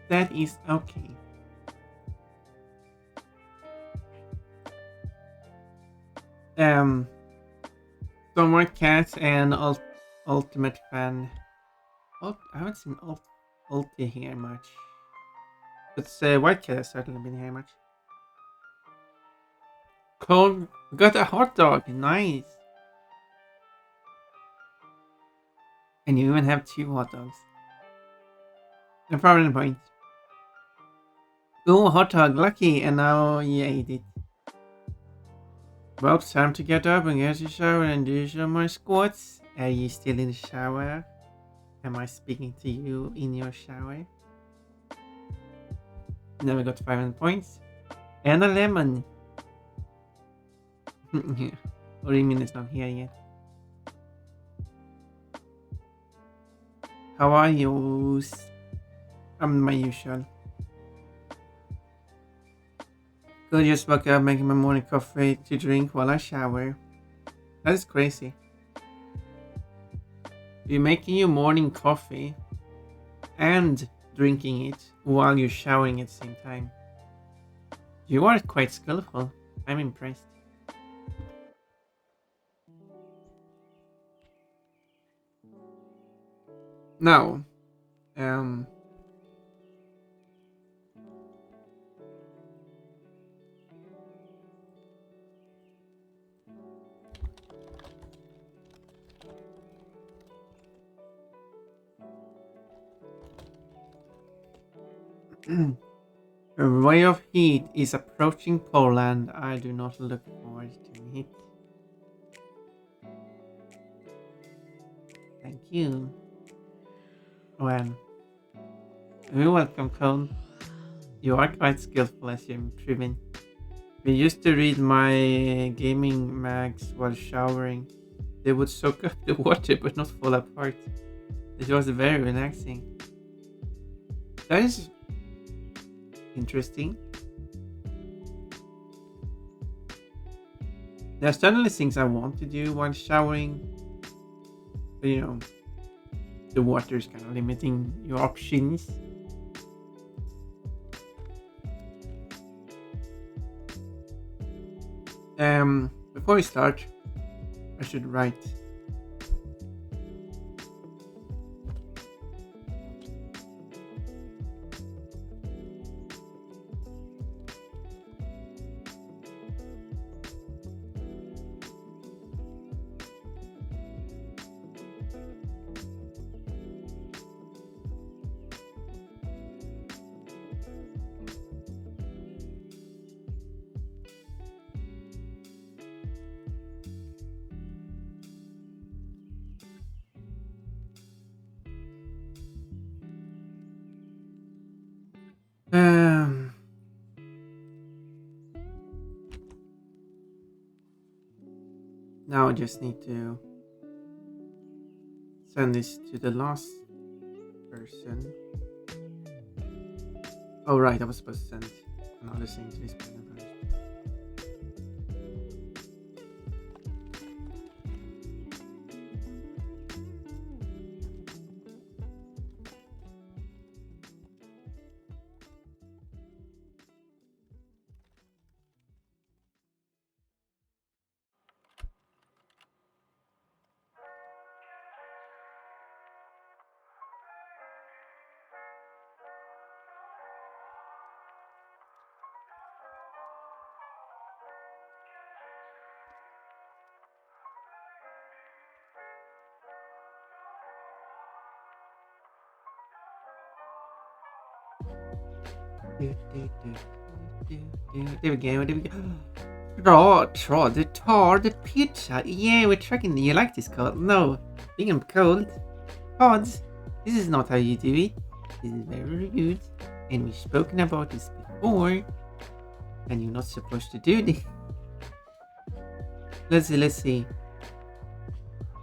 That is okay. Um, so more cats and ultimate fan. I haven't seen Ulti here much. But White Cat has certainly been here much. Cold got a hot dog. Nice. And you even have two hot dogs. No problem point. Oh, hot dog, lucky, and now you ate it. Well, it's time to get up and get a shower and do some more squats. Are you still in the shower? Am I speaking to you in your shower? Now we got 500 points. And a lemon. What do you mean it's not here yet? How are you? I'm my usual. Could just woke up making my morning coffee to drink while I shower. That is crazy. You're making your morning coffee and drinking it while you're showering at the same time. You are quite skillful. I'm impressed. Now, um, a ray of heat is approaching Poland. I do not look forward to it. Thank you. Well, you're welcome, Cone. You are quite skillful as you've proven. We used to read my gaming mags while showering. They would soak up the water but not fall apart. It was very relaxing. That is interesting. There's certainly things I want to do while showering. But the water is kind of limiting your options. Before we start, I should write. Um, Now I just need to send this to the last person. Oh right, I was supposed to send another thing to this person first. There we go, there we go. Trod, tar, the pizza. Yeah, we're tracking. You like this code? No, being I'm cold. Pods, this is not how you do it. This is very rude. And we've spoken about this before. And you're not supposed to do this. Let's see.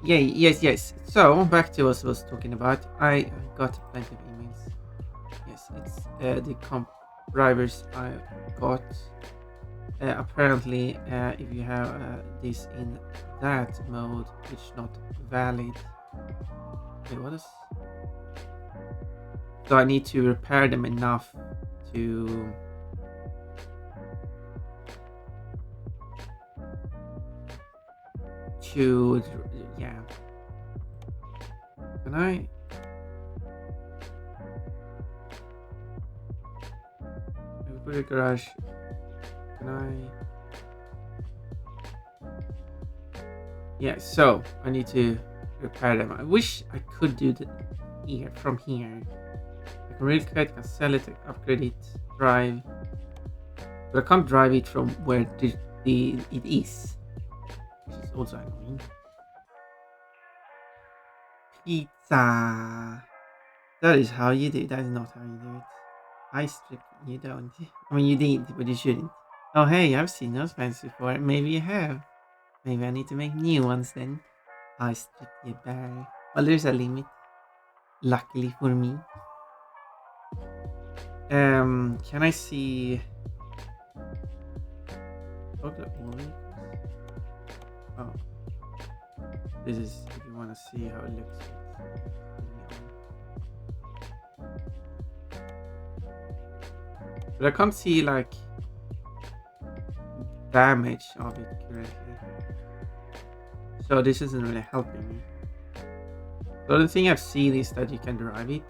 Yeah, yes. So, back to what I was talking about. I got plenty of emails. Yes, it's the comp drivers I got. Apparently, if you have this in that mode, it's not valid. Wait, what is? So I need to repair them enough to to yeah. Can I? Put a garage. Can I? Yeah. So I need to repair them. I wish I could do that here from here. I can really quick, can sell it, upgrade it, drive. But I can't drive it from where it is, which is also annoying. Pizza. That is how you do it. That is not how you do it. I strip. You don't. I mean, you did, but you shouldn't. Oh, hey, I've seen those pants before. Maybe you have. Maybe I need to make new ones then. I strip you bare. Well, there's a limit. Luckily for me. Can I see? Oh, this is if you want to see how it looks. But I can't see like damage of it currently. So this isn't really helping me. The only thing I've seen is that you can drive it.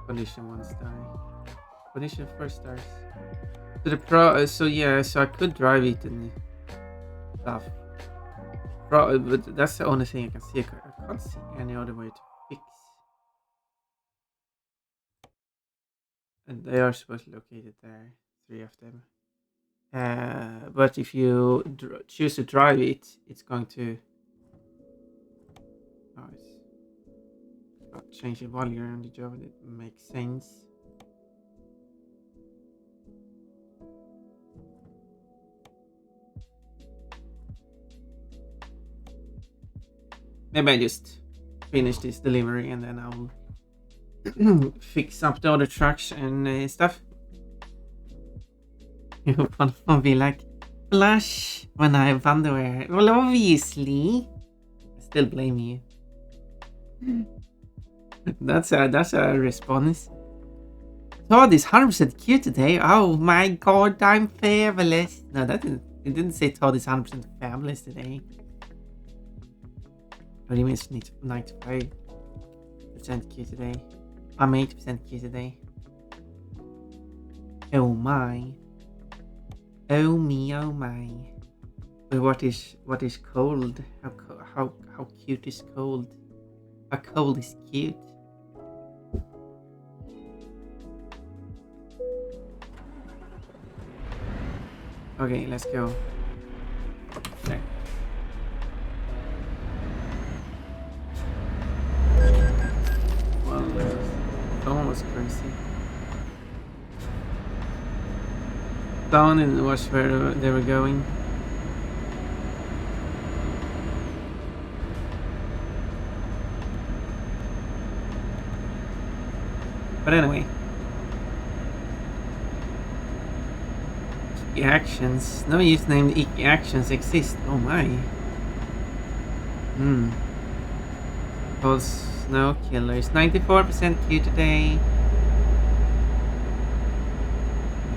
Condition 1 star. Condition 4 stars. So the pro so yeah, so I could drive it and stuff. But that's the only thing I can see. I can't see any other way to fix. And they are supposed to be located there. 3 of them. But if you choose to drive it, it's going to. Oh, it's got change the volume on the job. It makes sense. Maybe I just finish this delivery and then I'll fix up the other trucks and stuff. You would be like, blush when I have underwear. Well, obviously. I still blame you. That's a response. Todd is 100% cute today. Oh my god, I'm fabulous. No, it didn't say Todd is 100% fabulous today. What do you mean it's 95% cute today? I'm 80% cute today. Oh my. Oh me, oh my. But what is cold? How cute is cold? How cold is cute? Okay, let's go. Okay. Well, that was crazy. Down and watch where they were going. But anyway. Icky actions. No use named icky actions exist. Oh my. Called Snow Killers. 94% cute today.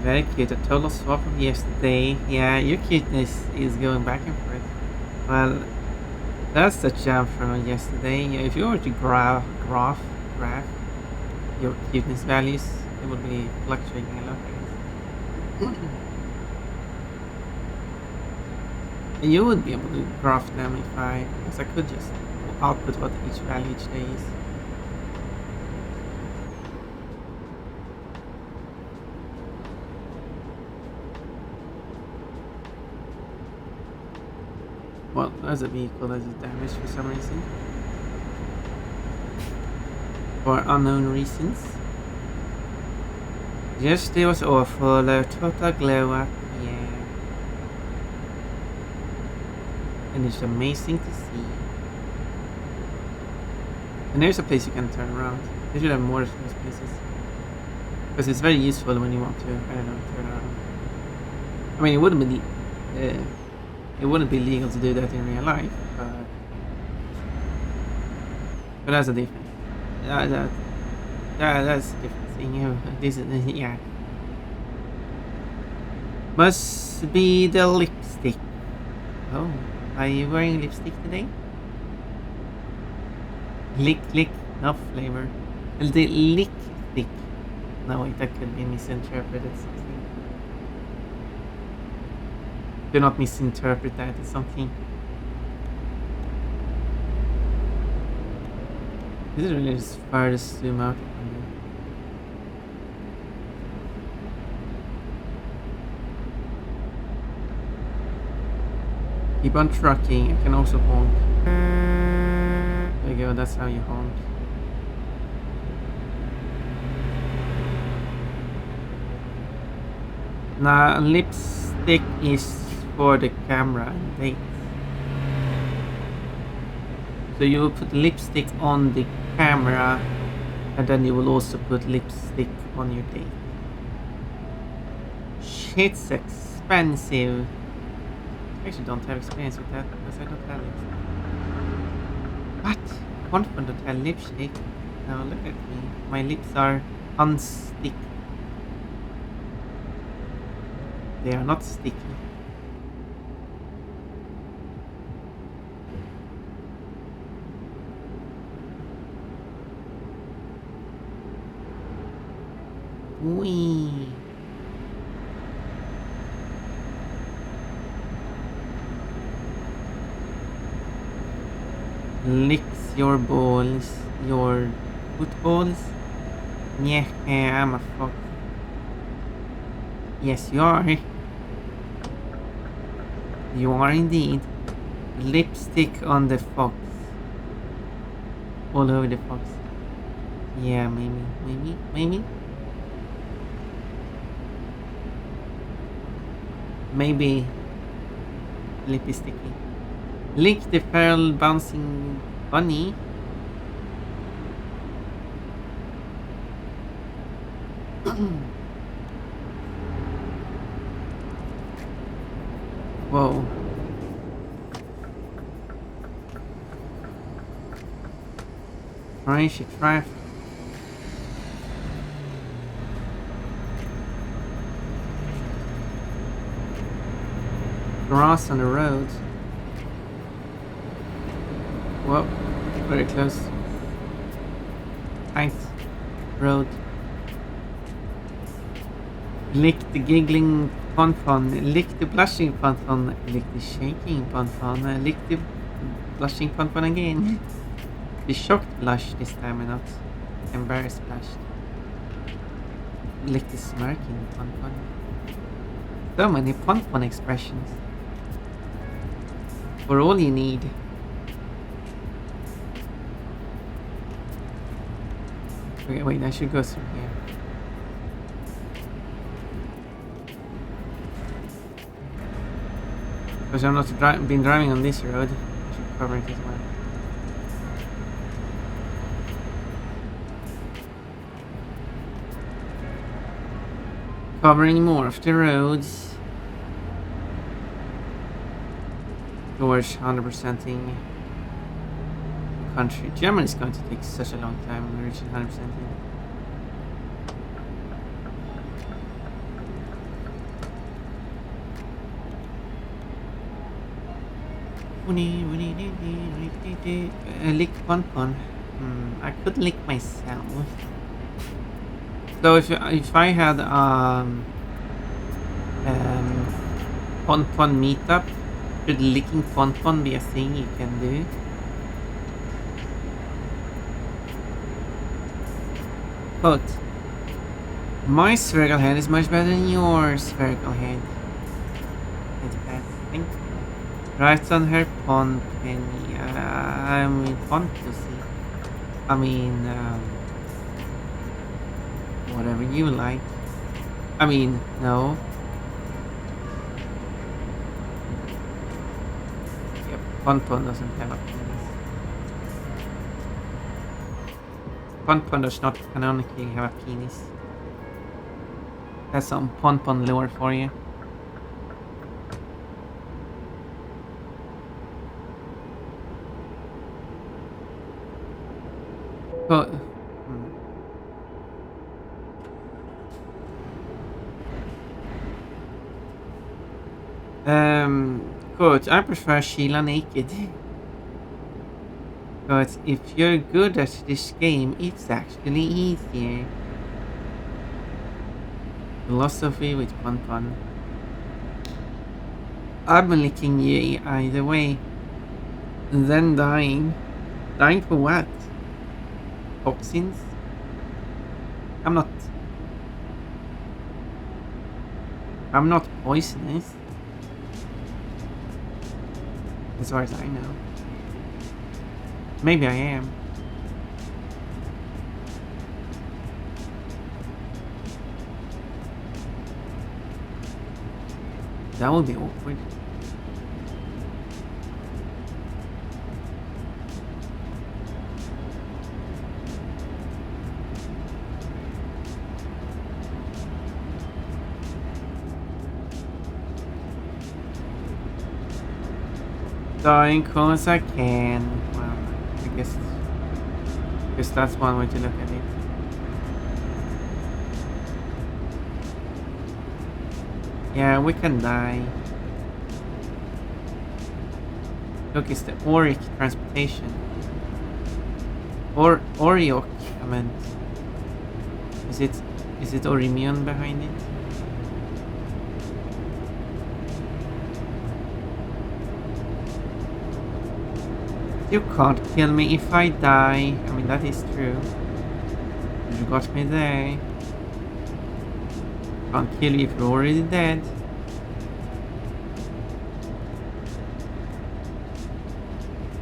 Very cute. A total swap of yesterday. Yeah, your cuteness is going back and forth. Well, that's the jump from yesterday. Yeah, if you were to graph your cuteness values, it would be fluctuating a lot. And you would be able to graph them because I could just output what each value each day is. Well, there's a vehicle that is damaged for some reason. For unknown reasons. Yesterday was awful, a total glow up, yeah. And it's amazing to see. And there's a place you can turn around. They should have more of those places. Because it's very useful when you want to, I don't know, turn around. I mean, it wouldn't be legal to do that in real life, but that's a difference. That's a different thing. This is, yeah. Must be the lipstick. Oh, are you wearing lipstick today? Lick, lick, no flavor. The lick stick. No, wait, that could be misinterpreted something. Do not misinterpret that as something. This is really just far to zoom out. Keep on trucking. I can also honk. There you go. That's how you honk. Now, lipstick is for the camera and date. So you will put lipstick on the camera, and then you will also put lipstick on your date. Shit's expensive. I actually don't have experience with that because I don't have lipstick. What? Confident don't have lipstick? Now look at me. My lips are unstick. They are not sticky. Wee. Licks your balls, your footballs. Yeah, I'm a fox. Yes, you are. You are indeed. Lipstick on the fox. All over the fox. Yeah, maybe. Maybe lippy sticky. Lick the feral bouncing bunny. Whoa. Crazy traffic. Grass on the road. Whoa, very close. Tight road. Lick the giggling pon-pon, lick the blushing pon-pon, lick the shaking pon-pon, lick the blushing pon-pon again. The shocked blush this time and not embarrassed blush. Lick the smirking pon-pon. So many pon-pon expressions. For all you need. Okay, wait, I should go through here. Because I'm not been driving on this road. I should cover it as well. Covering more of the roads. Towards 100%ing the country. Germany is going to take such a long time to reach 100%ing. Lick pon-pon. I could lick myself. So if I had pon-pon meetup, should licking pon-pon be a thing you can do? Quote: my spherical head is much better than your spherical head. It's bad thing. Right on her pond penny. I mean pond pussy. I mean whatever you like. I mean no. Yep, pon doesn't have a penis. Pon does not canonically have a penis. That's some pon lore for you. But, Coach, I prefer Sheila naked. But if you're good at this game, it's actually easier. Philosophy with Pon Pon. I'm licking you either way. And then dying. Dying for what? Toxins? I'm not... I'm not poisonous. As far as I know. Maybe I am. That would be awkward. Dying close I can. Well, I guess that's one way to look at it. Yeah, we can die. Look, it's the Auric transportation. Or Oriok, I meant. Is it Orimion behind it? You can't kill me if I die. I mean, that is true. You got me there. Can't kill you if you're already dead.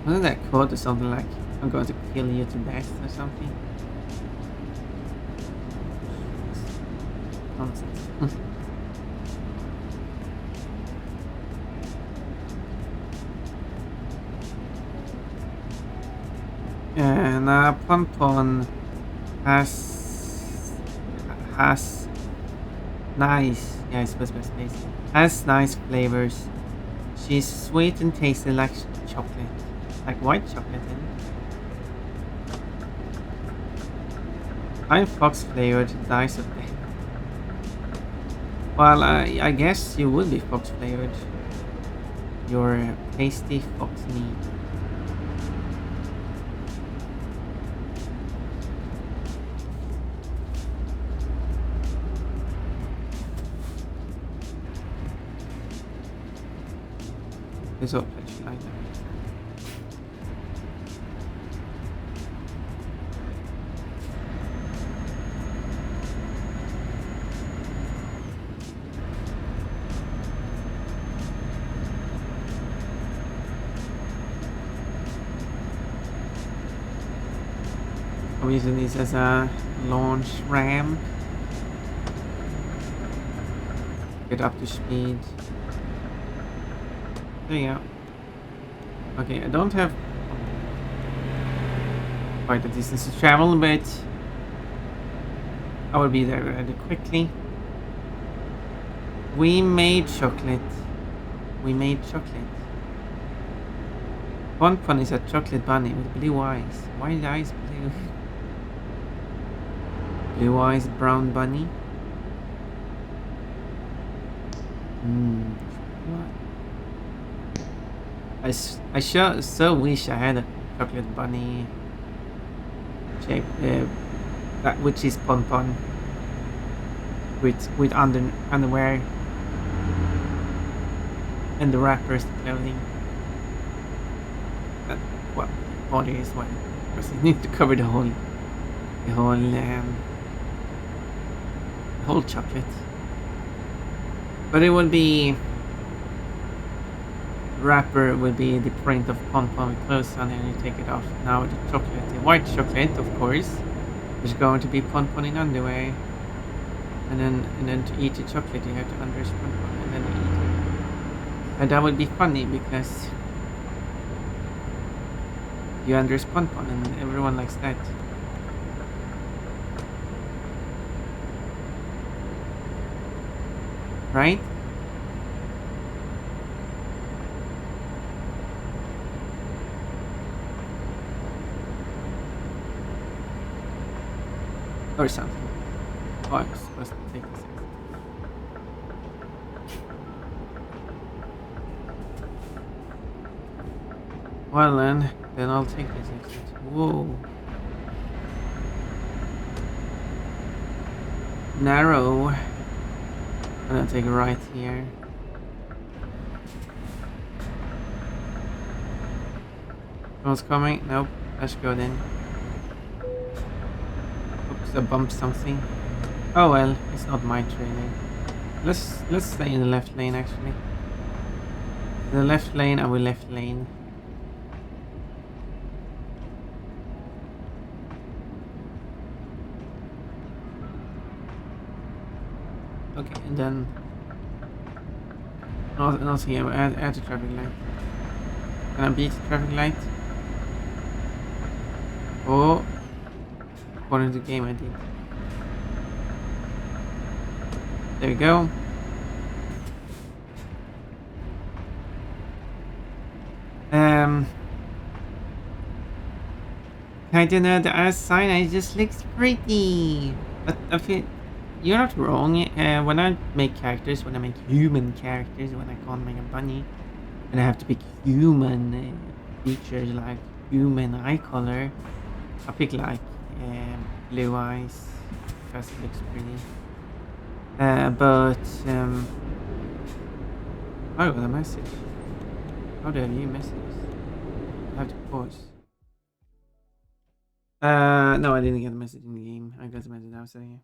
Wasn't that quote or something like, I'm going to kill you to death or something? Nonsense. And Pon Pon has nice, yeah, I suppose best place, has nice flavors. She's sweet and tasty like chocolate, like white chocolate. I'm fox flavored, dice of death. Well, I guess you would be fox flavored. Your tasty fox meat. There's also actually like that. I'm using this as a launch ramp. Get up to speed. There you go. Okay, I don't have quite a distance to travel, but I will be there rather quickly. We made chocolate. We made chocolate. Pon Pon is a chocolate bunny with blue eyes. Why are the eyes blue? Blue eyes, brown bunny. I so wish I had a chocolate bunny shape, that which is Pon Pon with underwear and the wrappers clothing. Well, body as well, because you need to cover the whole chocolate. But it would be wrapper would be the print of Pon Pon with clothes on it, and you take it off. Now the chocolate, the white chocolate, of course, is going to be Pon Pon in underwear. And then to eat the chocolate, you have to undress Pon Pon and then you eat it. And that would be funny because you undress Pon Pon and everyone likes that. Right? Or something. Oh, I was supposed to take this. Well then I'll take this exit. Whoa. Narrow. I'm gonna take a right here. Someone's coming. Nope. Let's go then. Oops, I bumped something. Oh well, it's not my training. Let's stay in the left lane actually. The left lane, I will left lane. Okay, and then not here. Add the traffic light. Can I beat the traffic light? Oh, according to the game, I did. There we go. I don't know, the art sign, it just looks pretty. But I feel you're not wrong. When I make characters, when I make human characters, when I can't make a bunny, and I have to pick human features like human eye color, I pick like blue eyes because it looks pretty. I got a message. How do I view messages? I have to pause. No, I didn't get a message in the game. I got a message outside here.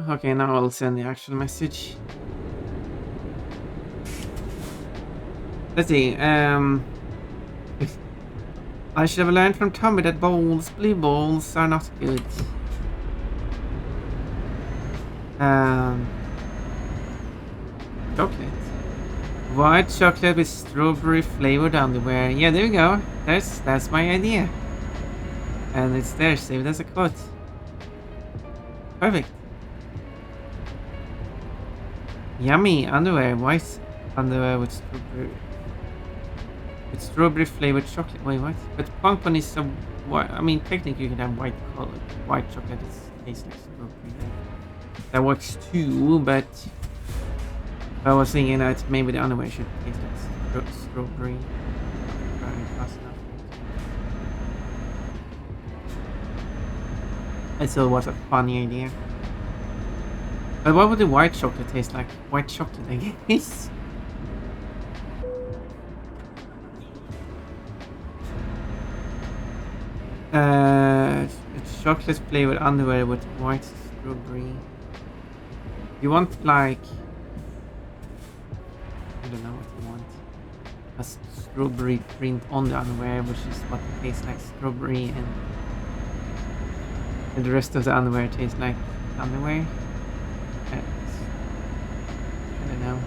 Okay, now I'll send the actual message. Let's see. I should have learned from Tommy that blue balls are not good. Chocolate. White chocolate with strawberry flavored underwear. Yeah, there we go. That's my idea. And it's there, saved as a quote. Perfect. Yummy underwear, white underwear with strawberry flavored chocolate. Wait, what? But pumpkin is so white. I mean, technically you can have white chocolate that tastes like strawberry. That works too, but I was thinking that maybe the underwear should taste like strawberry. It still was a funny idea. But what would the white chocolate taste like? White chocolate, I guess. Chocolate flavored underwear with white strawberry. You want like, I don't know what you want. A strawberry print on the underwear, which is what tastes like strawberry, and the rest of the underwear tastes like underwear. I don't know.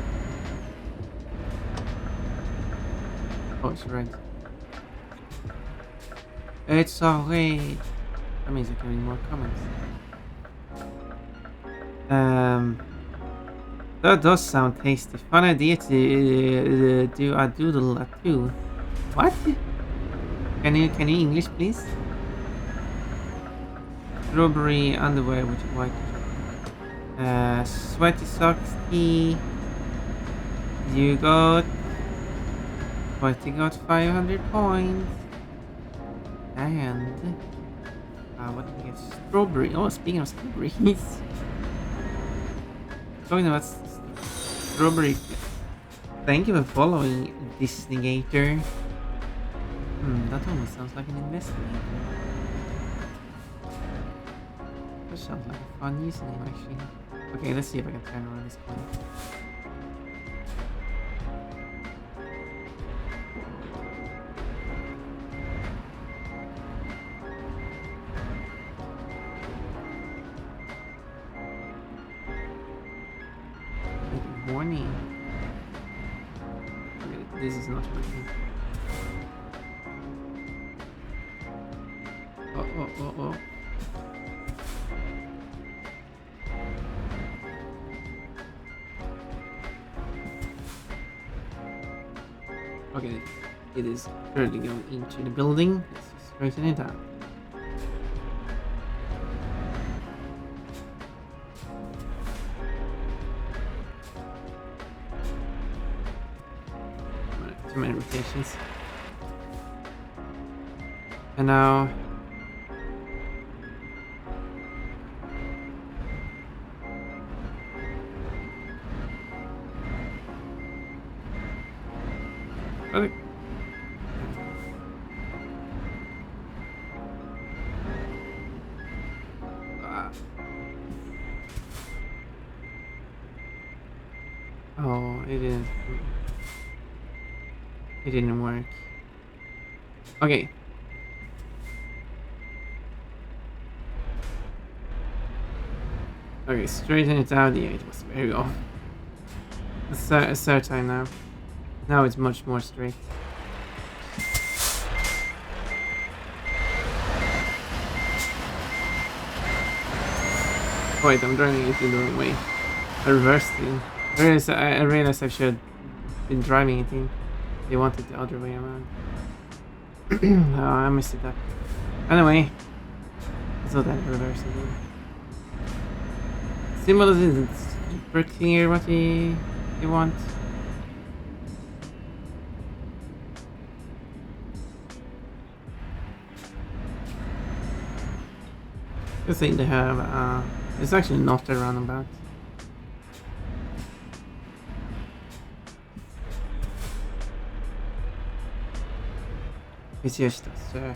Oh, it's red. It's all red. That means I can read more comments. That does sound tasty. Fun idea to do a doodle a two. What? Can you English, please? Strawberry underwear with white. Sweaty socks tea. You got. Sweaty got 500 points. And what did we get? Strawberry. Oh, speaking of strawberries. Talking about strawberry. Thank you for following Disneygator. That almost sounds like an investigator. That sounds like a fun username actually. Okay, let's see if I can turn around this point. Warning. Okay, this is not working. Oh. Okay, it is currently going into the building. Let's straighten it out. too many rotations. And now... Okay. Oh, it didn't. It didn't work. Okay. Okay, straighten it out. Yeah, it was very off. It's third time now. Now it's much more straight. Wait, I'm driving it in the wrong way. I reversed it. I realized I should have been driving it in. They wanted the other way around. Oh, I messed it up. Anyway, so that reverse again. Symbol isn't super clear what you want. I think they have it's actually not a roundabout. It's just a circle.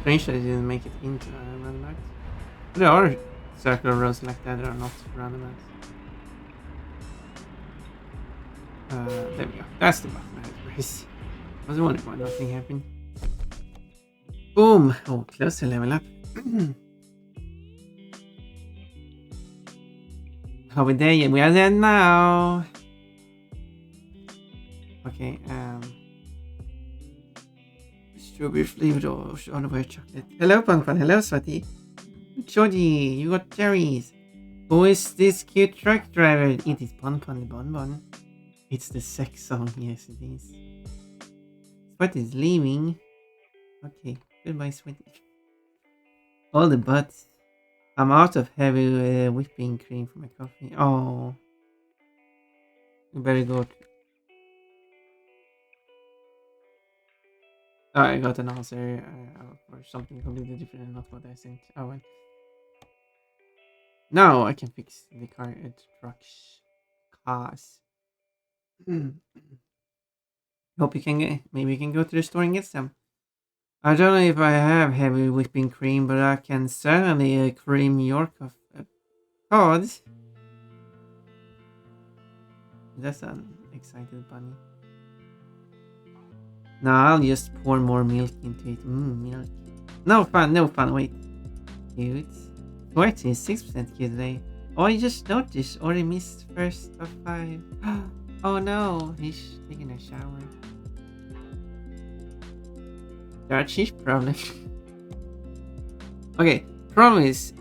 Strange that it didn't make it into a roundabout. There are circular roads like that are not roundabouts. There we go. That's the button I had to press. I was wondering why nothing happened. Boom! Oh, close to level up. Are we there yet? We are there now! Okay, strawberry flavored or white chocolate. Hello, Pangfan. Hello, Swati. Jody, you got cherries. Who is this cute truck driver? It is Bonbon the Bonbon. It's the sex song. Yes, it is. Swati is leaving. Okay, goodbye, Swati. All the butts. I'm out of heavy whipping cream for my coffee. Oh. You better go. Oh, I got an answer for something completely different and not what I sent. Oh, well. Now I can fix the car trucks. Cars. Hope you can get. Maybe you can go to the store and get some. I don't know if I have heavy whipping cream, but I can certainly cream your cards. That's an excited bunny. Now I'll just pour more milk into it. Milk. No fun, no fun. Wait. Cute. 6% cute today. Oh, I just noticed. Already missed first of 5. Oh no, he's taking a shower. There are cheap probably. Okay, problem is.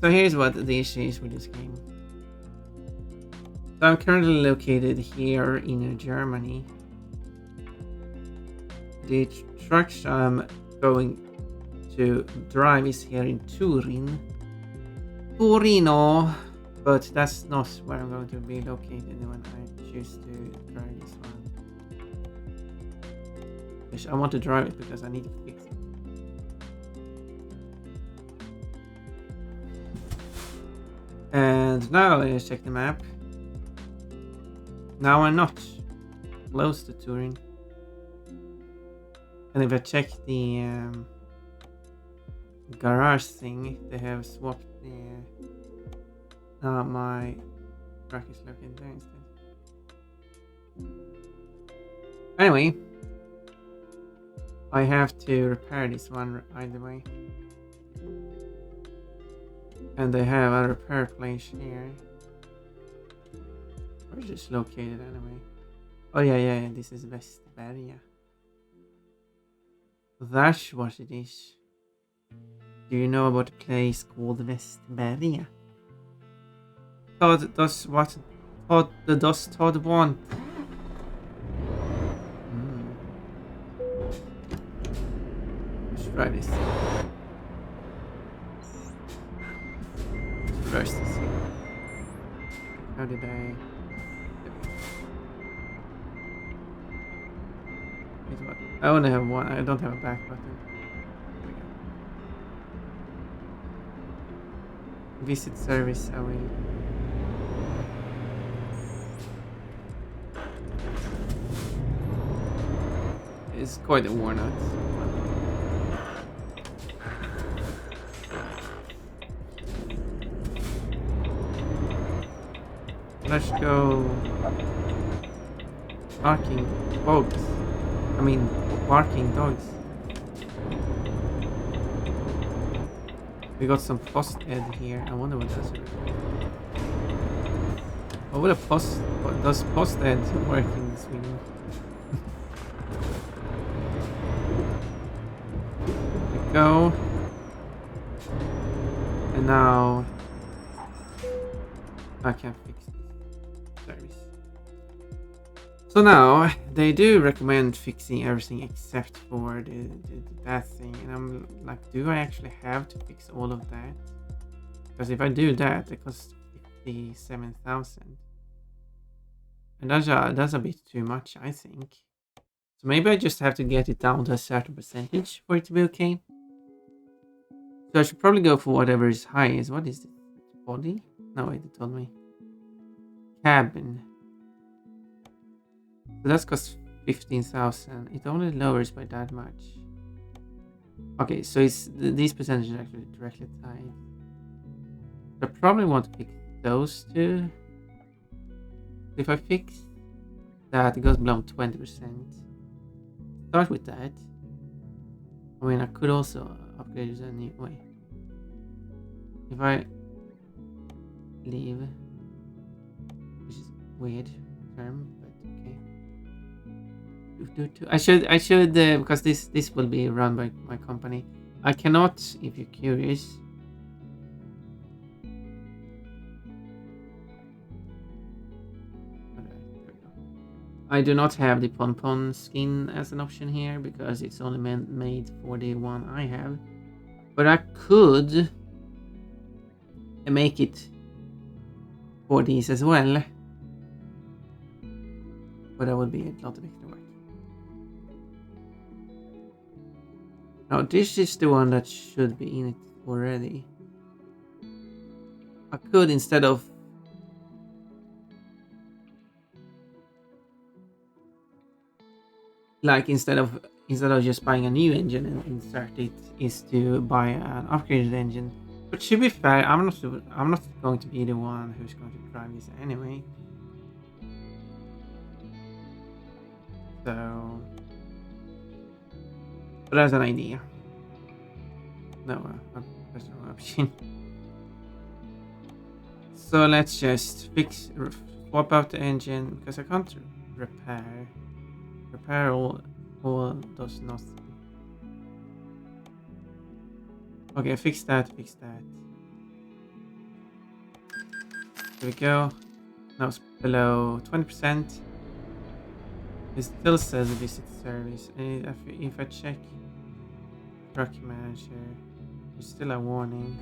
So here's what the issue is with this game. So I'm currently located here in Germany. The trucks I'm going to drive is here in Torino, but that's not where I'm going to be located when I choose to drive this one. I want to drive it because I need to fix it. And now let's check the map. Now I'm not close to Turin. And if I check the garage thing, they have swapped the my truck is located there instead. Anyway, I have to repair this one either way. And they have a repair place here. Where is this located anyway? Oh yeah, this is Westberga. That's what it is. Do you know about a place called Westberga? Todd does what? Does Todd want? Let's try this. First, how did I? I only have one. I don't have a back button. There we go. Visit service. I will. It's quite a worn out. Let's go. Barking dogs. I mean, barking dogs. We got some post ed here. I wonder what that's. What would a post? What does post ed work in Sweden? There we go. And now I can fix this service. So now they do recommend fixing everything except for that thing, and I'm like, do I actually have to fix all of that? Because if I do that, it costs 57,000, and that's a bit too much, I think. So maybe I just have to get it down to a certain percentage for it to be okay. So I should probably go for whatever is highest. What is it? Body? No, wait, it told me. Cabin. So that's cost 15,000. It only lowers by that much. Okay, so it's these percentages are actually directly tied. I probably want to pick those two. If I fix that, it goes below 20%. Start with that. I mean, I could also upgrade it anyway. If I leave, which is weird term, but okay. I should because this will be run by my company. I cannot, if you're curious. I do not have the Pon skin as an option here because it's only made for the one I have. But I could make it for these as well. But that would be a lot of extra work. Now this is the one that should be in it already. I could instead of just buying a new engine and insert it, is to buy an upgraded engine. But to be fair, I'm not going to be the one who's going to drive this anyway. So, but that's an idea. No, that's the wrong option. So let's just swap out the engine because I can't repair. Repair all does nothing. Okay, fix that. There we go. Now it's below 20%. It still says visit service. And if I check truck manager, there's still a warning.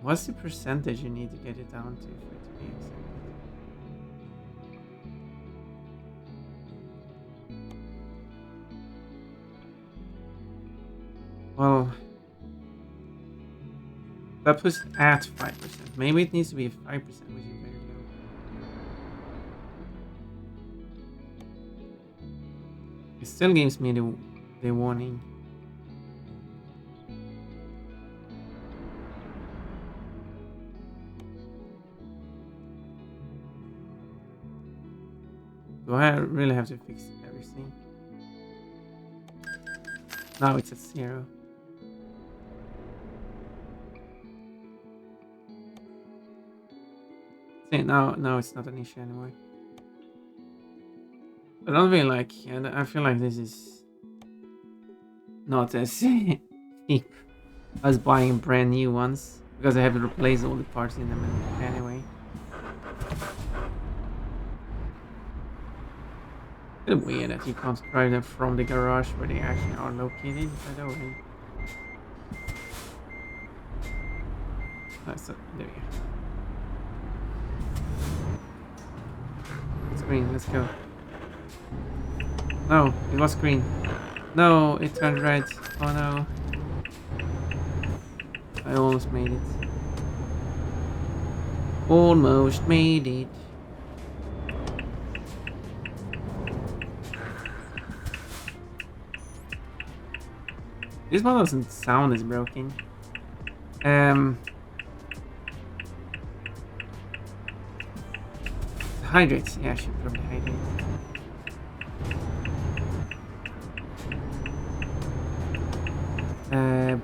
What's the percentage you need to get it down to for it to be accepted? Well, that puts at 5%. Maybe it needs to be 5%, which is very low. It still gives me the warning. Do I really have to fix everything? Now it's at 0. See, now it's not an issue anymore. I don't really like, and I feel like this is not as cheap as buying brand new ones because I have to replace all the parts in them anyway. It's a bit weird that you can't drive them from the garage where they actually are located, by the way. So, there we go. It's green, let's go. No, it was green. No, it turned red. Oh no. I almost made it. Almost made it. This one doesn't sound as broken. Um, hydrate. Yeah, I should probably hydrate.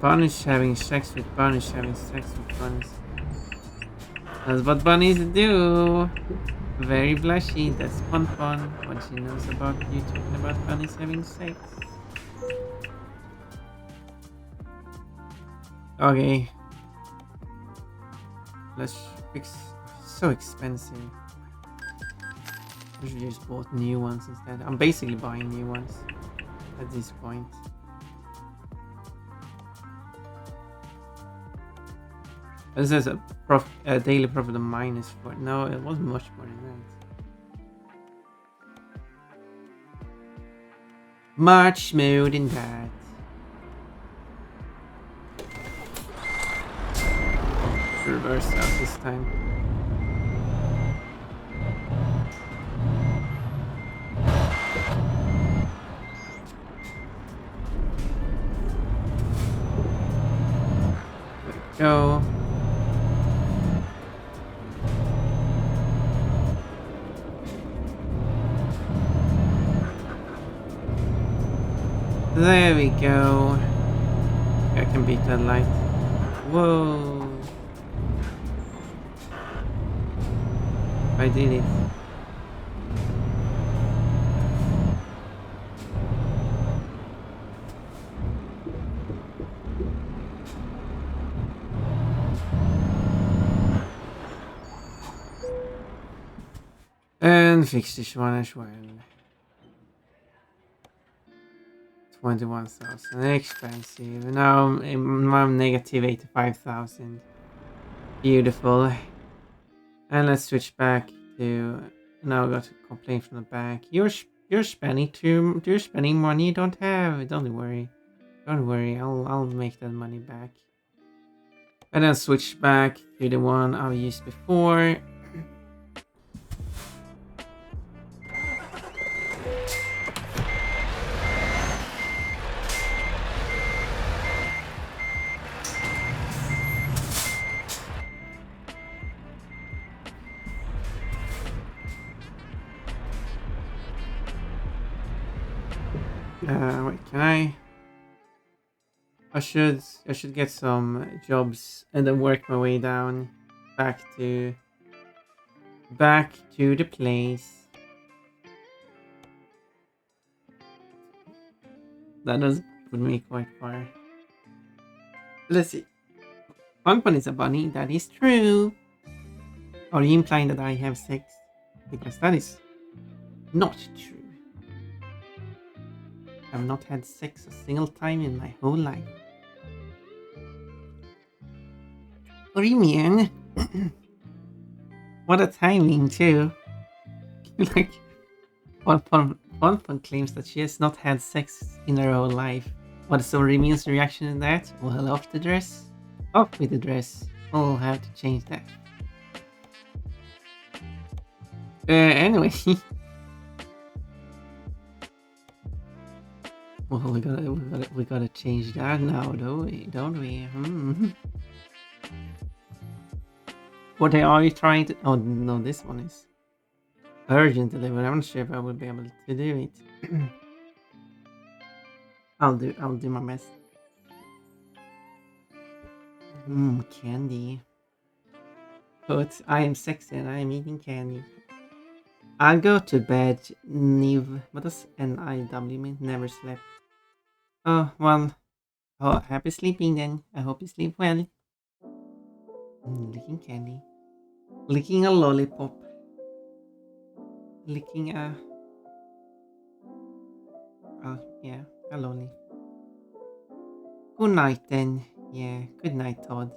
Bunnies having sex with bunnies having sex with bunnies. That's what bunnies do. Very blushy. That's fun. What she knows about you talking about bunnies having sex. Okay. Let's fix. So expensive. I should just bought new ones instead. I'm basically buying new ones at this point. This is a daily profit of minus 4. No, it was much more than that. Much more than that. Reverse out this time. There we go. There we go. I can beat that light. Whoa. I did it. And fix this one as well. 21,000. Expensive. Now I'm negative 85,000. Beautiful. And let's switch back to. Now I got a complaint from the bank. You're spending money you don't have. Don't worry. Don't worry. I'll make that money back. And then switch back to the one I used before. Wait, can I? I should get some jobs and then work my way down back to the place. That does put me quite far. Let's see. Funpun is a bunny. That is true. Are you implying that I have sex? Because that is not true. I've not had sex a single time in my whole life. What do you mean? What a timing, too. Like, Funpun claims that she has not had sex in her whole life. What is Rimian's reaction to that? Well, off the dress? Off with the dress. I'll have to change that. Anyway. Well, we gotta change that now, don't we? What are you trying to? Oh no, this one is urgent delivery. I'm not sure if I will be able to do it. I'll do my best. Candy. But I am sexy and I am eating candy. I'll go to bed. Niv. What does NIW mean? Never slept. Oh well. Oh, happy sleeping then. I hope you sleep well. Licking candy. Licking a lollipop. Licking a. Oh, yeah, a lolly. Good night then. Yeah, good night, Todd.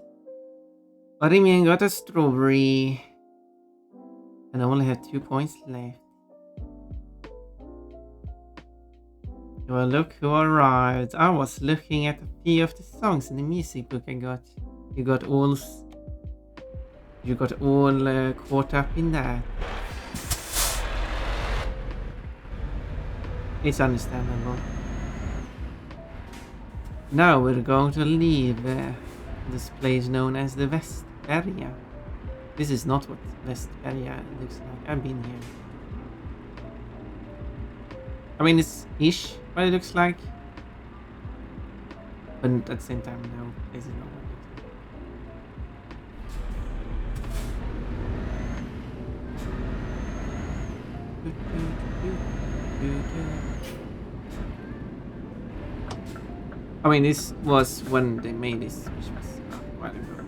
Rimian got a strawberry. And I only have 2 points left. Well, look who arrived. I was looking at a few of the songs in the music book I got. You got all, you got all caught up in that. It's understandable. Now we're going to leave this place known as the Westberga. This is not what Westberga looks like. I've been here. I mean, it's ish what it looks like. But at the same time, no, this is not what it looks like. I mean, this was when they made this, which was a while ago.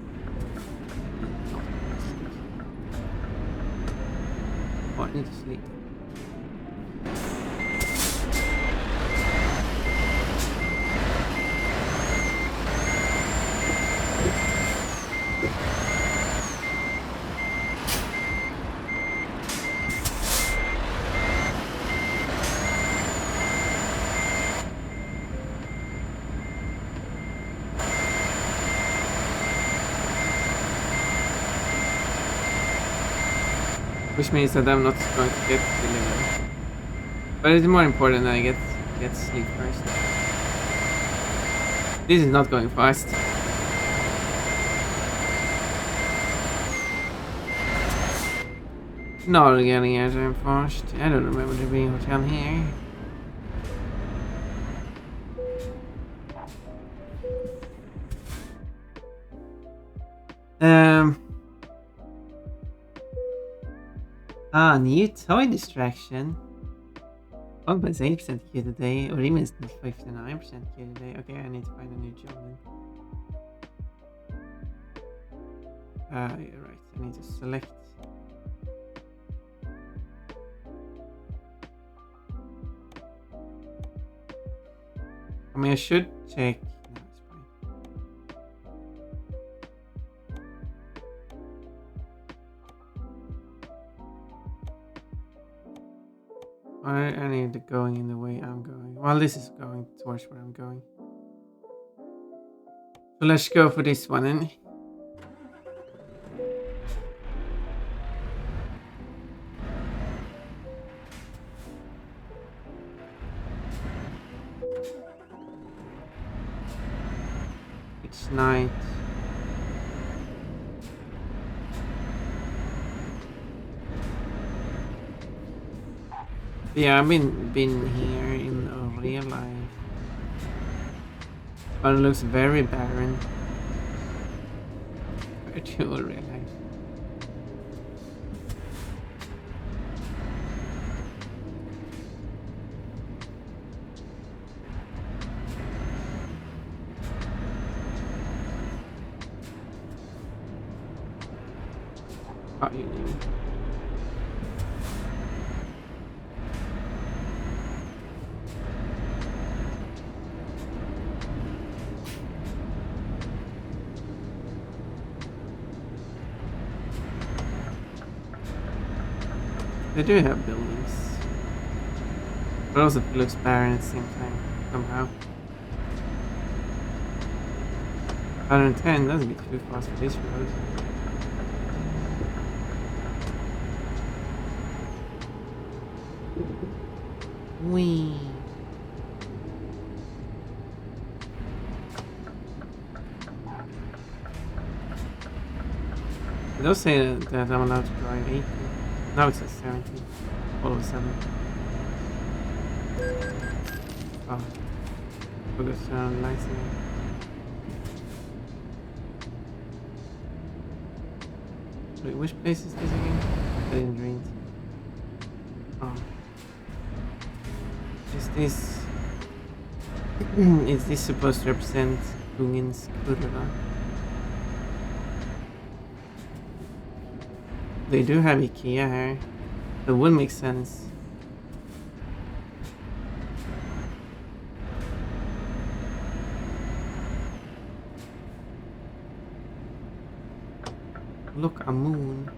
Oh, I need to sleep. Which means that I'm not going to get delivered. But it's more important that I get sleep first. This is not going fast. Not getting out of fast. I don't remember there being a hotel here. New toy distraction. 1.8% Q today, or even 59% Q today. Okay, I need to find a new job then. You're right, I need to select. I mean, I should check. No, it's fine. I need it going in the way I'm going. Well, this is going towards where I'm going. So let's go for this one then. It's night. Yeah, I've been here in real life. But it looks very barren. Virtual real life. Oh, you knew. They do have buildings. But also it looks barren at the same time, somehow. 110 doesn't get too fast for this road. Whee! It does say that I'm allowed to drive 80. Now it says 70. All of a sudden. Oh. Forgot to turn on the lights again. Wait, which place is this again? I didn't read. Oh. Is this... is this supposed to represent Kungens kurva? They do have IKEA here. That would make sense. Look, a moon.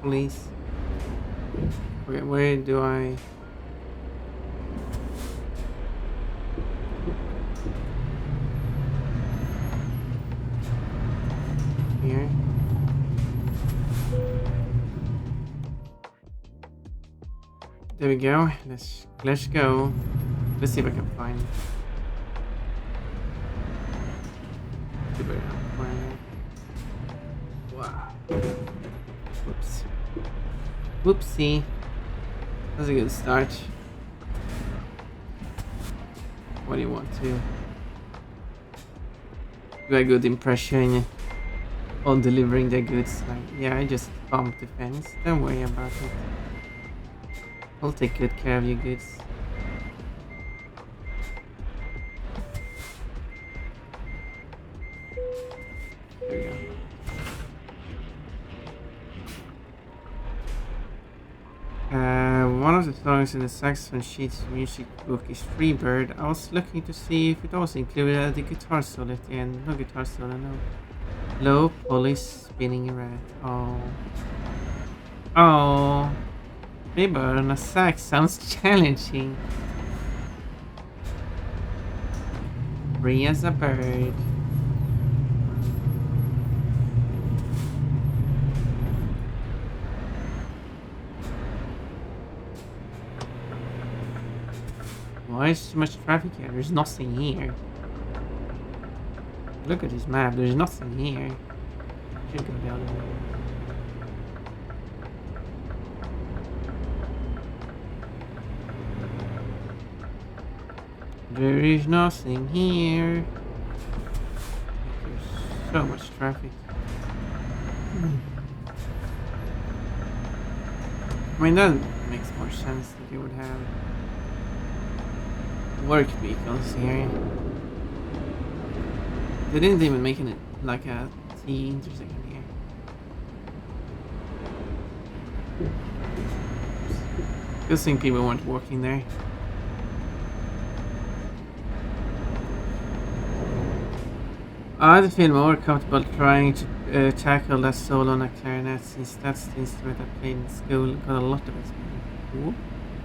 Police. Okay, where do I... Here. There we go. Let's go. Let's see if I can find. Wow. Whoops. Whoopsie. That's a good start. What do you want to? Do a good impression on delivering the goods. Like, yeah, I just bumped the fence. Don't worry about it. I'll take good care of your goods. There we go. One of the songs in the saxophone sheet's music book is Freebird. I was looking to see if it also included the guitar solo at the end. No guitar solo, no. Low polish spinning around. Oh. Oh. Freebird on a sax sounds challenging. Free as a bird. Why is so much traffic here? There's nothing here. Look at this map, there's nothing here. Should go the other way. There is nothing here. There's so much traffic. I mean, that makes more sense that you would have work vehicles here. They didn't even make it like a T intersection here. Good thing people weren't walking there. I feel more comfortable trying to tackle that solo on a clarinet since that's the instrument I played in school. Got a lot of experience. Whoop,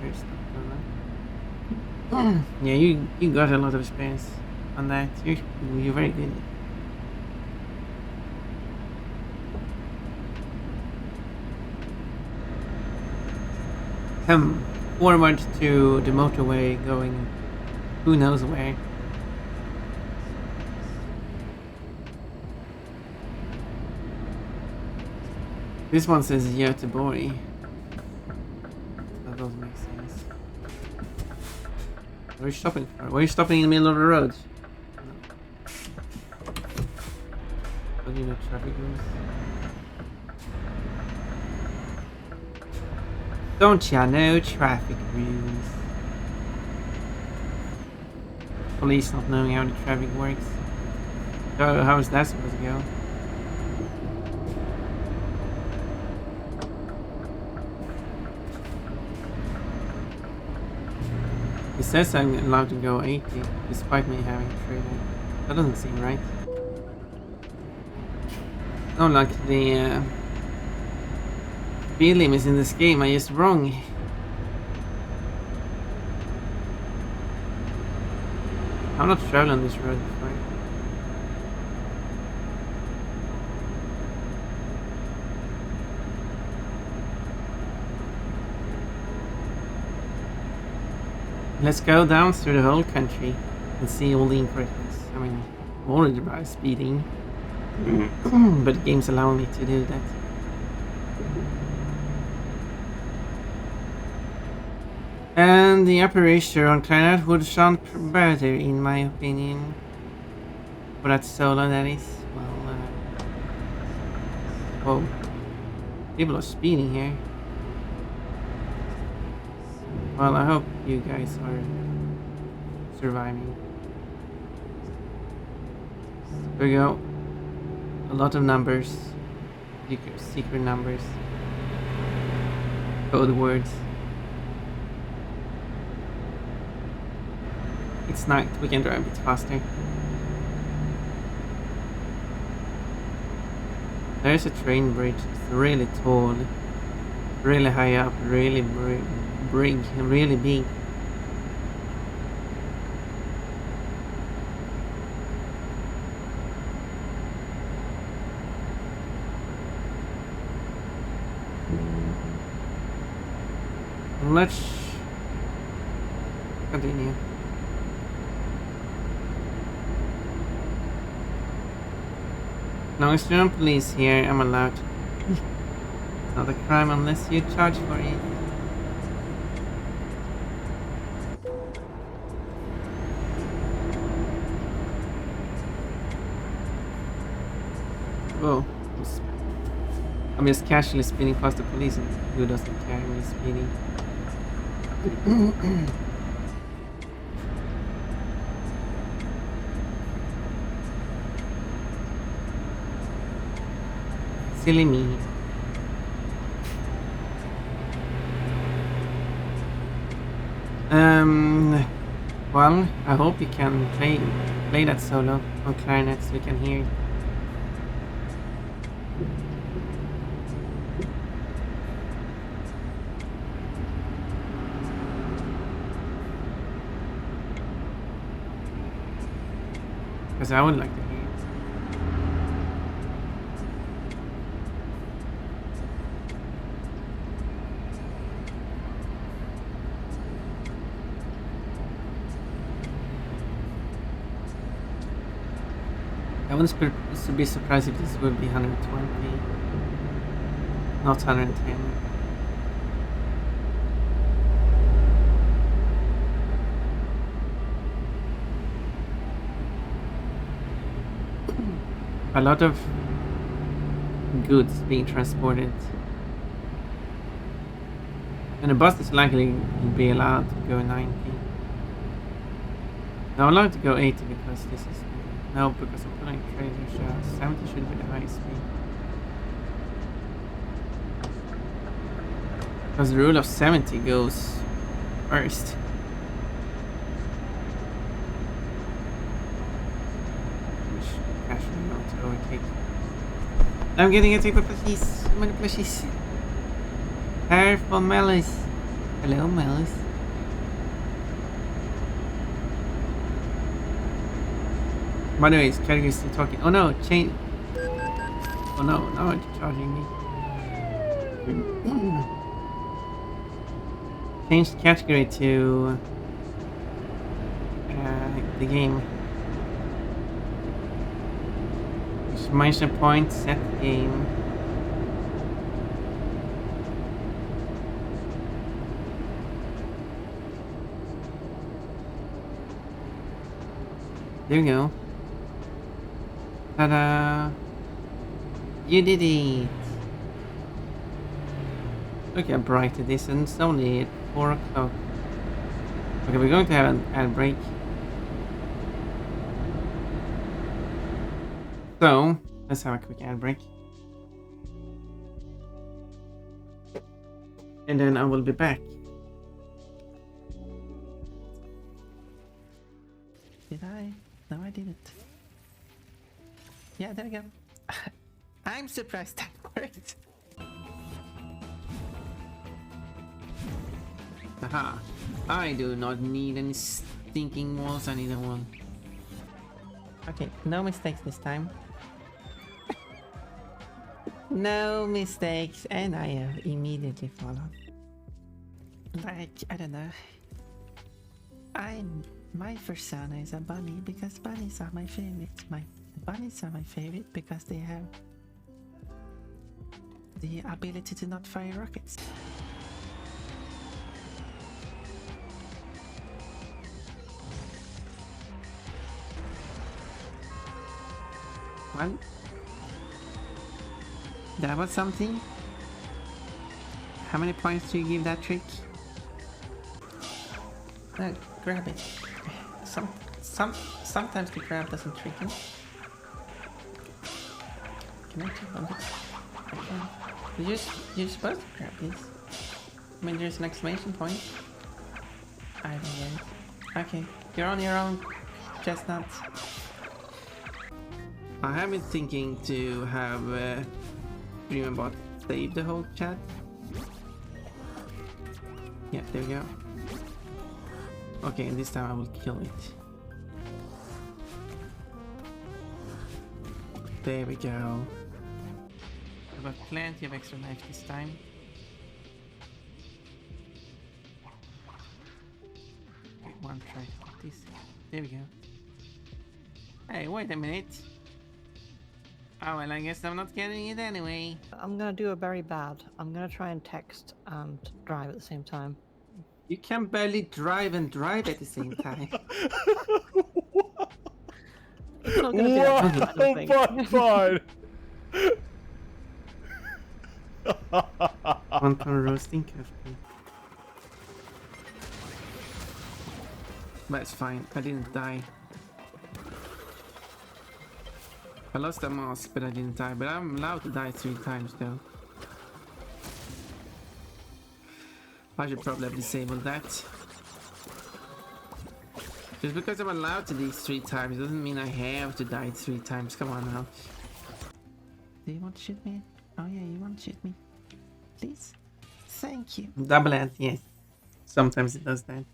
there's that. Yeah, you got a lot of experience on that. You're very good. Forward to the motorway going who knows where. This one says Göteborg. That doesn't make sense. Where are you stopping for? Why are you stopping in the middle of the road? No. Don't you know traffic rules? Don't ya know traffic rules? Police not knowing how the traffic works. So how is that supposed to go? It says I'm allowed to go 80, despite me having a trailer. That doesn't seem right. Oh, like the speed limits in this game are just wrong. I'm not traveling this road before. Let's go down through the whole country and see all the incorrectness. I mean, I'm already by speeding, but the game's allowing me to do that. And the upper ratio on clarinet would sound better, in my opinion. For that solo, that is. Well, whoa. People are speeding here. Well, I hope you guys are surviving. There we go. A lot of numbers. Secret numbers. Code words. It's night, we can drive a bit faster. There's a train bridge, it's really tall. really high up, really really big. Let's continue. No external police here, I'm allowed. It's not a crime unless you charge for it. Whoa. I'm just casually speeding past the police and who doesn't care when he's speeding. Silly me. Well, I hope you can play that solo on clarinet so we can hear it. Because I would like to hear it. I wouldn't be surprised if this would be 120, not 110. A lot of goods being transported. And the bus is likely to be allowed to go 90. No, I'm allowed to go 80 because this is... No, because I'm putting trailer, so 70 should be the highest speed. Because the rule of 70 goes first. Which actually not to overtake. I'm getting a tip of police. How many plushies? Careful, Melis. Hello, Melis. By the way, is Category still talking? Oh no, change. Oh no, now it's charging me. Changed category to the game. Exclamation point, set game. There we go. Ta-da! You did it! Look how bright it is, and it's only at 4 o'clock. Okay, we're going to have an ad break. So, let's have a quick ad break. And then I will be back. Did I? No, I didn't. Yeah, there we go. I'm surprised that worked. Haha. I do not need any stinking walls, I need a one. Okay, no mistakes this time. No mistakes, and I have immediately followed. Like, I don't know. My persona is a bunny because bunnies are my favorite. Bunnies are my favorite because they have the ability to not fire rockets. Well, that was something. How many points do you give that trick? Grab it. Sometimes the grab doesn't trick you. Can I jump on this? I can. You're supposed to grab this. I mean, there's an exclamation point. I don't know. Okay, you're on your own, Chestnut. I have been thinking to have DreamBot save the whole chat. Yeah, there we go. Okay, and this time I will kill it. There we go. I've got plenty of extra life this time. Okay, one try to this. There we go. Hey, wait a minute. Oh, well, I guess I'm not getting it anyway. I'm gonna do a very bad. I'm gonna try and text and drive at the same time. You can barely drive and drive at the same time. It's not gonna be that bad, I don't think. Fine. 1 ton roasting coffee. But it's fine, I didn't die. I lost a mask, but I didn't die. But I'm allowed to die 3 times though. I should probably have disabled that. Just because I'm allowed to do 3 times doesn't mean I have to die 3 times. Come on now. Do you want to shoot me? Oh yeah, you want to shoot me? Please? Thank you. Double ant, yes. Sometimes it does that.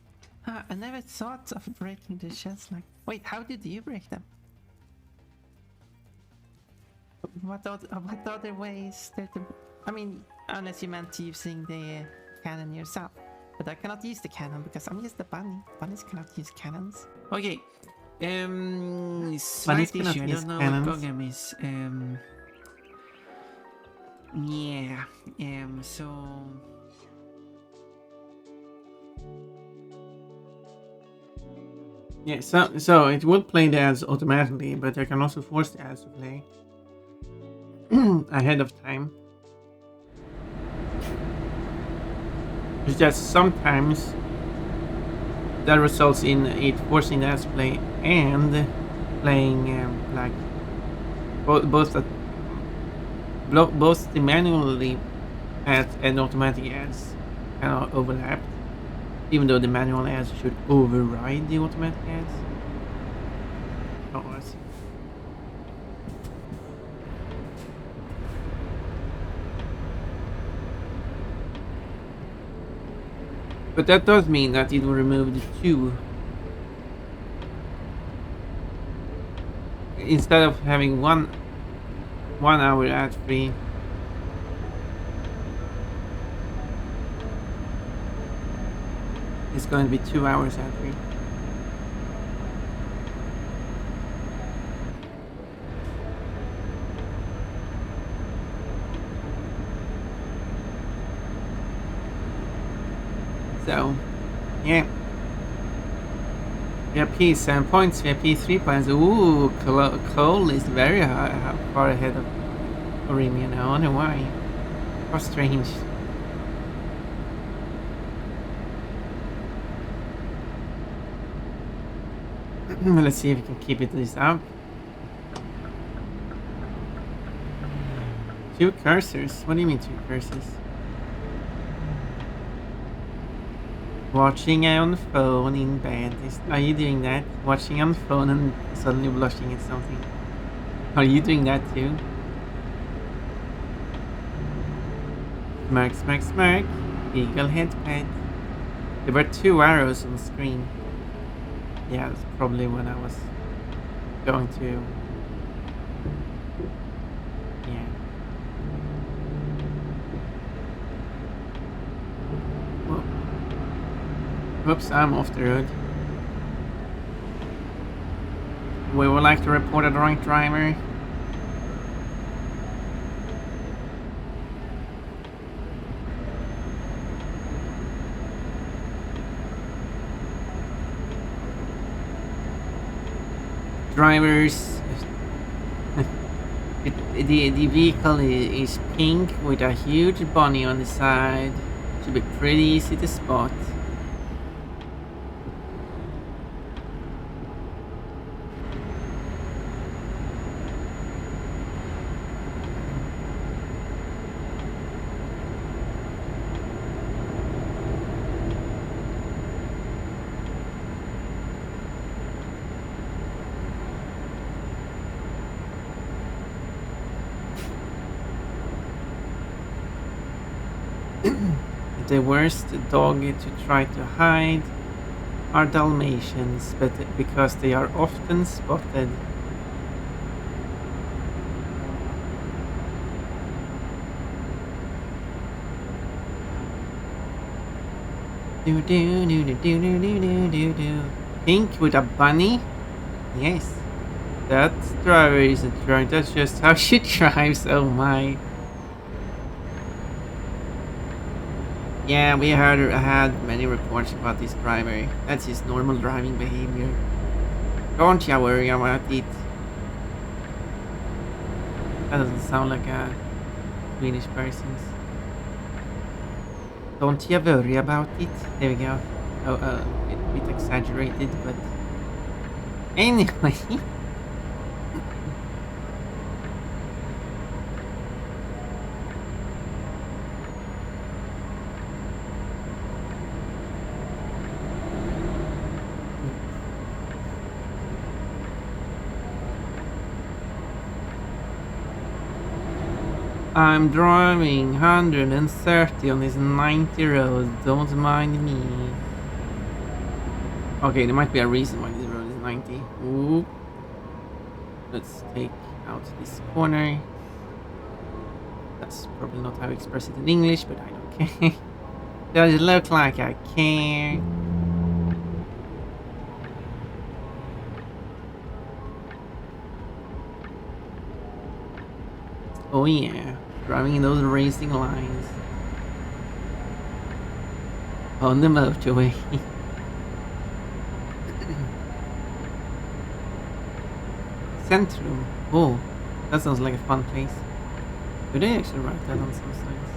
I never thought of breaking the shells like... Wait, how did you break them? What other ways there to... I mean, unless you meant using the cannon yourself. But I cannot use the cannon because I'm just a bunny. Bunnies cannot use cannons. Okay. Slight issue. I don't know what program is. Yeah. So... Yeah, so it would play the ads automatically, but I can also force the ads to play ahead of time. It's just sometimes that results in it forcing the ads to play and playing like both the manually ads and automatic ads kind of overlap. Even though the manual ads should override the automatic ads. Oh, I see. But that does mean that it will remove the 2. Instead of having one hour ad free. It's going to be 2 hours ad free. So, yeah. VIP 7 points, VIP 3 points. Ooh, Cole is very far ahead of Orimi now. I wonder why. How strange. Let's see if we can keep it this up. 2 cursors? What do you mean 2 cursors? Watching on the phone in bed. Are you doing that? Watching on the phone and suddenly blushing at something. Are you doing that too? Smirk, smirk, smirk. Eagle head pet. There were 2 arrows on the screen. Yeah, that's probably when I was going to... Yeah. Whoops, I'm off the road. We would like to report a drunk driver. Drivers. The vehicle is pink with a huge bunny on the side. Should be pretty easy to spot. The worst dog to try to hide are Dalmatians, but because they are often spotted. Do do do do do do do do do do. Pink with a bunny? Yes. That driver isn't drunk, that's just how she drives, oh my. Yeah, we had many reports about this driver. That's his normal driving behavior. Don't you worry about it. That doesn't sound like a Swedish person's. Don't you worry about it. There we go. Oh, a bit exaggerated, but anyway. I'm driving 130 on this 90 road, don't mind me. Okay, there might be a reason why this road is 90. Ooh. Let's take out this corner. That's probably not how you express it in English, but I don't care. Does it look like I care? Oh yeah, driving in those racing lines. On the motorway. Centrum. Oh, that sounds like a fun place. Do they actually write that on some signs?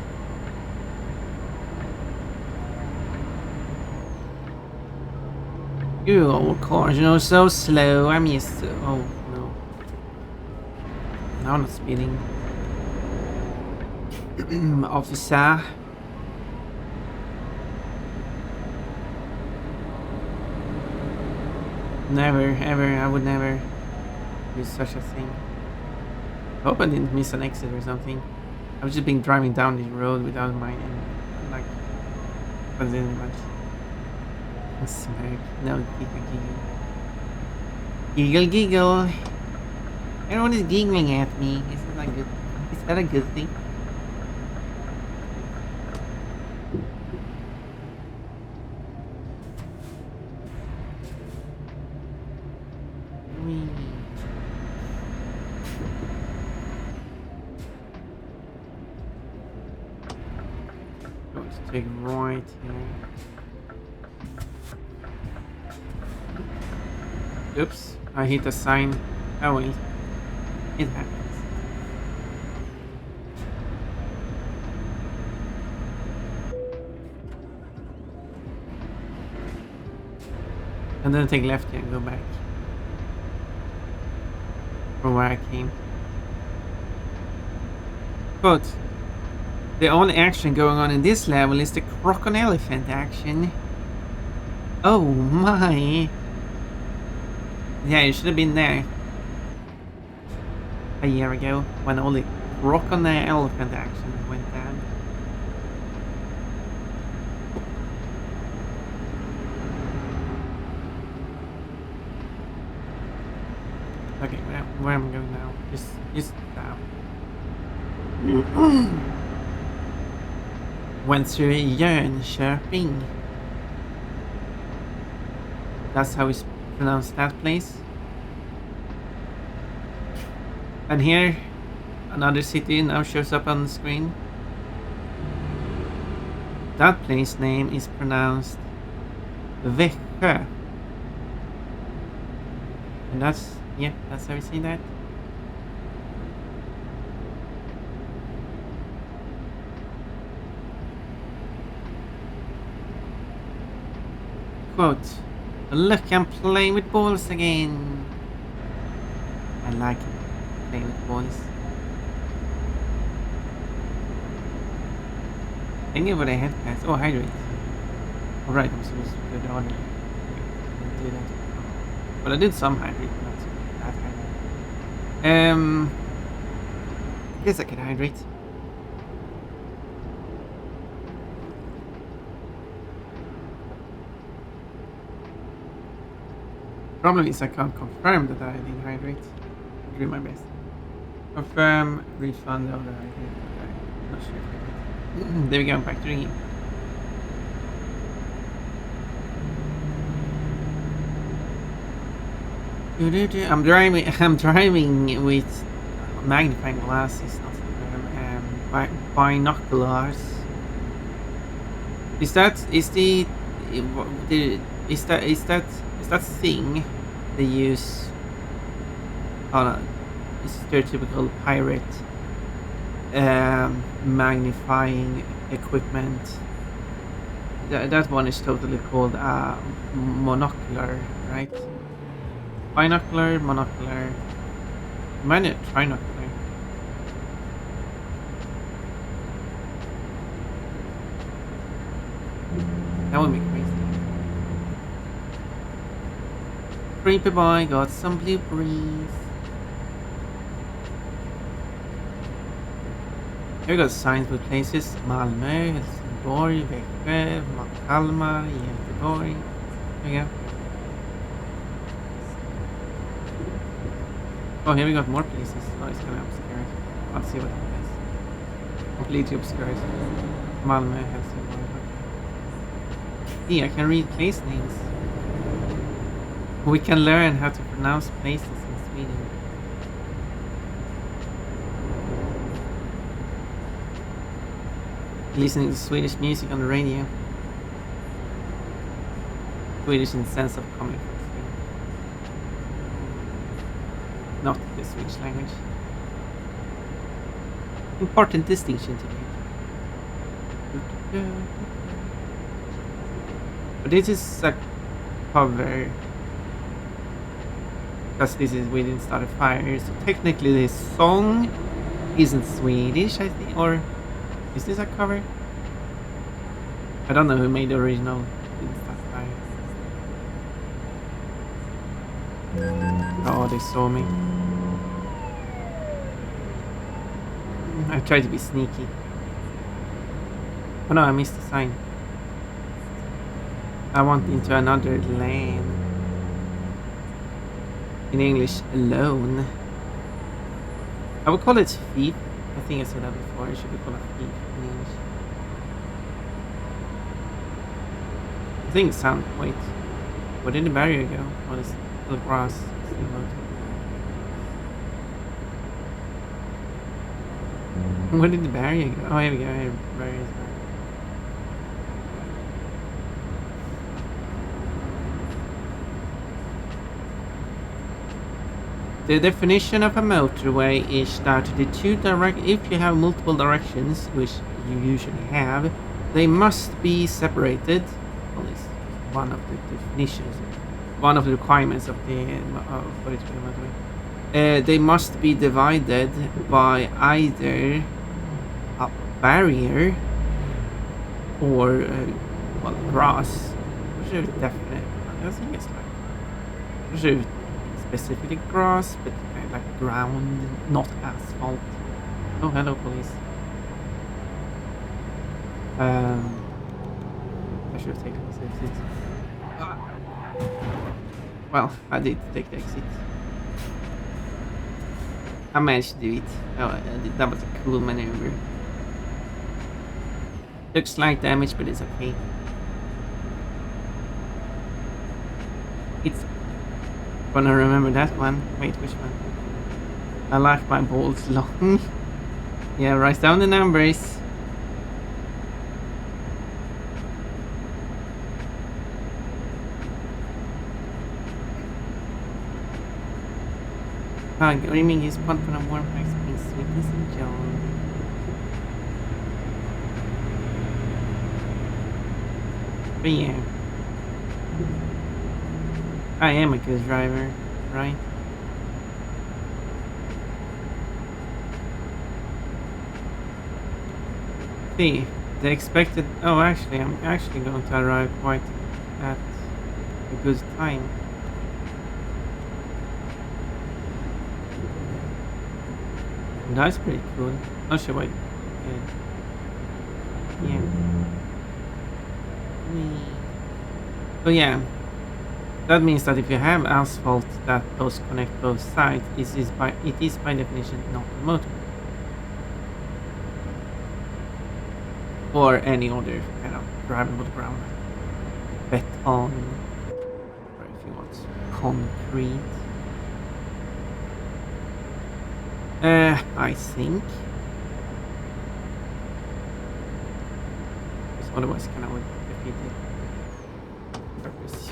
You old cars, you know, so slow. I'm used to. Oh no. Now I'm not speeding. Officer. Never, ever, I would never do such a thing. I hope I didn't miss an exit or something. I've just been driving down this road without minding, like, considering much. Smirk, no, giggle, giggle. Giggle, giggle. Everyone is giggling at me. Is that good? Is that a good thing? Let's take right here. Oops, I hit a sign. Oh well, it happens. And then take left here and go back from where I came. Quote, the only action going on in this level is the crocodile elephant action. Oh my. Yeah, you should have been there a year ago when all the crocodile elephant action went down. Okay, where am I going now? Just down. Went through Jönköping. That's how we pronounce that place. And here, another city now shows up on the screen. That place name is pronounced Växjö. And that's, yeah, that's how we say that. Quote, look, I'm playing with balls again. I like playing with balls. Thank you for the head pass. Oh, hydrate. Alright, I'm supposed to do the order. Do that. But I did some hydrate, not that hydrate. Guess I can hydrate. Problem is I can't confirm that I didn't hydrate. I'll do my best. Confirm, refund, or that I did. I'm not sure if I did. There we go, back to the game. I'm driving with magnifying glasses, not binoculars. Is that thing they use on a stereotypical pirate magnifying equipment? That one is totally called monocular, right? Binocular, monocular, minor trinocular. That would be crazy. Creepy boy got some blueberries. Here we got signs with places: Malmö, Helsingborg, Växjö, Kalmar, Göteborg. There we go. Oh, here we got more places. Oh, it's kind of obscured. Let's see what it is. Completely obscured. Malmö, Helsingborg. Okay. Yeah, I can read place names. We can learn how to pronounce places in Sweden. Listening to Swedish music on the radio. Swedish in the sense of coming from Sweden. Not the Swedish language. Important distinction to make. But this is a cover. Because this is We Didn't Start a Fire. So technically this song isn't Swedish, I think. Or is this a cover? I don't know who made the original Didn't Start a Fire. Oh, they saw me. I tried to be sneaky. Oh no, I missed the sign. I want into another lane. In English, alone. I would call it thief. I think I said that before. It should be called a thief in English. I think it sounds. Wait. Where did the barrier go? Oh, this little grass. Where did the barrier go? Oh, here we go. Here, barrier is there. The definition of a motorway is that if you have multiple directions, which you usually have, they must be separated. Well, it's one of the definitions, one of the requirements of the for it to be a motorway. They must be divided by either a barrier or well, grass. Definitely, I think it's like specifically grass, but like ground, not asphalt. Oh, hello, police. I should have taken this exit. Well, I did take the exit. I managed to do it. Oh, that was a cool maneuver. Took slight damage, but it's okay. It's gonna remember that one. Wait, which one? I like my balls long. Yeah, write down the numbers. Gaming is fun for a warm ice cream, sweetness and joy. But yeah, I am a good driver, right? See, the expected. Oh, actually, I'm actually going to arrive quite at a good time. That's pretty cool. Not sure why. Yeah. So yeah, That means that if you have asphalt that those connect both sides, it is by definition not a motorway. Or any other kind of drivable ground. Beton, or if you want concrete. I think. Because otherwise kind of would defeat the purpose.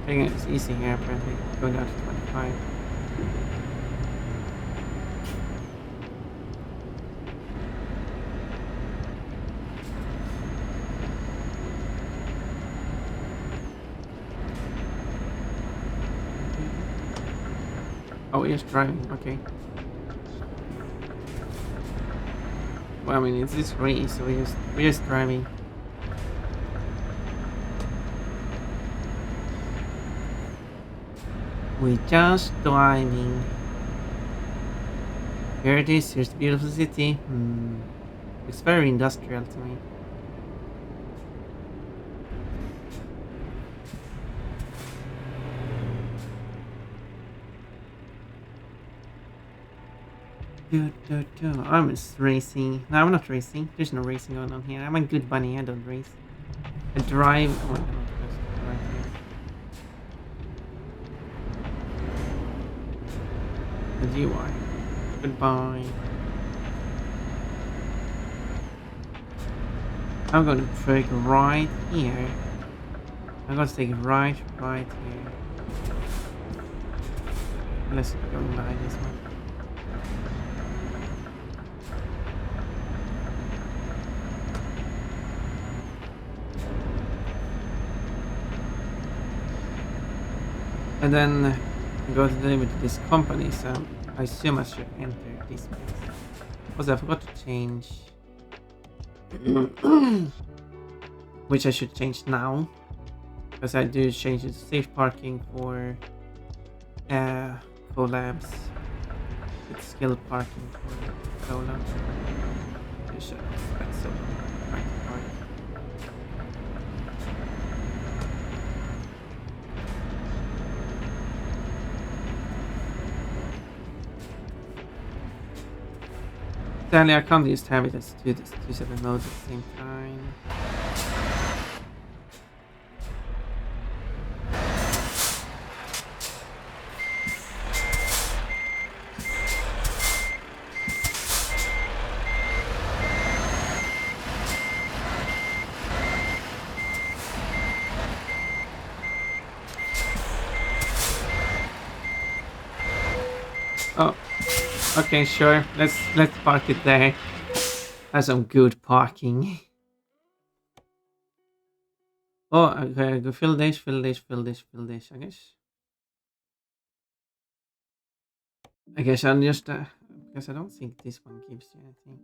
I think it's easy here apparently, going down to 25. Oh, he's driving, okay. Well, I mean, it's this race, so we're just driving. We're just driving. Here it is, here's the beautiful city. It's very industrial to me. I'm just racing. No, I'm not racing. There's no racing going on here. I'm a good bunny, I don't race. I drive. Oh, I don't just drive here. The UI. Goodbye. I'm going to take right here. I'm going to take right here. Let's go behind this one. And then I go to deliver to this company, so I assume I should enter this place. Also, I forgot to change. Which I should change now. Because I do change it to safe parking for collabs. It's skill parking for collabs. You should so right park. Sadly, I can't just have it as two separate modes at the same time. Oh, okay, sure. Let's park it there. That's some good parking. Oh, okay. Go fill this. I guess I'll just because I don't think this one gives you anything.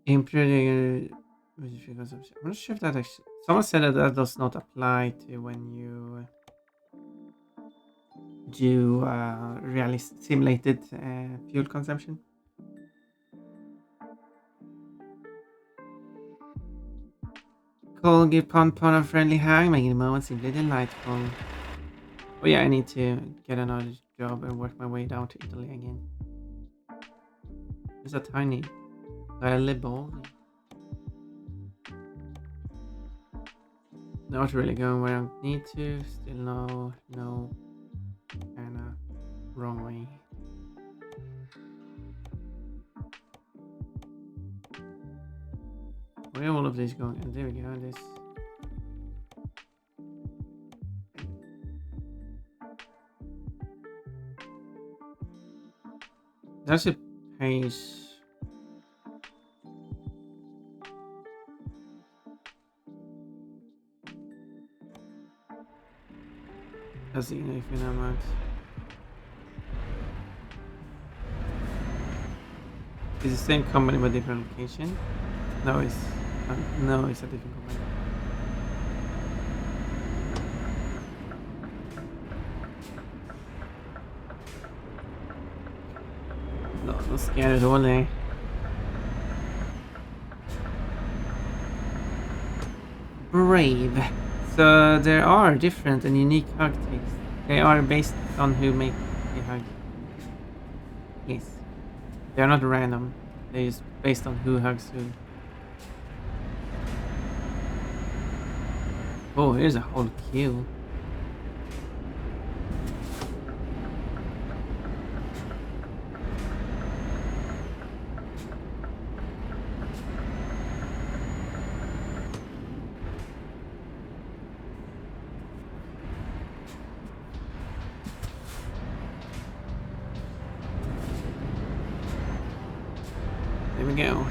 Improving. I'm not sure if that actually. Someone said that that does not apply to when you do simulated fuel consumption. Cool, give Pon Pon a friendly hug, making the moment simply delightful. Oh yeah, I need to get another job and work my way down to Italy again. It's a tiny ball. Not really going where I need to. Still no, kinda wrong way. Where are all of these going? And there we go. This. That's a page. That's the if you know much. It's the same company but different location. No, it's a different company. Not scared at all there. Brave. So there are different and unique hug texts. They are based on who make a hug. Yes. They are not random. They're just based on who hugs who. Oh, here's a whole queue. There we go.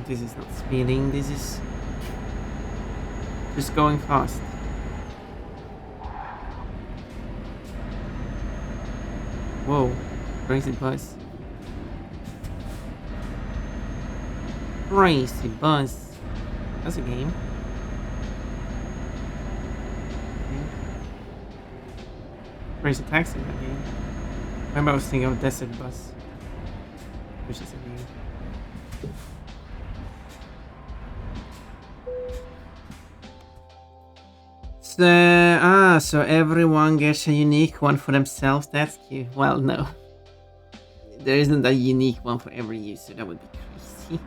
This is not speeding, this is just going fast. Whoa, crazy bus. Crazy bus. That's a game. Crazy taxi in that game. Remember I was thinking of Desert Bus, which is a game. So everyone gets a unique one for themselves. That's cute. Well, no, there isn't a unique one for every user. That would be crazy.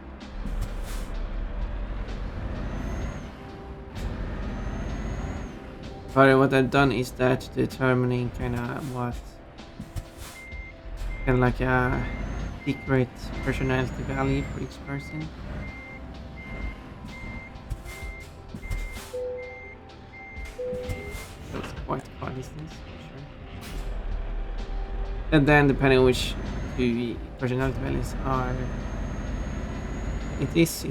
But what I've done is that determining kind of what, kind of like a secret personality value for each person. That's quite far distance, for sure. And then depending on which two personality values are, it's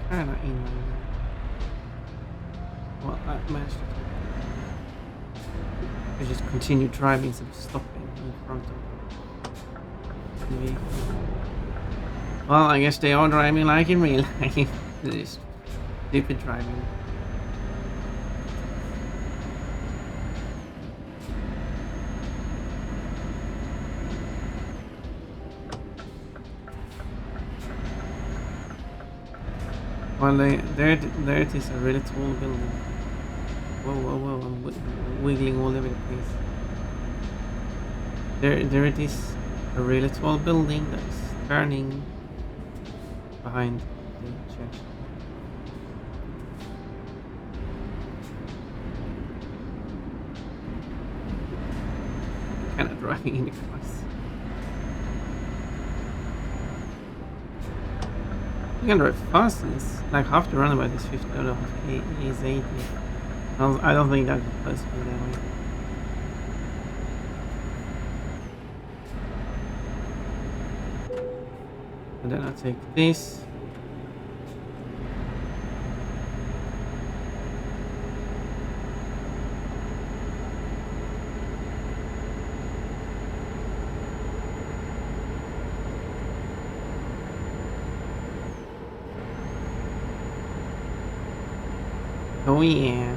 kind of in. Well, I managed to. I just continue driving instead of stopping in front of the vehicle. Well, I guess they are driving like in real life. It's stupid driving. Well, there it is, a really tall building. Whoa, I'm wiggling all over the place. There it is, a really tall building that is turning behind the church. Kind of driving in the cars. You can drive fast, it's like half the runabout is 50, no, is 80. I don't think that's supposed to be that way. And then I'll take this. Oh yeah.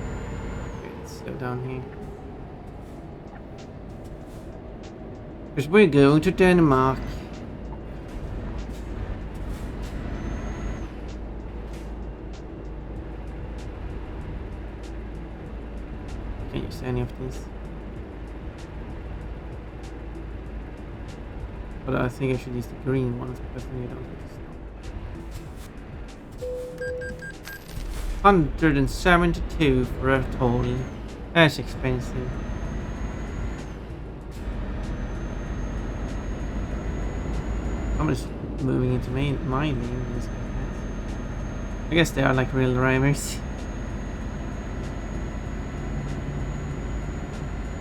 Okay, let's go down here. Because we're going to Denmark. Can't use any of these. But I think I should use the green ones because then you don't have to stop. 172 for a toll. That's expensive. I'm just moving into my lane. I guess they are like real drivers.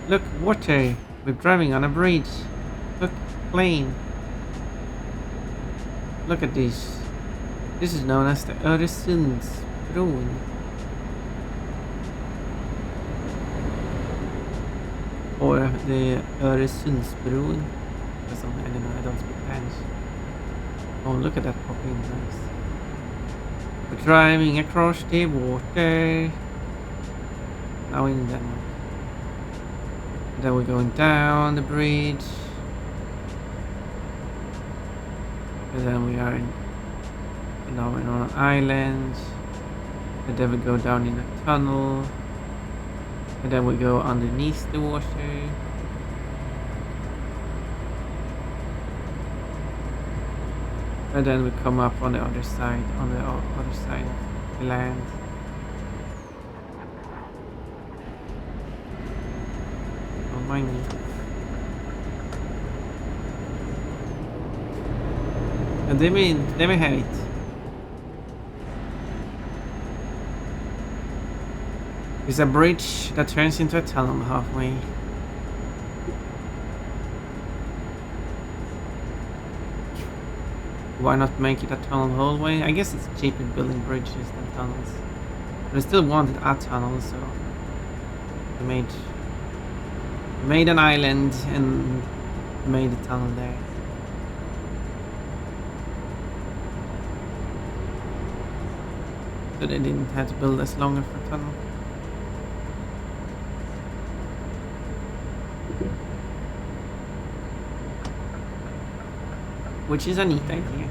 Look, water. We're driving on a bridge. Look, plane. Look at this. This is known as the Öresundsbron. Or the Öresundsbron. because I don't speak Spanish. Oh, look at that popping, nice. We're driving across the water. Now in Denmark. Then we're going down the bridge. And then we are now we're on an island. And then we go down in a tunnel. And then we go underneath the water. And then we come up on the other side, of the land. Don't mind me. And let me have it. There's a bridge that turns into a tunnel halfway. Why not make it a tunnel the whole way? I guess it's cheaper building bridges than tunnels. But I still wanted a tunnel, so I made an island and made a tunnel there. So they didn't have to build as long of a tunnel. Which is a neat idea.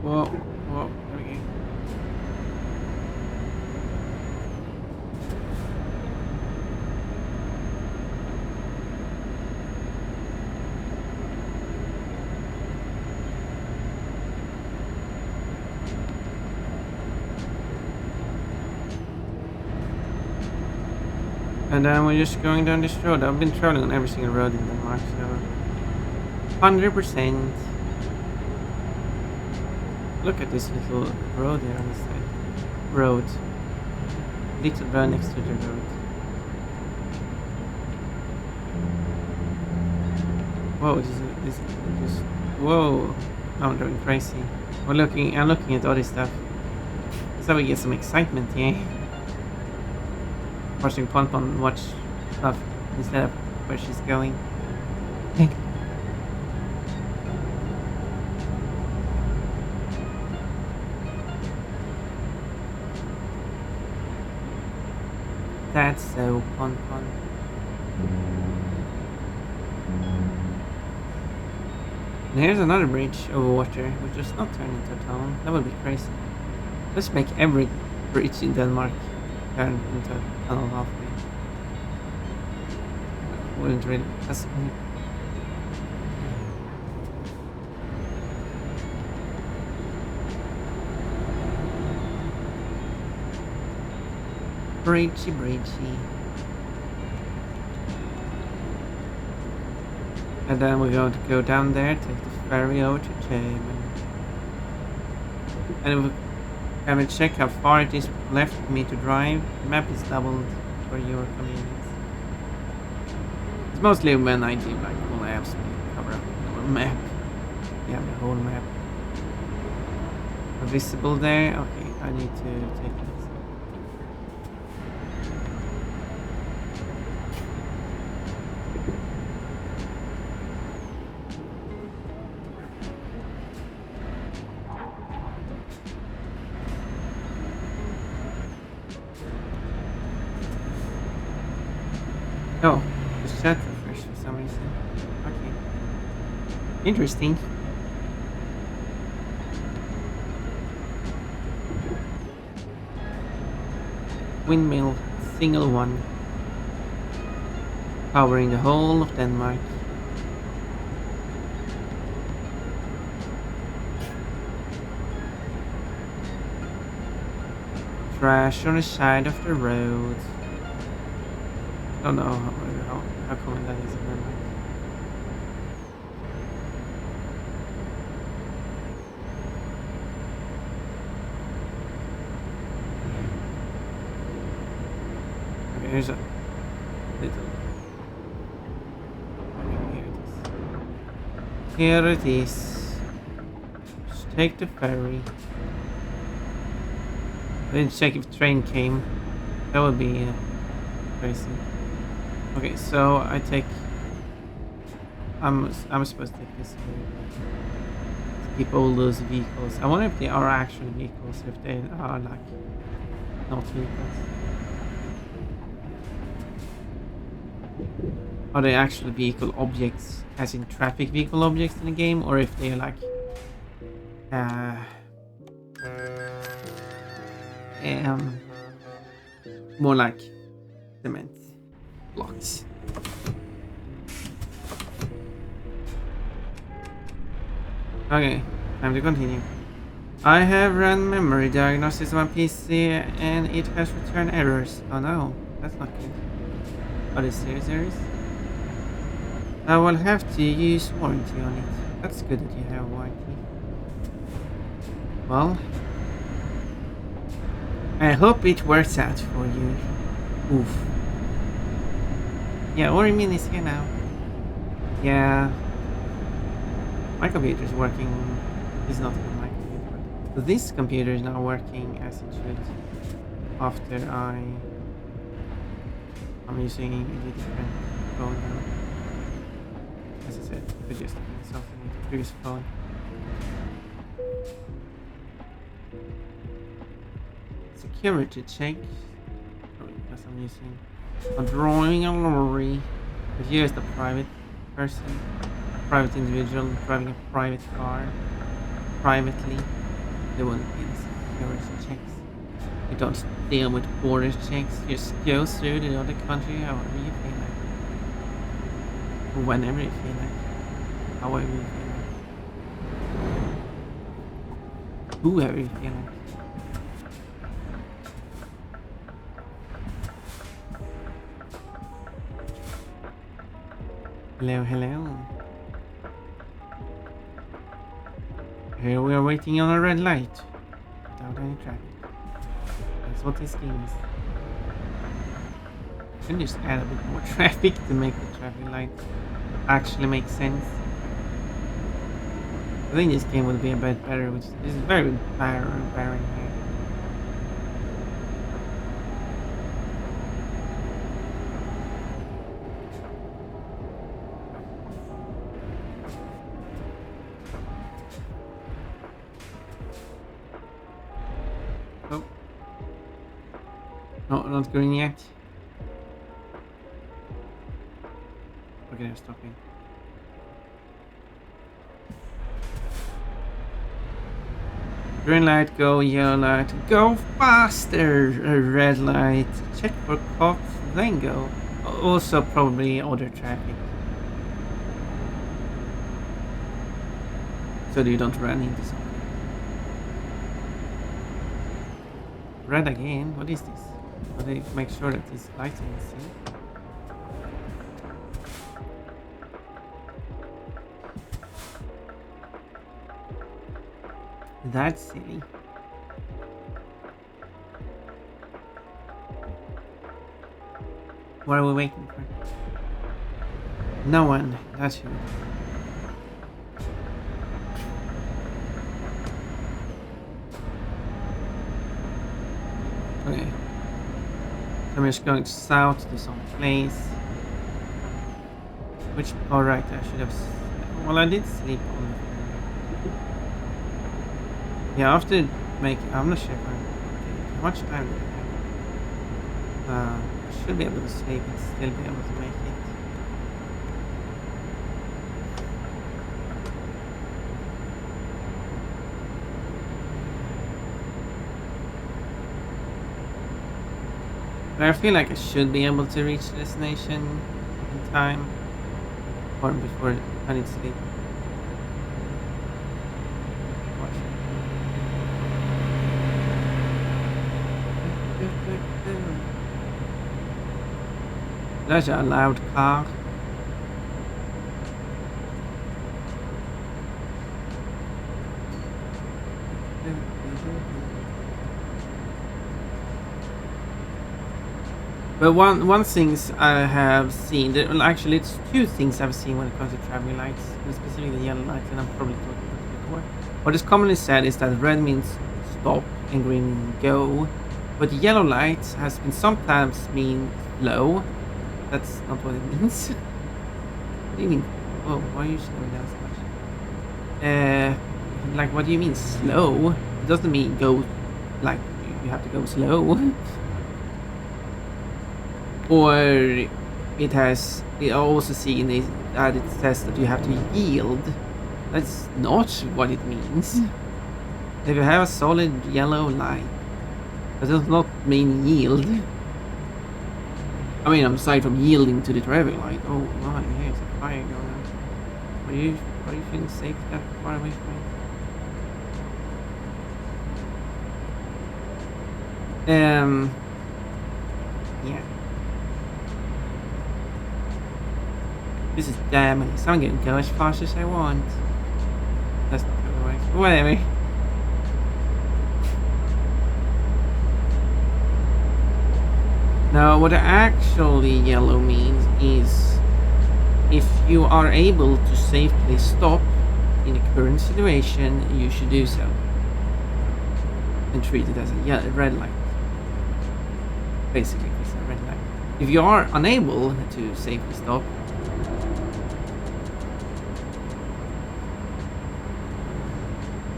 Whoa, whoa, there we go. And then we're just going down this road. I've been traveling on every single road in Denmark, so 100%. Look at this little road here on the side. Road. Little road next to the road. Whoa, this whoa. I'm going crazy. I'm looking at all this stuff. So we get some excitement here. Watching Pon watch stuff instead of where she's going. That's so Pon. And here's another bridge over water, which does not turn into a tunnel. That would be crazy. Let's make every bridge in Denmark turn into a tunnel halfway. Wouldn't really pass me. Bridgey. And then we're going to go down there, take the ferry over to Cayman. And we're gonna check how far it is left for me to drive. The map is doubled for your convenience. It's mostly when I do like full apps, we cover up the whole map. Yeah, the whole map. Visible there? Okay, I need to take this. Oh, the chat refreshed for some reason. Okay. Interesting. Windmill, single one. Powering the whole of Denmark. Trash on the side of the road. Don't know how common that is in Denmark. Okay, here's a little. Okay, here it is. Here it is. Just take the ferry. I didn't check if train came. That would be crazy. Okay, so I take. I'm supposed to take this way. Skip all those vehicles. I wonder if they are actual vehicles, if they are like not vehicles. Are they actual vehicle objects, as in traffic vehicle objects in the game, or if they're like more like cement blocks. Okay, time to continue. I have run memory diagnosis on my PC and it has returned errors. Oh no, that's not good. Are they serious errors? I will have to use warranty on it. That's good that you have warranty. Well, I hope it works out for you. Oof. Yeah, Orimin is here now. Yeah. My computer is working. It's not even my computer. But this computer is now working as it should. After I'm using a different phone now. As I said, I could just do something with the previous phone. Security check. Oh, because I'm using a drawing a lorry. But here's the private person. Private individual driving a private car privately. There won't be any security checks. You don't deal with border checks. You just go through the other country however you feel like. Whenever you feel like. However you feel like. Whoever you feel like. Hello, hello. Here we are waiting on a red light. Without any traffic. That's what this game is. You can just add a bit more traffic to make the traffic light actually make sense. I think this game would be a bit better, which is very barren here. Oh. No, not green yet. Okay, they're stopping. Green light, go. Yellow light, go faster. Red light, check for cops, then go. Also, probably other traffic. So that you don't run into something. Red again? What is this? Will they make sure that these lights are seen? That's silly. What are we waiting for? No one. That's who. Okay. So I'm just going south to some place. Which, alright, I should have. Well, I did sleep on. Yeah, after making. I'm not sure if how much time do I have? I should be able to sleep and still be able to make it. But I feel like I should be able to reach the destination in time. Or before I need sleep. Watch. That's a loud car. But one things I have seen, well, actually it's two things I've seen when it comes to traffic lights, and specifically the yellow lights, and I'm probably talking about it before. What is commonly said is that red means stop and green means go, but yellow lights has been sometimes mean slow. That's not what it means. What do you mean? Oh, why are you slowing down so much? Like, what do you mean slow? It doesn't mean go, like you have to go slow. Or it also seen is that it says that you have to yield. That's not what it means. If you have a solid yellow line, that does not mean yield. I mean, I'm aside from yielding to the traffic light. Oh my, here's a fire going on. Are you feeling safe that far away from me? Yeah. This is damn, so I'm gonna go as fast as I want. That's not gonna work. Whatever. Now, what actually yellow means is if you are able to safely stop in a current situation, you should do so. And treat it as a red light. Basically, it's a red light. If you are unable to safely stop,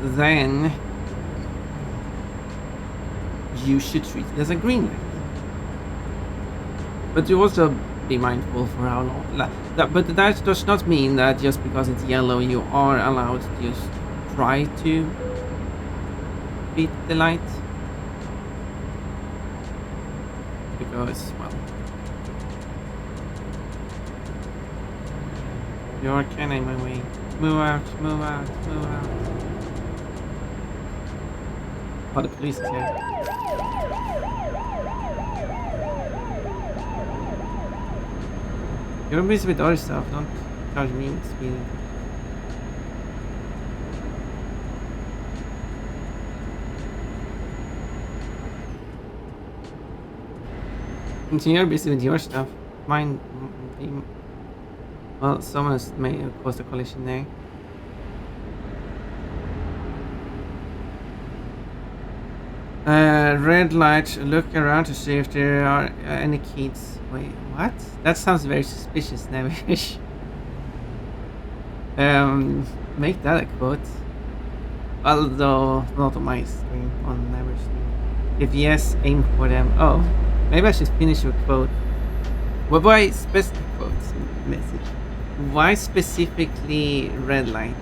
then you should treat it as a green light. But you also be mindful for how long. But that does not mean that just because it's yellow, you are allowed to just try to beat the light. Because, well, you're kinda in my way. Move out, move out, move out. Oh, the police is here. You're busy with other stuff, don't charge me with speeding. Continue, you're busy with your stuff. Mine, well, someone has caused a collision there. Red light, look around to see if there are any kids. Wait, what? That sounds very suspicious, Nevish. Make that a quote. Although, not on my screen, on Nevish screen. If yes, aim for them. Oh, maybe I should finish your quote. Well, why specific quotes message? Why specifically red light?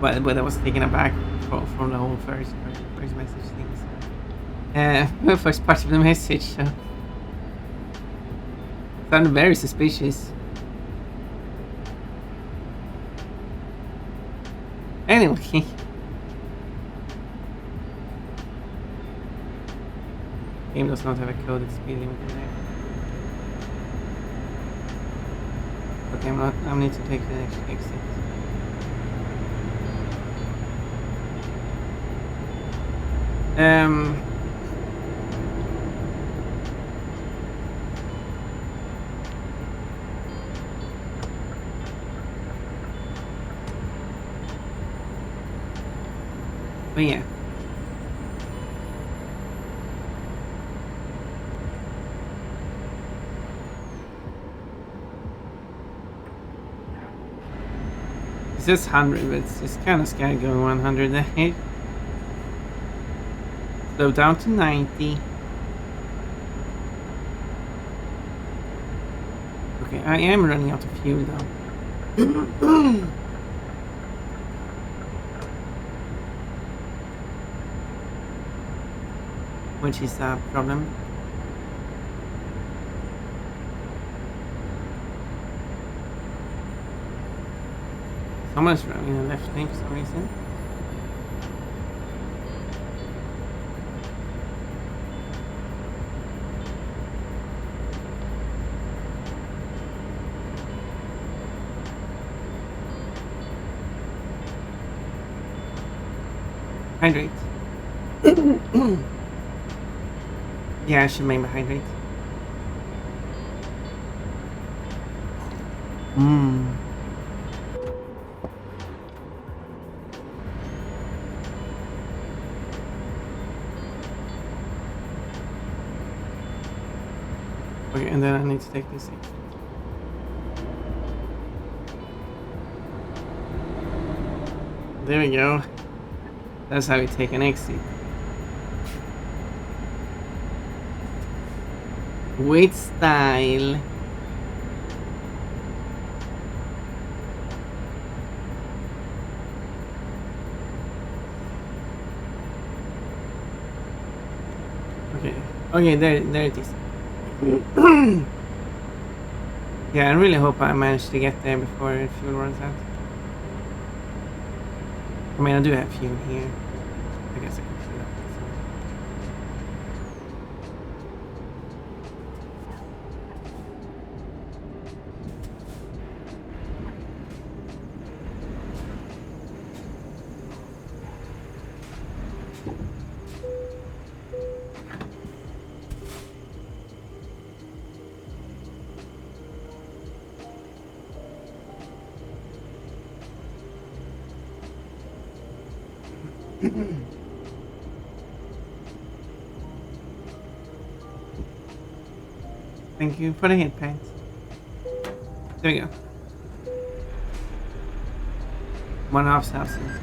But I was taken aback from the whole first message things. First part of the message, so sounded very suspicious. Anyway, game does not have a coded speed limit in there. Okay, I need to take the next exit. But yeah. It says 100, but it's kind of scary going 100 there. Slow down to 90. Okay, I am running out of fuel though. Which is a problem. Someone's running a left lane for some reason. Hydrate. Yeah, I should make me hydrate. Mmm. Okay, and then I need to take this exit. There we go. That's how you take an exit. With style. Okay. Okay, there it is. Yeah, I really hope I manage to get there before fuel runs out. I mean, I do have fuel here. I guess I can fill up this one. Thank you for the hit pants. There we go. 1,500.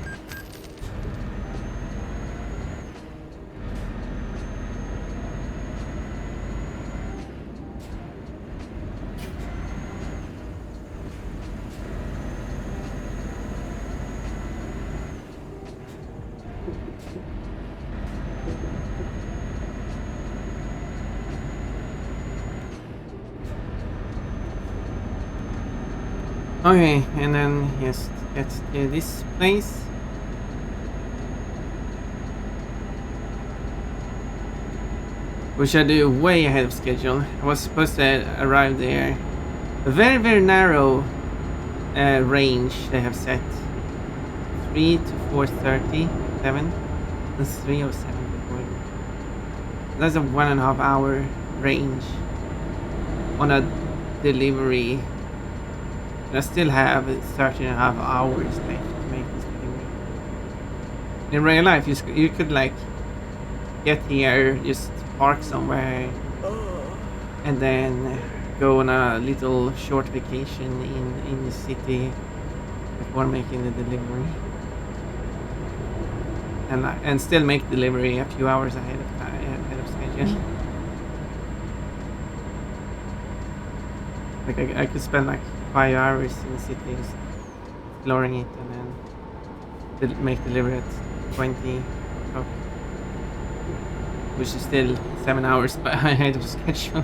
Okay, and then yes, get to this place. Which I do way ahead of schedule. I was supposed to arrive there. A very, very narrow range they have set. 3 to 4:37. That's 3:07 before. That's a 1.5 hour range on a delivery. And I still have 13.5 hours left to make this delivery. In real life, you could like get here, just park somewhere, and then go on a little short vacation in the city before making the delivery, and still make delivery a few hours ahead of schedule. Like I could spend like 5 hours in the city just exploring it, and then make delivery at 20 o'clock, which is still 7 hours ahead of schedule.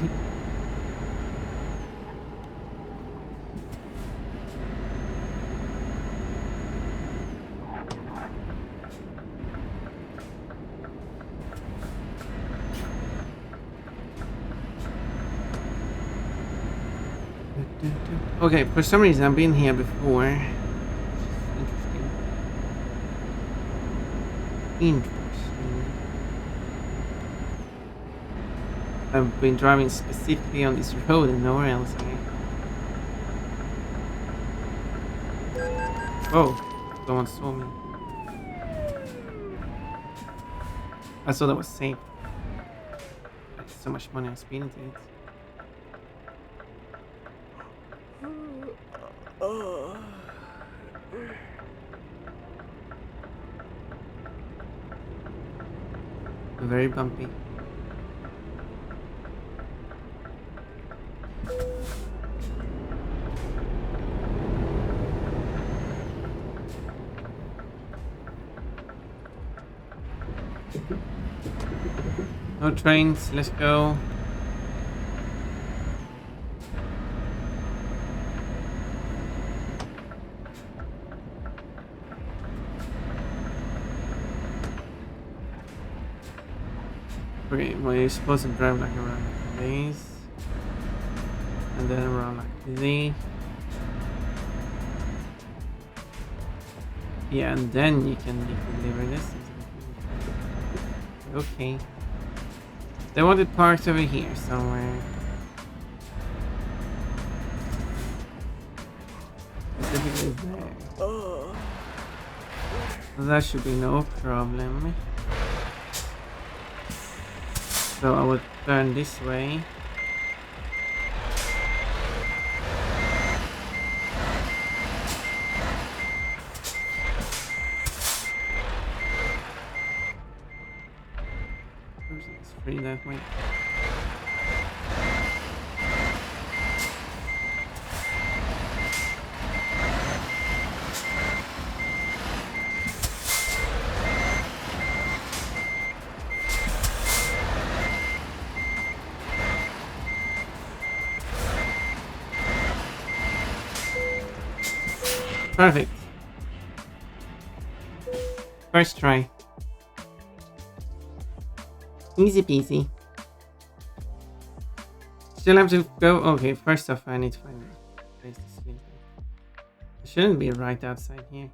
Okay, for some reason I've been here before. Interesting. Interesting. I've been driving specifically on this road and nowhere else here. Oh, someone saw me. I thought that was safe. There's so much money on speeding tickets. Very bumpy. No trains, let's go. Okay, well you're supposed to drive like around like this, and then around like this. Yeah, and then you can deliver this. Okay. They wanted parks over here somewhere. Specifically there. That should be no problem. So I would turn this way. It's free that way. Perfect. First try. Easy peasy. Still have to go. Okay, first off, I need to find a place to sleep. It shouldn't be right outside here.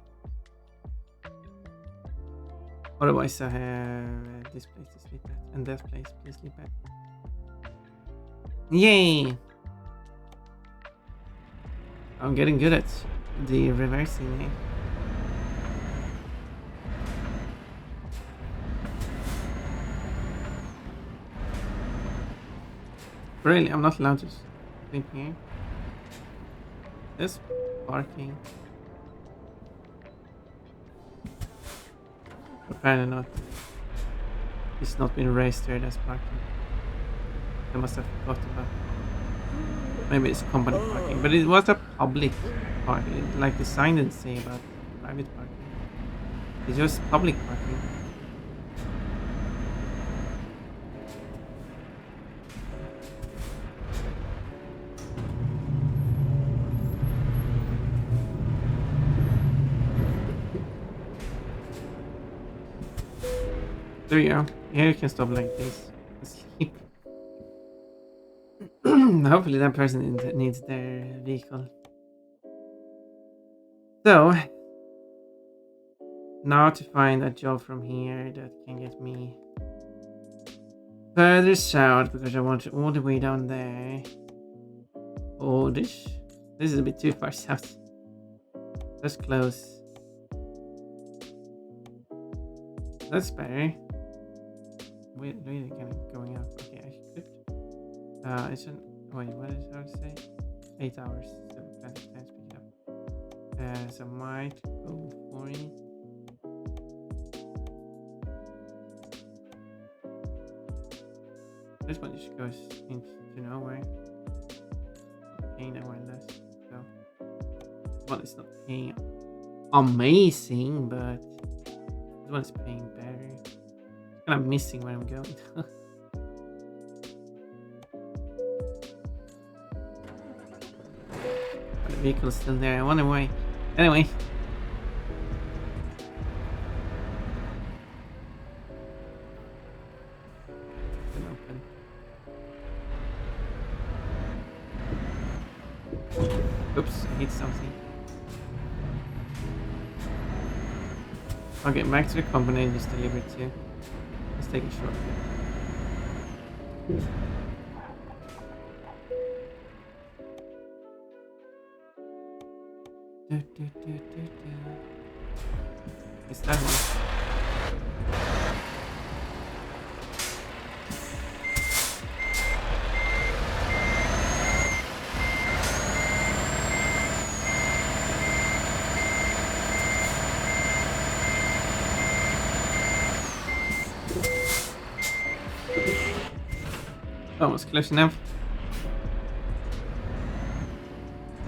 Otherwise, I have this place to sleep at and that place to sleep at. Yay! I'm getting good at the reversing here. Really, I'm not allowed to sleep here. This parking. Apparently not. It's not been registered as parking. I must have forgot about. Maybe it's company parking, but it was a public parking. Like the sign didn't say about private parking. It's just public parking. There you go. Here you can stop like this and sleep. Hopefully that person needs their vehicle. So, now to find a job from here that can get me further south because I want it all the way down there. Oh, this is a bit too far south. That's close. That's better. Wait, really kind of going up. Okay, I could. It's an. Wait, what is how to say? 8 hours. So plenty of time to pick it up. So I might go for it. This one just goes into nowhere. Paying that one less. So, well, it's not paying amazing, but this one's paying better. Kind of missing where I'm going. The vehicle's still there. I wonder why. Anyway. Oops, I hit something. Okay, back to the company and just deliver it to. Let's take a shortcut. It's that one. Almost close enough.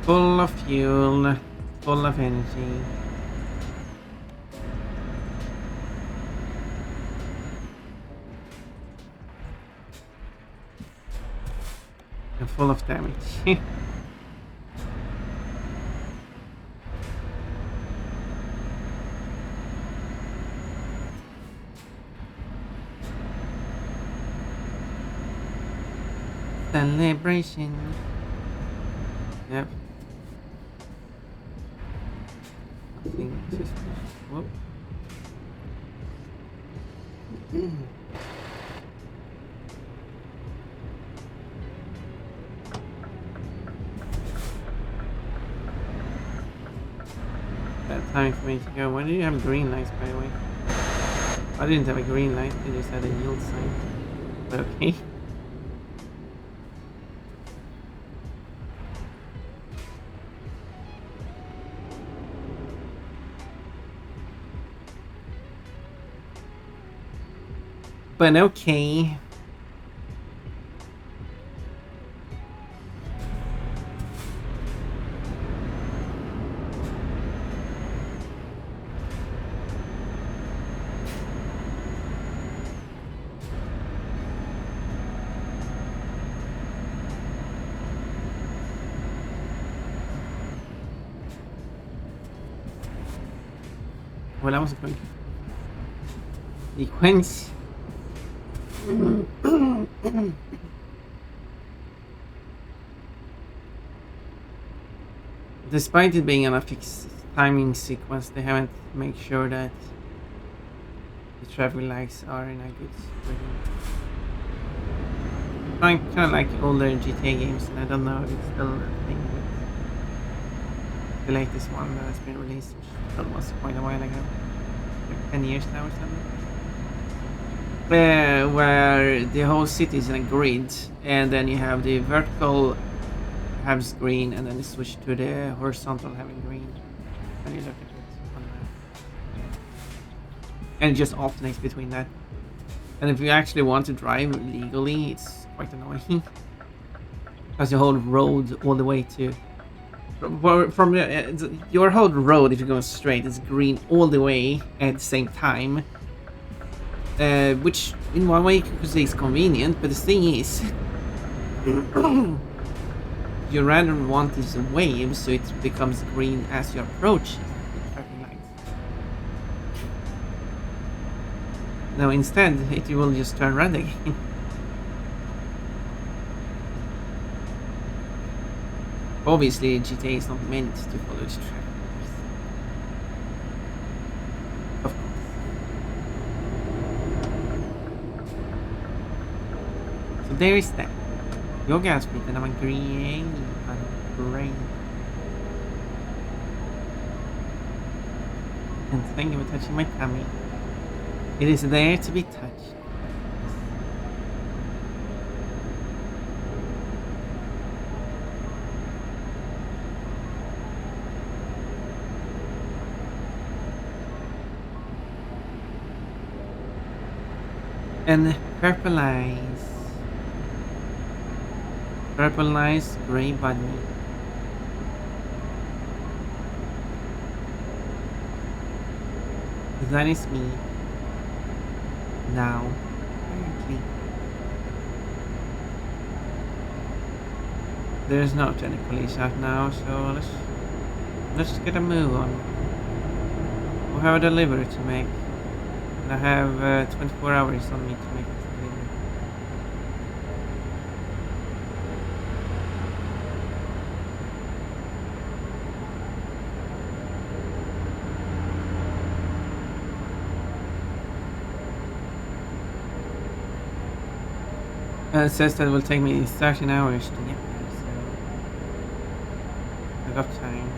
Full of fuel, full of energy. And full of damage. Celebration. Yep. Nothing suspicious. Whoop. time for me to go. Why do you have green lights, by the way? I didn't have a green light, I just had a yield sign. But okay. But okay. Well, I was going. Sequence. Despite it being on a fixed timing sequence, they haven't made sure that the traffic lights are in a good rhythm. I kind of like older GTA games, and I don't know if it's still a thing with the latest one that has been released, which was quite a while ago, like 10 years now or something. Where the whole city is in a grid, and then you have the vertical has green, and then you switch to the horizontal having green when you look at it on the map. And it just alternates between that. And if you actually want to drive legally, it's quite annoying. Because the whole road all the way to... From your whole road, if you're going straight, is green all the way at the same time. Which, in one way, you could say is convenient, but the thing is... you rather want this wave so it becomes green as you approach the traffic lights. Now instead, it will just turn red again. Obviously, GTA is not meant to follow the traffic lights. Of course. So there is that. Your gas speed and I'm green. And thank you for touching my tummy. It is there to be touched. And purple eyes. Purple eyes, grey bunny. That is me. Now, apparently. There's not any police out now, so let's get a move on. We have a delivery to make. And I have 24 hours on me to make this delivery. It says that it will take me 13 hours to get there, so I got time.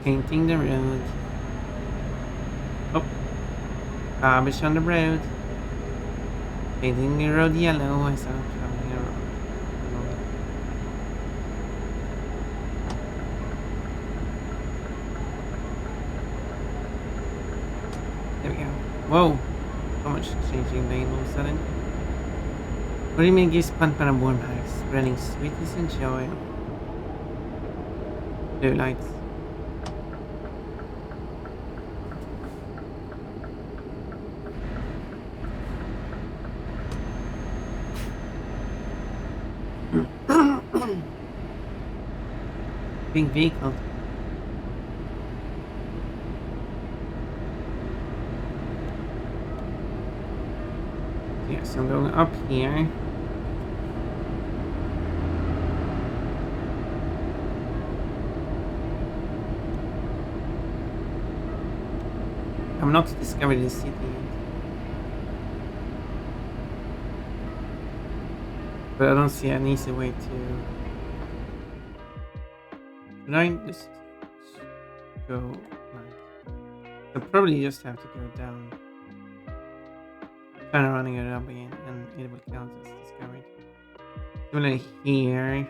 Painting the road. Oh, garbage on the road. Painting the road yellow as I'm traveling around. There we go. Whoa! So much changing lane all of a sudden. What do you mean gives Panther and warm hugs, spreading sweetness and joy? Blue lights. Pink vehicle. so I'm going up here. I'm not discovering the city yet. But I don't see an easy way to... Should I just go like... I'll probably just have to go down. Turn around and go up again, and it will count as discovered. Similarly here.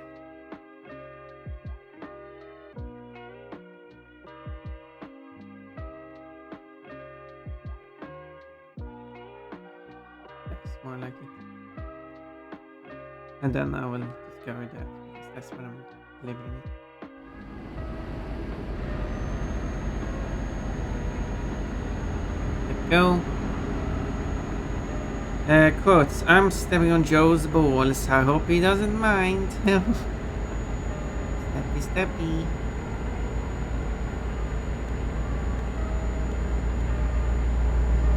That's more like it. And then I will discover that, because that's what I'm delivering it. Let go. Quotes, I'm stepping on Joe's balls. I hope he doesn't mind. Steppy, steppy.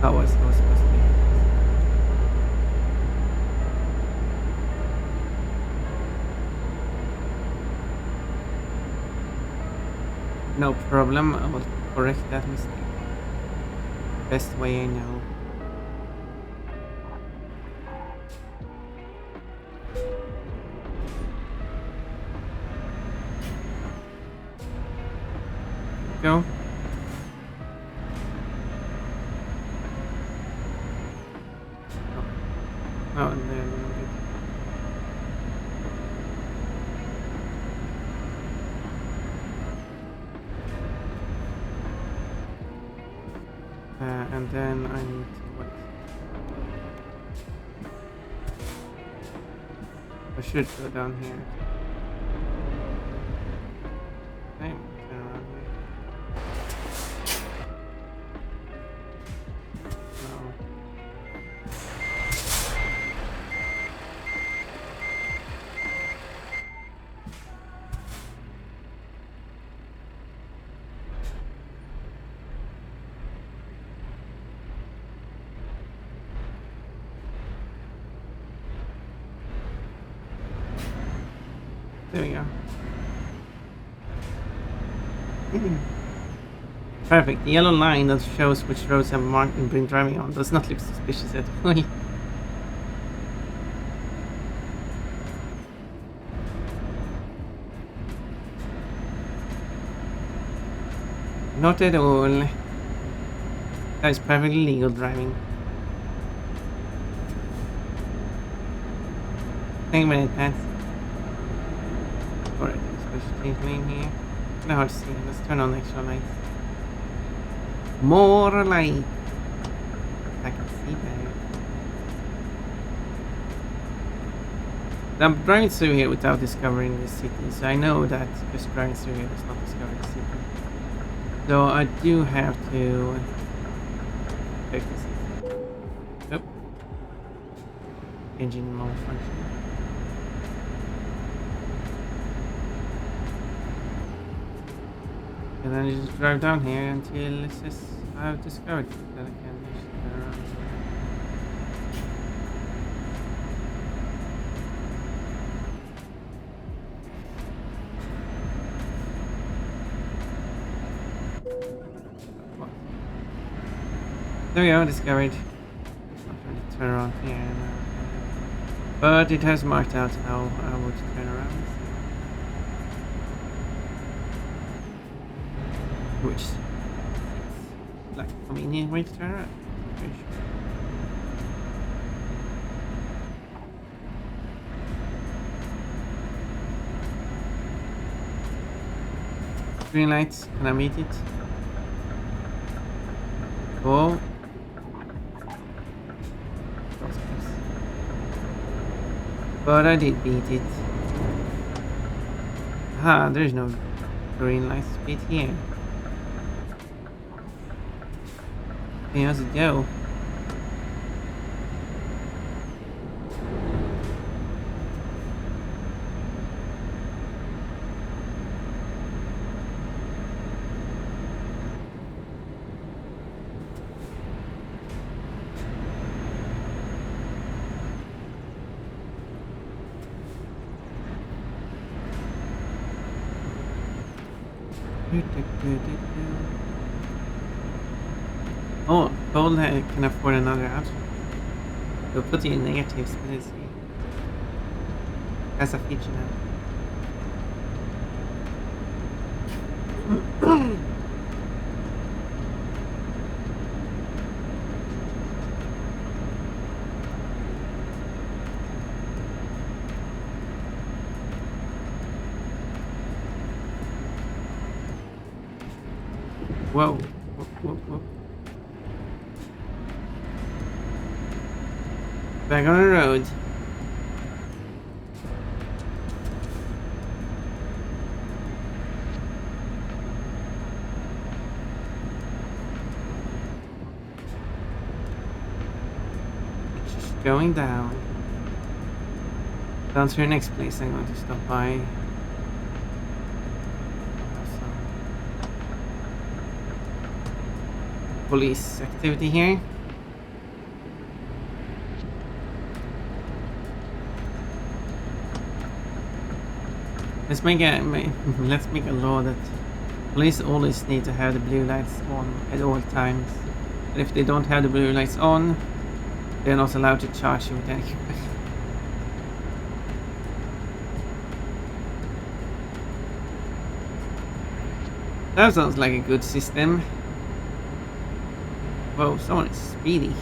That was supposed to be. No problem, I will correct that mistake. Best way I know. Go. Oh, and then and then I need to wait. I should go down here. Okay, turn around here. No. There we go. Perfect. The yellow line that shows which roads I'm marked and been driving on does not look suspicious at all. Not at all. That is perfectly legal driving. Thank you, minute, Pat. Alright, let's change lane here. Now hard to see. Let's turn on extra lights. More light. I can see better. I'm driving through here without discovering the city, so I know that just driving through here does not discover the city. So I do have to check the city. Oh. Engine malfunction. And then you just drive down here until it says I've discovered it. Then I can just turn around. What? There we go, discovered. Not really turn around here now. But it has marked out how I would turn around. Which is like a convenient way to turn around. Pretty sure. Green lights, can I meet it? Cool. But I did beat it. Ah, there's no green light speed here. Hey, how's it go? Oh, Cole can afford another outfit. We'll put you in negatives, but it's that's a feature now. Whoa. Whoop, whoop, whoop. Back on the road. It's just going down. Down to the next place I'm going to stop by. Police activity here. Let's make a law that police always need to have the blue lights on at all times. And if they don't have the blue lights on, they're not allowed to charge you with anything. That sounds like a good system. Whoa, someone is speedy.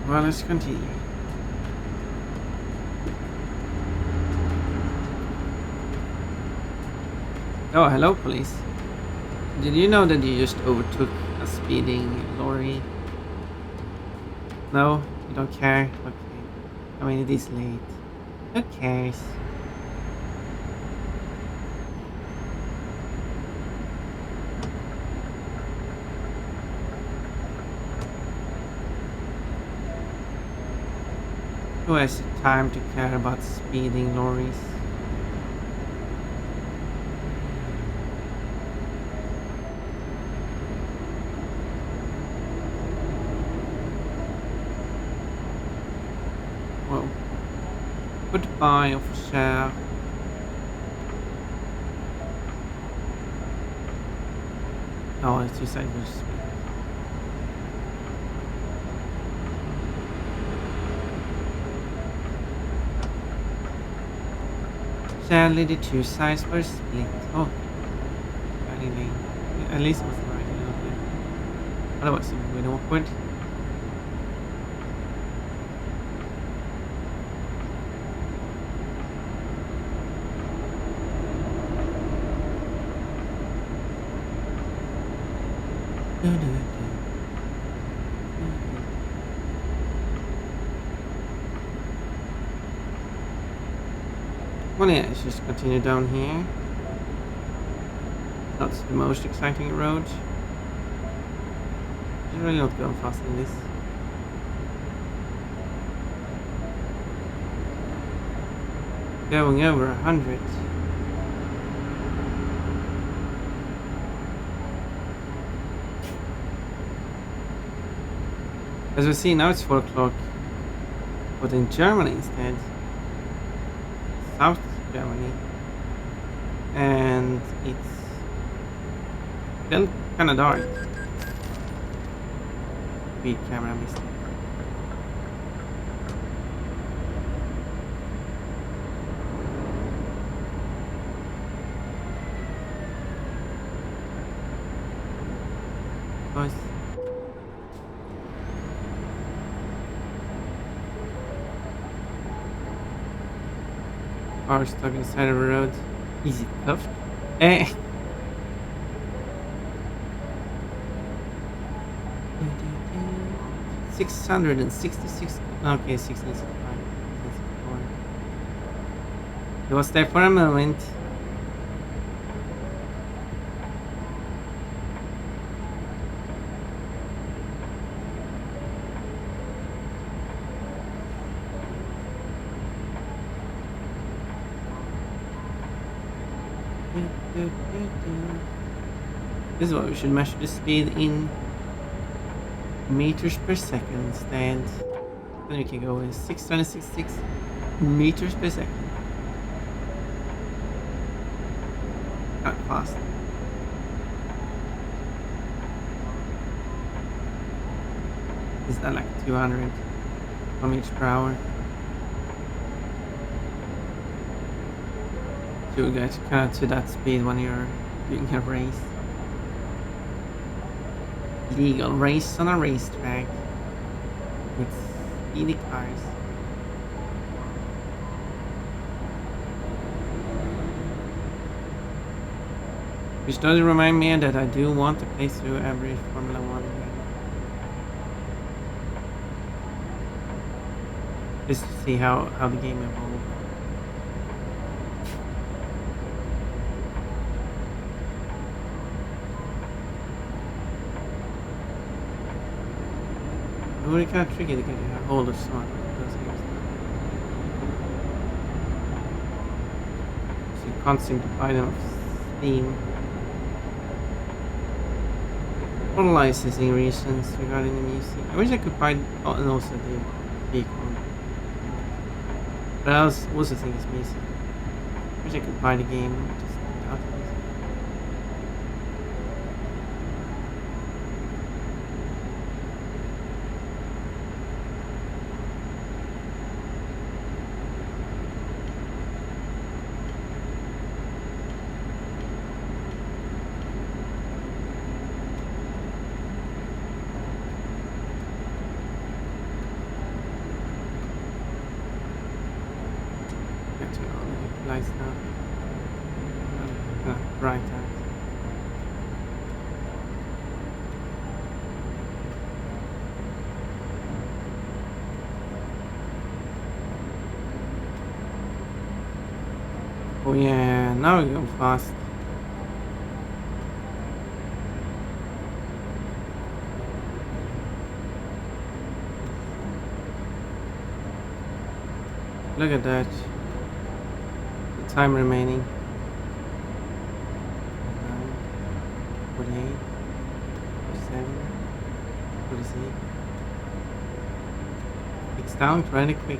Well, let's continue. Oh, hello, police. Did you know that you just overtook a speeding lorry? No, you don't care? Okay. I mean, it is late. Who cares? Who has the time to care about speeding lorries? Whoa. Goodbye, officer. Oh, it's just like this. Sadly, the two sides were split. Oh, very lame. At least it was right a little bit. Otherwise, it would have been awkward. Well, yeah, let's just continue down here. That's the most exciting road. She's really not going fast in this. Going over 100. As we see now, it's 4 o'clock, but in Germany instead, South Germany, and it's still kind of dark. Big camera mistake. Nice. Car stuck in the side of the road. Easy tough. Eh. $666. Okay, 665. It was there for a moment. This is why we should measure the speed in meters per second instead. Then we can go with 666 meters per second. Not fast. Is that like 200 kilometers per hour? So you get kind of to that speed when you're doing a race. Legal race on a racetrack with speedy cars. Which does remind me that I do want to play through every Formula 1 game. Just to see how the game evolves. It would be kind of tricky to get a hold of some of those games. So you can't seem to buy them off Steam. For licensing reasons regarding the music. I wish I could buy and also the vehicle. But I also think it's music. I wish I could buy the game just without the music. Turn on the lights now. Bright out. Oh yeah, now we go fast. Look at that. Time remaining 48, 47, 46. It's down pretty quick.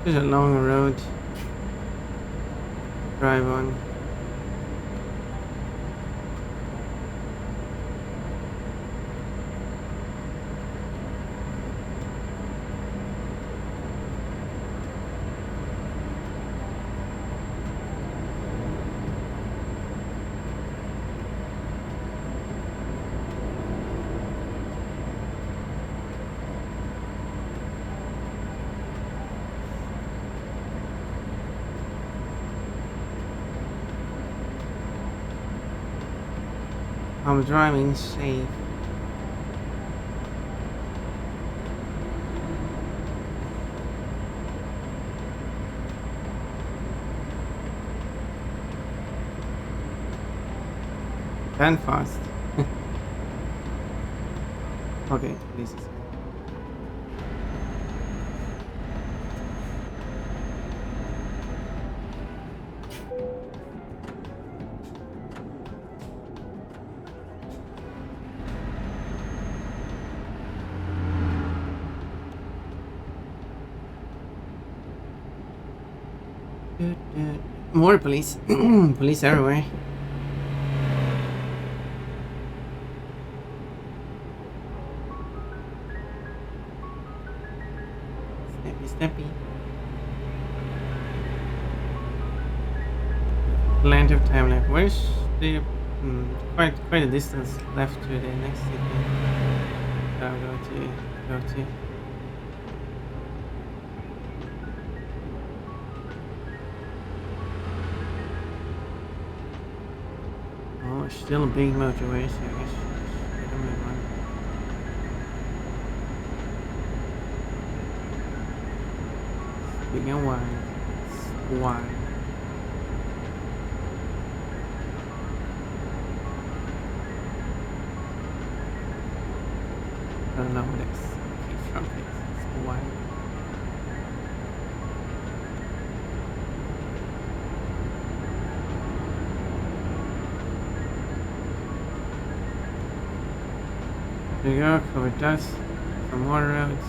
There's a long road to drive on. I'm driving safe. And fast. Okay, this is more police. Police everywhere. Snappy, snappy. Plenty of time left. Where's the quite a distance left to the next city? I'll go to. Oh, still a big motorway, so I guess Big and wide. It's wide. I don't know what it's. Okay, from it. It's wide. There you go, covered dust. Some more roads.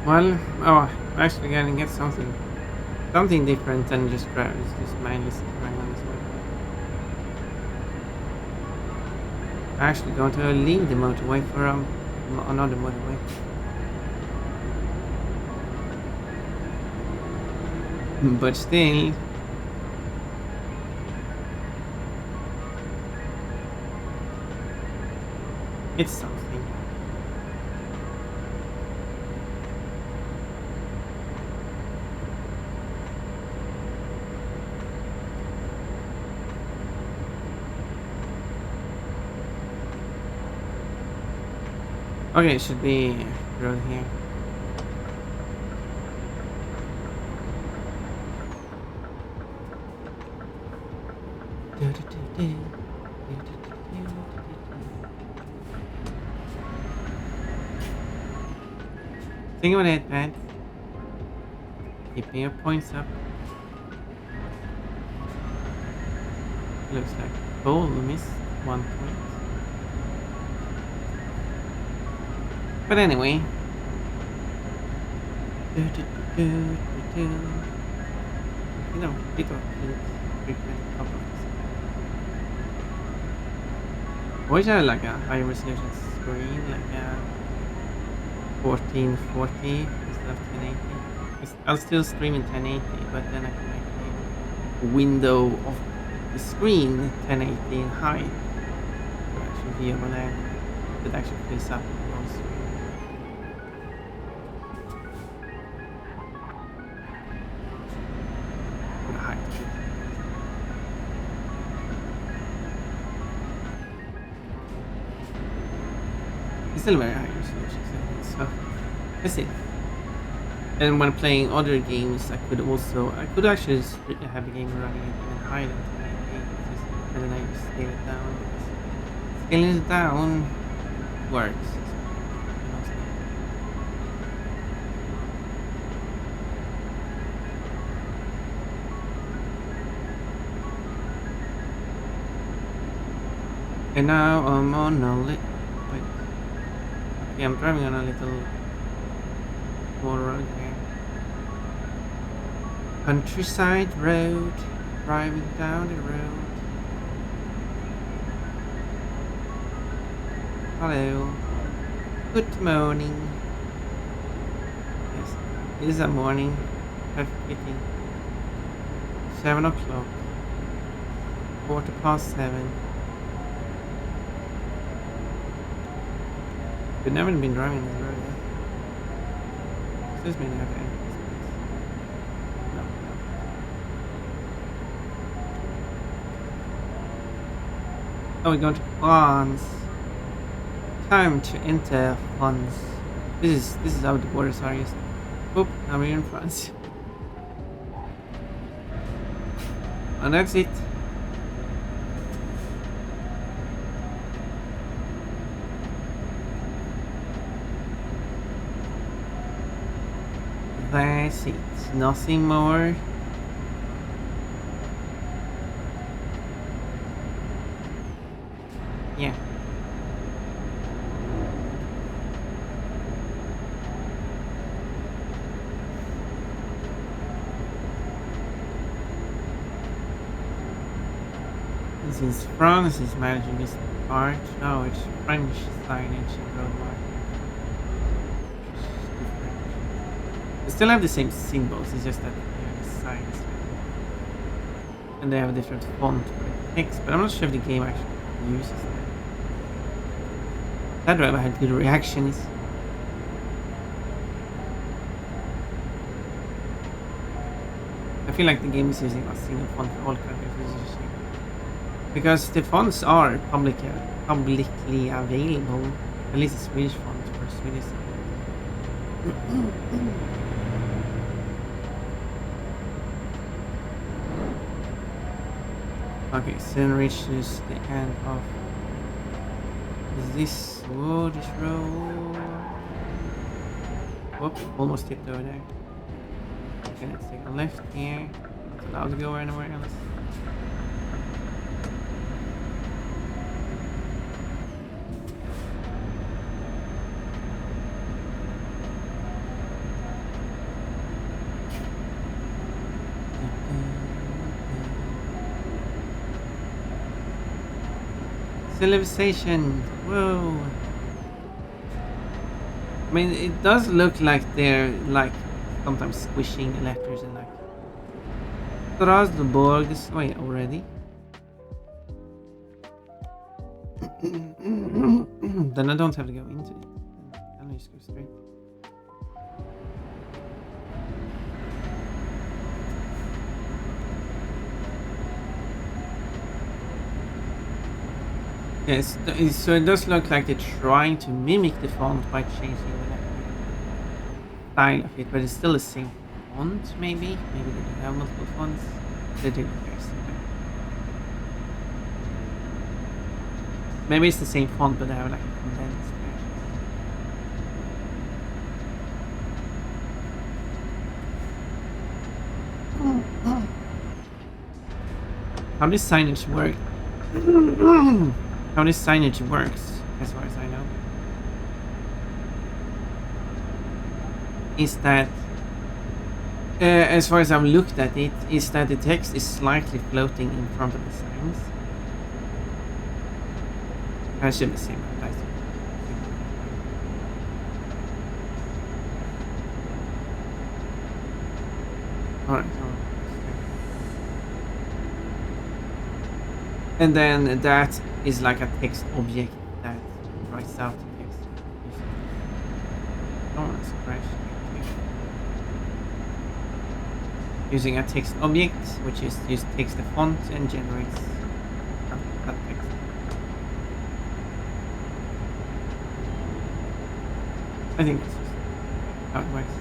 Well, oh, I'm actually gonna get something different than just drive. It's just mainly driving on this way. I'm actually going to leave the motorway for another motorway. But still, it's something. Okay, it should be road here. Think about it, man. Keeping your points up. Looks like Cole missed 1 point. But anyway. You know, bit of frequent problems. Wish I had like a high resolution screen, like a 1440 instead of 1080. I'll still stream in 1080, but then I can make a window of the screen 1080 in height. So actually be able to that actually fills up the whole screen. For the height. It's still very high resolution, so let's see. And when playing other games, I could actually have the game running even higher than 1080, and then I just scale it down. Scaling it down works. And now I'm on a little. Wait. Okay, I'm driving on a little more road here. Countryside road. Driving down the road. Hello. Good morning. Yes, it is a morning. Perfect. 7 o'clock. 7:15. We've never been driving this road yet. Excuse me, never enter this place. No. Oh, we're going to France. Time to enter France. This is how the borders are used. Oop, now we're in France. And that's it. That's it. Nothing more. Yeah. Since France is managing this part, no, it's French signage and road marking. They still have the same symbols, it's just that they have the signs. And they have a different font for the text, but I'm not sure if the game actually uses that. That driver had good reactions. I feel like the game is using a single font for all characters, because the fonts are publicly available. At least a Swedish font for Swedish. Okay, soon reaches the end of this road. Whoop, almost tipped over there. Okay, let's take a left here. Not allowed to go anywhere else. Civilization. Whoa. I mean, it does look like they're like sometimes squishing letters and like Strasbourg this way already. Then I don't have to go into it. Then I just go straight. Yes, so it does look like they're trying to mimic the font by changing the style of it, but it's still the same font, maybe? Maybe they don't have multiple fonts. They do, okay, so maybe it's the same font, but they have like a condensed version. How does signage work? How this signage works, as far as I know, is that, as far as I've looked at it, is that the text is slightly floating in front of the signs. I should be saying that. Alright. And then that is like a text object that writes out the text. Oh, that's crashed. Using a text object, which is just takes the font and generates that text. I think that's just how it works.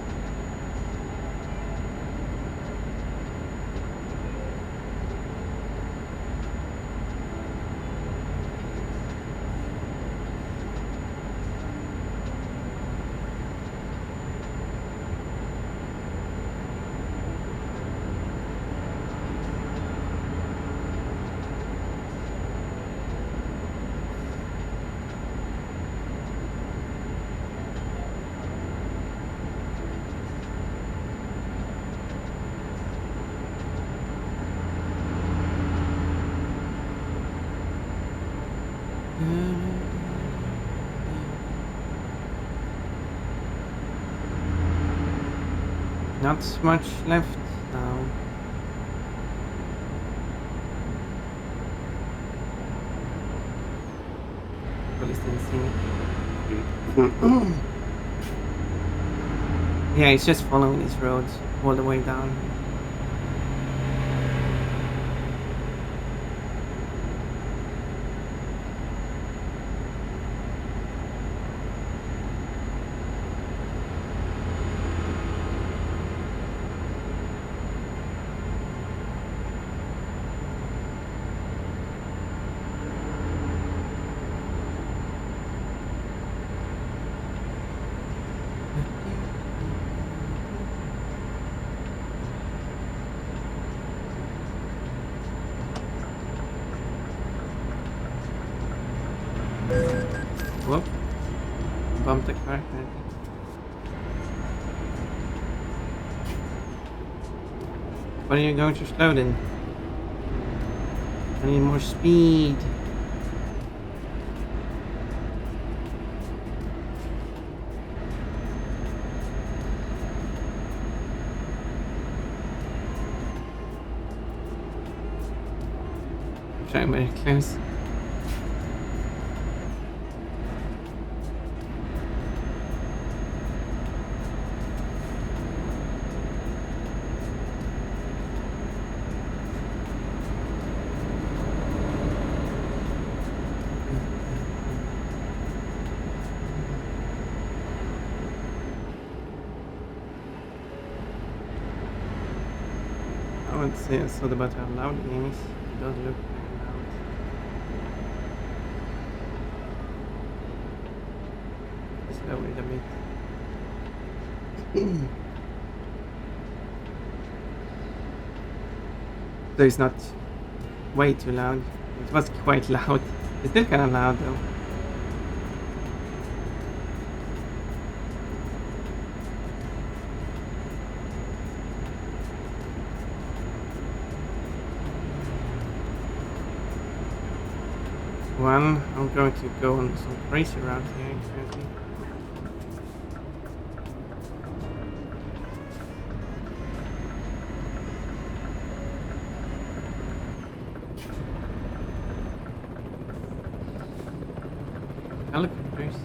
Not much left now. Police didn't see me. Yeah, it's just following this road all the way down. Whoop. Bumped the car. What are you going to slow then? I need more speed. trying very close. I would say it's not about how loud the game is. It does look very loud. Just lower it a bit. So it's not way too loud. It was quite loud. It's still kind of loud though. Well, I'm going to go on some crazy route here currently. Helicopters.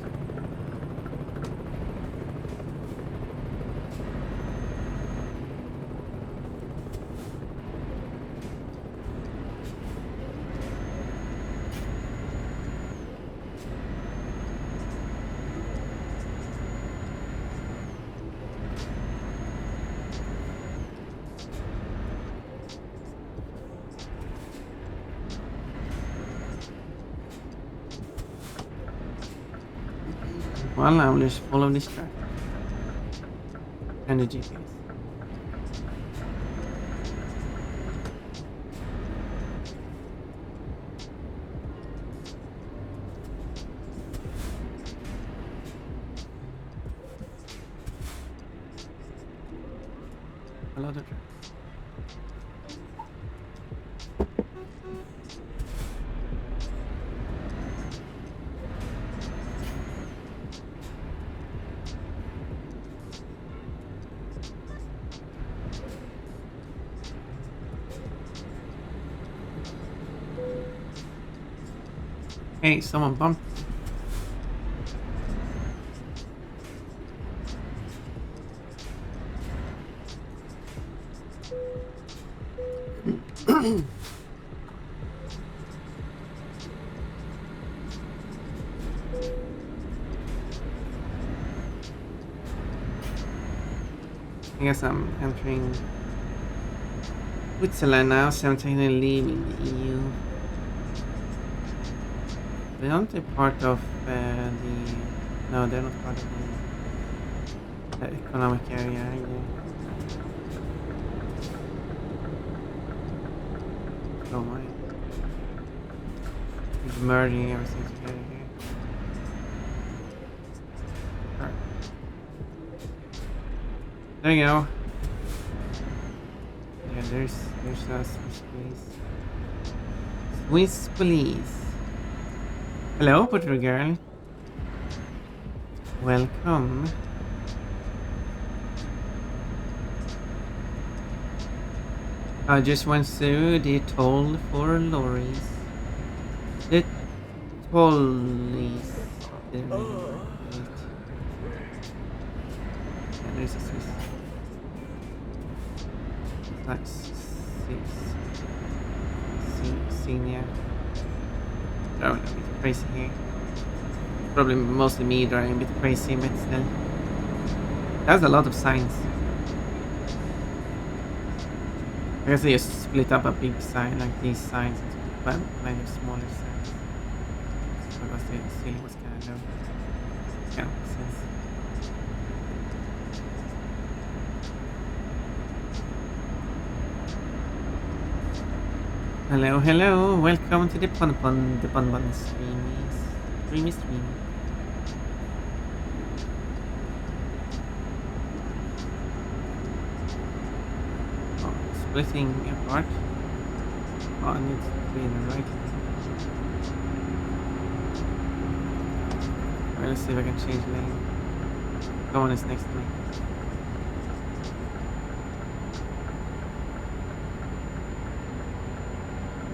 Well, I will just follow this track. And the GPS. A lot of tracks. Hey, someone bumped. I guess I'm entering Switzerland now, so I'm technically leaving the EU. They aren't a part of the... No, they're not part of the economic area either. Oh my. It's merging everything together here. Alright. There you go. Yeah, there's a Swiss police. Swiss police. Hello, Portugal girl. Welcome. I just went through the toll for lorries. The tollies. Yeah, there's a Swiss. That's senior. Driving a bit crazy here. Probably mostly me driving a bit crazy, but still. That's a lot of signs. I guess they just split up a big sign like these signs into plenty of smaller signs. Because the ceiling was kind of low. Yeah, makes sense. Hello, hello, welcome to the Pon streamy stream. Oh, splitting apart. Oh, I need to be in the right. Alright, let's see if I can change lane. No one is next to me.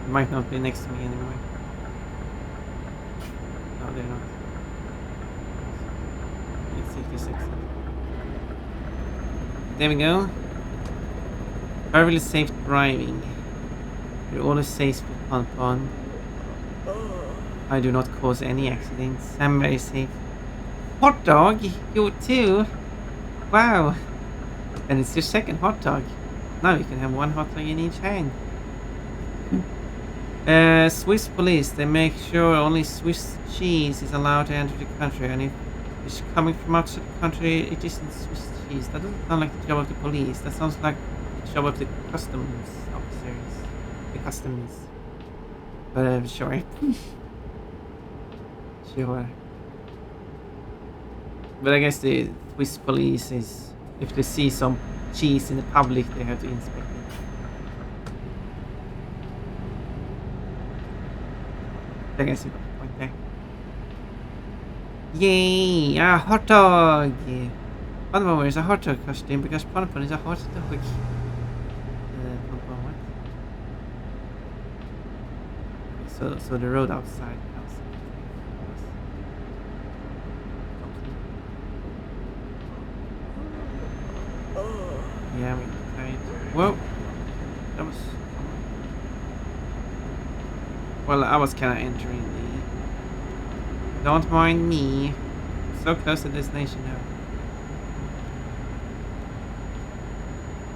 They might not be next to me anymore. No, they're not. It's 56. There we go. Very safe driving. You're always safe with Pon. I do not cause any accidents. I'm very safe. Hot dog? You too? Wow. And it's your second hot dog. Now you can have one hot dog in each hand. Swiss police, they make sure only Swiss cheese is allowed to enter the country, and if it's coming from outside the country, it isn't Swiss cheese. That doesn't sound like the job of the police. That sounds like the job of the customs officers. The customs. But sure. Sure. But I guess the Swiss police is, if they see some cheese in the public, they have to inspect it. I guess you got the point there. Yay! A hot dog! Panpon wears a hot dog costume because Panpon is a hot dog. Panpon what? So the road outside. Yeah, we tried. Whoa! That was... Well, I was kind of entering the... Don't mind me. So close to destination now.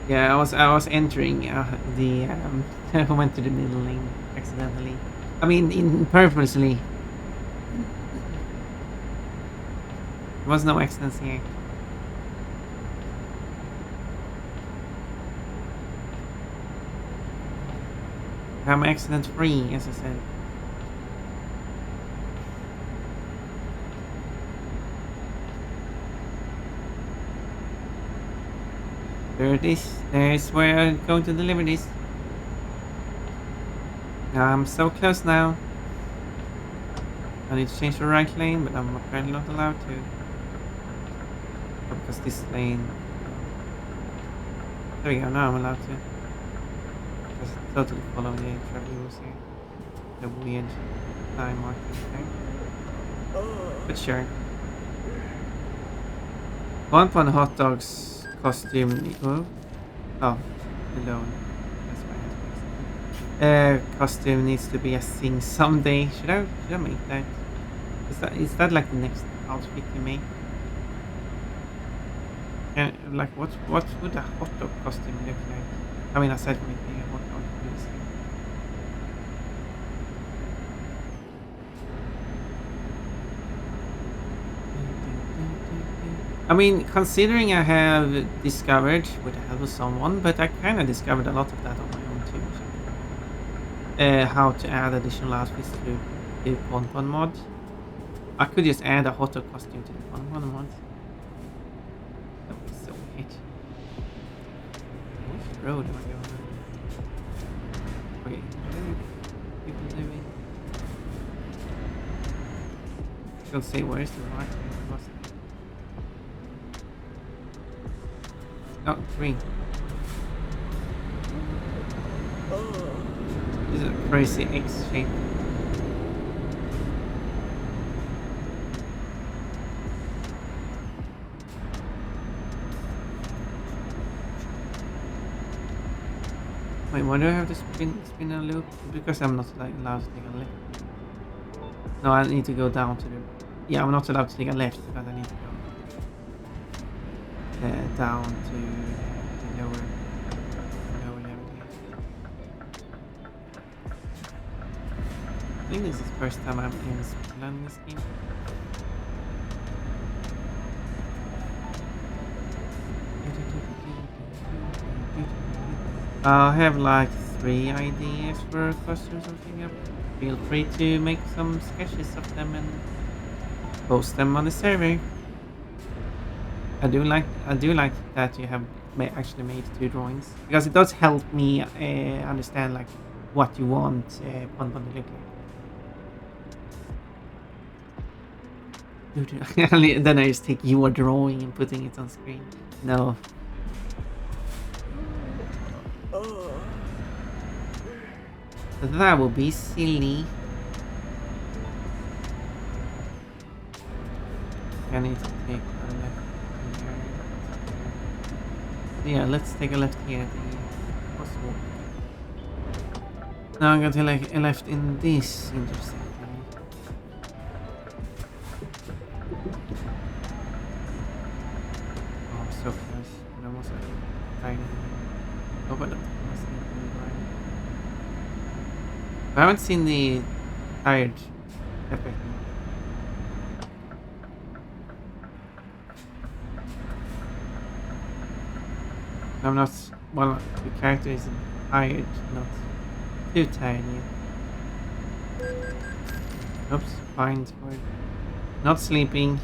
Yeah, I was entering the... I went to the middle lane accidentally. I mean, purposely. There was no accidents here. I'm accident free, as I said. There it is. There's where I'm going to deliver this. I'm so close now. I need to change the right lane, but I'm apparently not allowed to. Because this lane... There we go, now I'm allowed to. Just totally follow the traffic rules here. The weird time marking there. But sure. One hot dog's costume... Oh, alone. Costume needs to be a thing someday. Should I make that? Is that like the next outfit you make? And like what would a hot dog costume look like? I mean, aside from it being a hot dog, please. I mean, considering I have discovered with the help of someone, but I kind of discovered a lot of that on my own too. So. How to add additional outfits to the Pon mod. I could just add a hot dog costume to the Pon mod. That would be so weird. Which road am I going on? Okay, people living. Don't say where's the right way. Oh, green. This is a crazy X shape. Wait, why do I have to spin a loop? Because I'm not allowed to take a left. No, I need to go down to the... Yeah, I'm not allowed to take a left because I need to go down to the lower level here. I think this is the first time I'm in Switzerland in this game. I have like 3 ideas for costumes or something. Feel free to make some sketches of them and post them on the server. I do like that you have actually made 2 drawings because it does help me understand like what you want Pon to look like. Then I just take your drawing and putting it on screen. No. So that will be silly. I need to take a left here. Yeah, let's take a left here at the possible. Now I'm going to like a left in this intersection. Oh, so close. And almost dying. Oh, but I haven't seen the tired effect. I'm not. Well, the character is tired, not too tired yet. Oops, fine for it. Not sleeping.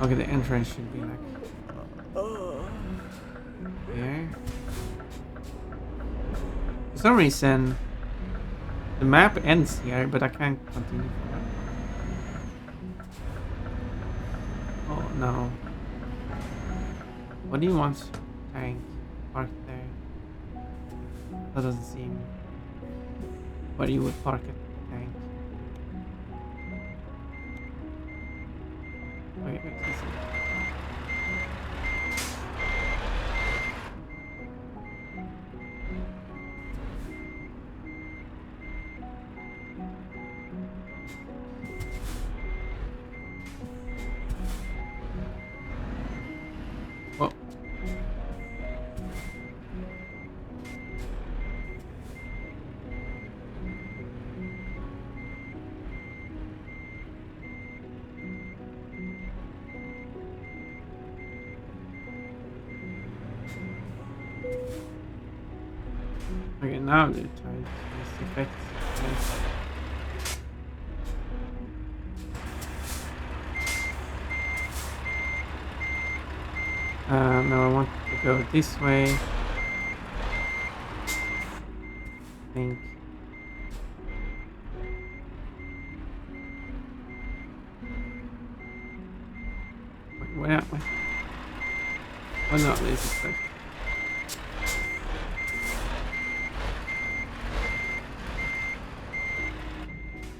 Okay, the entrance should be like here. For some reason, the map ends here, but I can't continue. Oh no. What do you want? Tank parked there. That doesn't seem where you would park a tank. Wait, let's see. Whoa. Okay, now they're trying this effect. Yes. Now I want to go this way. I think. Wait, where am I? Oh no, this is like.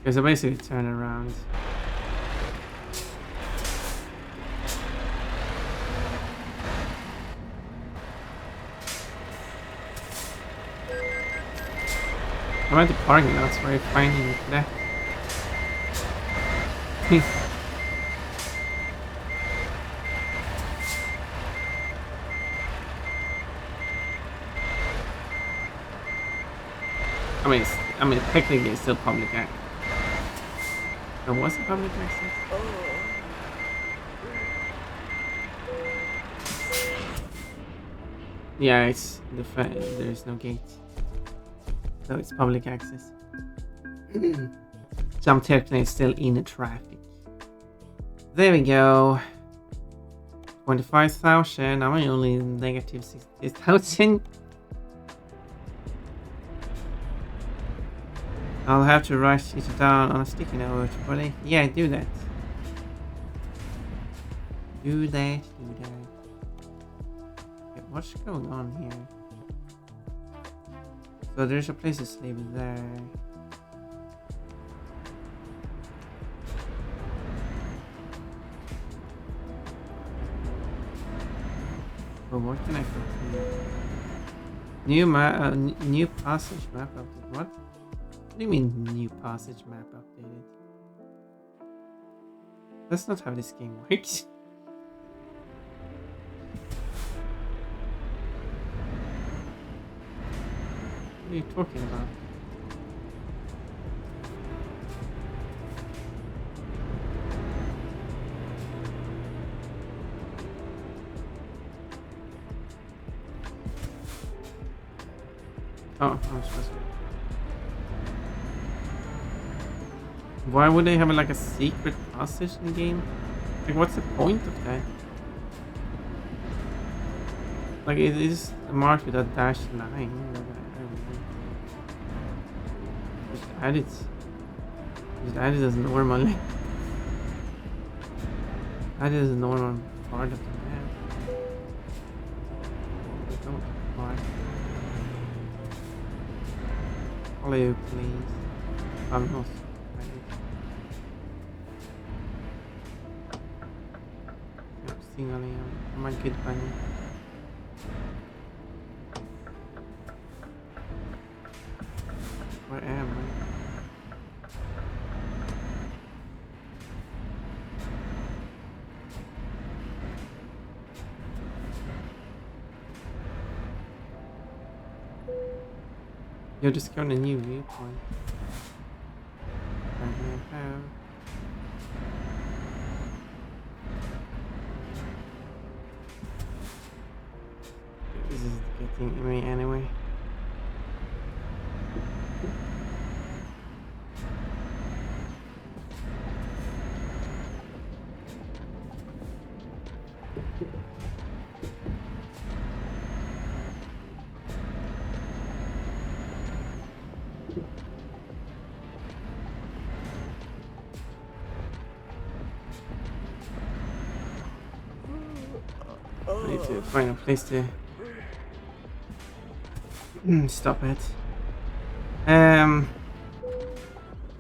Okay, so basically turn around. I'm at the parking lot, where I'm finding that. I mean, technically it's still public access. There was a public access. Yeah, it's there's no gate, so it's public access. So I'm technically still in the traffic. There we go. 25,000. I'm only negative 60,000. I'll have to write it down on a sticky note, but yeah, do that. Do that. Okay, what's going on here? So there's a place to sleep there. But what can I continue? New passage map update. What? What do you mean new passage map updated? That's not how this game works. What are you talking about? Oh, I'm supposed to. Why would they have like a secret passage in the game? Like, what's the point of that? Like, it is marked with a dashed line. I don't know. Just add it as normal. Add it as a normal part of the map. part. Hello, please. I'm not ready. I'm signaling. I'm a good bunny. Where am I? You're discovering a new viewpoint. I have. This is getting me anyway. I need to find a place to stop it.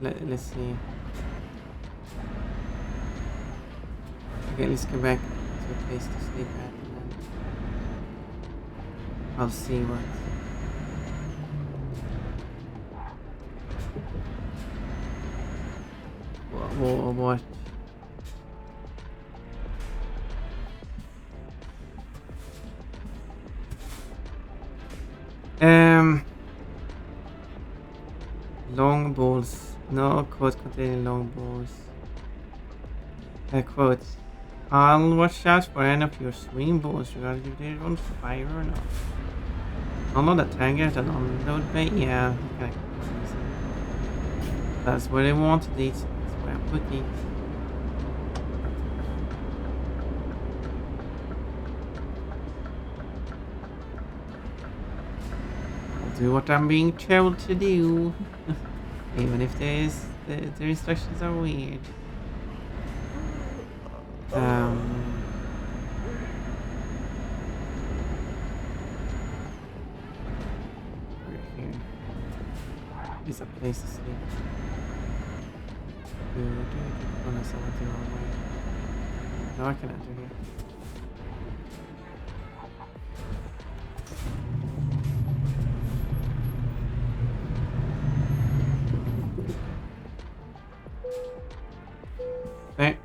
Let's see. Okay, let's go back to a place to sleep at, and then I'll see what. What? Long balls. No quote containing long balls. Quote. I'll watch out for any of your swing balls regarding if they're on fire or not. Unload the target and unload bay. Yeah, okay. That's where they wanted it. That's where I put it. I'll do what I'm being told to do. Even if the instructions are weird. Right here is a place to sleep. Unless I went the wrong way. No, I can enter here. Okay.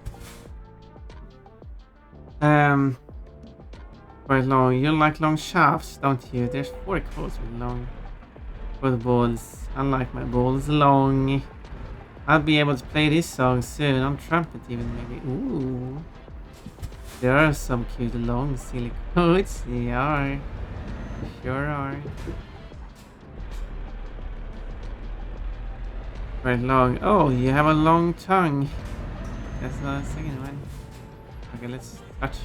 Quite long. You like long shafts, don't you? There's 4 chords with long for the balls. I like my balls long. I'll be able to play this song soon on trumpet even maybe. Ooh. There are some cute long silly chords. They are. Sure are. Quite long. Oh, you have a long tongue. That's the second one. Okay, let's touch this.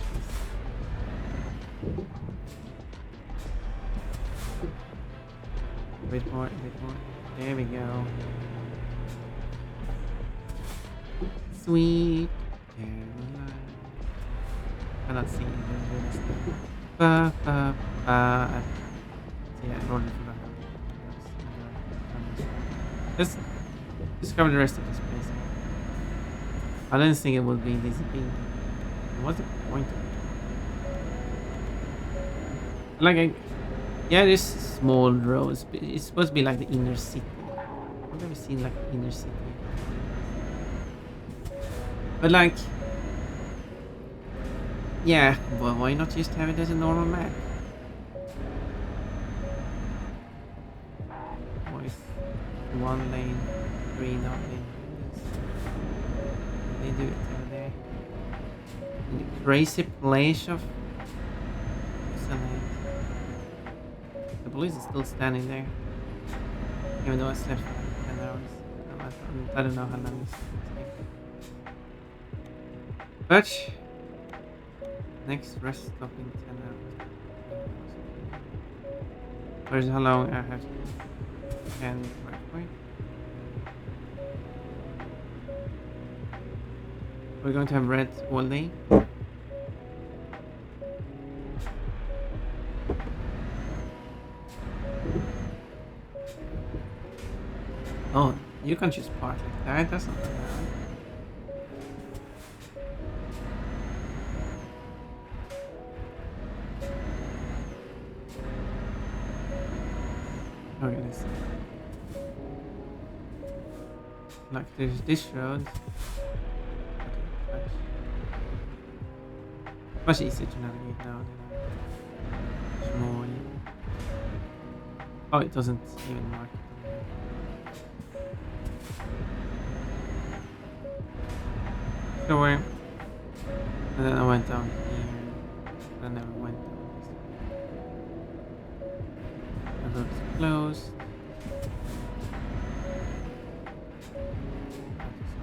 A bit more, a bit more. There we go. Sweet Caroline. Cannot see it. Ba ba ba. Yeah, in order for that. Let's discover the rest of this place. I didn't think it would be this big. What's the point of it? Like, yeah, there's small roads. But it's supposed to be like the inner city. I've never seen like the inner city. But like, yeah, well, why not just have it as a normal map? With 1 lane, 3 not lane. They do it over there. In the crazy place of the police is still standing there. Even though I slept for like 10 hours. I don't know how long this takes. But next rest stop in 10 hours. Where's how long I have to can right way? We're going to have red all day. You can just park like that, that's not too bad. Okay, let's see. Like there's this road. Much easier to navigate now than small. Oh, it doesn't even mark it. Sure. And then I went down here. I never went down this way. The road is closed.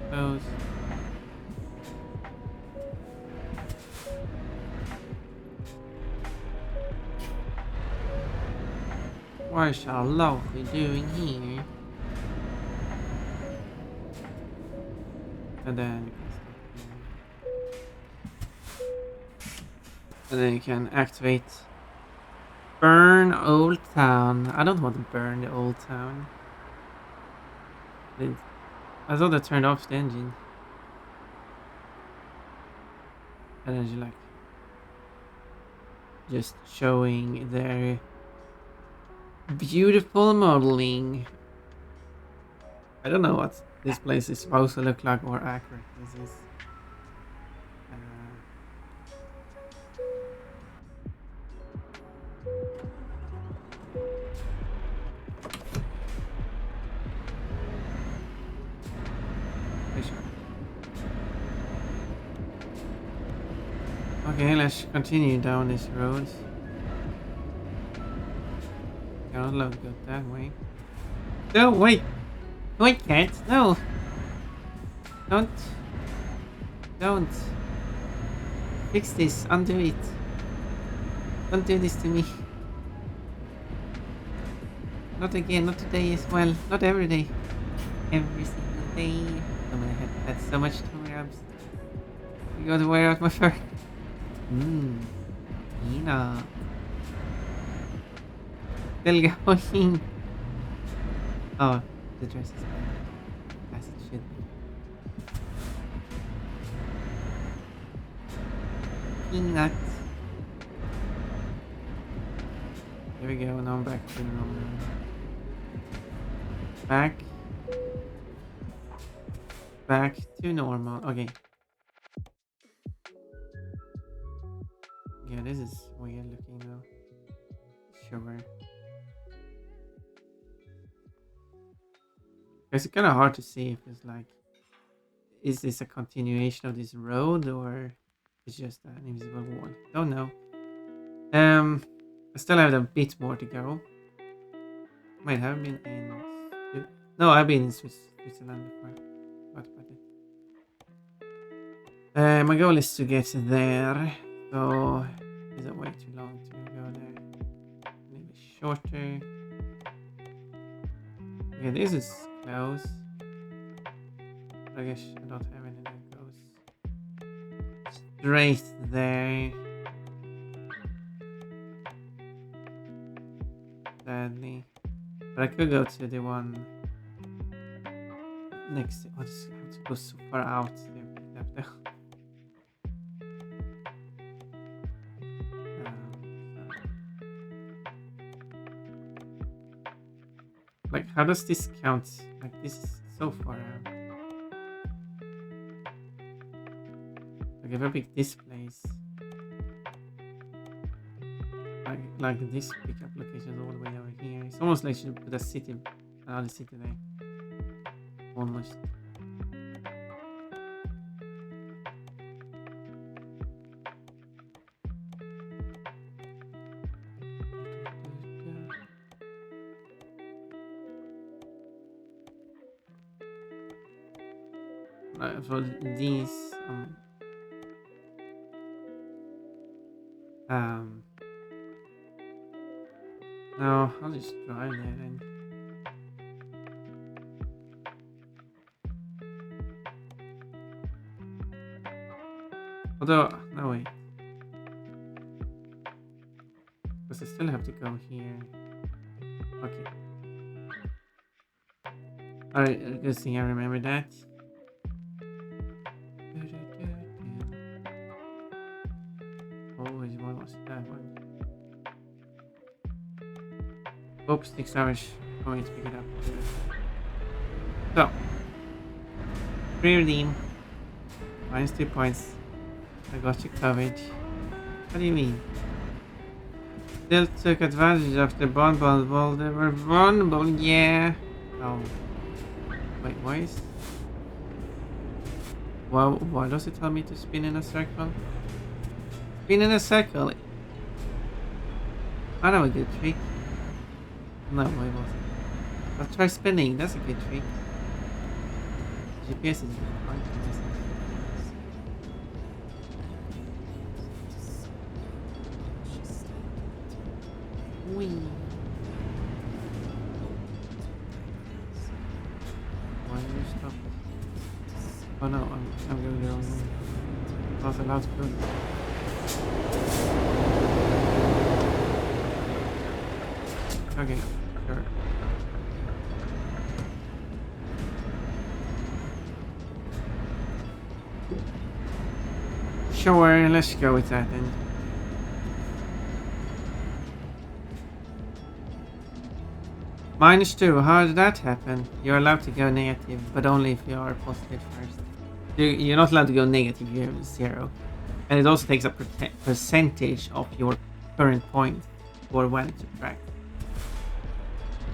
Closed. What is our lovely doing here? And then you can stop here. And then you can activate burn old town. I don't want to burn the old town. I thought I turned off the engine. And then you like just showing their beautiful modeling. I don't know what this place is supposed to look like or accurate this is. Okay, let's continue down this road. Cannot look good that way. No, wait! Wait, cat! No! Don't! Don't! Fix this! Undo it! Don't do this to me! Not again, not today as well. Not every day. Every single day. Oh, my head had so much tummy rubs. You gotta wear out my fur. Nina. Still going. Oh, the dress is bad. As it should be. Peanut. Here we go, now I'm back to normal. Back to normal. Okay. Yeah, this is weird looking though. Sure. It's kind of hard to see if it's like, is this a continuation of this road or it's just an invisible wall? Don't know. I still have a bit more to go. Wait, have I been in? No, I've been in Switzerland before. What about it? My goal is to get there. So is it way too long to go there? Maybe shorter. Okay, this is close. I guess I don't have any that goes straight there. Sadly. But I could go to the one next to, I just have to go so far out to pick it up though. Like, how does this count? Like, this is so far out. Like, if I pick this place, like this pickup location is all the way over here. It's almost like you should put a city, another city there. Almost. For these, no, I'll just drive there then. Although, no wait. Because I still have to go here. Okay. Alright, good thing I remember that. Oh, what was that one? Oops, 6 hours. Going to pick it up. So, pre-redeem. Minus 2 points. I got you covered. What do you mean? Still took advantage of the bond bubble. They were vulnerable, yeah. Oh. Wait, why is... Why does it tell me to spin in a circle? Spin in a circle. I know a good trick. No, why wasn't it? I'll try spinning. That's a good trick. GPS is fine. Wee. Why did you stop? Oh no, I'm going the wrong way. I was allowed to go. Okay, sure. Sure, let's go with that then. -2, how did that happen? You're allowed to go negative, but only if you are positive first. You're not allowed to go negative, you have 0. And it also takes a percentage of your current point for when to track.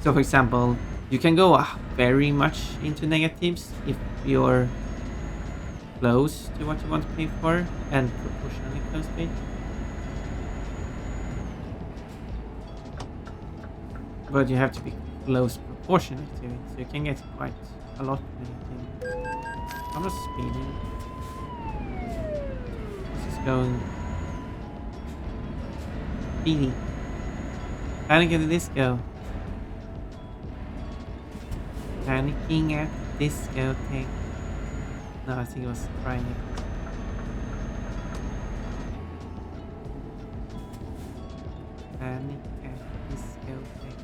So for example, you can go very much into negatives if you're close to what you want to pay for and proportionally close to it. But you have to be close proportionally to it, so you can get quite a lot negative. I'm just speeding. This is going speedy. Panic at the disco. Panicking at the discotheque. No, I think it was trying it. Panic at the discotheque.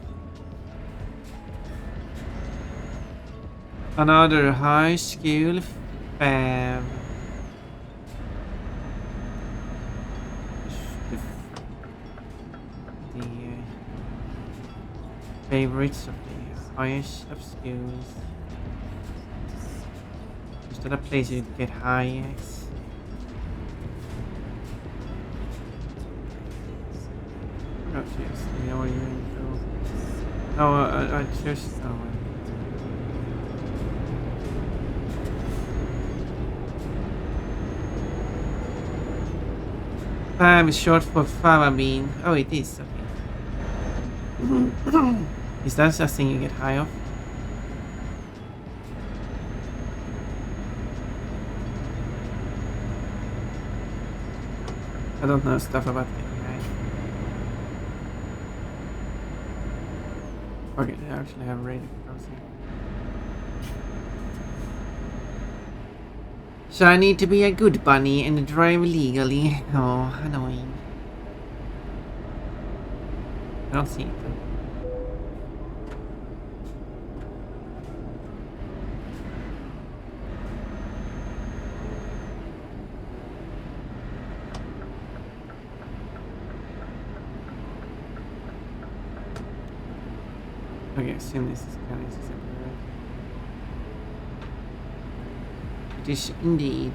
Another high school fam. The favorites of the highest of schools. Is that a place you get high at? Oh, yes, you know where you're in. No, I just. Oh, Fam is short for famine. Oh, it is. Okay. Is that a thing you get high off? I don't know stuff about getting high. Okay, I actually have radar crossing. So I need to be a good bunny and drive legally. Oh, annoying. I don't see it though. Okay, I assume this is kind of exactly right. It is indeed.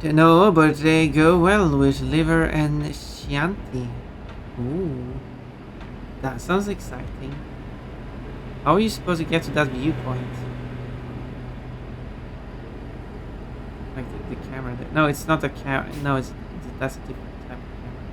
No, but they go well with liver and Chianti. Ooh, that sounds exciting. How are you supposed to get to that viewpoint? Like the camera there. No, it's not a camera. No, that's a different type of camera.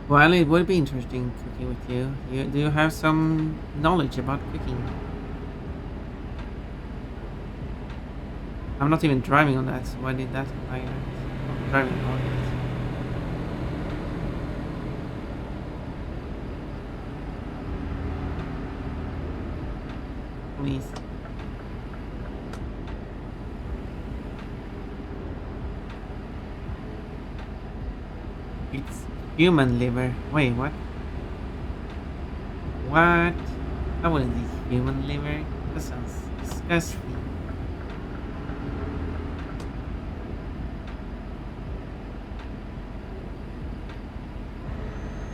Well, it would be interesting cooking with you. Do you have some knowledge about cooking? I'm not even driving on that, so why did that apply? I'm driving on it. Please. It's human liver. Wait, what? What? How would it be human liver? That sounds disgusting.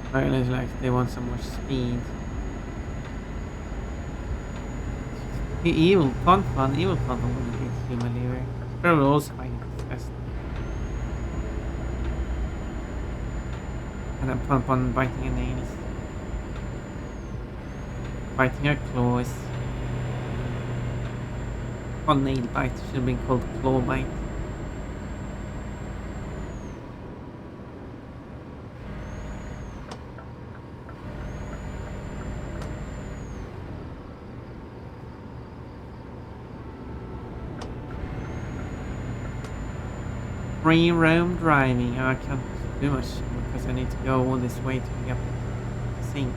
Apparently, like they want some more speed. Evil Conton, Evil Conton would be human liver. Probably also find it disgusting. And then Pon biting her nails. Biting her claws. On nail bite should have been called claw bite. Free roam driving. Oh, I can't do much because I need to go all this way to pick up the thing.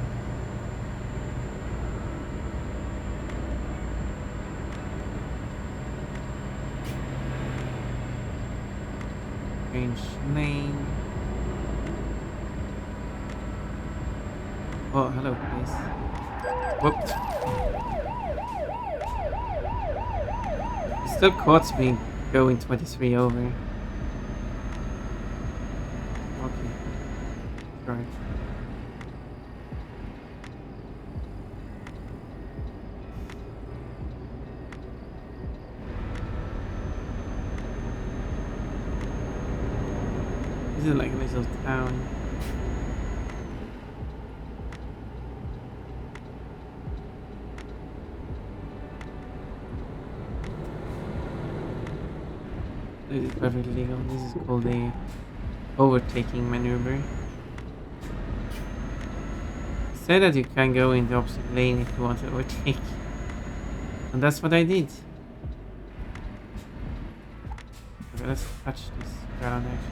Change name. Oh, hello, please. Whoops. It still caught me going 23 over. Okay. Right. This is like a little town. This is perfectly legal. This is called a overtaking maneuver. Say that you can go in the opposite lane if you want to overtake. And that's what I did. Okay, let's touch this ground actually.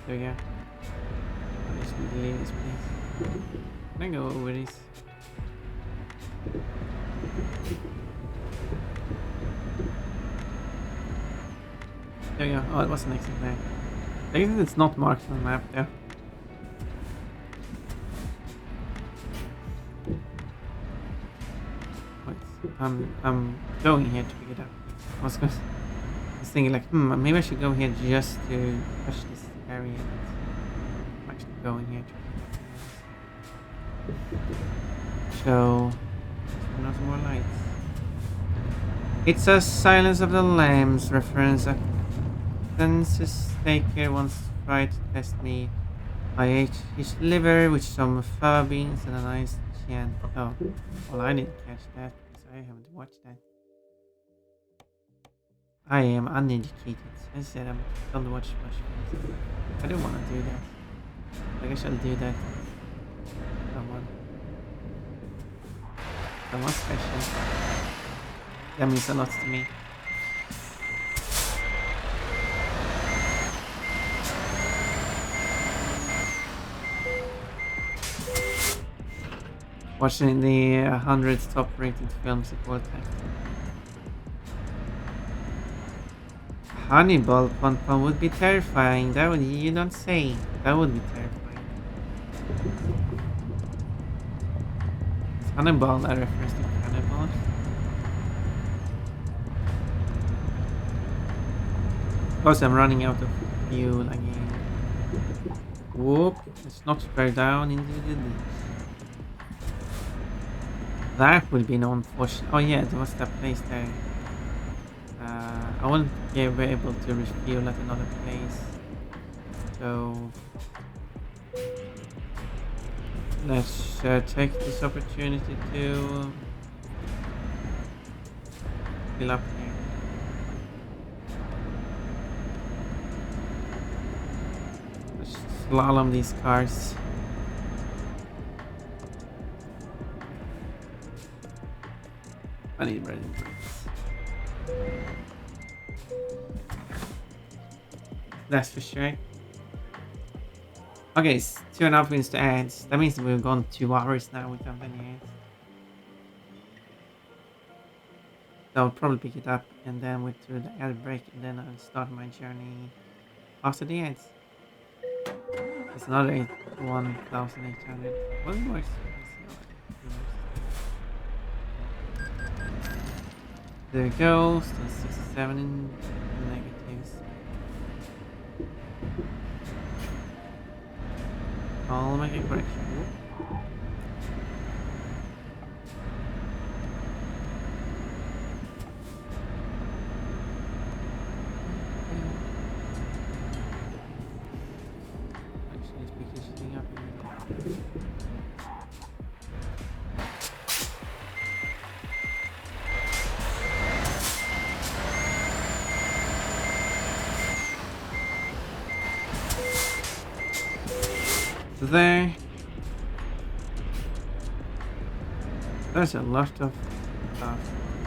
There we go. I just need to leave this place. Can I go over this? There we go. Oh, it was an exit there. I guess it's not marked on the map there. Wait, I'm going here to pick it up. I was thinking like, maybe I should go here just to touch this area. I'm actually going here to pick it up. So, not more lights. It's a Silence of the Lambs reference. A census taker once tried to test me. I ate his liver with some fava beans and a nice chant. Oh, well, I didn't catch that because I haven't watched that. I am uneducated. I said I don't watch much. I don't want to do that. I guess I'll do that. Someone special. That means a lot to me. Watching the 100 top rated films of all time. Hannibal Pon would be terrifying. That would, you don't say. That would be terrifying. Is Hannibal a reference to cannibals? Of course, I'm running out of fuel again. Whoop! Let's not spare down into the ditch. That would be an unfortunate. Oh yeah, there was that place there. I won't be able to refuel at another place. So let's take this opportunity to fill up here. Let's slalom these cars. I need bread and bricks. That's for sure. Okay, it's 2.5 minutes to ads. That means we've gone 2 hours now without any ads. So I'll probably pick it up and then we'll do the ad break and then I'll start my journey after the ads. It's another 1,800. What is more? There we go, still 67 in negatives. I'll make a correction. Actually, let's pick this thing up. So there. There's a lot of stuff.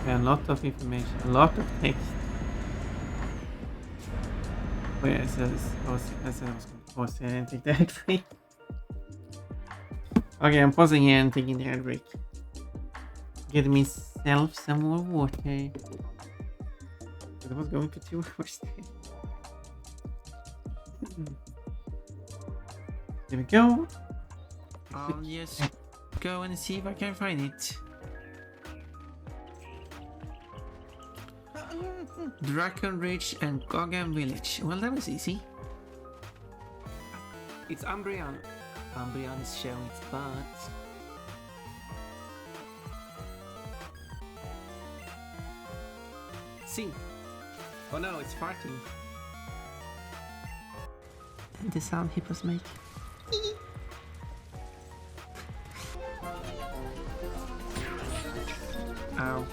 A lot of information. A lot of text. Wait, I said I was going to pause here and take the ad break. Okay, I'm pausing here and taking the ad break. Get myself some more water. I was going for 2 hours there. There we go. I'll just go and see if I can find it. Dragon Ridge and Gogan Village. Well, that was easy. It's Umbreon. Umbreon is showing its butt. See. Oh no, it's farting. The sound hippos make. Ow.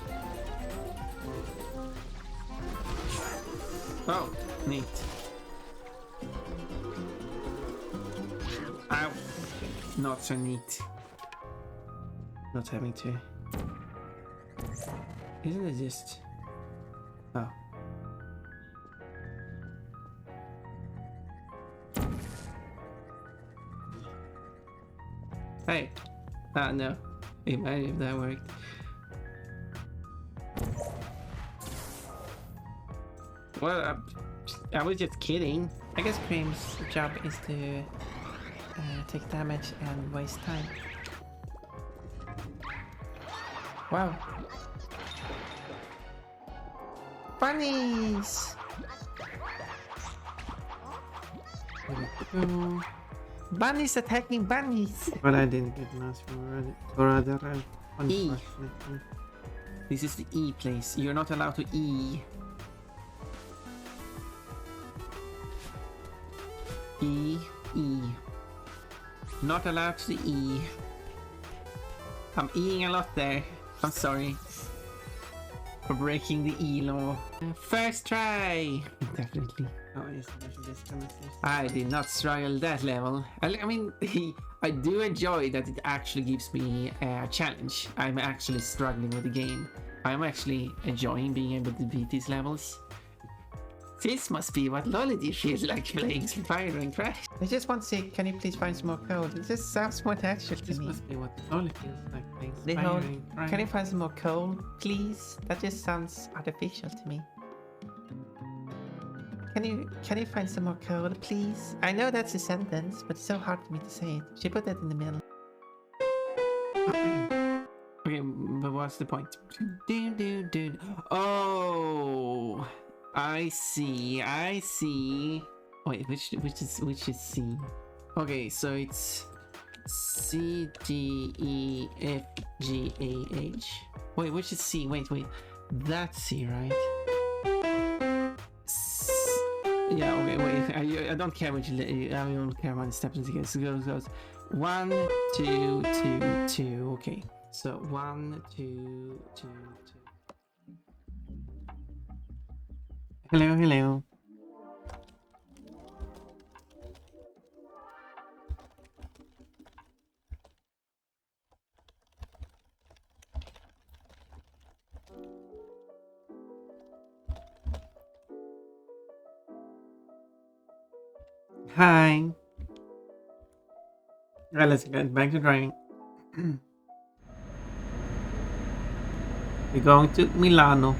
Oh, neat. Ow. Not so neat. Not having to. Isn't it just... Oh. Hey. Ah, no. Imagine if that worked. Well, I was just kidding. I guess Cream's job is to take damage and waste time. Wow. Bunnies! Bunnies attacking bunnies! But I didn't get an answer for other E. unfortunately. This is the E place. You're not allowed to E. E. Not allowed to E. I'm Eing a lot there. I'm sorry. For breaking the E law. First try! Definitely. Oh, yes, I should just come at this. I did not struggle that level. I mean, I do enjoy that it actually gives me a challenge. I'm actually struggling with the game. I'm actually enjoying being able to beat these levels. This must be what Lolity feels like playing Fire and Crash. I just want to say, can you please find some more code? It just sounds more natural to This me. must be what Lolly feels like playing They Spyro hold- and Crash. Can you find some more coal, please? That just sounds artificial to me. Can you find some more coal, please? I know that's a sentence, but it's so hard for me to say it. She put that in the middle. Okay, but what's the point? Oh, I see. Wait, which is C? Okay, so it's C D E F G A H. Wait, which is C? Wait. That's C, right? Yeah. Okay. Wait. I don't care which. I don't care how many steps it goes. So it goes 1, 2, 2, 2. Okay. So 1, 2, 2, 2. Hello. Hi. Right, let's get back to driving. We're going to Milano.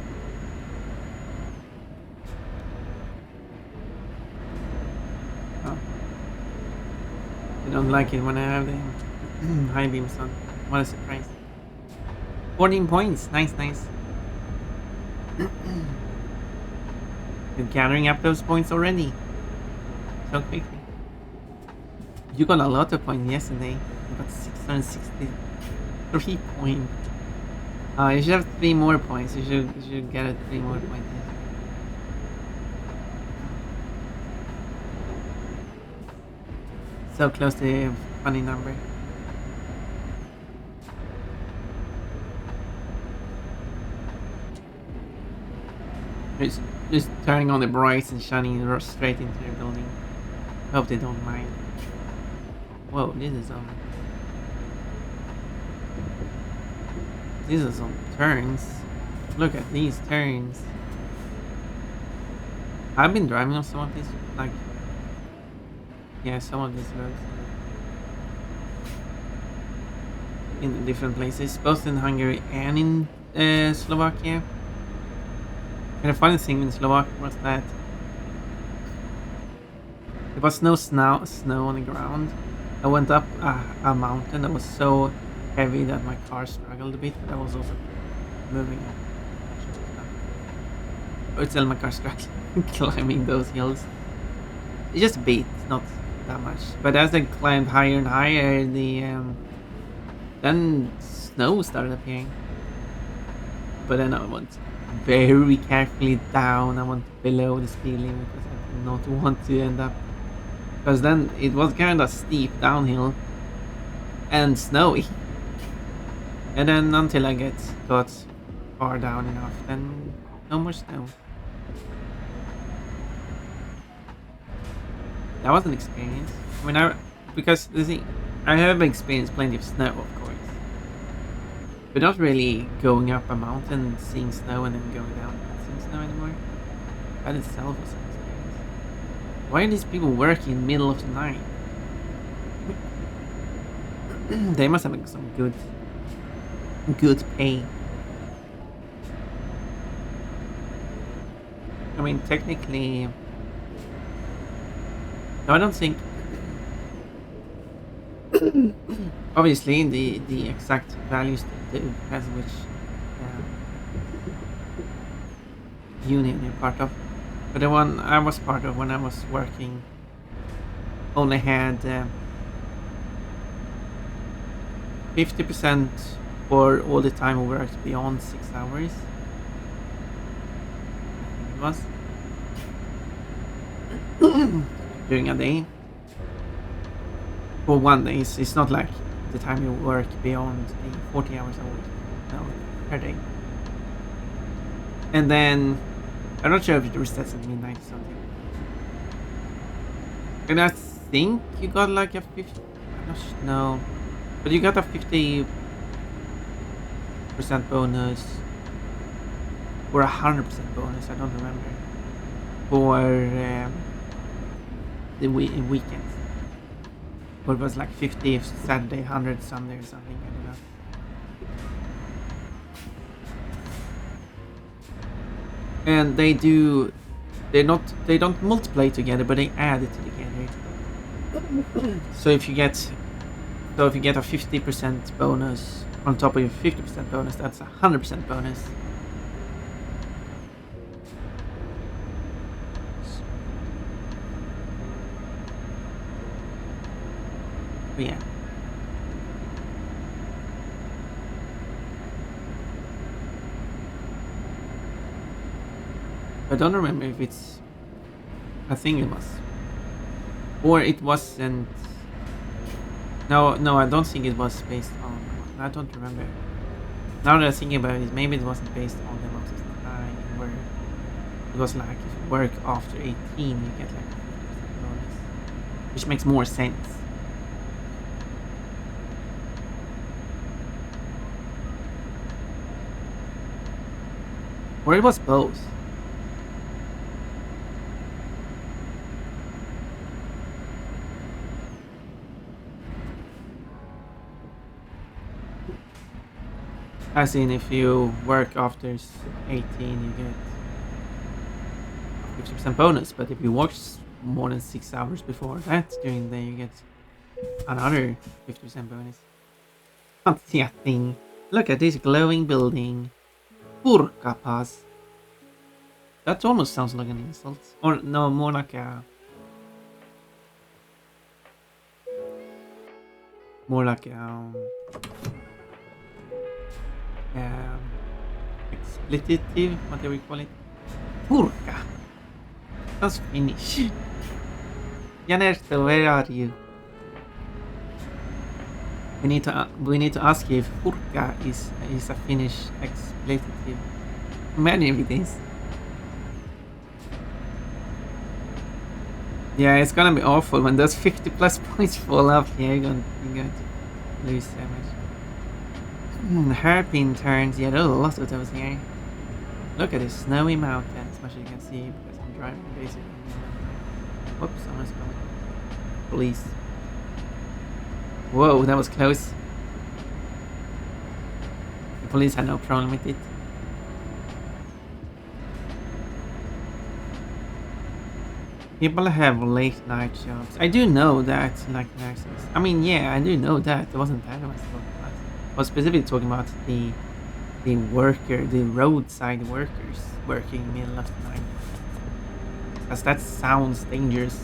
Oh, I don't like it when I have the high beams on. What a surprise. 14 points. Nice, nice. You're gathering up those points already. So quickly. You got a lot of points yesterday. You got 663 points. You should have 3 more points. You should get 3 more points. So close to a funny number. Just turning on the brights and shining straight into the building. Hope they don't mind. Whoa, these are some turns. Look at these turns. I've been driving on some of these, like, yeah, some of these roads in different places, both in Hungary and in Slovakia. And the funny thing in Slovakia was that there was no snow on the ground. I went up a mountain that was so heavy that my car struggled a bit, but I was also moving up. But still, my car struggled climbing those hills. It's just a bit, not that much. But as I climbed higher and higher, then snow started appearing. But then I went very carefully down. I went below the speed limit because I did not want to end up. Because then it was kind of steep downhill and snowy. And then until I got far down enough, then no more snow. That was an experience. I mean, because you see, I have experienced plenty of snow, of course, but not really going up a mountain, seeing snow, and then going down and seeing snow anymore. That itself was an experience. Why are these people working in the middle of the night? They must have some good pay. I mean, technically, no, I don't think. Obviously, the exact values depends which union you're part of. But the one I was part of when I was working only had 50% for all the time we worked beyond 6 hours. I think it was during a day. For one day, it's not like the time you work beyond the 40 hours a week, no, per day. And then, I'm not sure if it resets at midnight or something. And I think you got like a 50, no, but you got a 50% bonus or 100% bonus, I don't remember, for the weekends. Or it was like 50 Saturday, 100 Sunday or something, I don't know. And they don't multiply together, but they add it together. So if you get a 50% bonus on top of your 50% bonus, that's a 100% bonus. But yeah. I don't remember if it's. I think it was. Or it wasn't. No, I don't think it was based on. I don't remember. Now that I'm thinking about it, maybe it wasn't based on the amount of time you work. It was like if you work after 18, you get like a 50% bonus. Which makes more sense. Or it was both. As in, if you work after 18, you get 50% bonus. But if you work more than 6 hours before that during the day, you get another 50% bonus. Can't see a thing. Look at this glowing building. Purka Pass. That almost sounds like an insult. Or no, more like a... More like expletive, whatever you call it. Purka. That's Finnish. Janerto, where are you? We need to ask you if purka is a Finnish expletive. Imagine if it is. Yeah, it's gonna be awful when those 50 plus points fall off. Yeah, you're going to lose so much. Hairpin turns. Yeah, there are a lot of those here. Look at this snowy mountains, much as you can see because I'm driving basically. Whoops, someone's coming. Police. Whoa, that was close. The police had no problem with it. People have late night jobs. I do know that, like nurses. I mean, yeah, I do know that. It wasn't that I was talking about. I was specifically talking about the roadside workers working in the middle of the night. Because that sounds dangerous,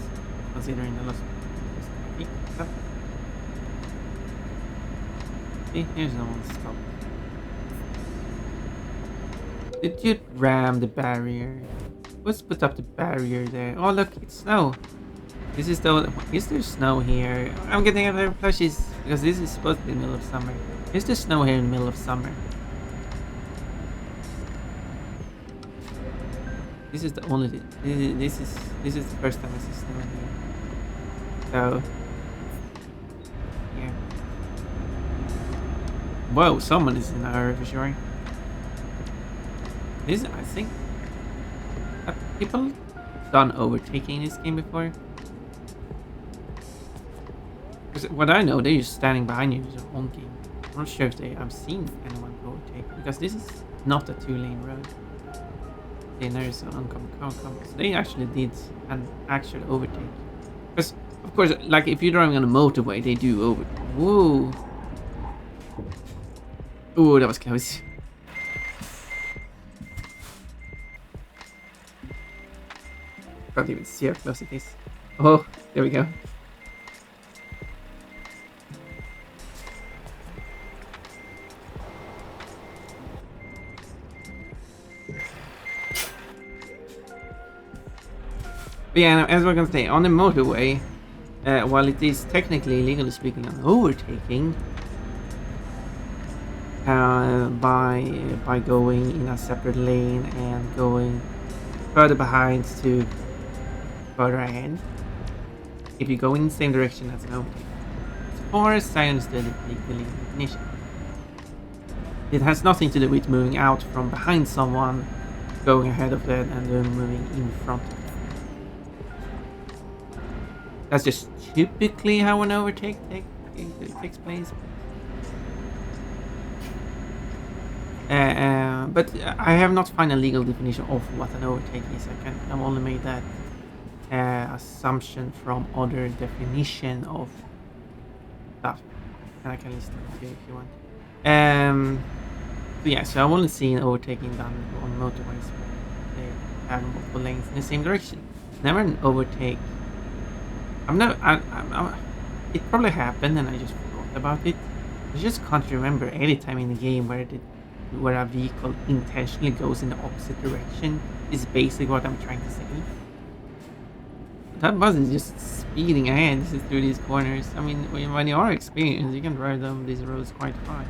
considering the loss. See, here's no one stop. Did you ram the barrier? Let's put up the barrier there. Oh look, it's snow. This is the... Is there snow here? I'm getting other plushies because this is supposed to be the middle of summer. Is there snow here in the middle of summer? This is the only... This is the first time I see snow here. So... Yeah. Whoa, someone is in a hurry for sure. This, I think... Have people done overtaking this game before? Because what I know, they're just standing behind you, just honking. I'm not sure if I've seen anyone overtake, because this is not a 2-lane road. Then there's an oncoming car coming. So they actually did an actual overtake. Because, of course, like if you're driving on a motorway, they do over... Whoa! Ooh, that was close. Can't even see how close it is. Oh, there we go. But yeah, as we're gonna say, on the motorway, while it is technically, legally speaking, an overtaking, by going in a separate lane and going further behind to further ahead. If you go in the same direction as an overtake. As far as I understood it, the legal definition. It has nothing to do with moving out from behind someone, going ahead of them, and then moving in front of them. That's just typically how an overtake takes place. But I have not found a legal definition of what an overtake is. I've only made that assumption from other definition of stuff, and I can list them to you if you want. But yeah, so I've only seen overtaking done on motorways where they have multiple lanes in the same direction. Never an overtake. It probably happened and I just forgot about it. I just can't remember any time in the game where a vehicle intentionally goes in the opposite direction. Is basically what I'm trying to say. That bus is just speeding ahead through these corners. I mean, when you are experienced, you can drive down these roads quite fast.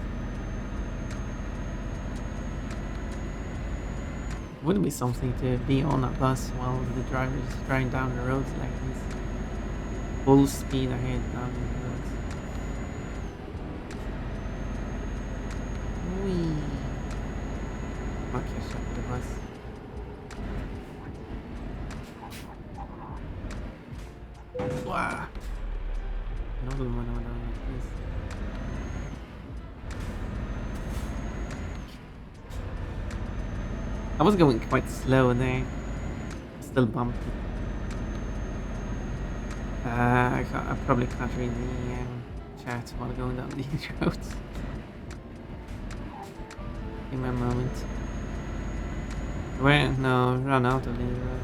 It would be something to be on a bus while the driver is driving down the roads like this. Full speed ahead down the roads. Whee. I'll catch up with the bus. Wow. Another one like this. I was going quite slow there. Still bumpy. I probably can't read the chat while going down these roads. Give me a moment. Where? No, run out of the road.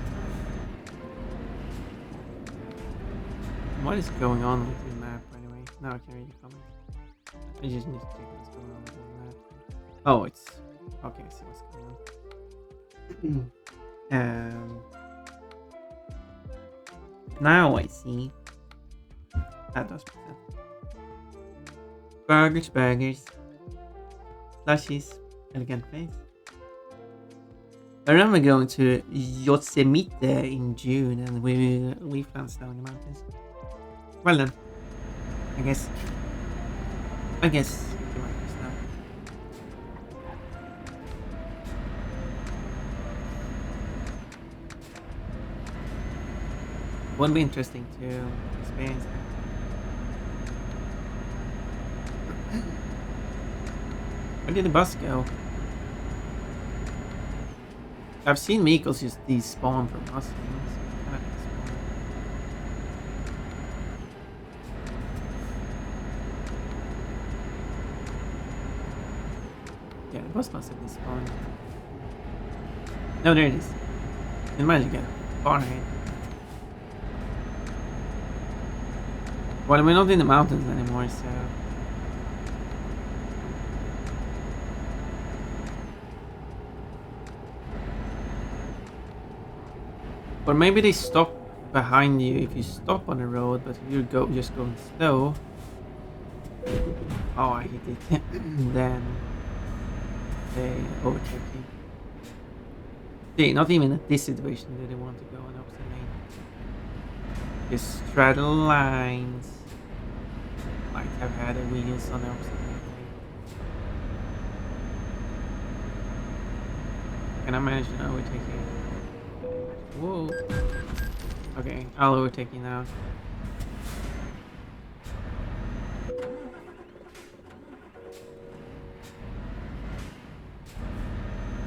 What is going on with the map, by the way? Now I can read the comments. I just need to check what's going on with the map. Oh, it's... Okay, I see what's going on. Now I see. That does present. Burgers. Plushies. Elegant place. I remember going to Yosemite in June and we found snow in the mountains. Well then. I guess you might be snow. Would be interesting to experience that. Where did the bus go? I've seen vehicles just despawn from bus lanes. Yeah, the bus must have despawned. No, there it is. It might get far ahead. Well, we're not in the mountains anymore, so... Or maybe they stop behind you if you stop on the road, but if you just going slow... Oh, I hit it. Then... they overtake you. See, not even at this situation do they want to go on opposite lane. Just straddle lines. Might have had a wheels on the opposite lane. Can I manage to overtake you? Whoa. Okay, I'll overtake you now.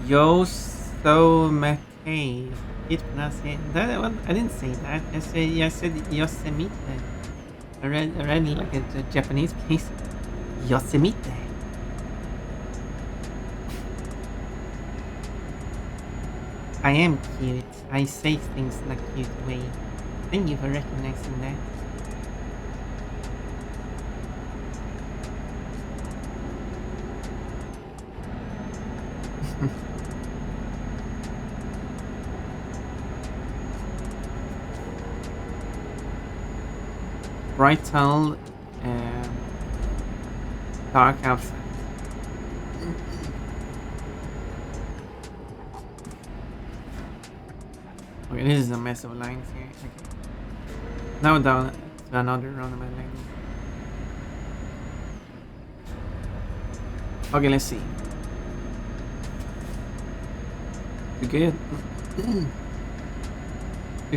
Yosemite. It pronounced it. That one, I didn't say that. I said Yosemite. I read like a Japanese place. Yosemite. I am cute. I say things in a cute way. Thank you for recognizing that. Bright tunnel, dark outside. Okay, this is a mess of lines here. Okay. Now down to another roundabout lane. Okay, let's see. To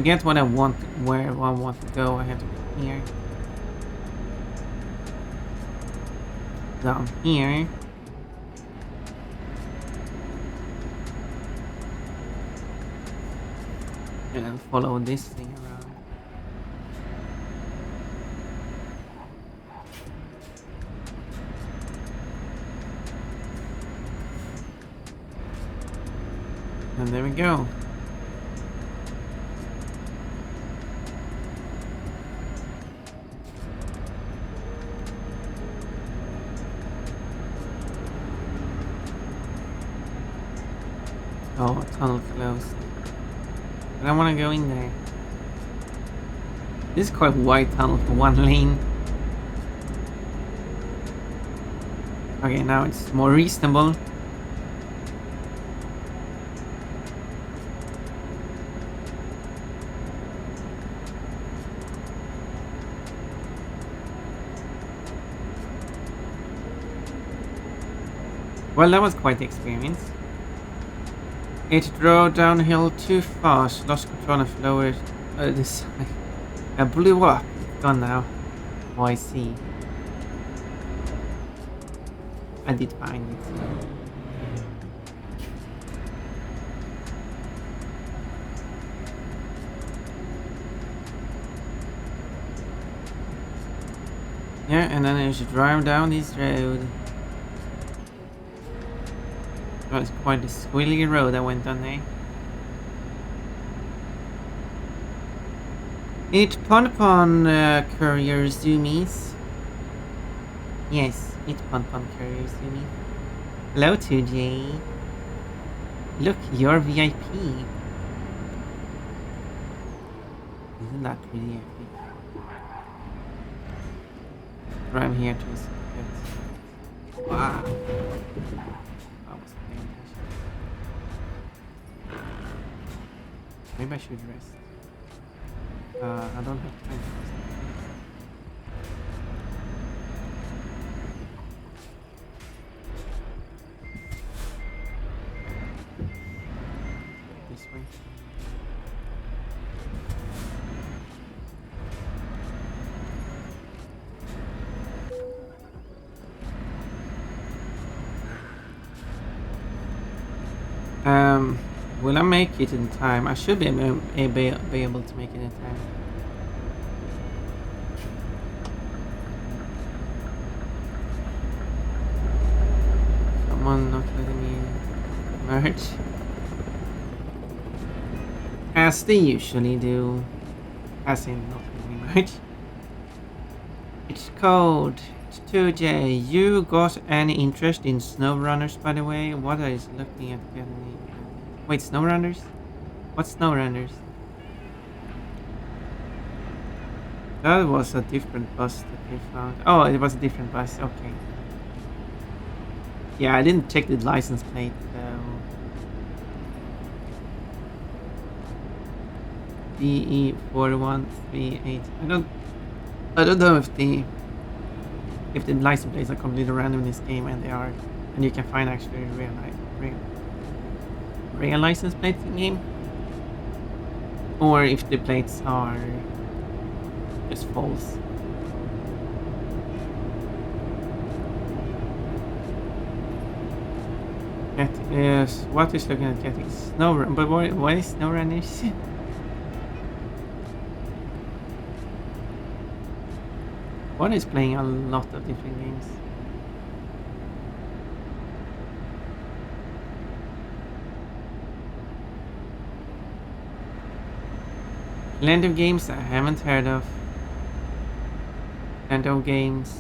get what I want, where I want to go, I have to go here. Down here. And then follow this thing around. And there we go. Oh, tunnel closed. I don't want to go in there. This is quite wide tunnel for one lane. Okay, now it's more reasonable. Well, that was quite the experience. It drove downhill too fast, lost control and lowered this side. I blew up. It's gone now. Oh, I see. I did find it. Yeah, and then I should drive down this road. That was quite a squilly road I went on there. It Pon Courier Zoomies. Yes, it's Pon Courier Zoomies. Hello, 2J. Look, you're VIP. Isn't that really epic? Drive here to a secret. Wow. That was fantastic. Maybe I should rest. I don't have time to rest. This way. Will I make it in time? I should be able to make it in time. Someone not letting me merge. As they usually do. As in not letting me merge. It's cold. It's 2J. You got any interest in SnowRunners, by the way? What I was looking at getting. Wait, SnowRunners? What's SnowRunners? That was a different bus that we found. Oh, it was a different bus. Okay. Yeah, I didn't check the license plate though. DE4138. I don't know if the license plates are completely random in this game, and they are, and you can find actually real license plates in game, or if the plates are just false. What is looking at getting snow? But what is SnowRunners? One is playing a lot of different games. Plenty of games I haven't heard of. Plenty of games.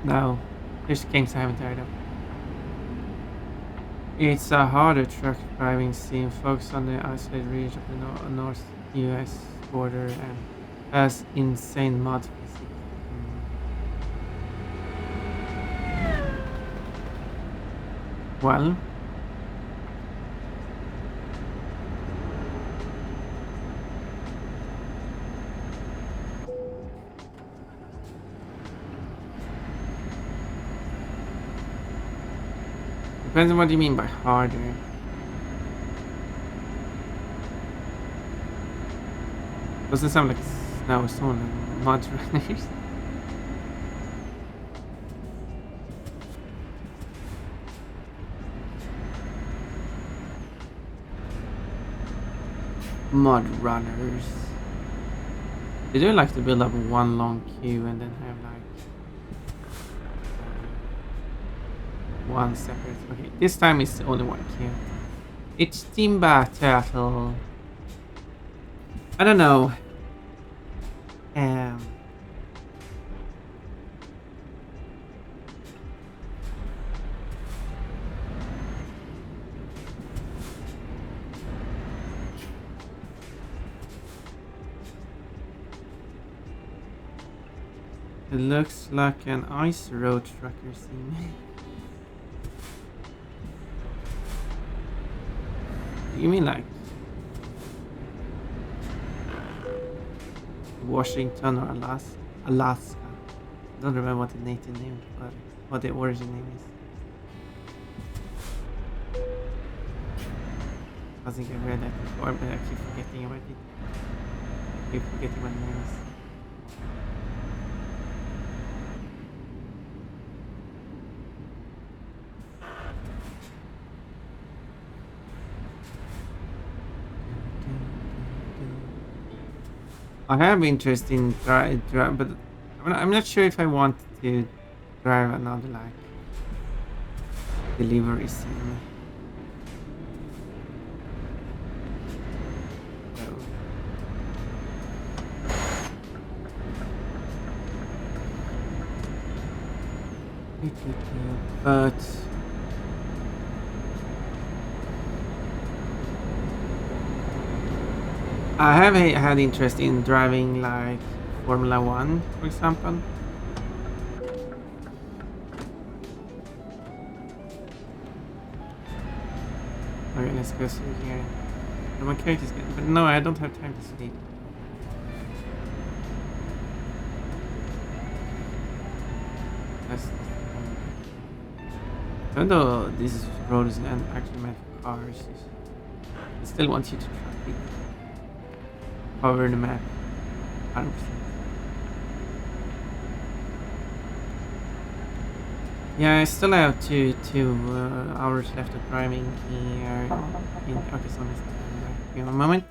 No, there's games I haven't heard of. It's a harder truck driving sim, focused on the isolated region of the North US border and has insane mod physics. Well, depends on what you mean by harder. Doesn't sound like snowstorm and mud runners. Mud runners. They do like to build up one long queue and then have like one separate. Okay, this time it's only one queue. It's Team Battle. I don't know. It looks like an ice road trucker scene. You mean like Washington or Alaska? I don't remember what the native name, but what the origin name is. I think I read that before, but I keep forgetting about it. Keep forgetting what the name is. I have interest in drive, but I'm not sure if I want to drive another like delivery sim. So, but I have had interest in driving like Formula One, for example. Okay, let's go through here. Oh, my character's good, but no, I don't have time to sleep. That's even though this road is actually meant for cars, it still wants you to traffic cover the map 100%. Yeah, I still have two hours left of driving here. Okay, so let's give me a moment.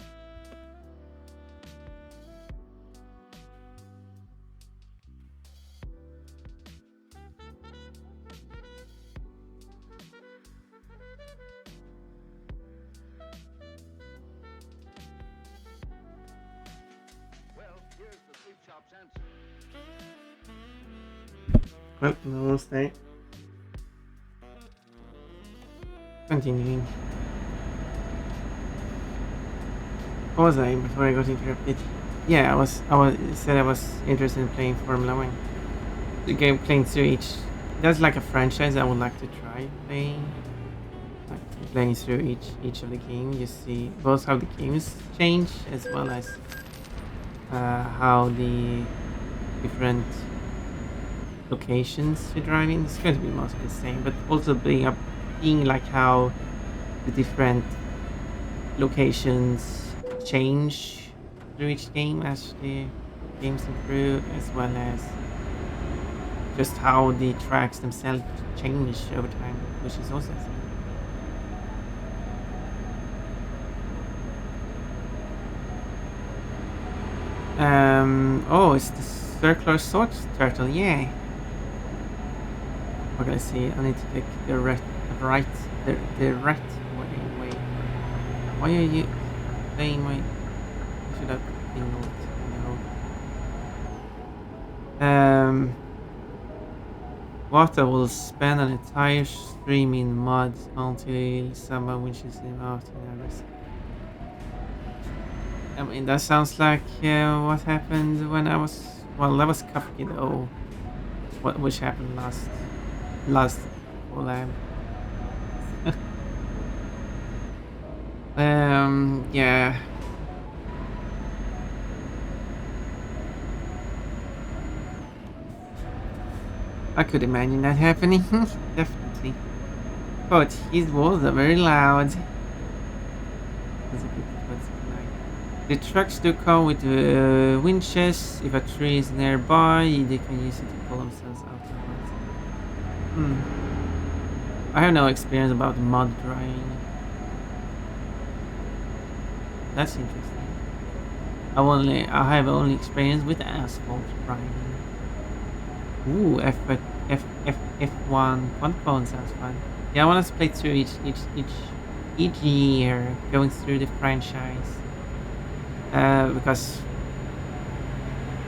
Well, no, stay. Continuing. What was I before I got interrupted? Yeah, I said I was interested in playing Formula One. The game playing through each. That's like a franchise I would like to try playing. Like playing through each of the games, you see both how the games change as well as how the different locations you're driving. It's going to be mostly the same, but also being like how the different locations change through each game as the games improve, as well as just how the tracks themselves change over time, which is also exciting. Oh, it's the circular sword turtle, yeah. Okay, let's see. I need to take the right way. Why are you playing my? I should have been no. Water will span an entire stream in mud until someone wishes him out in a risk. I mean, that sounds like what happened when I was. Well, that was Kafka though. Which happened last collab. Yeah. I could imagine that happening. Definitely. But his walls are very loud. That's a good that's like. The trucks do come with winches. If a tree is nearby, they can use it to pull themselves out of the woods. I have no experience about mud drying. That's interesting. I have only experience with asphalt drying. Ooh, F1 Quantbone sounds fun. Yeah, I want to play through each year, going through the franchise. Because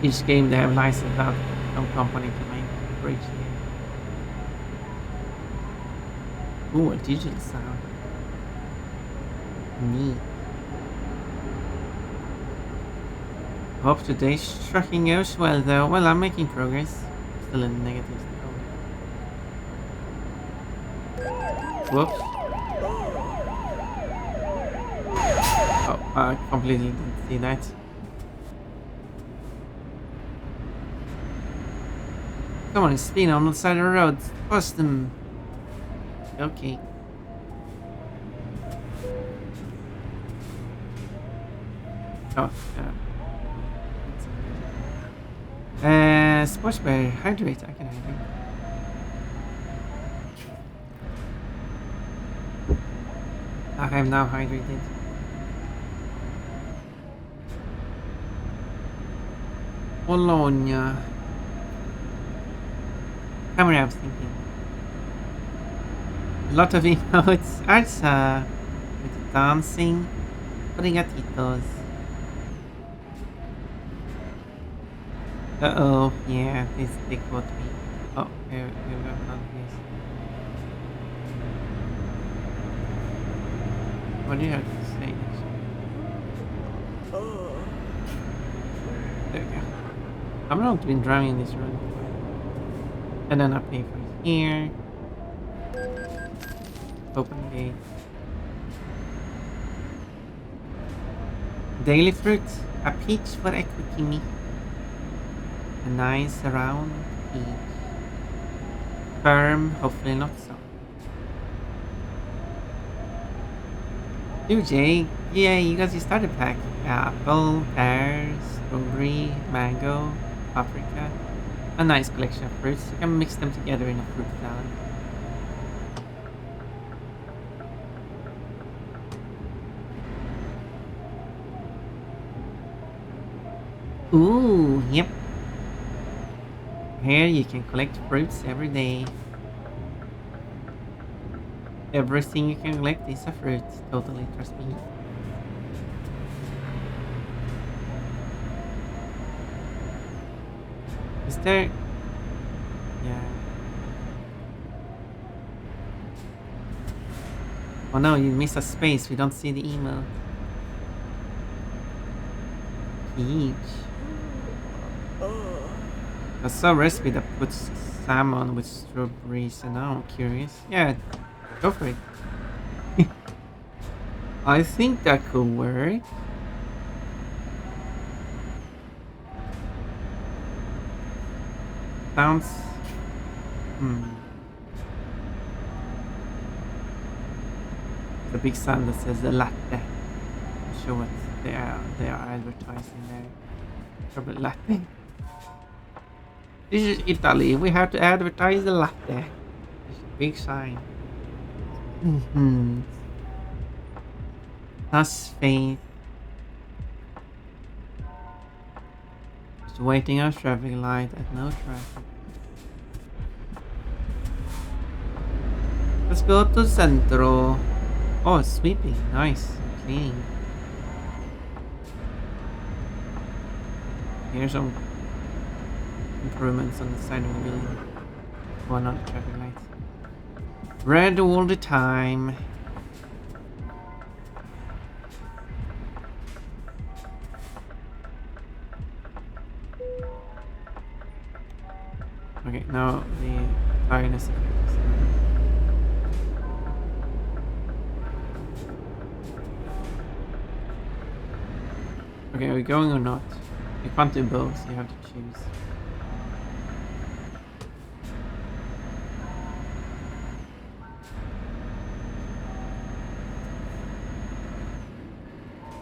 each game they have licensed out some company to make for each year. Ooh, a digital sound. Neat. Hope today's trucking goes well though. Well, I'm making progress. Still in negatives though. Whoops. Oh, I completely didn't see that. Come on, spin on the side of the road. Bust them. Okay. Oh, sports bar, hydrate. I can hydrate. I am now hydrated. Bologna. Camera, I was thinking. A lot of emotes. Arsa. With dancing. Obrigatitos. Uh-oh. Yeah, they caught me. Oh, here we have another place. What do you have to say? There we go. I've not been driving this road before. And then I pay for it here. Open gate. Daily fruit. A peach for Ekukimi. A nice round peach. Firm, hopefully not so. Dude, Jay. Yeah, you guys, you started pack. Apple, pears, strawberry, mango, paprika. A nice collection of fruits. You can mix them together in a fruit salad. Ooh, yep. Here you can collect fruits every day. Everything you can collect is a fruit. Totally, trust me. Is there... Yeah. Oh no, you miss a space. We don't see the email. Peach. I saw a recipe that puts salmon with strawberries, and now I'm curious. Yeah, go for it. I think that could work. Sounds... The big sign that says the latte. Not sure what they are advertising there. Probably latte. This is Italy. We have to advertise the latte. There's a big sign. That's faith. Just waiting on traffic light at no traffic. Let's go to Centro. Oh, sweeping. Nice. Cleaning. Here's some improvements on the side of the building. One on the traffic lights. Red all the time. Okay, now the tiredness effect is okay, are we going or not? You can't do both, you have to choose.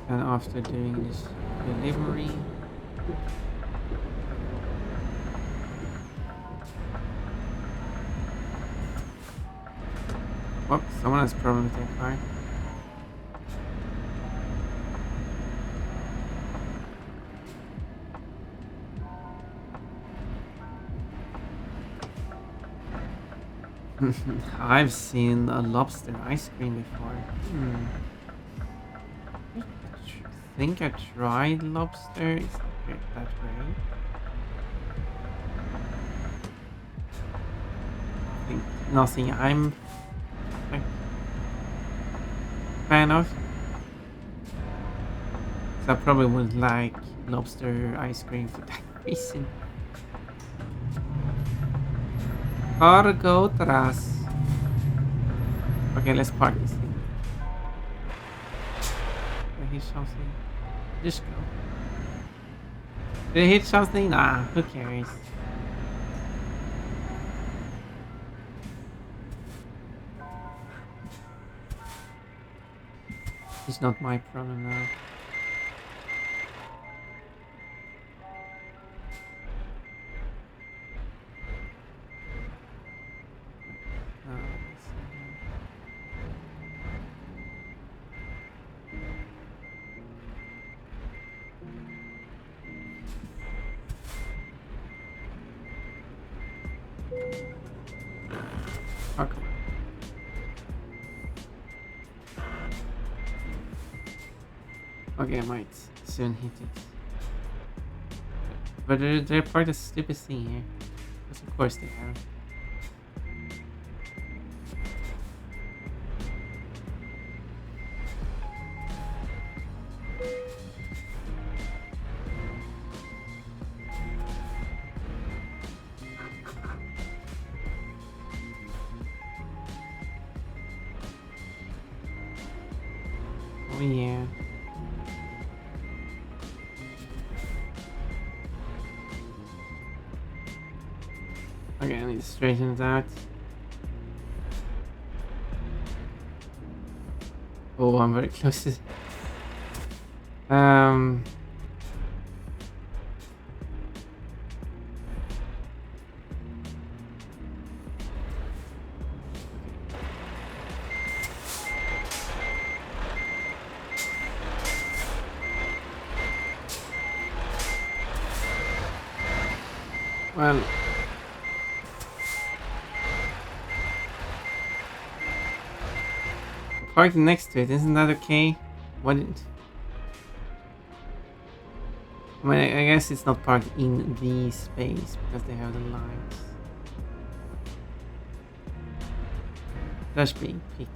And after doing this delivery, whoops, someone has a problem with their car. I've seen a lobster ice cream before. I think I tried lobster. Is it that way? I think nothing I'm a fan of. So I probably would like lobster ice cream for that reason. Cargo tras. Okay, let's park this thing. Did I hit something? Just go. Did I hit something? Nah, who cares? It's not my problem now. Let's see here. Okay, I might soon hit it. But they're part of the stupid thing here. Because of course they have. Oh yeah. Okay, I need to straighten it out. Oh, I'm very close to... Um... Well... Parked next to it, isn't that okay? What did... I mean, I guess it's not parked in the space because they have the lines. That's being picky.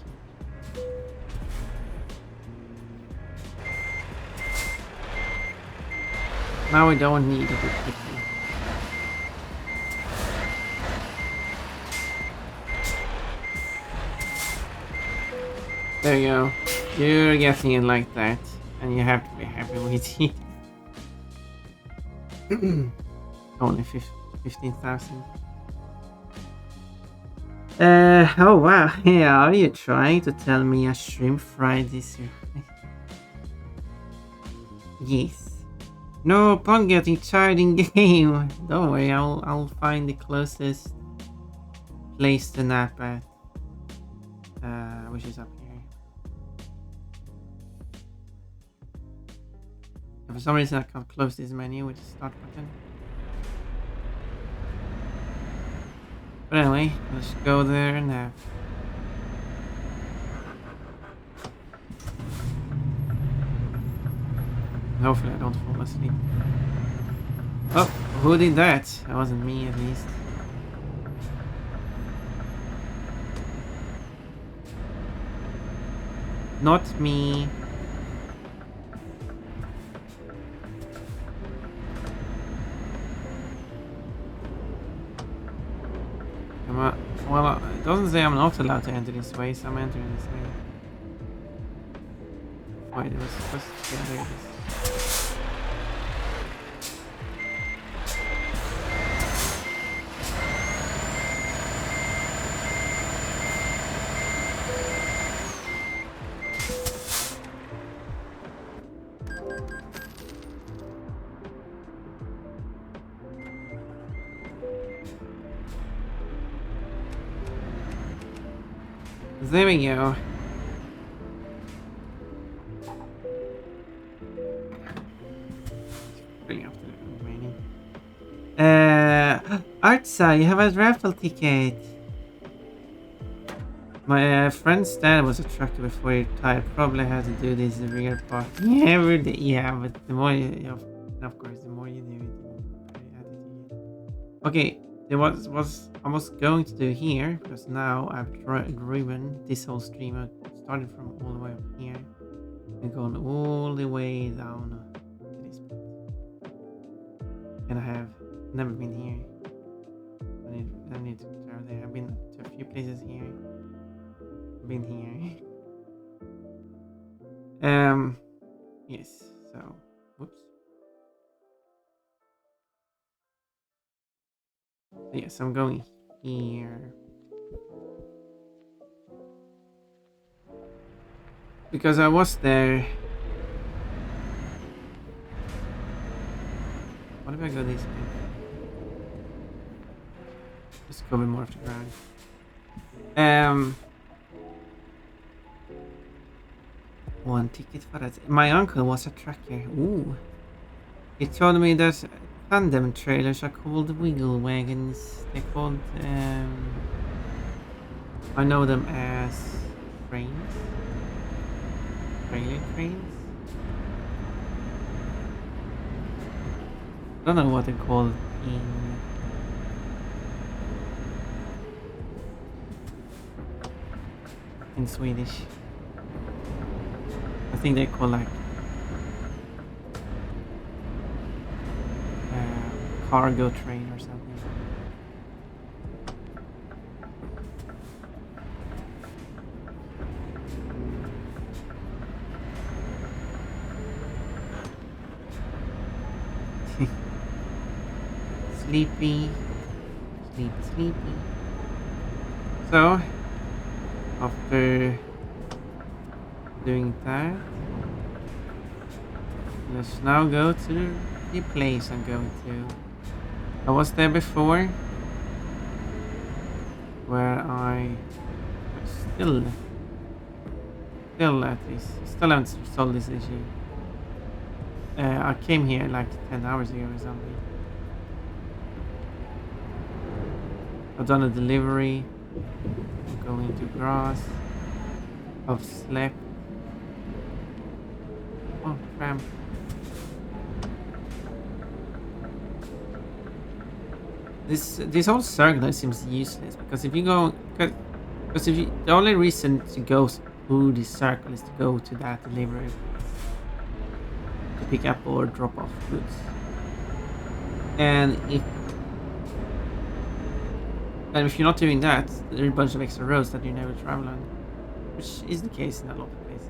Now we don't need to be picky. There you go. You're getting it like that, and you have to be happy with it. Only 15,000. Oh wow. Yeah, are you trying to tell me a shrimp fried this year? Yes. No, upon getting tired in game. Don't worry, I'll find the closest place to nap at. Which is up here. And for some reason I can't close this menu with the start button. But anyway, let's go there and nap. Hopefully I don't fall asleep. Oh, who did that? That wasn't me at least. Not me. Come on. Well, it doesn't say I'm not allowed to enter this way, so I'm entering this way. Wait, it was supposed to... Yeah, there it is. There we go. Bring up the remaining. Artsa, you have a raffle ticket. My friend's dad was a trucker before he retired. Probably had to do this rear part every day. Yeah, but the more you, of course, the more you do it, the more you add it to it. Okay, there was I was going to do here because now I've driven this whole stream. I started from all the way up here and gone all the way down to this point. And I have never been here. I need to travel there. I've been to a few places here. Been here. Yes, so whoops. Yes, I'm going here. Because I was there. What if I go this way? Just cover more of the ground. One ticket for that. My uncle was a trucker. Ooh. He told me that tandem trailers are called wiggle wagons. They're called, I know them as trains. Trailer trains. don't know what they're called in Swedish. I think they call like cargo train or something. Sleepy, sleepy. So, after doing that, let's now go to the place I'm going to. I was there before, where I still at least still haven't solved this issue. I came here like 10 hours ago or something. I've done a delivery. I'm going to grass. I've slept. Oh, cramp. This whole circle seems useless because if you go, because if you, the only reason to go through this circle is to go to that delivery to pick up or drop off goods. And if you're not doing that, there are a bunch of extra roads that you never travel on, which is the case in a lot of places.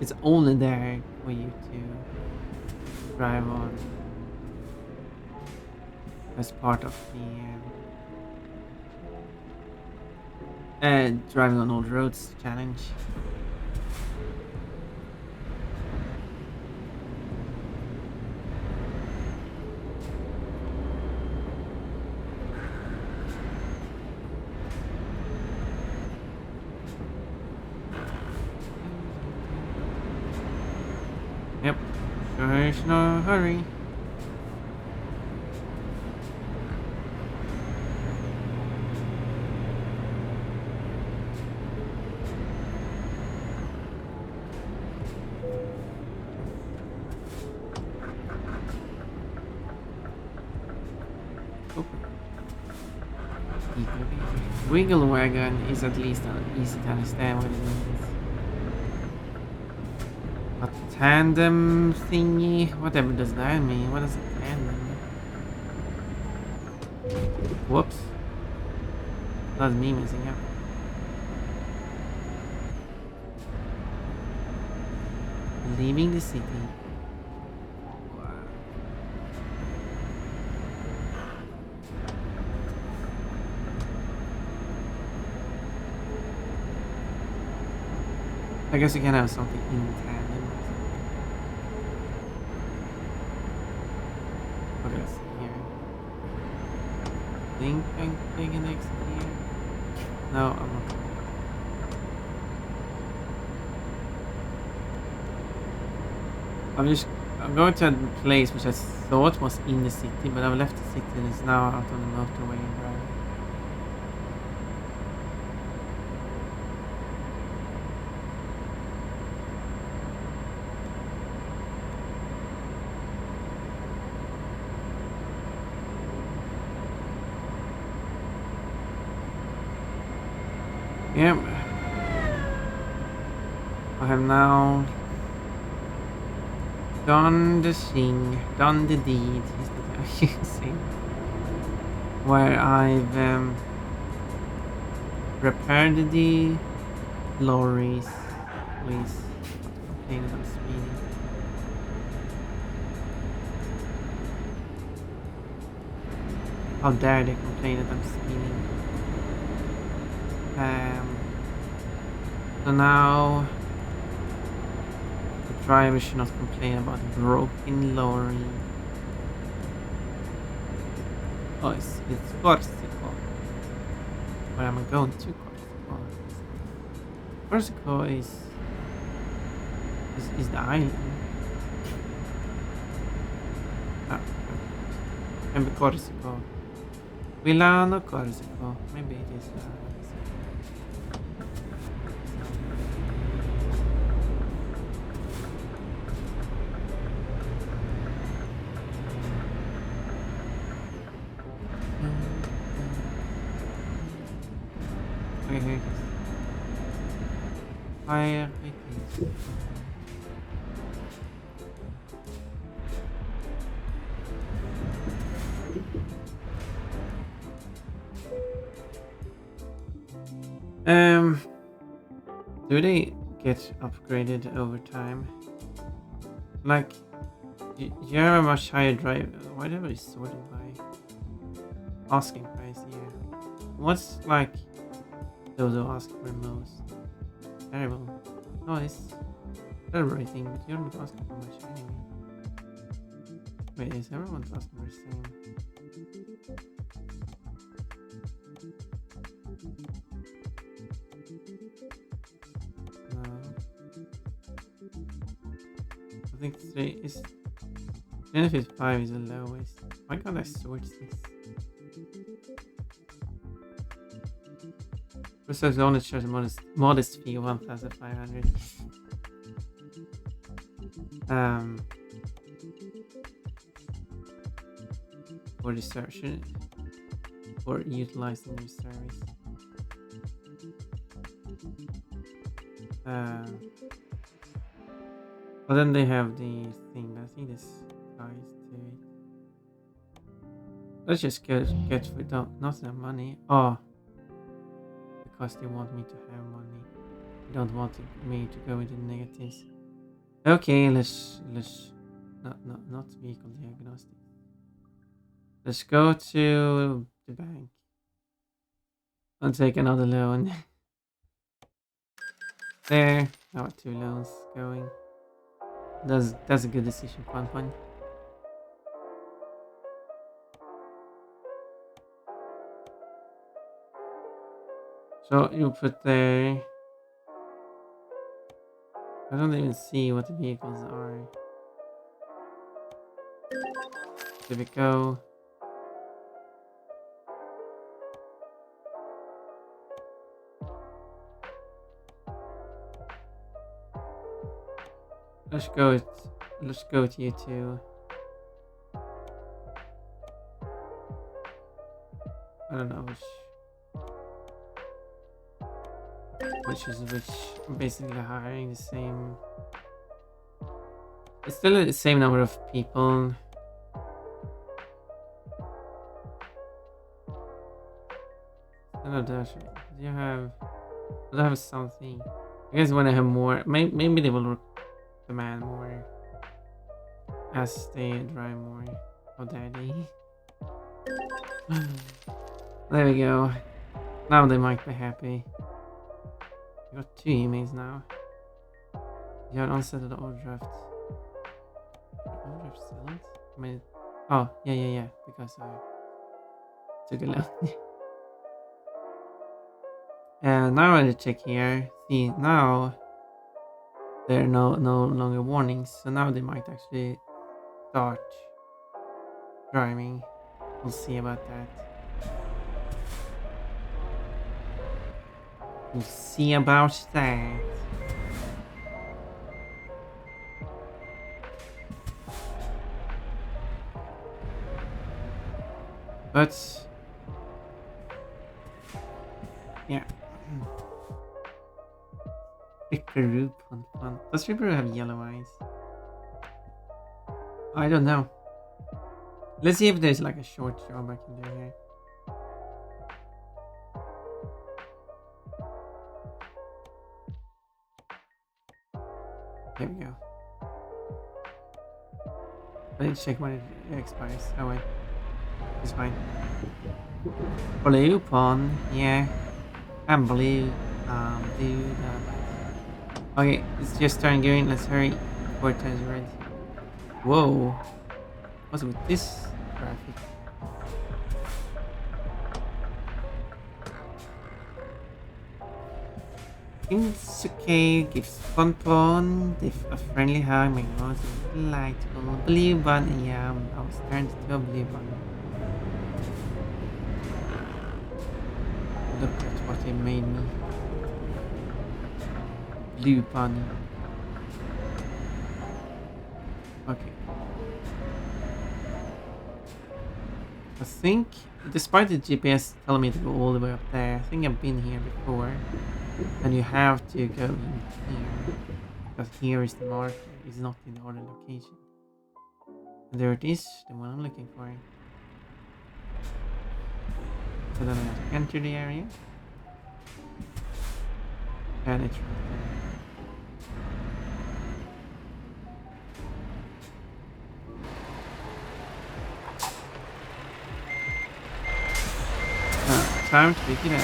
It's only there for you to drive on as part of the driving on old roads challenge. Yep, there's no hurry. Wiggle wagon is at least easy to understand what it means. A tandem thingy? Whatever does that mean? What is a tandem? Whoops. That's me messing up. Leaving the city. I guess you can have something in tandem. Okay, let's see here. Think I'm taking next here. No, I'm not. I'm going to a place which I thought was in the city, but I've left the city and it's now out on the motorway and driving. Yep. I have now done the thing, done the deed, is the thing. Where I've repaired the lorries. Please, not complain about speeding. How dare they complain that I'm speeding? So now the driver should not complain about a broken lorry. Oh, it's Corsico. Where am I going to? Corsico. Corsico is the island. Ah, maybe Corsico. Milano, Corsico. Maybe it is. priorities. Do they get upgraded over time? Like, you have a much higher drive. Why do we sort it by asking price? Yeah. What's like those who ask for most? Terrible. Oh, it's celebrating, but you're not asking for much anyway. Wait, is everyone asking for the same? No. I think 3 is. Benefit 5 is the lowest. Why can't I sort this? Research only charge a modest fee of 1,500. For the search for utilizing your service. But then they have the thing. I think this ties to it. Let's just get without not enough money. Oh, because they want me to have money. They don't want me to go into negatives. Okay, let's not vehicle diagnostics. Let's go to the bank and take another loan. There, now 2 loans going. That's a good decision, Fun. So you put there. I don't even see what the vehicles are. There we go. Let's go with you two. I don't know which is which. I'm basically hiring the same. It's still the same number of people. I don't know. Do you have? Do I have something? I guess when I have more, maybe they will demand more as they drive more. Oh, daddy. There we go. Now they might be happy. I got 2 emails now. You have unsettled overdraft. Overdraft settled? I mean, oh, yeah. Because I took a loan. And now I need to check here. See, now there are no longer warnings. So now they might actually start driving. We'll see about that. We'll see about that. But yeah. Ripperoo fun. Does Ripperoo have yellow eyes? I don't know. Let's see if there's like a short job I can do here. There we go. I need to check when it expires. Oh wait. It's fine. Blue pawn, yeah. I'm blue. Do that. Okay, it's just turning green. Let's hurry. 4 times red. Whoa. What's with this traffic? It's okay. Gives Pon if a friendly hug makes most delightful. Blue bunny, yeah. I was turned to a blue bunny. Look at what he made me. Blue bunny. Okay. I think, despite the GPS telling me to go all the way up there, I think I've been here before. And you have to go in here. Because here is the marker. It's not in the other location. And there it is, the one I'm looking for. So then I have to enter the area. And it's right there. Time to pick it up.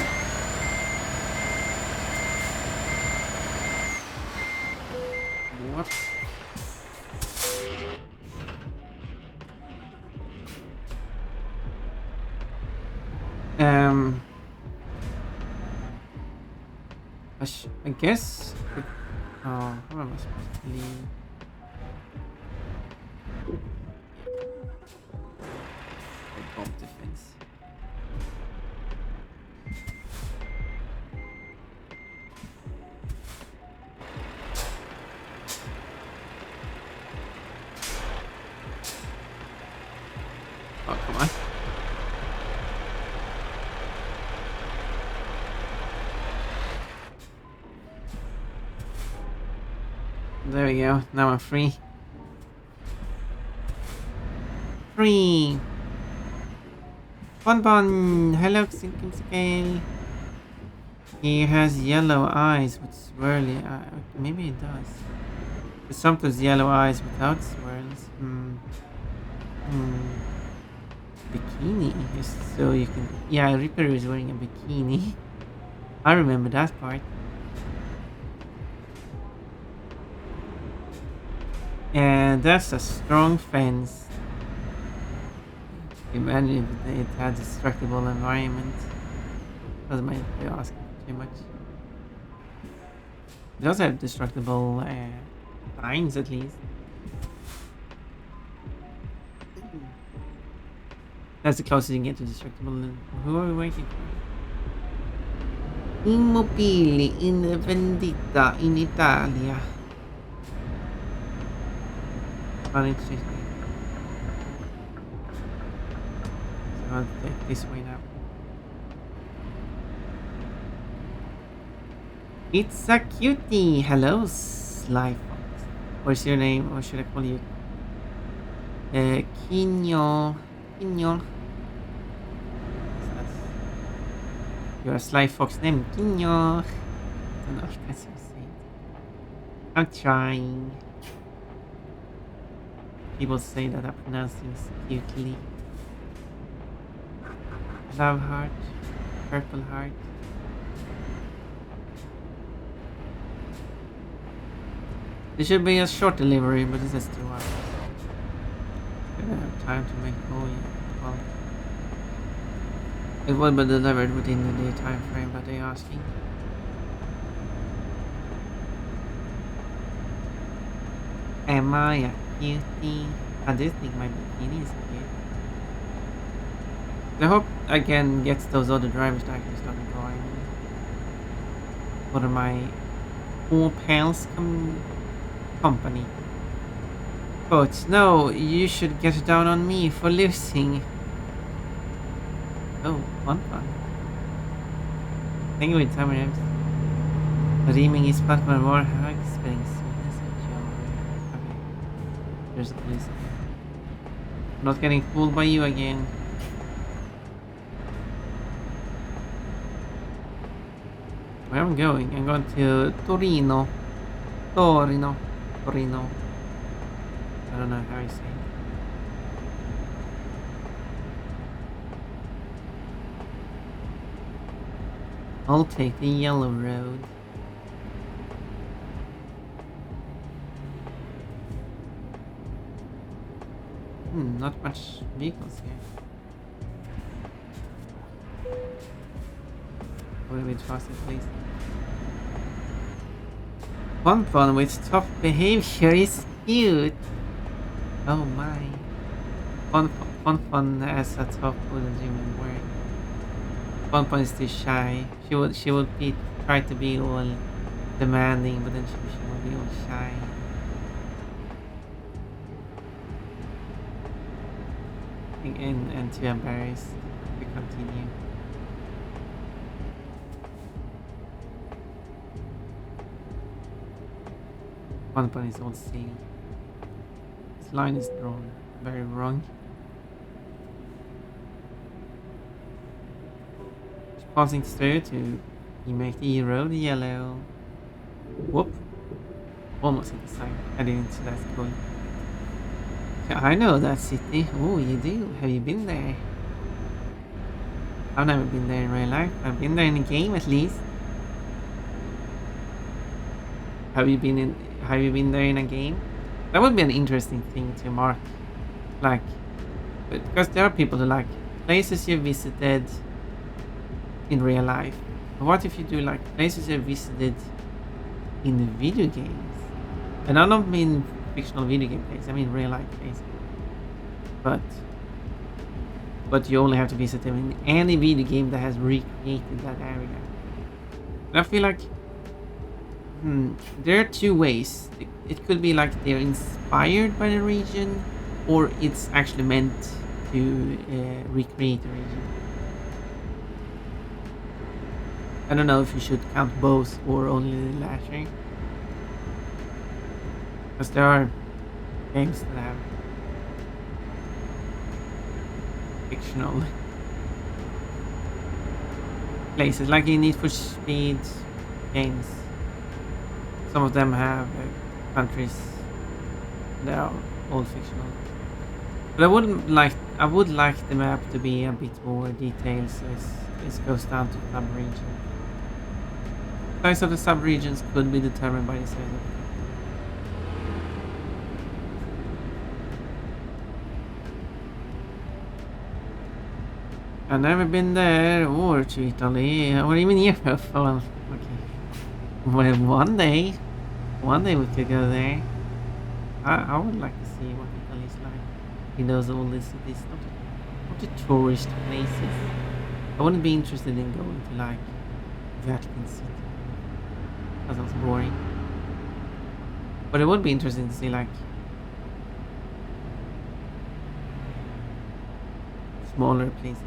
What? I guess. Oh, how am I supposed to leave? I bumped the fence. Oh, come on. There we go. Now I'm free. Free! Bonbon! Hello, Sinking Scale. He has yellow eyes with swirly eyes. Maybe he does. But sometimes yellow eyes without swirls. Bikini. Just so you can. Yeah, Reaper is wearing a bikini. I remember that part. And that's a strong fence. Imagine if it had destructible environment. Doesn't mind if they ask too much. It does have destructible lines at least. That's the closest you can get to destructible. Who are we waiting for? Immobile in vendita in Italia. So I'll take this way now. It's a cutie! Hello, Sly Fox. What's your name? Or should I call you? Quino. Quino. You're a Sly Fox named Quino. I don't know if that's what you say. I'm trying. People say that I pronounce things cutely. Love heart. Purple heart. It should be a short delivery, but it says 2 hours. I don't have time to make. Oh yeah. Well, it will be delivered within the day time frame, but they asking. Am I a cutie? I do think my bikini is cute. I hope I can get those other drivers to actually start driving. What are my all pals company? But no, you should get down on me for losing. Oh, fun. Thank you for time ramps. Reaming is Batman War Hag spelling sweetness and joy. Okay. There's a police. Not getting fooled by you again. Where am I going? I'm going to Torino. Torino. I don't know how you say it. I'll take the yellow road. Not much vehicles here. A little bit faster, please. Bonbon with tough behavior is cute. Oh my. Bonbon has a tough wooden human word. Bonbon is too shy. She would be try to be all demanding, but then she will be all shy. and too embarrassed to continue. One point is all sail. This line is drawn very wrong. Just passing through to you make the road yellow. Whoop. Almost hit the sign. I didn't, so that's cool. Yeah, I know that city. Oh, you do? Have you been there? I've never been there in real life. I've been there in a game at least. Have you been there in a game? That would be an interesting thing to mark. Like, because there are people who like places you visited in real life. But what if you do like places you visited in the video games? And I don't mean fictional video game places, I mean real life places. But you only have to visit them in any video game that has recreated that area. And I feel like there are two ways. It could be like they're inspired by the region, or it's actually meant to recreate the region. I don't know if you should count both or only the latter. Because there are games that have fictional places, like in Need for Speed games. Some of them have countries that are all fictional. But I would like the map to be a bit more detailed, so it goes down to sub-region. Size of the sub-regions could be determined by the size of the I've never been there or to Italy or even Europe. Well, okay. Well, one day we could go there. I would like to see what Italy is like. He knows all these cities, not the tourist places. I wouldn't be interested in going to like Vatican City. That sounds boring. But it would be interesting to see like smaller places.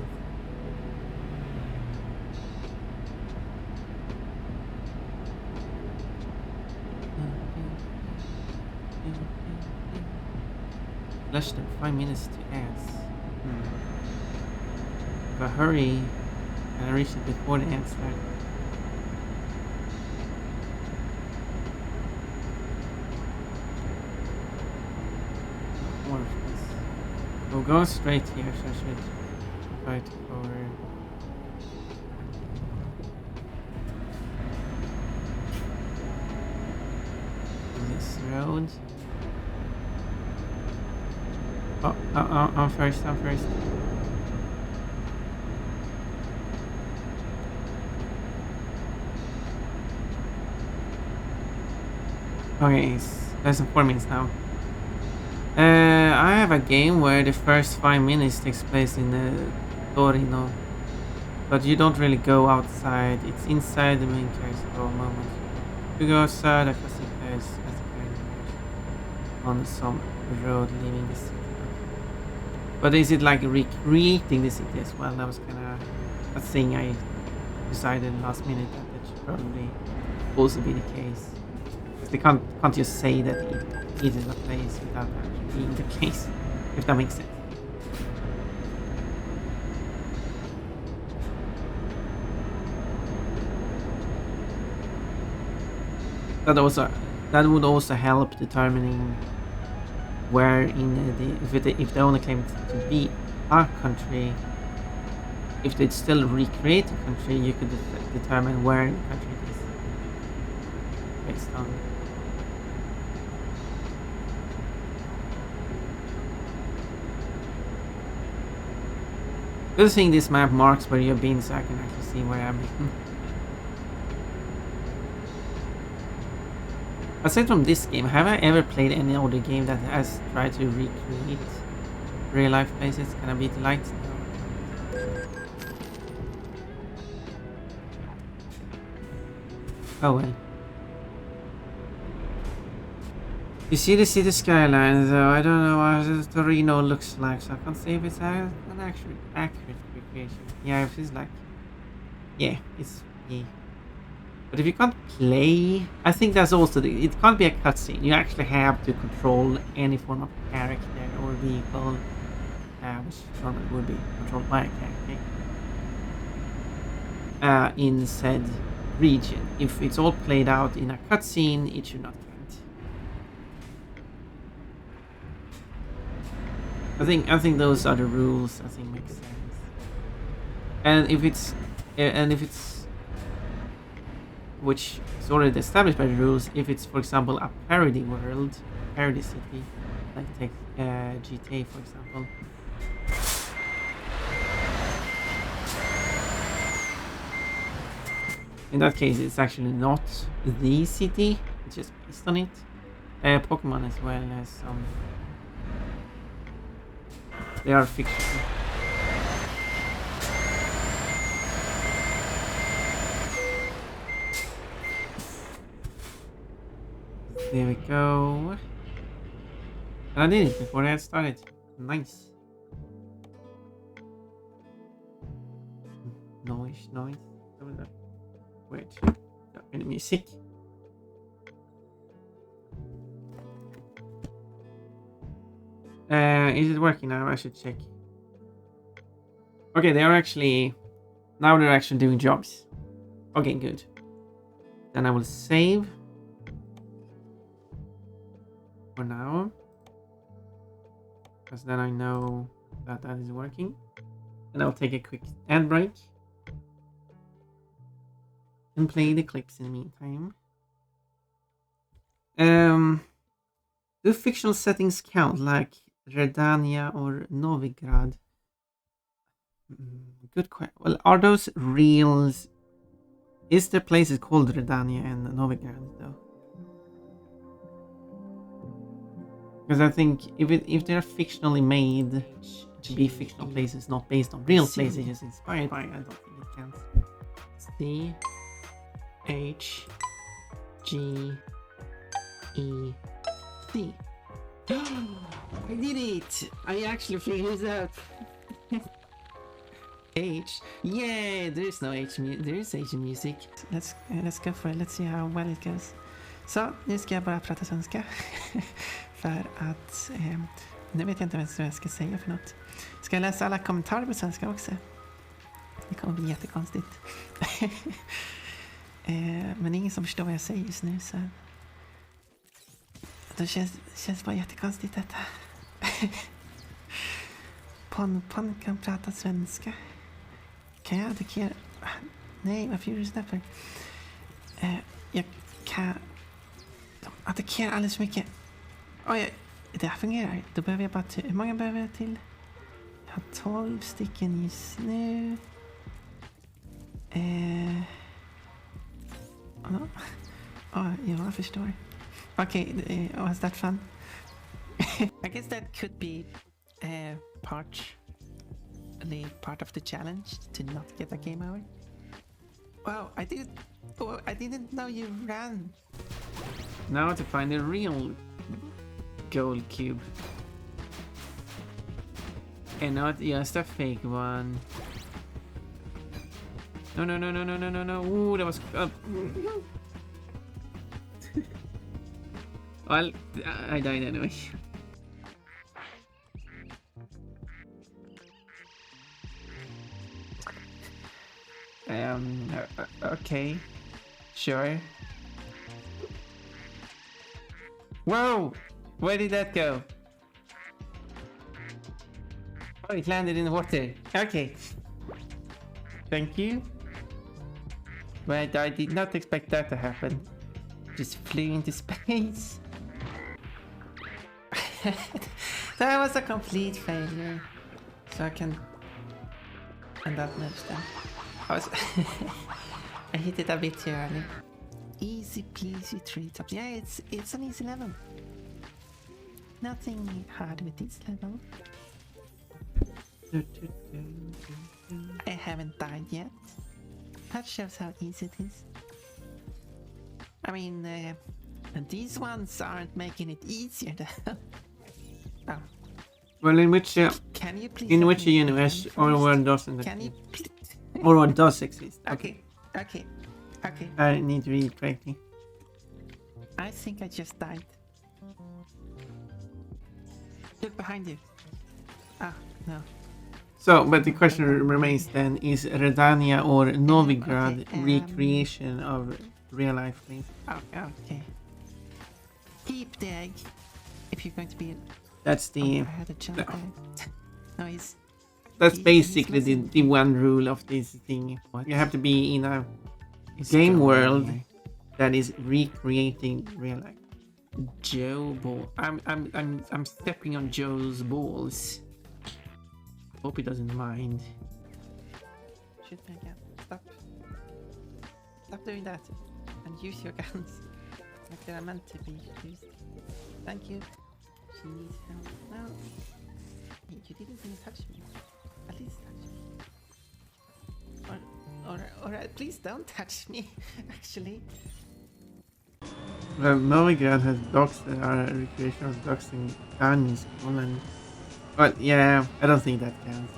Less than 5 minutes to ads. If I hurry and I reach it before the ads start. More of this. We'll go straight here, so I should try to cover this road. Oh, I'm first. Okay, it's less than 4 minutes now. I have a game where the first 5 minutes takes place in Torino, but you don't really go outside. It's inside the main character for a moment. You go outside, I can see players as the characters on some road leaving the city. But is it like recreating the city as well? That was kind of a thing I decided last minute that should probably also be the case. Because they can't just say that it is a place without actually being the case, if that makes sense. That would also help determining where in if they only claim it to be a country, if they'd still recreate a country, you could determine where in the country it is based on. Good thing this map marks where you've been, so I can actually see where I've been. Aside from this game, have I ever played any other game that has tried to recreate real life places? Can I beat the lights? Oh well. You see the city skyline, though I don't know what Torino looks like, so I can't say if it's an accurate recreation. Yeah, it feels like... Yeah, it's... Yeah. But if you can't play... I think that's also it can't be a cutscene. You actually have to control any form of character or vehicle, which normally would be controlled by a character, in said region. If it's all played out in a cutscene, it should not count. I think those are the rules. I think makes sense. And if it's which is already established by the rules, if it's for example a parody world, parody city, like take GTA for example. In that case, it's actually not the city; it's just based on it. Pokemon as well as some. They are fictional. There we go. And I did it before I had started. Nice. Noise. Wait. Any music? Is it working now? I should check. Okay, they are actually... Now they're actually doing jobs. Okay, good. Then I will save. For now. Because then I know that that is working. And I'll take a quick ad break. And play the clips in the meantime. Do fictional settings count, like Redania or Novigrad? Good question. Well, are those real? Is there places called Redania and Novigrad though? Because I think if they're fictionally made to be fictional places, not based on real places, just inspired by, I don't think it counts. C-H-G-E-C. I did it! I actually figured it out. H. Yeah, there is no H. There is H in music. Let's go for it. Let's see how well it goes. Så, nu ska jag bara prata svenska. För att... nu vet jag inte vad jag ska säga för något. Ska jag läsa alla kommentarer på svenska också? Det kommer bli jättekonstigt. Men ingen som förstår vad jag säger just nu, så... Det känns bara jättekonstigt detta. Pon kan prata svenska. Kan jag attackera? Nej, varför gjorde du sådär för? Jag kan... De attackerar alldeles för mycket. Oj, det här fungerar. Då behöver jag bara... Hur många behöver jag till? Jag har 12 stycken just nu. Jag förstår. Okay, was that fun? I guess that could be part of the challenge to not get a game over. Wow, I didn't know you ran. Now to find the real gold cube. And not just a fake one. No. Ooh, that was... Well, I died anyway. Okay. Sure. Whoa! Where did that go? Oh, it landed in the water. Okay. Thank you. But I did not expect that to happen. Just flew into space. That was a complete failure. So I can end that match then. I hit it a bit too early. Easy peasy treetops. Yeah, it's an easy level. Nothing hard with this level. I haven't died yet. That shows how easy it is. I mean, And these ones aren't making it easier though. Oh, Well, in which can you please? in let which me universe confirm or first? world doesn't Can you exist? please? Or what does exist? Okay, okay, okay. I need to read it correctly. I think I just died. Look behind you. Ah, no. So, but the question remains then: is Redania or Novigrad Okay, recreation of real life, please? Oh, okay. Keep the egg. If you're going to be. That's Oh, the I had a jump there. No, he's. that's he's basically the missing. one rule of this thing. You have to be in a He's game going world here. that is recreating real life. Joe ball. I'm stepping on Joe's balls. Hope he doesn't mind. Shoot me again. Stop. Stop doing that. And use your guns like they're meant to be used. Thank you. She needs help. No. You didn't even touch me. At least touch me. Or please don't touch me. Actually. Well, Novigrad has docks that are a recreation of docks in Danish, Poland. But yeah, I don't think that counts.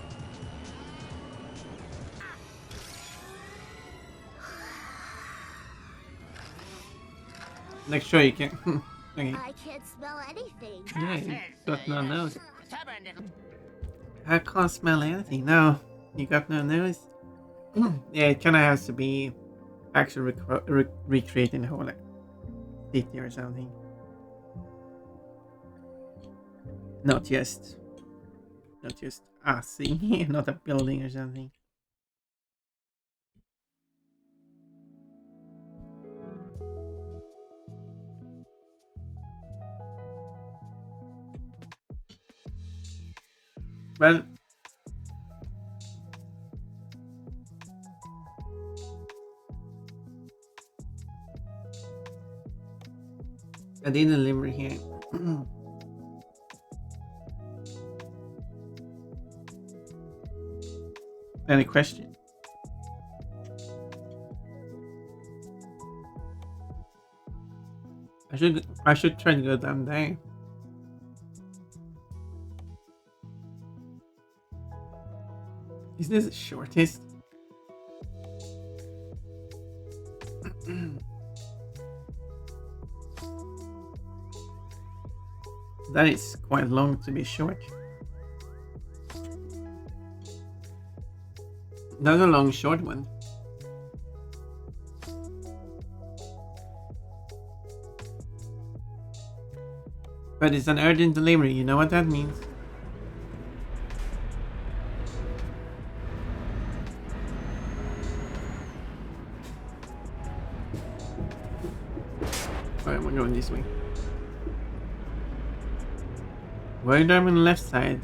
Like, sure you can. Okay. I can't smell anything. Yeah, you got no nose. I can't smell anything. No, you got no nose. Yeah, it kind of has to be actually recreating the whole like city or something. Not just a thing, not a building or something. Well, I did a limerick here. Any question? I should try to go down there. Is this the shortest? That is quite long to be short. That's a long short one. But it's an urgent delivery, you know what that means? Alright, we're going this way. Why are you driving on the left side?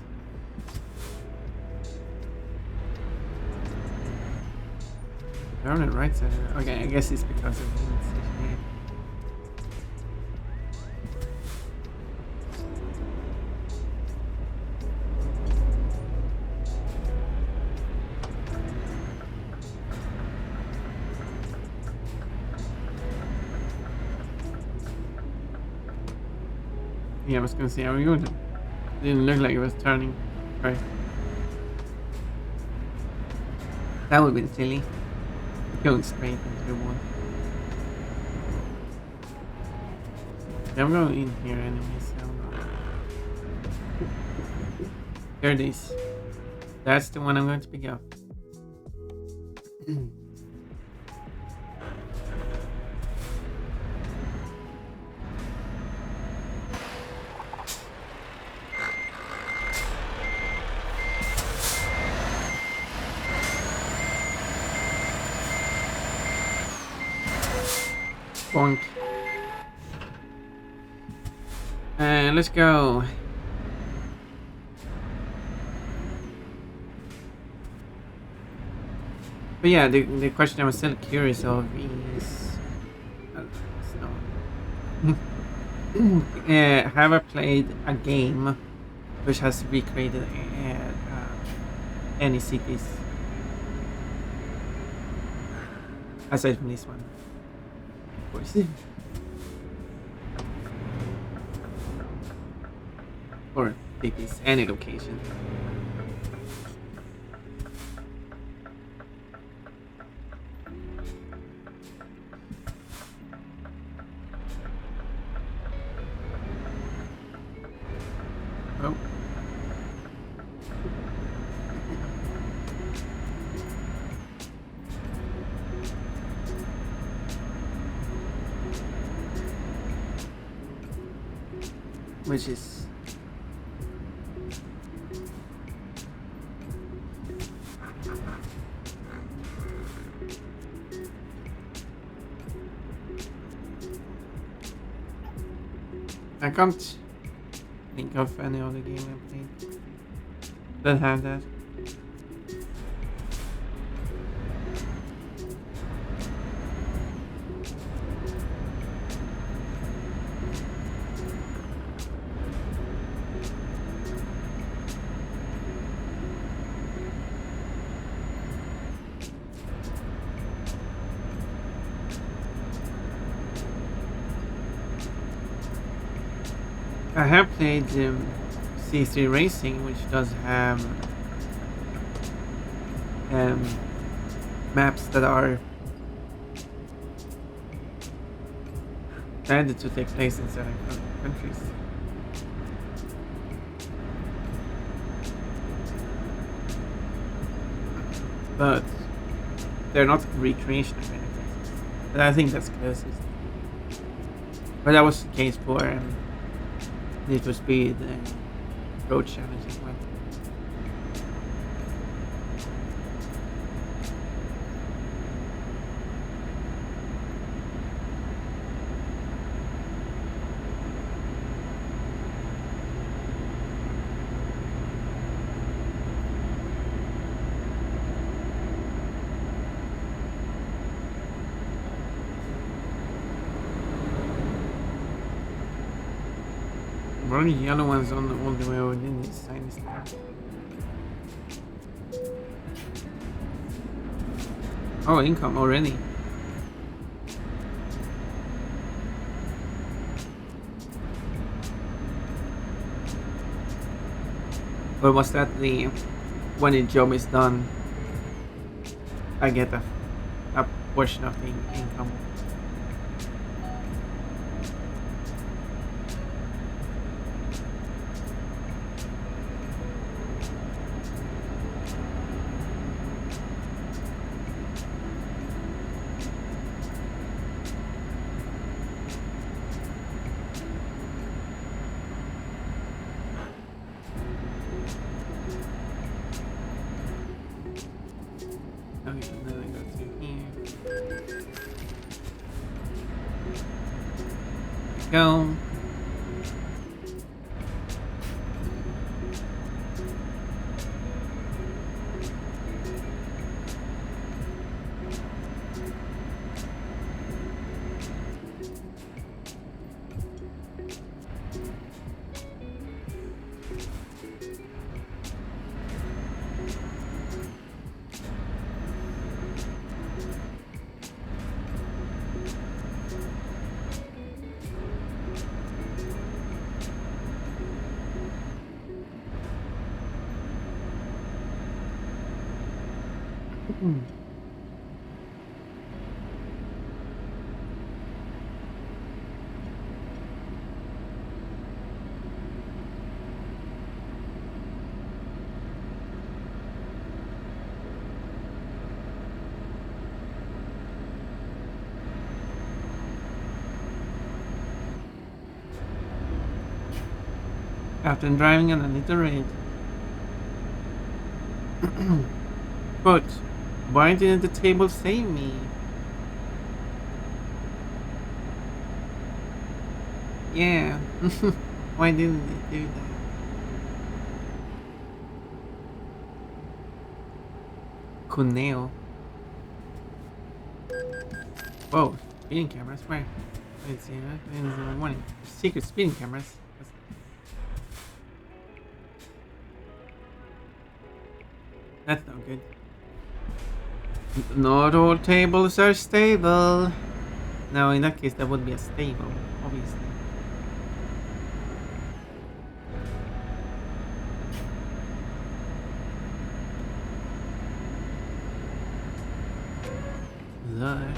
They're on the right side. Okay, I guess it's because of the station here. Yeah, I was gonna say, how are you going? Didn't look like it was turning. Right. That would have been silly. Going straight into the wall. Yeah, I'm going in here anyway, so there it is. That's the one I'm going to pick up. Bonk. Let's go. But yeah, the question I was still curious of is, have I played a game which has recreated any cities aside from this one? Of course. Or TPs, any location. Oh. Which is I can't think of any other game I played that had that. I have played C3 Racing, which does have maps that are intended to take place in certain countries. But they're not recreation of any places. But I think that's closest. But that was the case for Need for Speed Road Challenge as well. What are the yellow ones on all the way over in this tiny stuff? Oh, income already. Or was that the when the job is done, I get a portion of the income? Okay, and then I go to here. Go. After driving on a little raid. But why didn't the table save me? Yeah. Why didn't it do that? Cuneo. Whoa, speeding cameras? Where? I didn't see that in the morning. Secret speeding cameras. That's not good. Not all tables are stable. Now, in that case, that would be a stable, obviously. blood.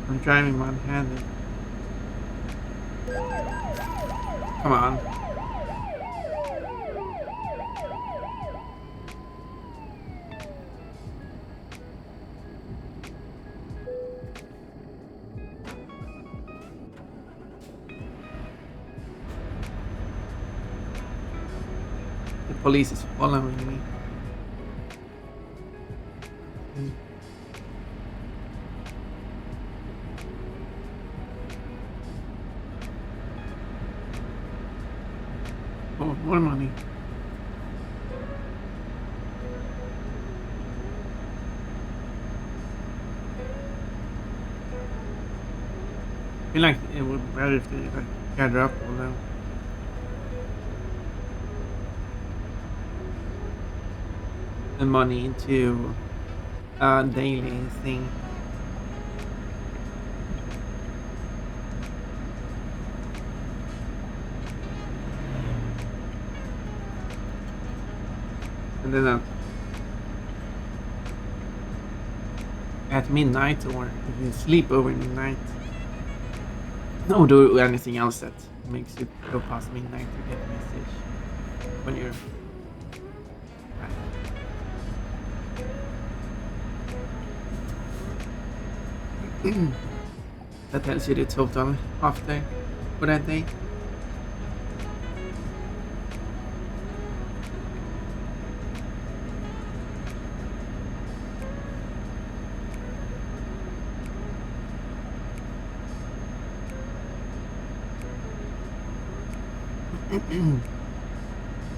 I'm driving one-handed. Come on. The police is following me. Oh, more money. I feel like it would be better if they like gather up all now. The money into a daily thing. And then at midnight, or if you sleep over midnight, or do anything else that makes you go past midnight to get a message when you're that tells you the total after for that day.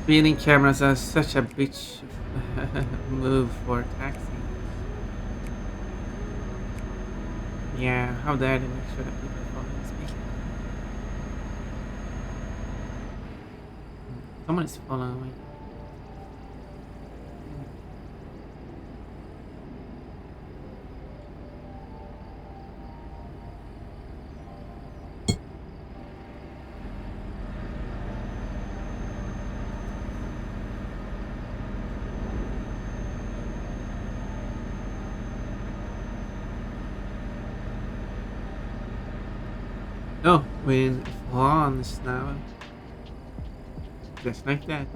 Speeding cameras are such a bitch move for taxi. Yeah, how dare they make sure that people follow the speed? Someone is following me. Oh, we're in France now. Just like that.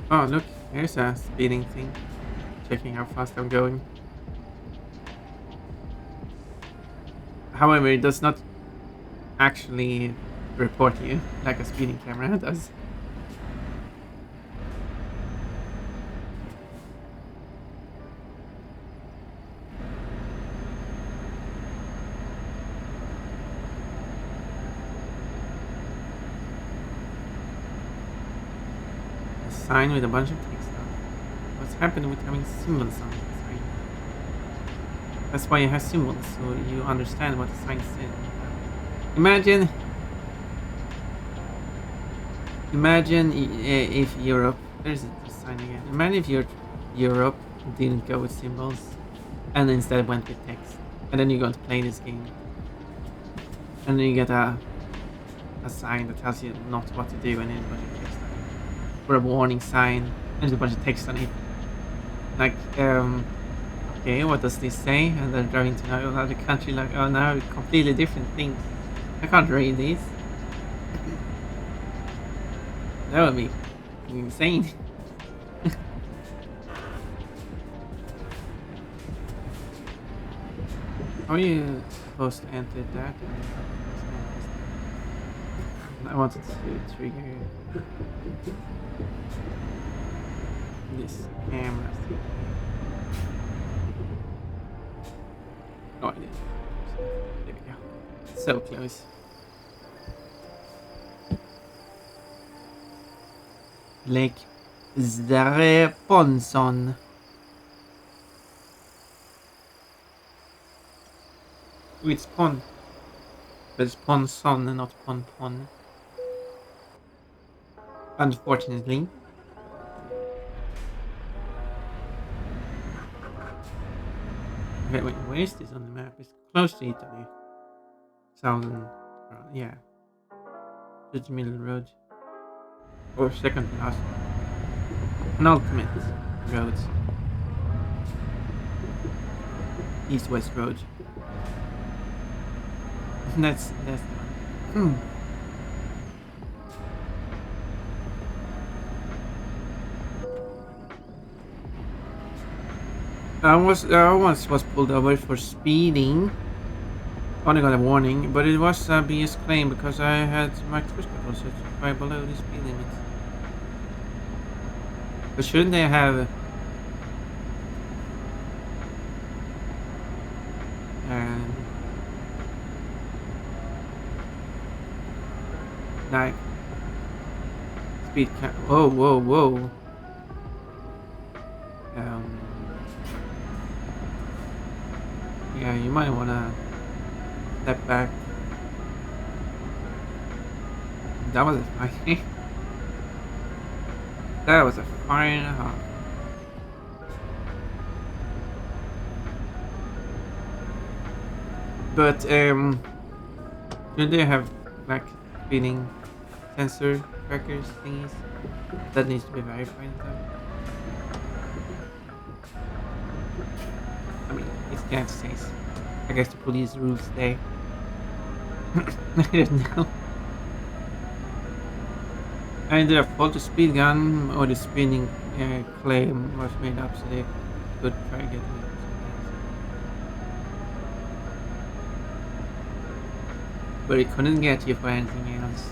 Oh, look, here's a speeding thing. Checking how fast I'm going. However, it does not actually report you like a speeding camera does. A sign with a bunch of text on it. What's happening with having symbols on the sign? That's why you have symbols, so you understand what the sign says. Imagine if Europe, there's a sign again. Imagine if Europe didn't go with symbols and instead went with text. And then you're going to play this game. And then you get a sign that tells you not what to do and then a bunch of text on it. Or a warning sign and there's a bunch of text on it. Like, okay, what does this say? And they're driving to another country like, oh no, completely different things. I can't read these. That would be insane. How are you supposed to enter that? I wanted to trigger this camera thing. Oh, I did. There we go. So close. Lake Zdareponson. Oh, it's Pon. But it's Ponson and not Pon. Unfortunately. Okay, wait, where is this on the map? It's close to Italy. Southern, yeah. To the middle road. Or second last. Penultimate road. East-west road. That's the one. I once was pulled over for speeding. Only got a warning, but it was a BS claim because I had my cruise control set way below the speed limit. But shouldn't they have like speed cap? Whoa. Yeah, you might wanna step back. That was a fine. That was a fire and a half. But do they have like speeding sensor trackers thingies? That needs to be verified though. I mean, it's the United States. I guess the police rules there. I don't know. Either a faulty speed gun or the speeding claim was made up so they could try to get me. But it couldn't get you for anything else.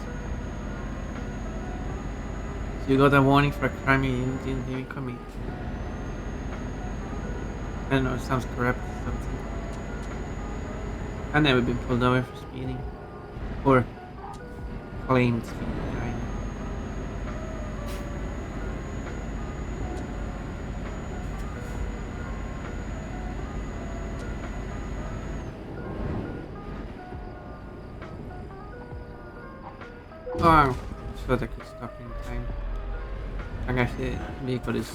So you got a warning for a crime you didn't even commit. I don't know, it sounds corrupt or something. I've never been pulled over for speeding. Or claimed speeding. Oh, I thought I could stop in time. I guess the vehicle is...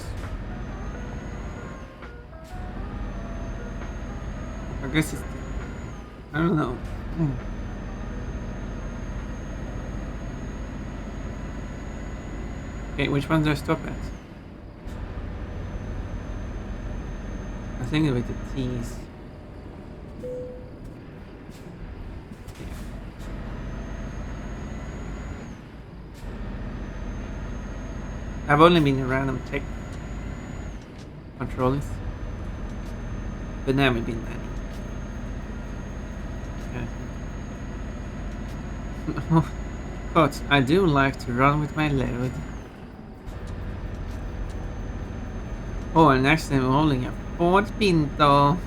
I guess it's... I don't know. Okay, which one do I stop at? I think with the T's. I've only been in random tech controllers, but never been many. But I do like to run with my load. Oh, and next time I'm holding a Ford Pinto.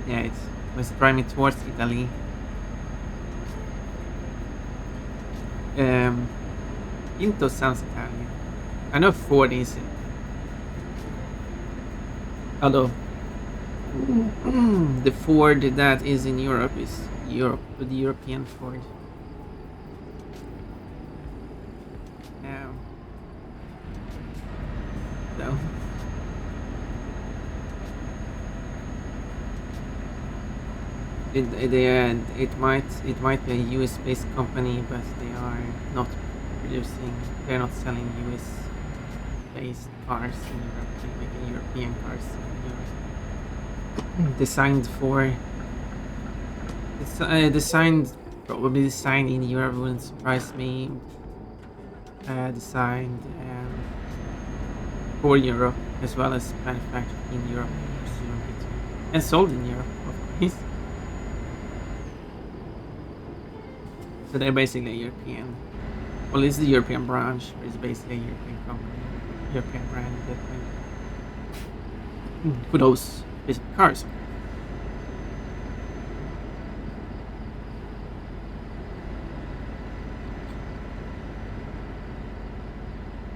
Yeah, it was driving towards Italy. Pinto sounds Italian. I know Ford is. Although the Ford that is in Europe is the European Ford. So it might be a US based company, but they are not producing. They're not selling US based cars in Europe. They're making European cars in Europe. Designed for. It's probably designed in Europe wouldn't surprise me. Designed for Europe as well as manufactured in Europe, presumably too. And sold in Europe, of course. So they're basically a European. Well, it's the European branch, but it's basically a European company, European brand that for those specific cars.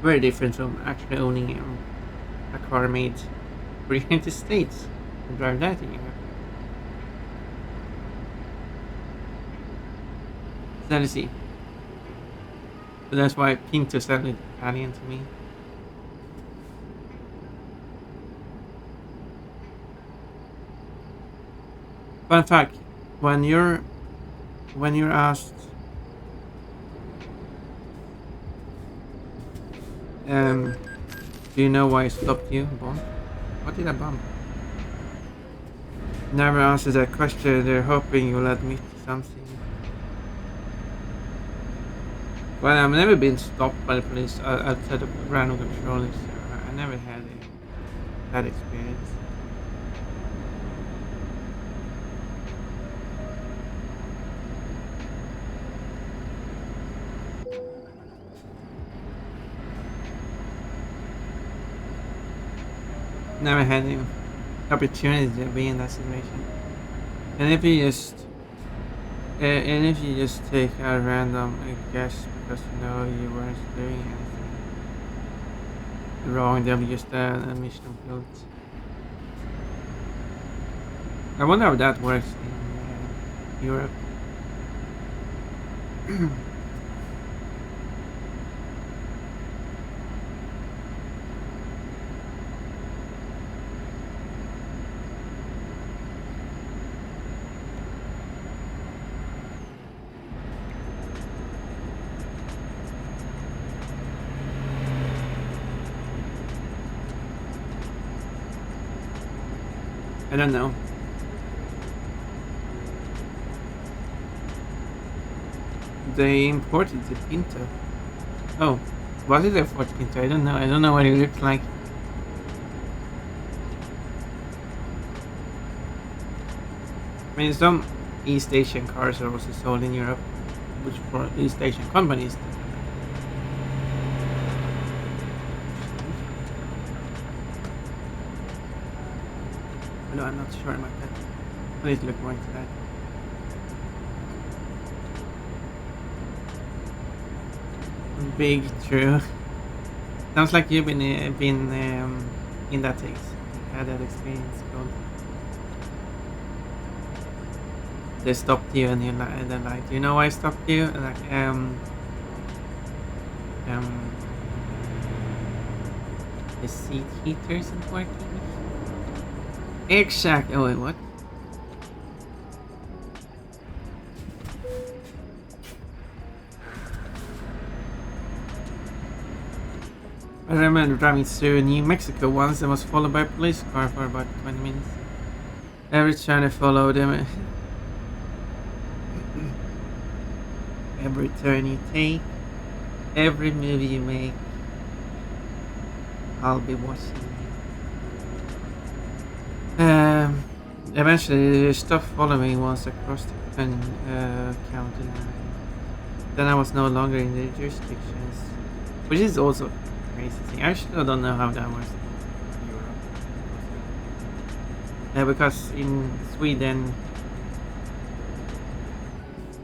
Very different from actually owning a car made for the United States and drive that in Europe. So let's see. So that's why Pinto sounded Italian to me. Fun fact: when you're asked, do you know why I stopped you, Bump? What did I bump? Never answer that question. They're hoping you'll admit something. Well, I've never been stopped by the police outside of random controlling, so I never had that experience. Never had the opportunity to be in that situation. And if you just take a random guess because you know you weren't doing anything wrong, they'll just a mission built. I wonder how that works in Europe. I don't know. They imported the Pinto. Oh, was it a Ford Pinto? I don't know. I don't know what it looks like. I mean, some East Asian cars are also sold in Europe, which for East Asian companies. No, I'm not sure about that. I need to look more into that. Big, true. Sounds like you've been in that things. Had that experience. Called. They stopped you and they're like, do you know why I stopped you? And like, the seat heater isn't working. Exactly. Oh wait, what? I remember driving through New Mexico once and was followed by a police car for about 20 minutes. Every turn I followed them. Every turn you take, every move you make, I'll be watching you. Eventually they stopped following once I crossed the county line. Then I was no longer in their jurisdictions, which is also a crazy thing. I still don't know how that works in Europe. Because in Sweden,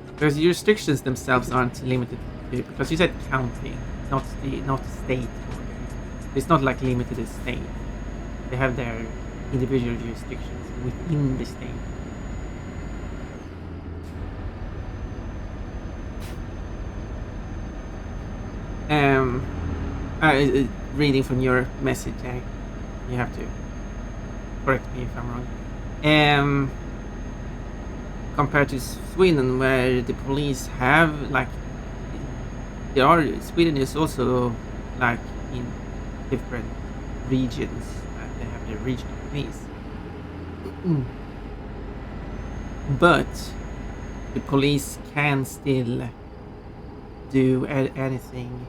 because jurisdictions themselves aren't limited to, because you said county, not state. It's not like limited to state. They have their individual jurisdictions within the state. Reading from your message, you have to correct me if I'm wrong. Compared to Sweden, where the police have like, Sweden is also like in different regions. They have the regional police, but the police can still do anything.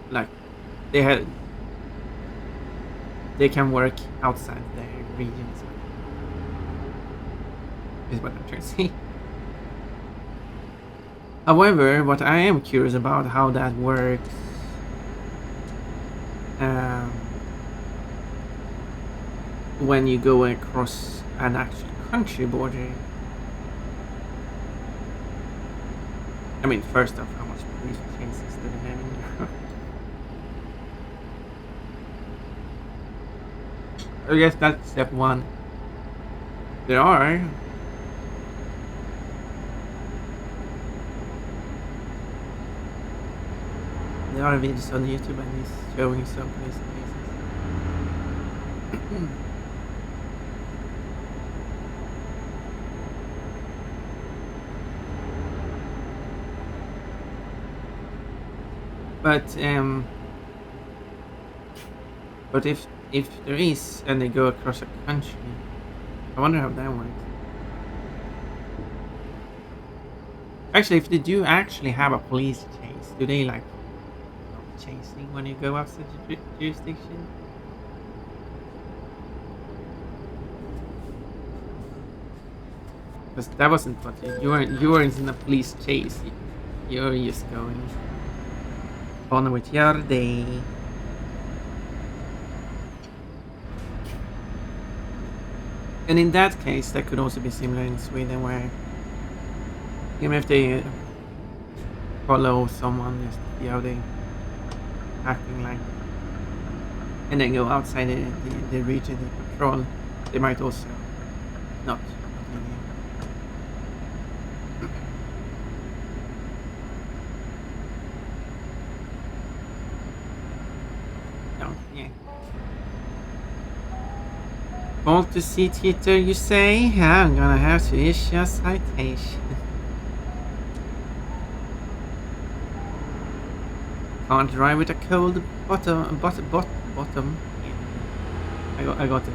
Like they had they can work outside their regions. Is what I'm trying to say. However, what I am curious about how that works. When you go across an actual country border. I mean, first off, how much police chases do they have in Europe? I guess that's step one. There are. There are videos on YouTube and he's showing some police chases. But if there is and they go across a country, I wonder how that works. Actually, if they do actually have a police chase, do they like stop chasing when you go outside the jurisdiction? Because that wasn't what you weren't in a police chase. You're just going on with your day. And in that case, that could also be similar in Sweden, where even if they follow someone, just see how they acting like, and then go outside the region they patrol, they might also not continue. No, yeah. Faulty seat heater, you say? I'm gonna have to issue a citation. Can't drive with a cold bottom. Yeah. I got it.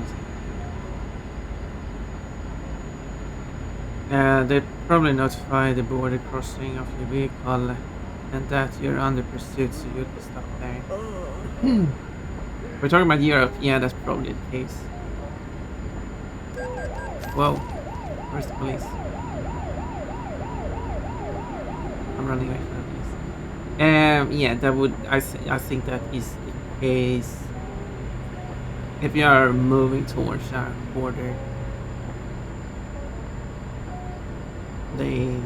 They probably notify the border crossing of your vehicle and that you're under pursuit, so you'll be stopped there. We're talking about Europe, yeah, that's probably the case. Whoa, where's the police? I'm running away from the police. Yeah, that would, I think that is the case if you are moving towards a border. They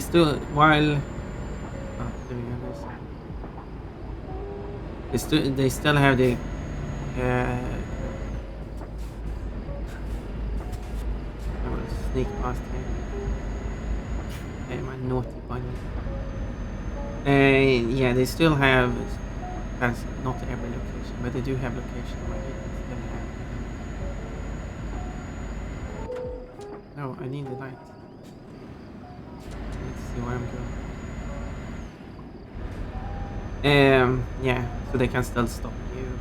still, while they still have the I will sneak past here. Hey, my naughty bunny. Yeah, they still have, that's not every location, but they do have location where they still have. No, I need the light. Let's see where I'm going. Yeah, so they can still stop you.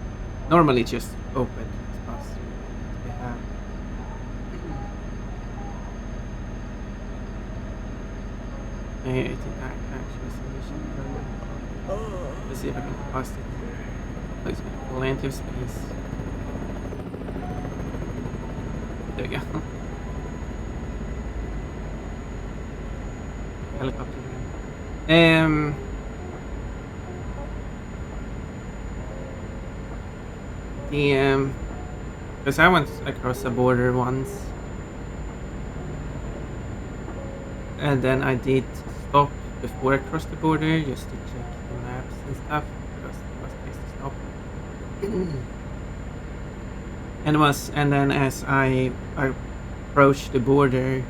Normally it's just open spots they have. I think I actually see let's see if I can pass it. Looks like plenty of space. There we go. Helicopter. Because I went across the border once, and then I did stop before I crossed the border just to check the maps and stuff because it was a place to stop. And then as I approached the border,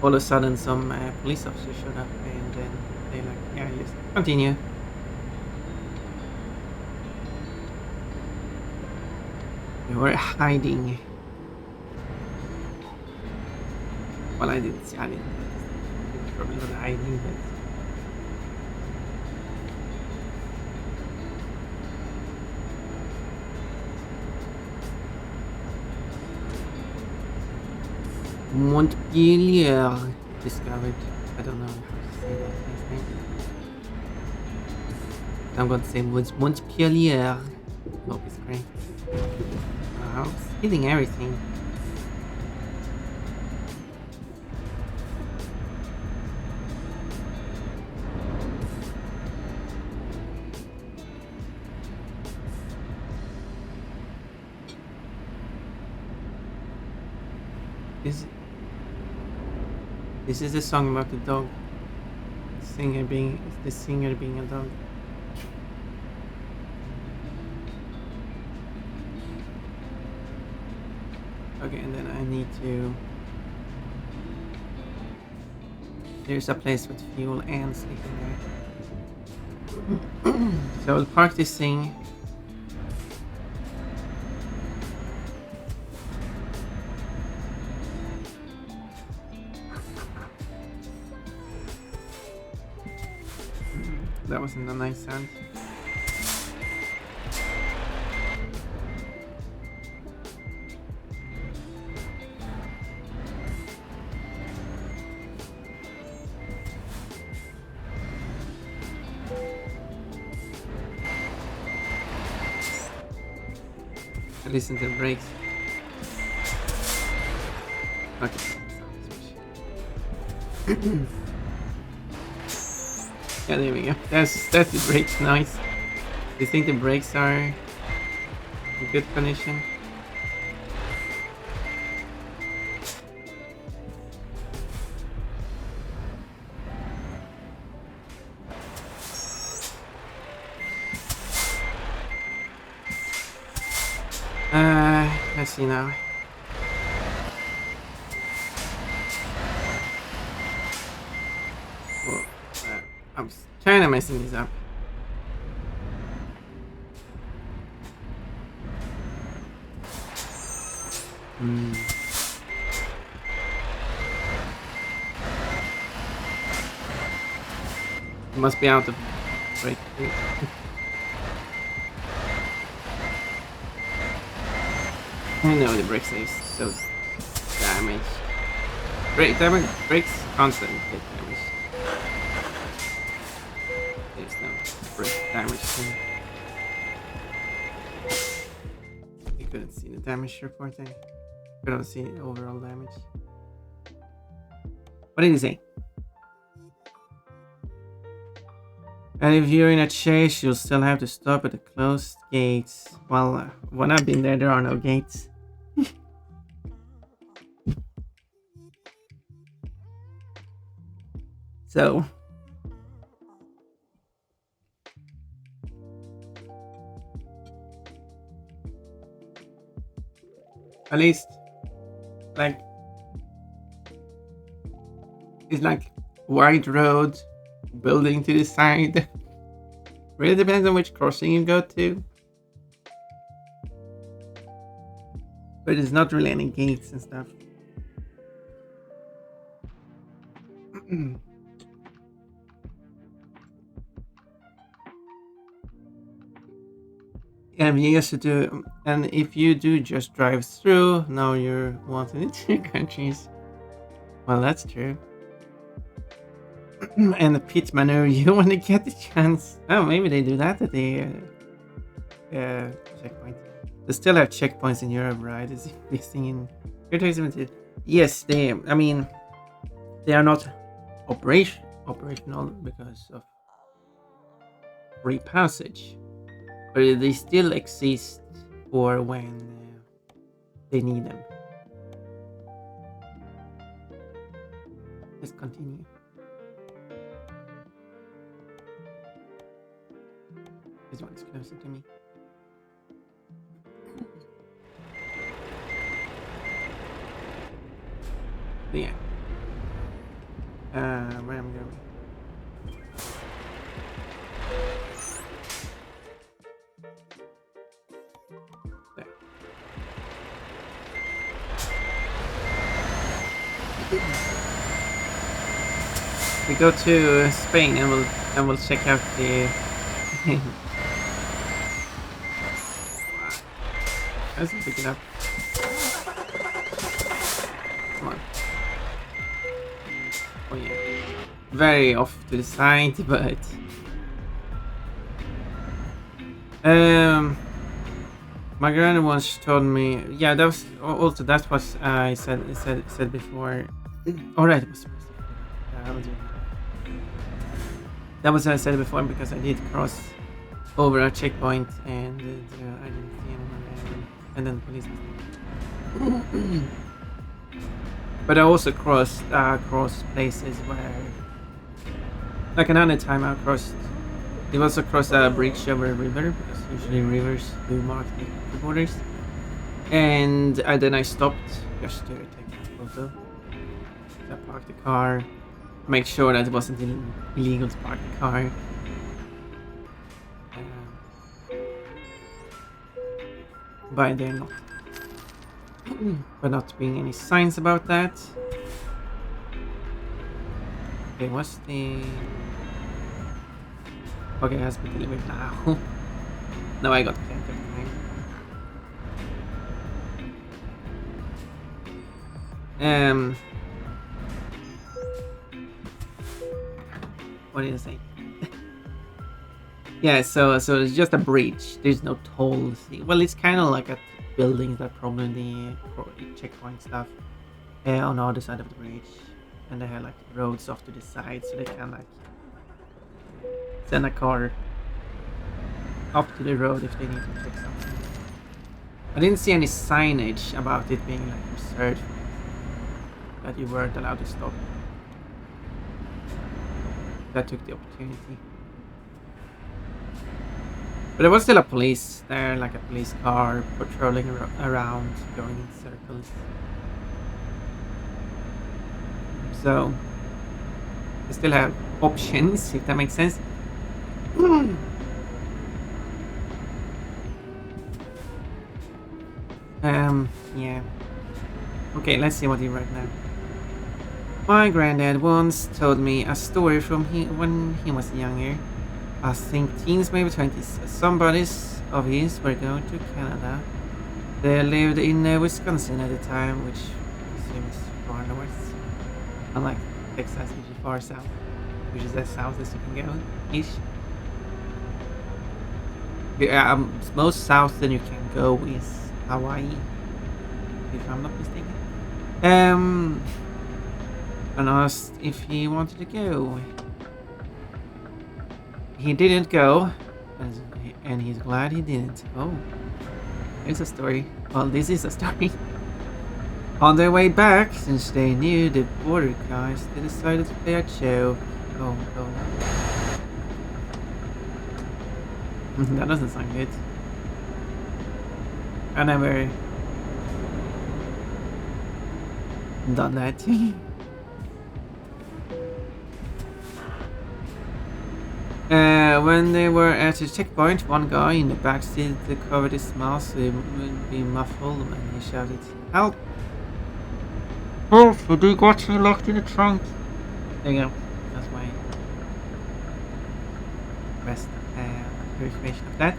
all of a sudden some police officers showed up, and then they like, yeah, just continue. They were hiding. Well, I didn't. Probably not hiding, but. Montpellier discovered. I don't know how to say that place name. I'm going to say Montpellier. Hope it's great. I was hitting everything. This is a song about the dog. The singer being a dog. Okay, and then I need to. There's a place with fuel and sleeping there. So I'll park this thing. That wasn't a nice sound. Listen to the brakes. Okay. Yeah, there we go. That's the brakes. Nice. Do you think the brakes are in good condition? Let's see now. Whoa, I'm kind of messing this up. It must be out of brake. I know the brakes are so damaged. Brakes constantly get damaged. There's no brake damage thing. You couldn't see the damage report there. Couldn't see the overall damage. What did he say? And if you're in a chase, you'll still have to stop at the closed gates. Well, when I've been there are no gates. So, at least, like, it's like wide road, building to the side. Really depends on which crossing you go to. But there's not really any gates and stuff. Yeah, you used to do, and if you do just drive through, now you're wanted in 2 countries. Well, that's true. And the pit maneuver, you want to get the chance. Oh, maybe they do that at the checkpoint. They still have checkpoints in Europe, right? Is this thing in 2017? Yes, they. I mean, they are not operational because of free passage, but they still exist for when they need them. Let's continue. This one is closer to me. But yeah. Where am I going? There. We go to Spain and we'll check out the. Doesn't pick it up. Come on. Oh yeah. Very off to the side, but My granny once told me, yeah, that was also that's what I said before. All right, it was supposed to be. I was doing that was what I said before because I did cross over a checkpoint and I didn't see anyone there, and then the police was there. But I also crossed places where, like another time I crossed. It was across a bridge over a river because usually rivers do mark the borders. And then I stopped just to take a photo. I parked the car, make sure that it wasn't illegal to park the car. By there not, but not being any signs about that. Okay, what's the? Okay, it has been delivered now. No, I got plenty of time. What did I say? Yeah, so it's just a bridge. There's no tolls. Well, it's kind of like a building that probably the checkpoint stuff on the other side of the bridge, and they have like roads off to the side, so they can like send a car up to the road if they need to check something. I didn't see any signage about it being like reserved that you weren't allowed to stop. That took the opportunity. But there was still a police there, like a police car patrolling around, going in circles. So they still have options, if that makes sense. Yeah. Okay, let's see what he wrote now. My granddad once told me a story from when he was younger. I think teens, maybe 20s. Some buddies of his were going to Canada. They lived in Wisconsin at the time, which I assume is far north. Unlike Texas, which is far south. Which is as south as you can go, ish. Yeah, most south than you can go is Hawaii, if I'm not mistaken. And asked if he wanted to go. He didn't go, and he's glad he didn't. Oh, here's a story. Well, this is a story. On their way back, since they knew the border guys, they decided to play a joke. Oh. That doesn't sound good. I never done that. When they were at the checkpoint, one guy in the backseat covered his mouth so he would be muffled when he shouted, "Help! Help! They got me locked in the trunk!" There you go. That's my best verification of that.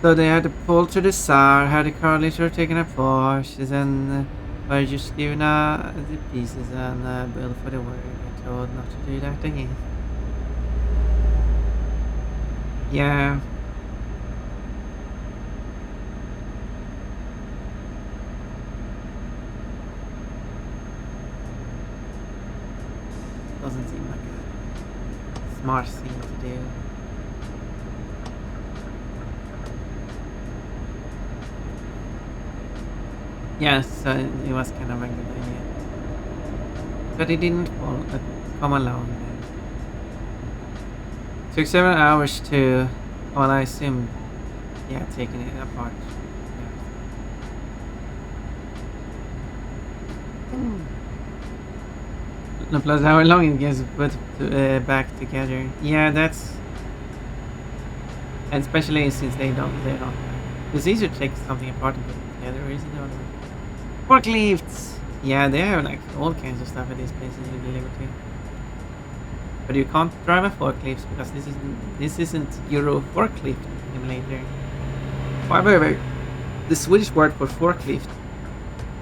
So they had to pull to the side, had the car later taken apart, and were just given the pieces and bill for the work and told not to do that again. Yeah. Doesn't seem like a smart thing to do. Yes, so it was kind of a good idea. But it didn't come along. Took 7 hours to, well, I assume, yeah, taking it apart. No, plus how long it gets put back together. Yeah, that's, and especially since they don't. It's easier to take something apart and put it together, or is it the other way? Forklifts! Yeah, they have like all kinds of stuff at these places you deliver to. But you can't drive a forklift because this isn't Euro forklift emulator. However, the Swedish word for forklift,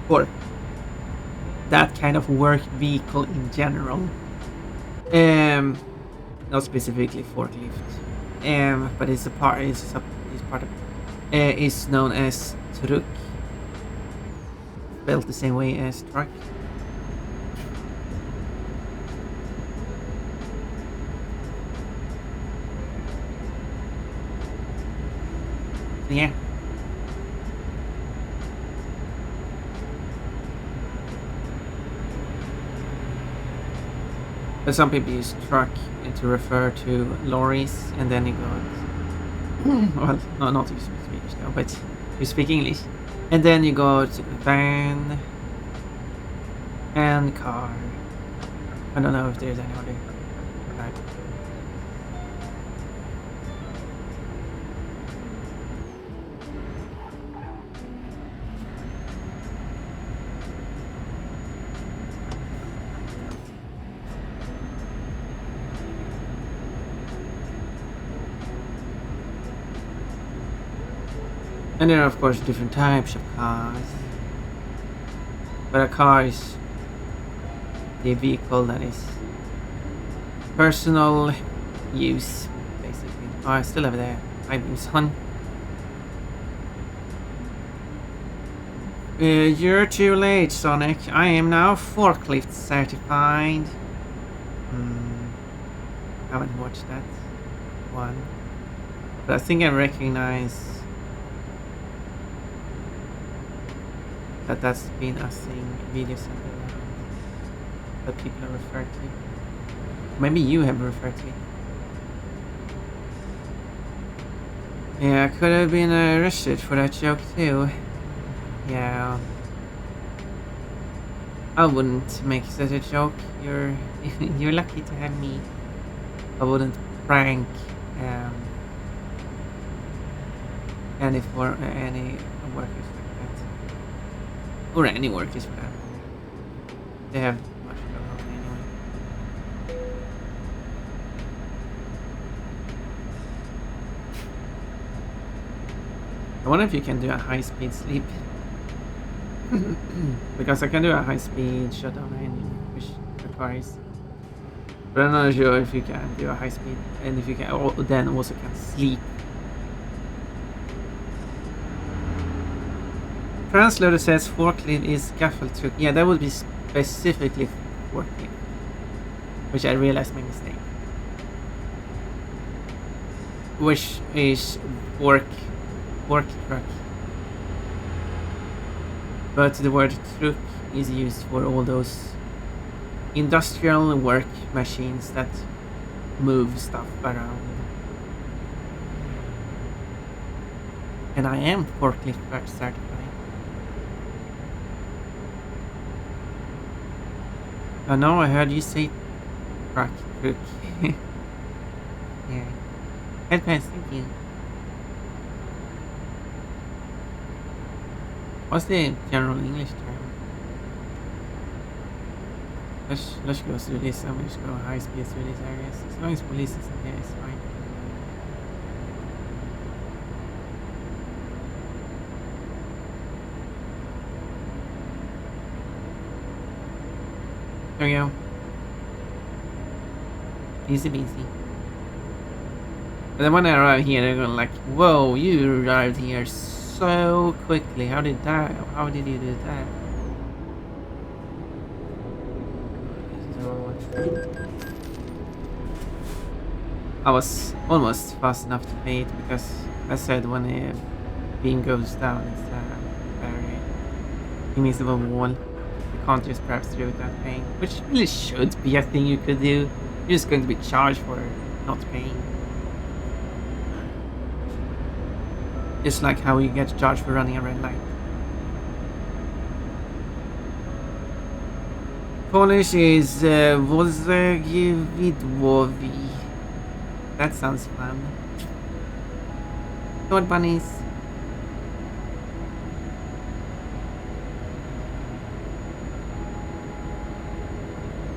for that kind of work vehicle in general, not specifically forklift, but it's a is part of is known as truck, spelled the same way as truck. So yeah. But some people use truck to refer to lorries, and then you got well, no, not if you speak Swedish now, but you speak English, and then you got van and car. I don't know if there's any other type. And there are of course different types of cars. But a car is the vehicle that is personal use, basically. Oh, I still have the iBeams on. You're too late, Sonic. I am now forklift certified. Haven't watched that one. But I think I recognize that's been a thing, videos that people have referred to. Maybe you have referred to it. Yeah, I could have been arrested for that joke too. Yeah. I wouldn't make such a joke. You're you're lucky to have me. I wouldn't prank any workers like that. Or any workers for that. They have much going on anyway. I wonder if you can do a high-speed sleep. Because I can do a high-speed shutdown engine, which requires. But I'm not sure if you can do a high-speed, and if you can, then also can sleep. Translator says forklift is gaffle truck. Yeah, that would be specifically forklift, which I realized my mistake. Which is fork truck. But the word truck is used for all those industrial work machines that move stuff around. And I am forklift certified. Oh no, I heard you say truck. Yeah. Headpants, thank you. What's the general English term? Let's go through this. I'm just go high speed through these areas. As long as police isn't here, it's fine. There we go. Easy peasy. But then when I arrive here, they're going like, "Whoa, you arrived here so quickly. How did you do that?" I was almost fast enough to pay it because I said when a beam goes down, it's a very invisible wall. You can't just drive through without paying, which really should be a thing you could do. You're just going to be charged for not paying. It's like how you get charged for running a red light. Polish is Wozegividwowi. That sounds fun. Good bunnies.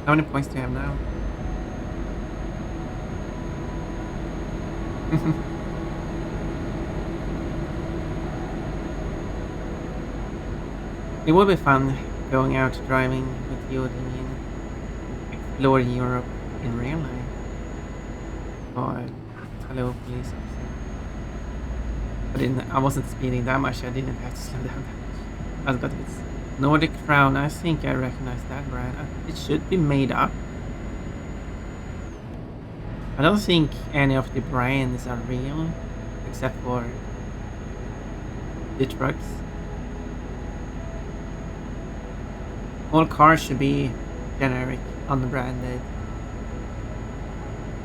How many points do you have now? It would be fun going out driving with you and explore Europe in real life. Or hello police officer. I wasn't speeding that much. I didn't have to slow down that much. I've got this Nordic Crown. I think I recognize that brand. It should be made up. I don't think any of the brands are real, except for the trucks. All cars should be generic, unbranded.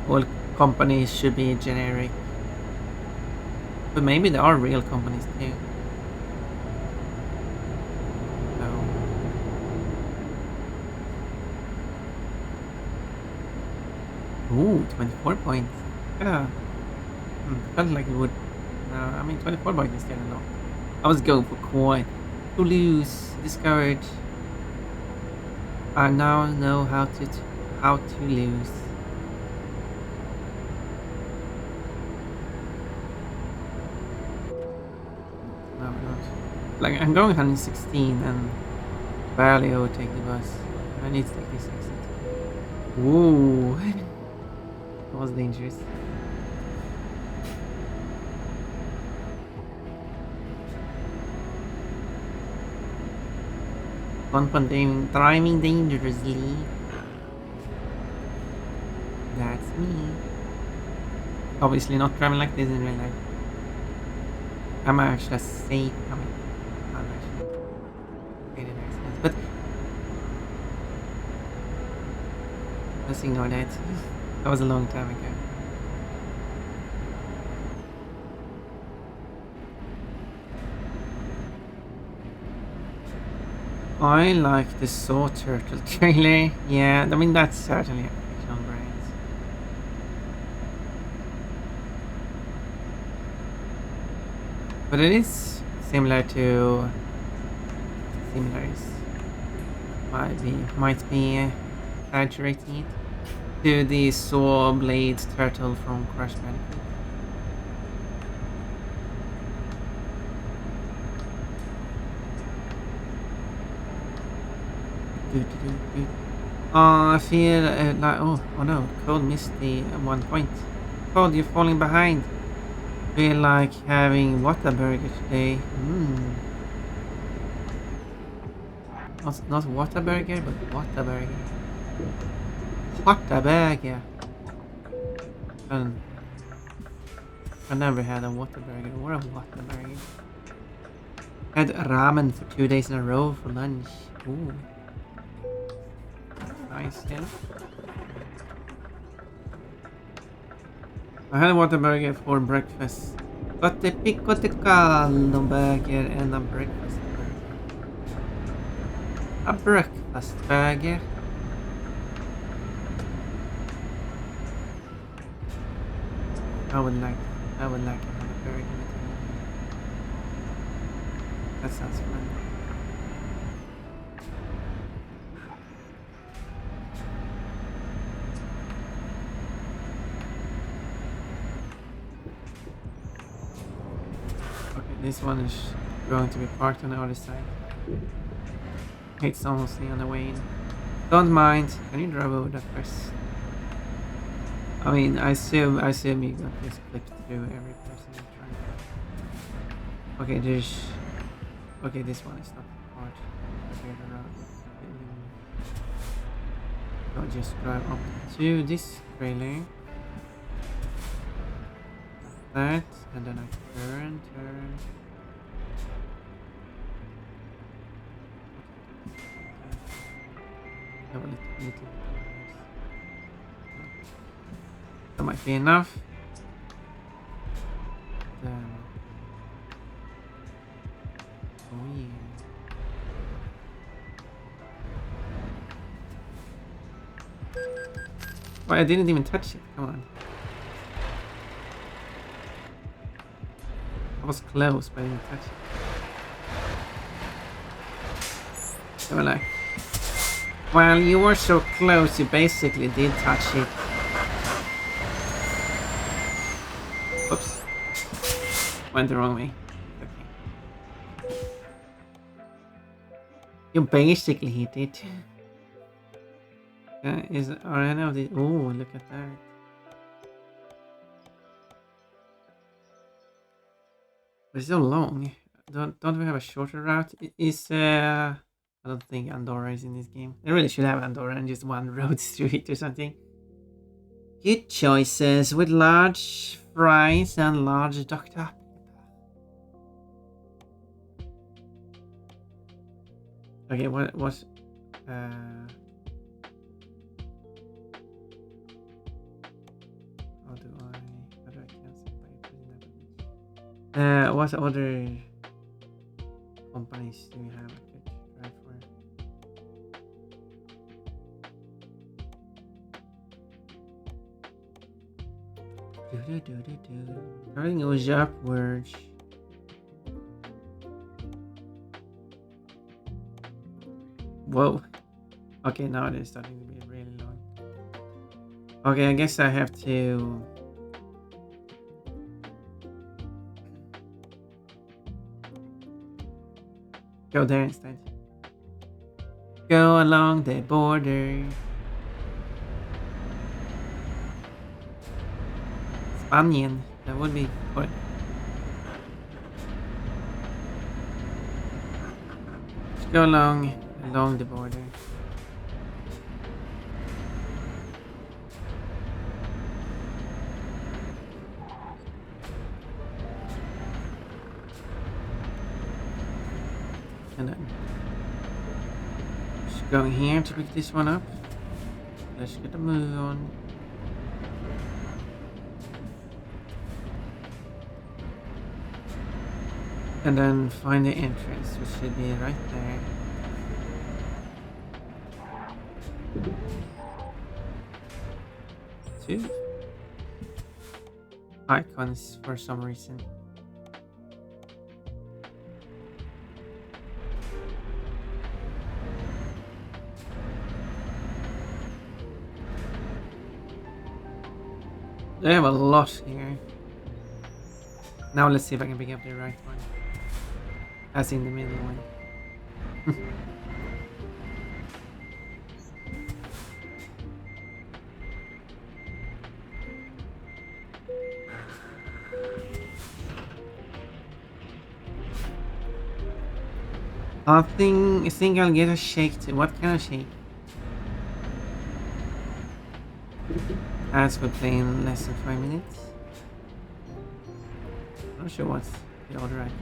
All companies should be generic. But maybe there are real companies too. So. Ooh, 24 points. Yeah. Felt like it would. No, I mean 24 points is still a lot. I was going for coin. To lose. Discovered. I now know how to lose. No, not. Like I'm going 116 and barely overtake the bus. I need to take this exit. Ooh, that was dangerous. Driving dangerously. That's me. Obviously not driving like this in real life. I'm actually safe. I'm actually very nice. But let's ignore that. That was a long time ago. I like the Saw Turtle trailer. Yeah, I mean that's certainly a fictional brand. But it is similar to might be exaggerating it to the Saw Blade Turtle from Crash Bandicoot. I feel like oh no, Cole missed the 1 point. Cole, you're falling behind. Feel like having Whataburger today. Not Whataburger, but Whataburger. Whataburger. I never had a Whataburger or a Whataburger. Had ramen for 2 days in a row for lunch. Ooh. Nice, yeah. I had a Whataburger for breakfast. Got the pico de gallo burger and a breakfast burger. A breakfast burger. I would like to have a burger. That sounds fun. Okay, this one is going to be parked on the other side. It's almost on the way in. Don't mind. Can you drive over that first? I mean, I assume you got this clipped through every person you're trying. Okay, okay, this one is not hard. I'll just drive up to this trailer. That, and then I turn. Have a little that might be enough. Then, oh yeah. Why I didn't even touch it. Come on. I was close, but I didn't touch it. They were like, well, you were so close, you basically did touch it. Oops. Went the wrong way. Okay. You basically hit it. Are any of the... Oh, look at that. It's so long. Don't we have a shorter route? I don't think Andorra is in this game. They really should have Andorra and just one road through it or something. Good choices with large fries and large Dr. Okay, what was how do I cancel by putting that on? What other companies do we have I could try for? Everything goes upwards. Whoa. Okay, now it is starting to be really long. Okay, I guess I have to go there instead. Go along the border. Spanian, that would be good. Just go along the border. And then just going here to pick this one up. Let's get a move on. And then find the entrance, which should be right there. Two icons for some reason. They have a lot here. Now let's see if I can pick up the right one. As in the middle one. I think I'll get a shake too. What kind of shake? As we're playing less than 5 minutes. I'm not sure what's the order icon.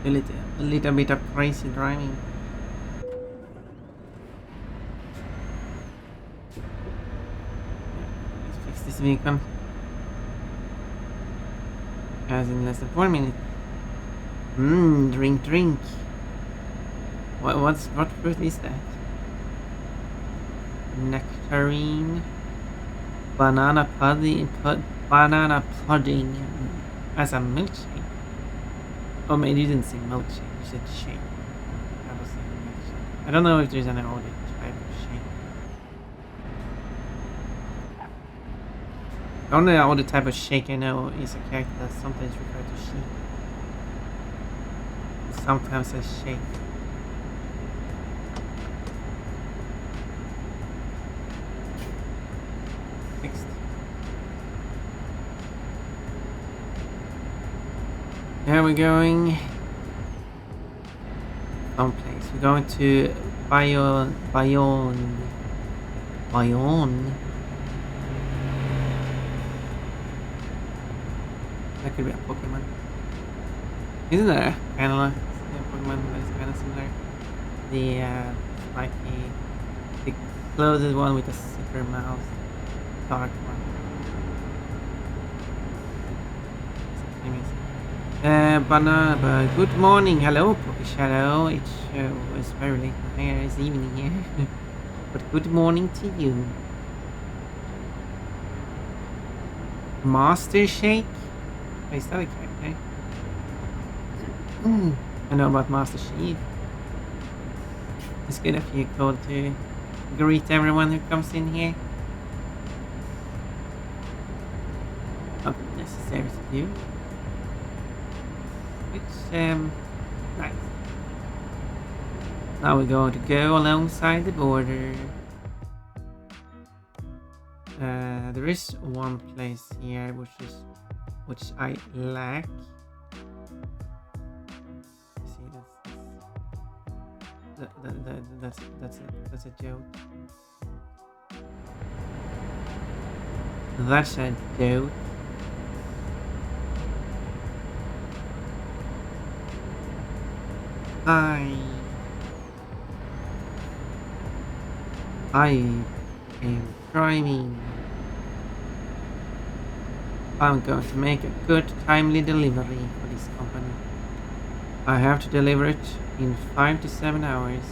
A little bit of crazy driving. Let's fix this vehicle. As in less than 4 minutes. Drink. What fruit is that? Nectarine, banana pudding as a milkshake. Oh, maybe you didn't say milkshake. You said shake. I was saying milkshake. I don't know if there's any other type of shake. The only other type of shake I know is a character that sometimes referred to sheep. Sometimes a shake. Now we're going someplace. We're going to Bayonne. That could be a Pokemon. Isn't there kind of a Pokemon that is kind of similar? The spiky, the closest one with a super mouth, dark one. Banana, good morning, hello, Poppy Shadow. It was very late here, it's evening here. But good morning to you. Master Shake? Is that a character? I know about Master Chief. It's good if you call to greet everyone who comes in here. you. It's nice. Now we're going to go alongside the border. There is one place here which I lack. You see, that's a joke. That's a joke. I am driving. I'm going to make a good timely delivery for this company. I have to deliver it in 5 to 7 hours.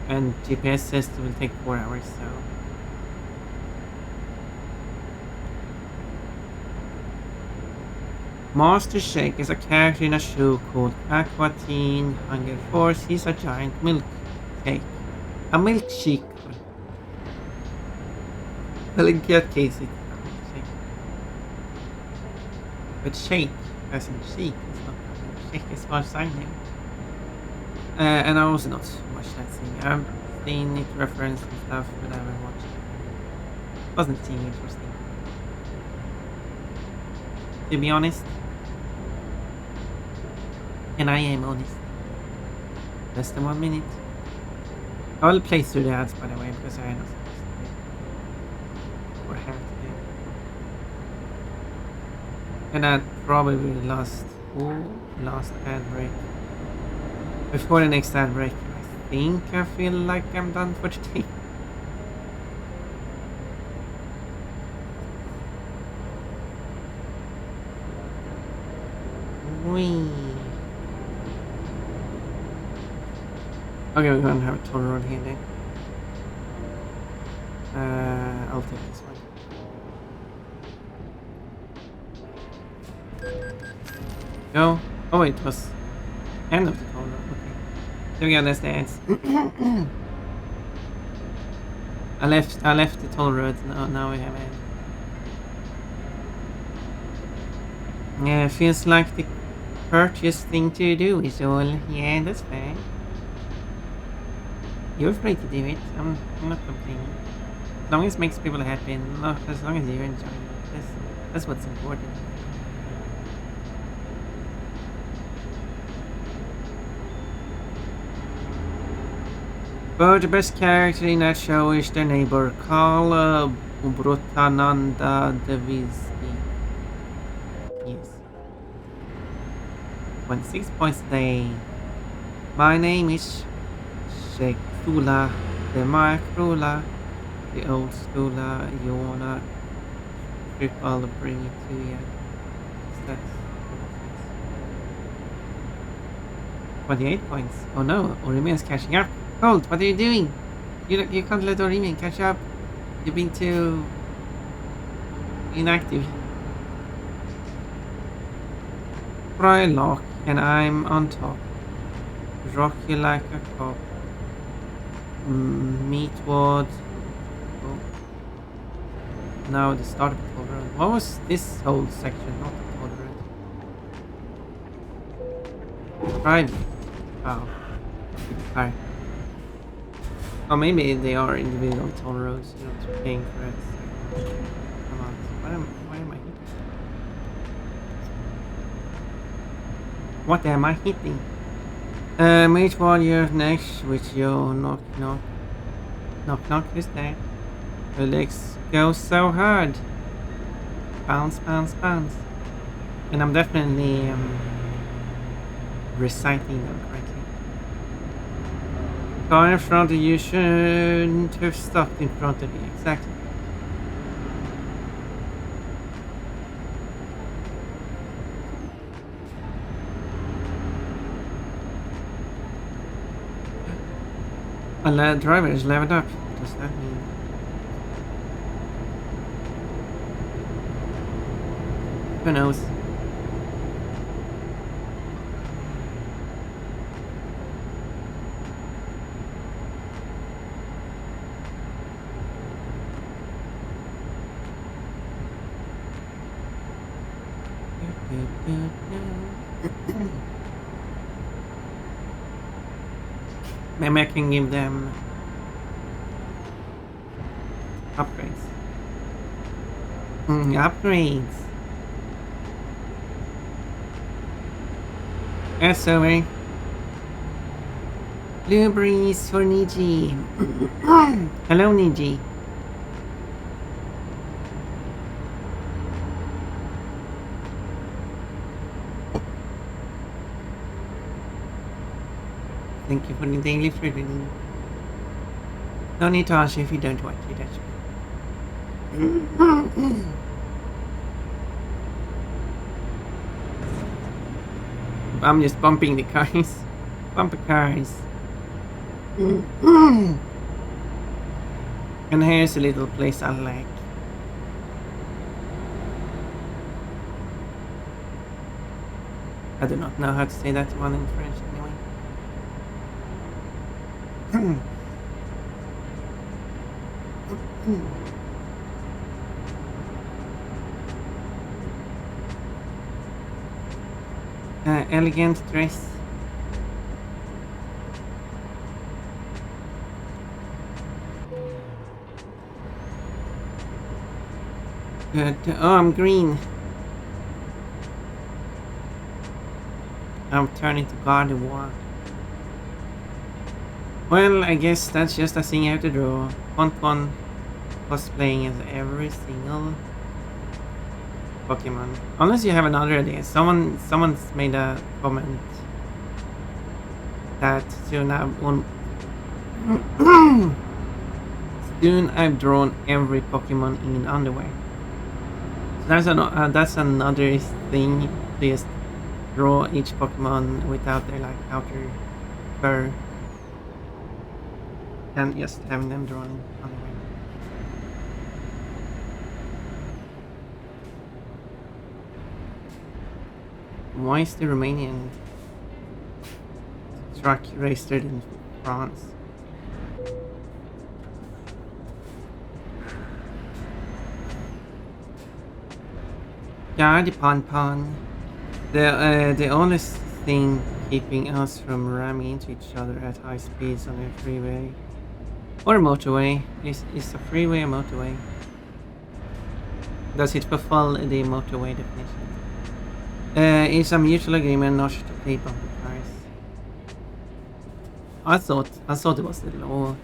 And GPS says it will take 4 hours, so... Master Shake is a character in a show called Aqua Teen Hunger Force. He's a giant milkshake. A milkshake. Well, in that case, it's a milkshake. But shake, as in shake, it's not a milkshake as far as I know. And I also not watched that thing. I've seen it referenced and stuff, but I haven't watched it. Doesn't seem interesting. To be honest. And I am honest. Less than 1 minute. I will play through the ads, by the way, because I am not supposed to do. Or have to do. And that probably last ad break. Before the next ad break, I think I feel like I'm done for today. Whee. Okay, we're gonna have a toll road here then. I'll take this one. Go. Oh wait, it was end of the toll road. Okay. There we go. That's the ads. I left the toll road. Now we have ads. Yeah, feels like the courteous thing to do is all. Yeah, that's fair. You're free to do it. I'm not complaining. As long as it makes people happy and as long as you enjoy it. That's what's important. But the best character in that show is their neighbor, Carl Brutananda Devisky. Yes. 26 points a day. My name is Shekula, the Macrula, the old schooler. You wanna trip? I'll bring it to you. That's 28 points. Oh no, Orimian's catching up. Colt, what are you doing? You can't let Orimian catch up. You've been too inactive. Try lock, and I'm on top. Rock you like a cop. Meatwad. Oh. Now the start of the toll road. What was this whole section? Not the toll road. Right. Wow. Hi. Oh, maybe they are individual toll roads. You're not paying for it. Come on. Why am I hitting? What am I hitting? Meatwad, you're next with your knock knock. Knock knock is there. The legs go so hard. Bounce, bounce, bounce. And I'm definitely reciting them correctly. Car in front of you shouldn't have stopped in front of you. Exactly. A driver is leveled up. What does that mean? Who knows? Maybe I can give them upgrades. Upgrades. Yes, over. Blueberries for Niji. Hello, Niji. Thank you for the daily fruit. No need to ask if you don't want to. That's I'm just bumping the cars. Bumper cars. And here's a little place I like. I do not know how to say that one in French anyway. Elegant dress. Good. Oh, I'm green. I'm turning to God of War. Well, I guess that's just a thing I have to draw. Con cosplaying as every single Pokemon. Unless you have another idea. Someone's made a comment that soon I've drawn every Pokemon in underwear. So that's another thing. To just draw each Pokemon without their like outer fur, and just having them drawn in underwear. Why is the Romanian truck registered in France? Yeah, the Pon. The only thing keeping us from ramming into each other at high speeds on the freeway or motorway is a freeway or motorway. Does it fulfill the motorway definition? It's a mutual agreement not to pay bumper cars. I thought it was the law.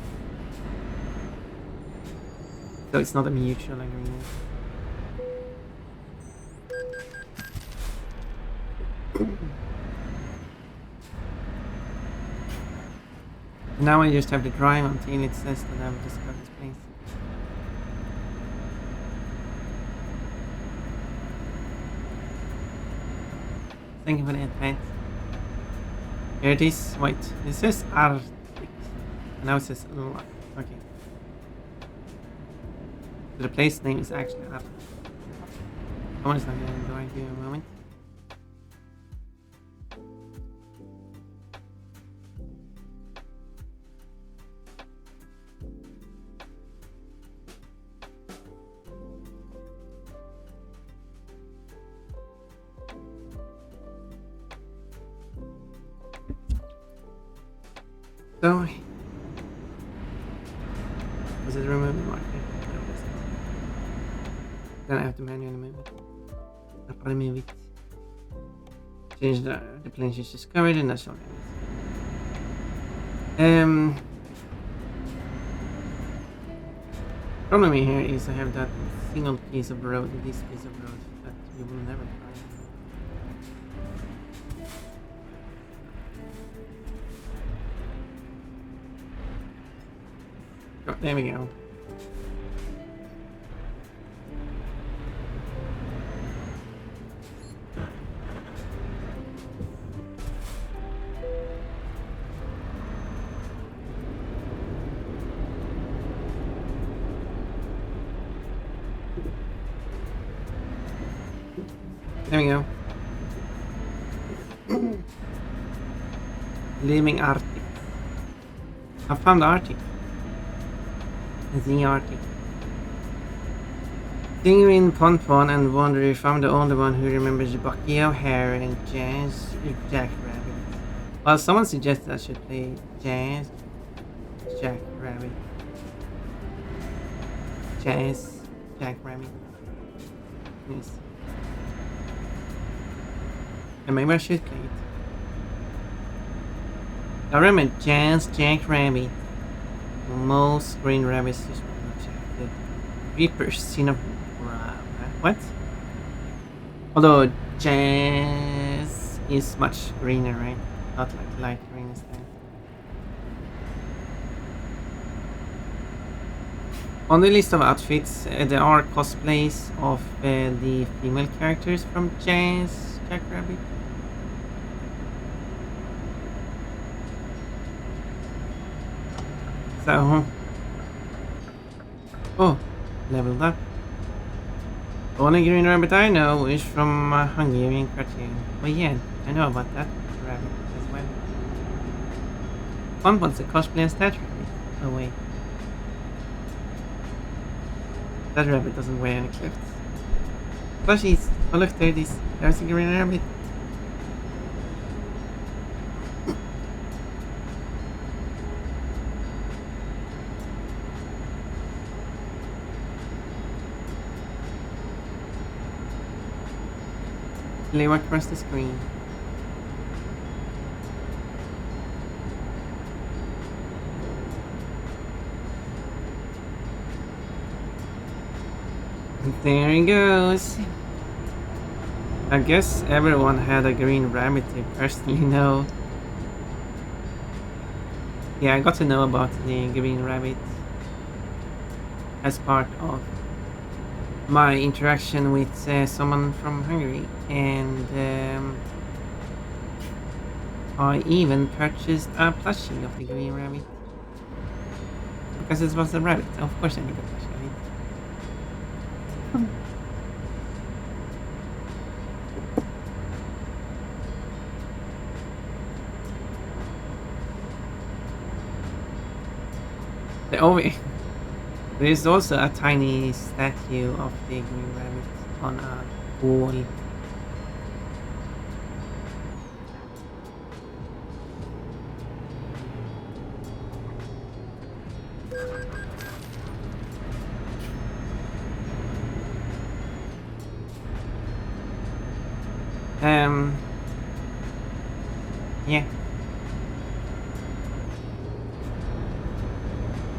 So it's not a mutual agreement. Now I just have to drive until it says that I've discovered this place. Thank you for the advance. Here it is. Wait, this says Arctic. And now it says okay. So the place name is actually Arctic. Someone's not going to go into a moment. So, was it remove the marker? No, it isn't. Then I have to manually move it. I'll probably move it. Change the plane she's discovered and that's all it is. Problem here is I have that single piece of road, this piece of road that you will never find. Oh, there we go. There we go. Living Arctic. I found the Arctic. The Arctic. Penguin Ponpon and wonder if I'm the only one who remembers Bucky O'Hare and Jackrabbit. Well, someone suggested I should play Jackrabbit. Jackrabbit. Yes. And maybe I should play it. I remember Jackrabbit. Most green rabbits just the Reaper's Sin of what? Although Jazz is much greener, right? Not like light green instead. On the list of outfits, there are cosplays of the female characters from Jackrabbit. So, oh, leveled up. The only green rabbit I know is from a Hungarian cartoon. Well, yeah, I know about that rabbit as well. One wants a cosplay as that rabbit. Oh wait. That rabbit doesn't wear any clothes. Plushies! Oh look, there's a green rabbit. Lay across the screen. And there he goes. I guess everyone had a green rabbit they personally know. Yeah, I got to know about the green rabbit as part of my interaction with someone from Hungary, and I even purchased a plushie of the green rabbit because it was a rabbit. Of course, I need a plushie of it. There is also a tiny statue of the green rabbit on a wall. Yeah.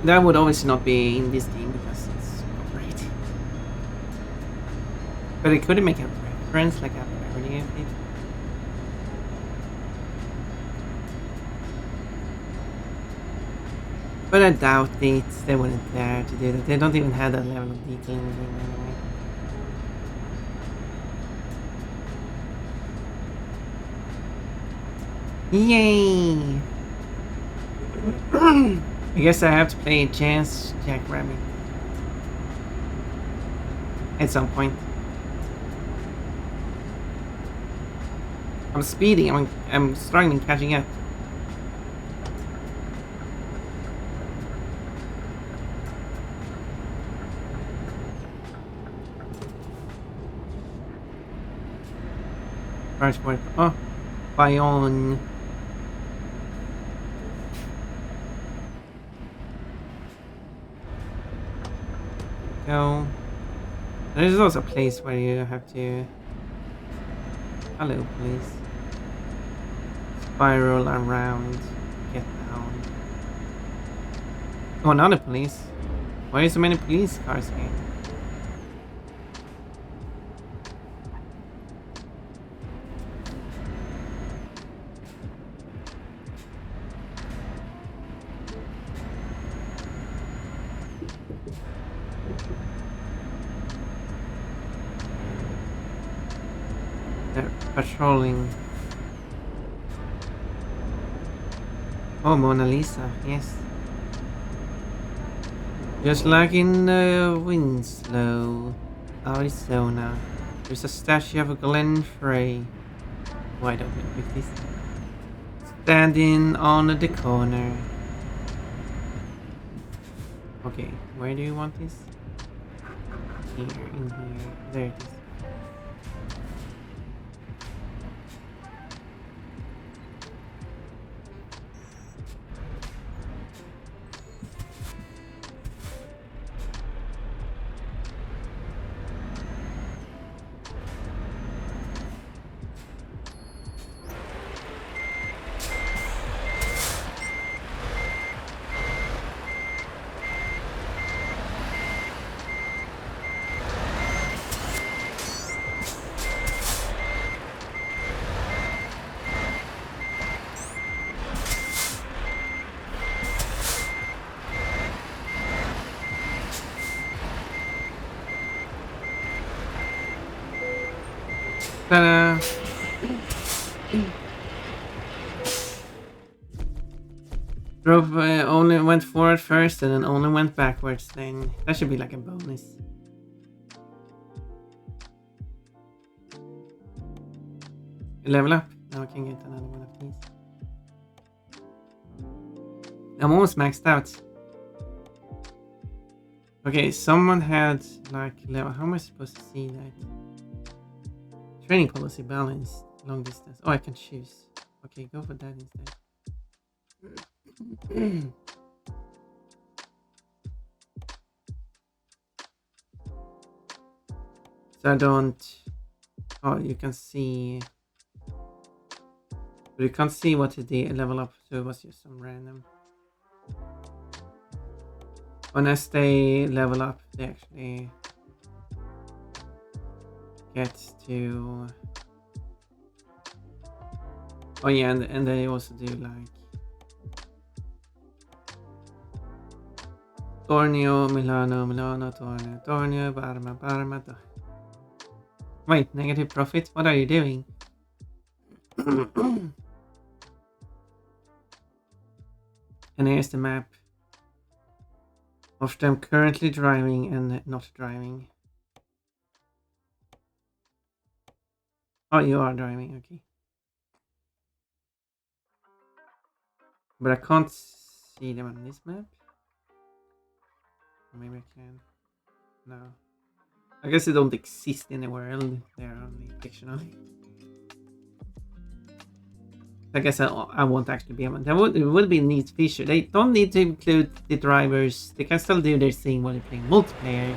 That would obviously not be in this game because it's copyright. But it could make a reference, like a parody of it. But I doubt it. They wouldn't dare to do that. They don't even have that level of detail in the game anyway. Yay! I guess I have to play Jackrabbit at some point. I'm speeding. I'm struggling catching up. Transport. Oh, Bayonne. Go. There's also a place where you have to. Hello, please. Spiral around. Get down. Oh, another police. Why are so many police cars here? They're patrolling. Oh, Mona Lisa, yes. Just like in Winslow, Arizona, there's a statue of Glenn Frey. Why don't we pick this? Standing on the corner. Okay, where do you want this? here, in here. There it is. Ta-da! Rope only went forward first and then only went backwards then. That should be like a bonus. Level up. Now I can get another one of these. I'm almost maxed out. Okay, someone had like level. How am I supposed to see that? Training policy balance, long distance. Oh, I can choose. Okay, go for that instead. So I don't. Oh, you can see. But you can't see what the level up, so it was just some random. When as they level up, they actually get to. Oh yeah, and they also do like Tornio, Milano, Milano, Tornio, Tornio, Parma, Parma. Wait, negative profit? What are you doing? And here's the map of them currently driving and not driving. Oh, you are driving, okay. But I can't see them on this map. Maybe I can. No. I guess they don't exist in the world. They're only fictional. I guess I won't actually be able. It would be a neat feature. They don't need to include the drivers. They can still do their thing when they're playing multiplayer.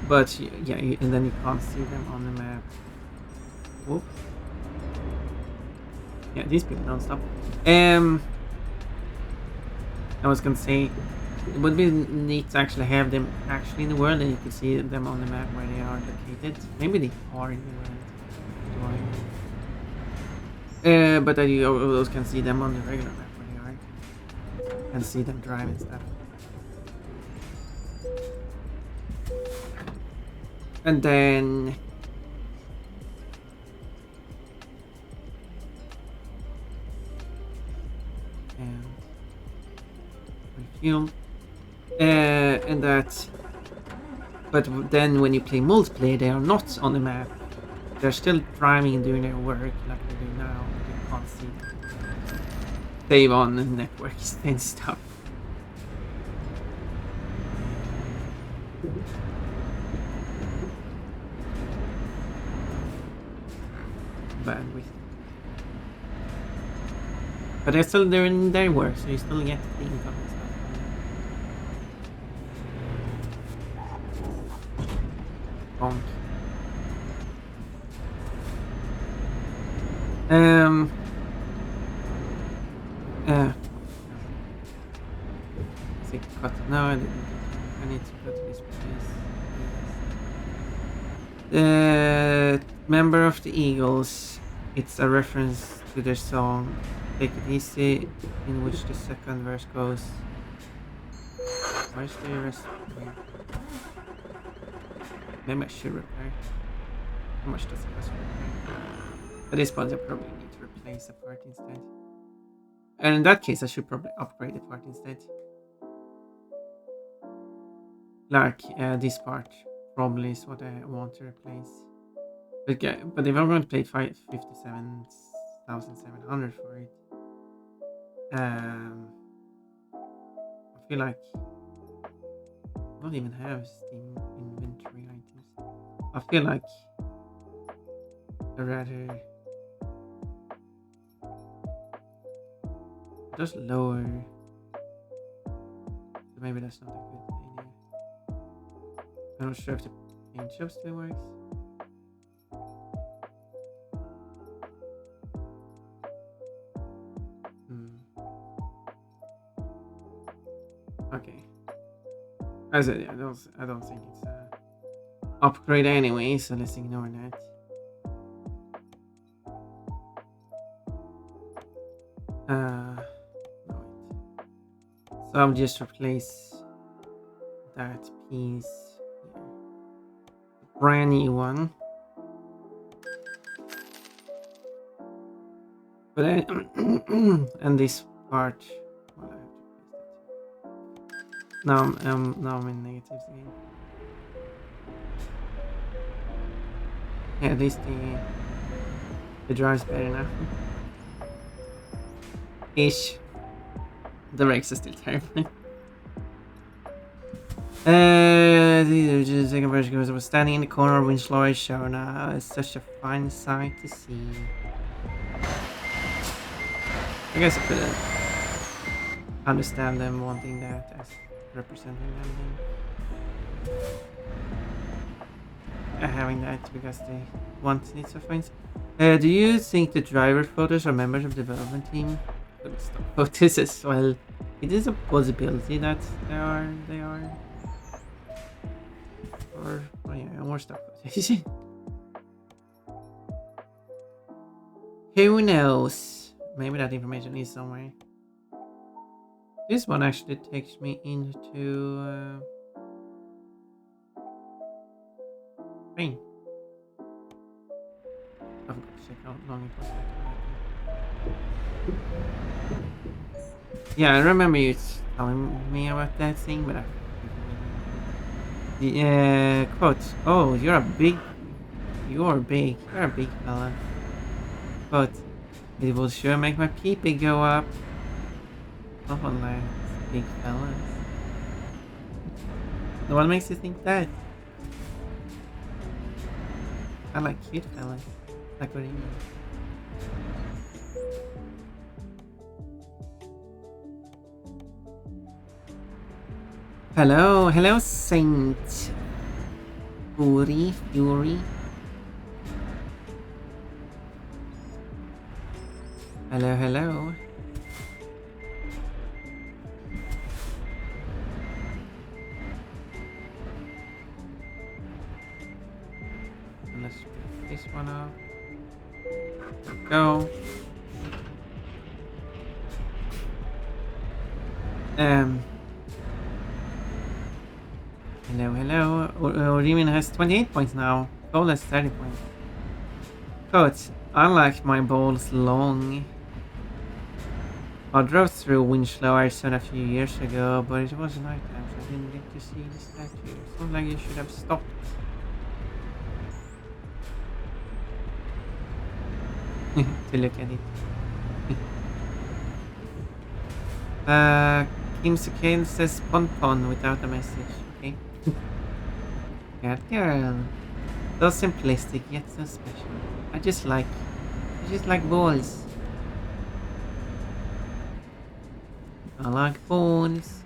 But yeah, and then you can't see them on the map. Whoop. Yeah, these people don't stop. I was gonna say it would be neat to actually have them actually in the world, and you could see them on the map where they are located. Maybe they are in the world. But then you also can see them on the regular map where they are, and see them drive and stuff. And then refuel, and that. But then when you play multiplayer, they are not on the map. They're still driving and doing their work like they do now. You can't see them. Save on networks and stuff. Bandwidth. But they're still doing their work, so you still get the income and stuff. Bonk. Is it cut? No, I didn't. I need to go to this place. The member of the Eagles. It's a reference to their song "Take It Easy," in which the second verse goes. Where's the rest? Maybe I should repair. How much does it cost to repair? At this point, I probably need to replace a part instead. And in that case, I should probably upgrade the part instead. Like this part probably is what I want to replace. But if I'm going to pay 57,700 for it, I feel like I don't even have Steam inventory items. I feel like I'd rather just lower. So maybe that's not a good idea. I'm not sure if the paint job still works. Okay. As I don't think it's a upgrade anyway, so let's ignore that. No, wait. So I'll just replace that piece. Yeah. Brand new one. But then, and this part. Well, I have to replace that. Now I'm in negatives again. Yeah, at least the drive's better now. Ish. The brakes are still terrible. The second version goes. I was standing in the corner of Winslow show now. It's such a fine sight to see. I guess I could understand them wanting that as representing them. Having that because they want it so fine. Do you think the driver photos are members of the development team? Stock photos as well. It is a possibility that they are. Or oh yeah, more stock photos. Who knows? Maybe that information is somewhere. This one actually takes me into Spain. I forgot to check how long it was. Yeah, I remember you telling me about that thing, but I the quote. Oh, you're big. You're a big fella. But it will sure make my pee go up. No one likes big fellas. No one makes you think that. I like cute fellas. Like what do you mean? Hello, Saint Fury. Hello. And let's pick this one up. Go. Hello. Orimin has 28 points now. Cole has 30 points. Coach, I like my balls long. I drove through Winslow, Arizona a few years ago, but it was nighttime, so I didn't get to see the statue. Sounds like you should have stopped. To look at it. Kim Sakane says Pon without a message. Okay. God girl. So simplistic yet so special. I just like balls. I like balls.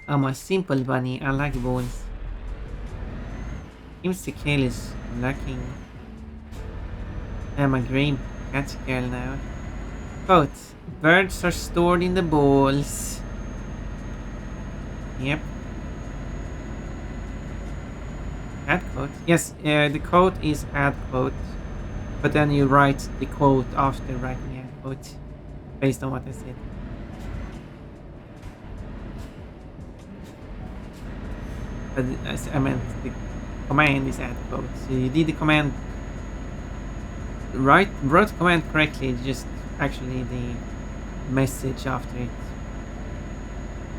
I'm a simple bunny. I like balls. Kim Sakane is lacking. I'm a green cat girl now. Quote, birds are stored in the balls. Yep. Add quote. Yes, the quote is add quote. But then you write the quote after writing add quote. Based on what I said. But I meant the command is add quote. So you did the command wrote the command correctly, just actually the message after it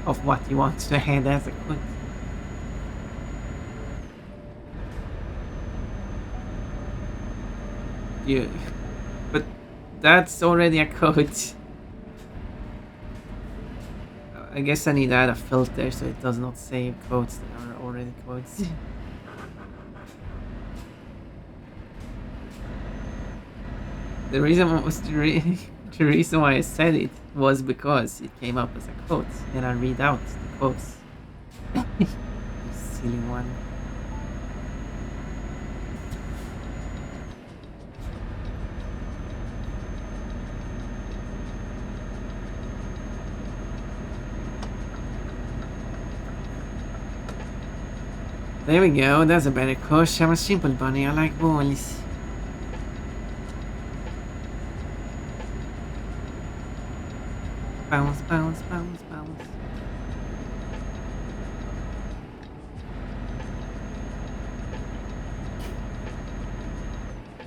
of what you want to add as a quote. you, but that's already a code. I guess I need to add a filter so it does not save codes that are already codes. The reason was the reason why I said it was because it came up as a quote, and I read out the quotes. You silly one. There we go, that's a better course. I'm a simple bunny, I like balls. Bounce, bounce, bounce, bounce.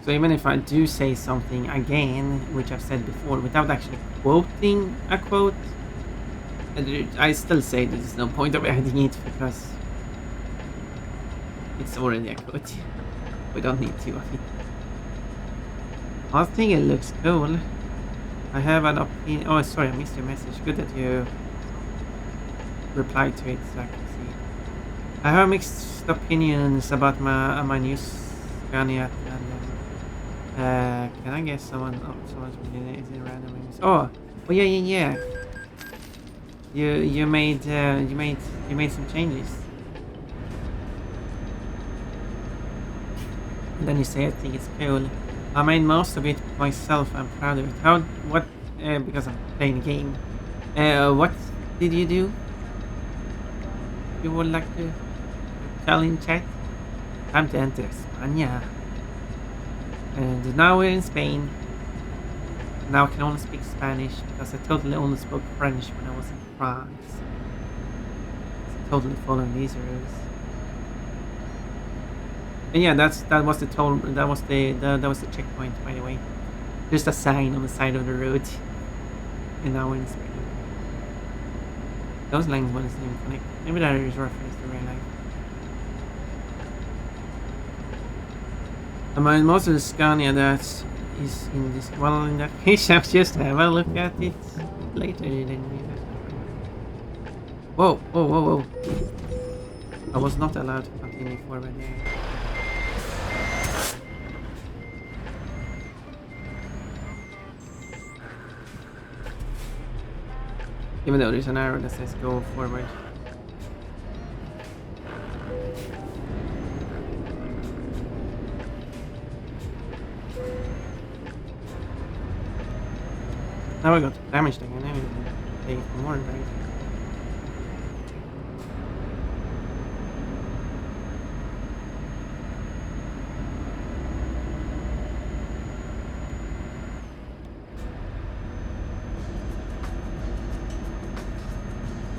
So even if I do say something again, which I've said before, without actually quoting a quote, I still say that there's no point of adding it because it's already a quote. We don't need two of it. I think it looks cool. I have an opinion. Oh, sorry, I missed your message. Good that you replied to it so I can see. I have mixed opinions about my new Scania. Can I guess someone? Oh, someone's been is in random names. Oh, yeah. You made some changes. And then you say I think it's cool. I made most of it myself. I'm proud of it. What? Because I'm playing a game. What did you do? You would like to tell in chat? Time to enter España. And now we're in Spain. Now I can only speak Spanish because I totally only spoke French when I was in France. So totally following these rules. And yeah, that was the checkpoint, by the way. Just a sign on the side of the road. And now we're in Spain. Those lines won't even connect. Maybe that is reference to real life. I mean, most of the Scania that is in this. Well, in that case, I'll just have a look at it later. Whoa. I was not allowed to continue forward there. Even though there's an arrow that says go forward. Now I got damaged again. I need to pay for more, right?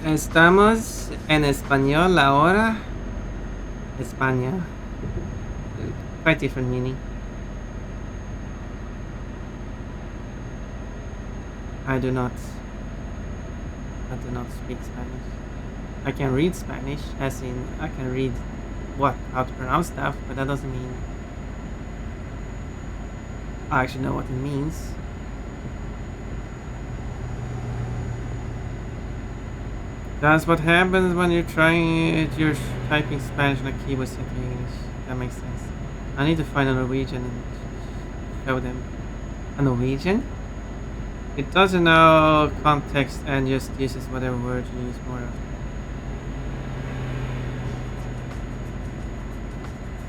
Estamos en español ahora. España. Quite different meaning. I do not speak Spanish. I can read Spanish, as in I can read how to pronounce stuff, but that doesn't mean I actually know what it means. That's what happens when you're typing Spanish on a keyboard instead of English. That makes sense. I need to find a Norwegian and show them. A Norwegian? It doesn't know context and just uses whatever word you use more of.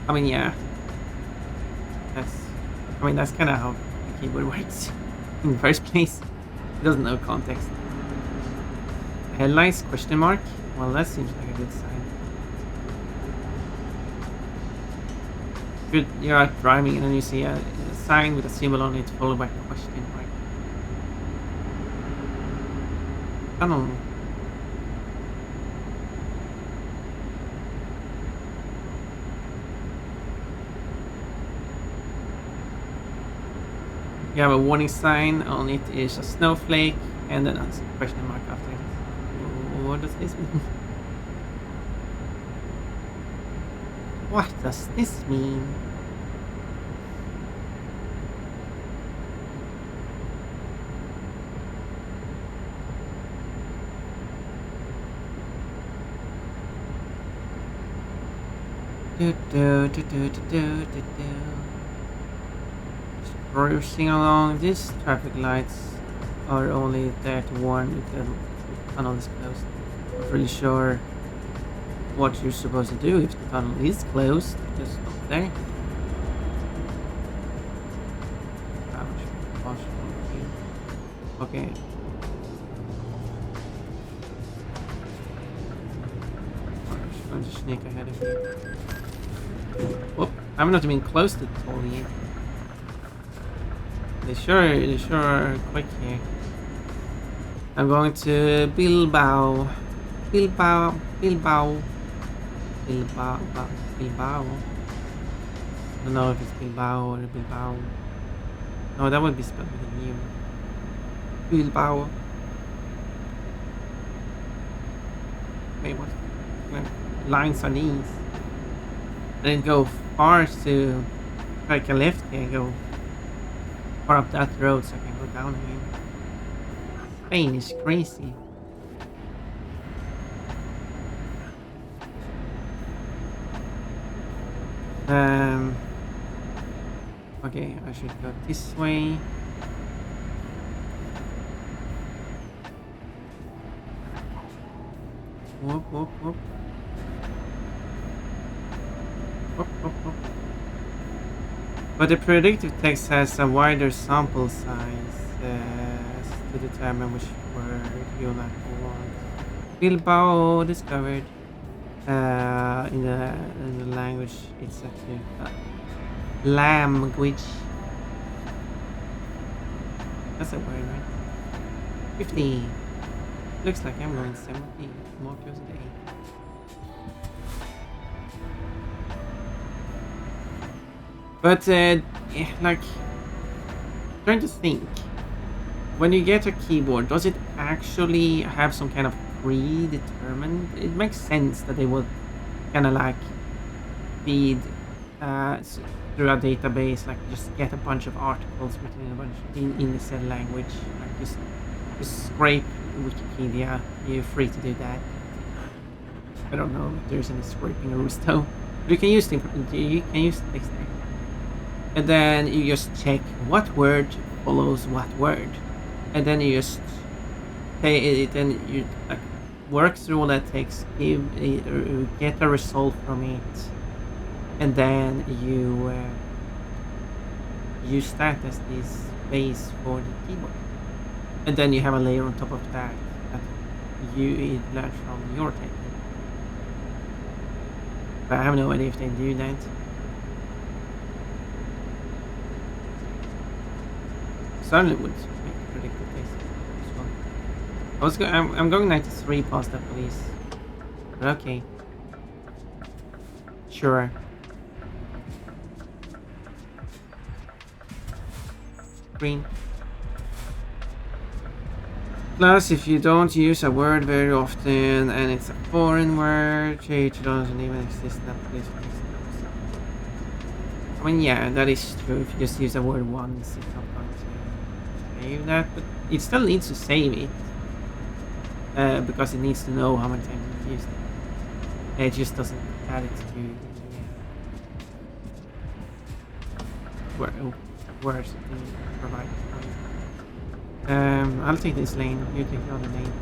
I mean, yeah. That's kind of how the keyboard works in the first place. It doesn't know context. Headlights? Question mark? Well, that seems like a good sign. Good, you're out driving and then you see a sign with a symbol on it followed by a question mark. I don't know. You have a warning sign on it is a snowflake and then a question mark after it. What does this mean? What does this mean? Do, do, do, do, do, do, do, do. Just cruising along. These traffic lights are only there to warn if the tunnel is closed. Not really sure what you're supposed to do if the tunnel is closed. Just stop there. Ouch. Gosh, okay. I'm just sneak ahead of you. Whoop. I'm not even close to the tunnel yet. They sure are quick here. I'm going to Bilbao. Bilbao. I don't know if it's Bilbao or Bilbao. No, that would be spelled with a U. Bilbao. Wait, what? Lines are these? I didn't go far to take a left here. Go far up that road so I can go down again. Spain is crazy. Okay, I should go this way. Whoop, whoop, whoop. Whoop, whoop, whoop. But the predictive text has a wider sample size to determine which word you'll like to want. Bilbao discovered. In the language it's actually language. That's a word, right? 50. Looks like I'm going 70. More close to 8. But like trying to think. When you get a keyboard, does it actually have some kind of predetermined? It makes sense that they would kind of like feed through a database, like just get a bunch of articles written in a bunch in the said language, like just scrape Wikipedia. You're free to do that. I don't know if there's any scraping rules though. You can use text there, and then you just check what word follows what word, and then you just then you like work through all that text, get a result from it, and then you use that as this base for the keyboard, and then you have a layer on top of that you learn from your technique. But I have no idea if they do that. Certainly would make a predictive text as well. I'm going 93 past that police. But okay. Sure. Green. Plus, if you don't use a word very often and it's a foreign word, it doesn't even exist in that place. I mean, yeah, that is true. If you just use a word once, it's not going to save that, but it still needs to save it because it needs to know how many times you've used it. It just doesn't add it to words that you provide. I'll take this lane. You take the other lane.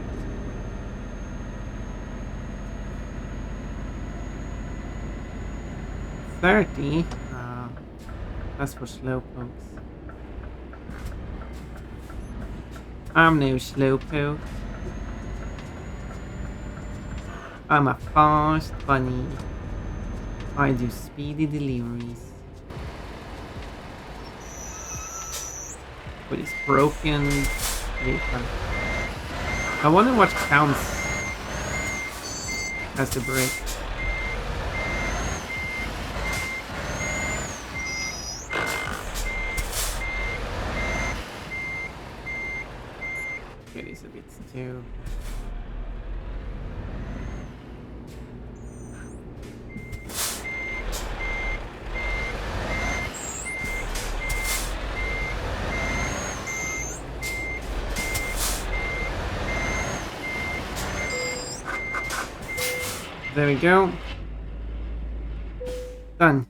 $30. That's for slowpokes. I'm no slowpoke. I'm a fast bunny. I do speedy deliveries. With this broken vehicle. I wonder what counts as the brake. Okay, this a bit too. There we go. Done.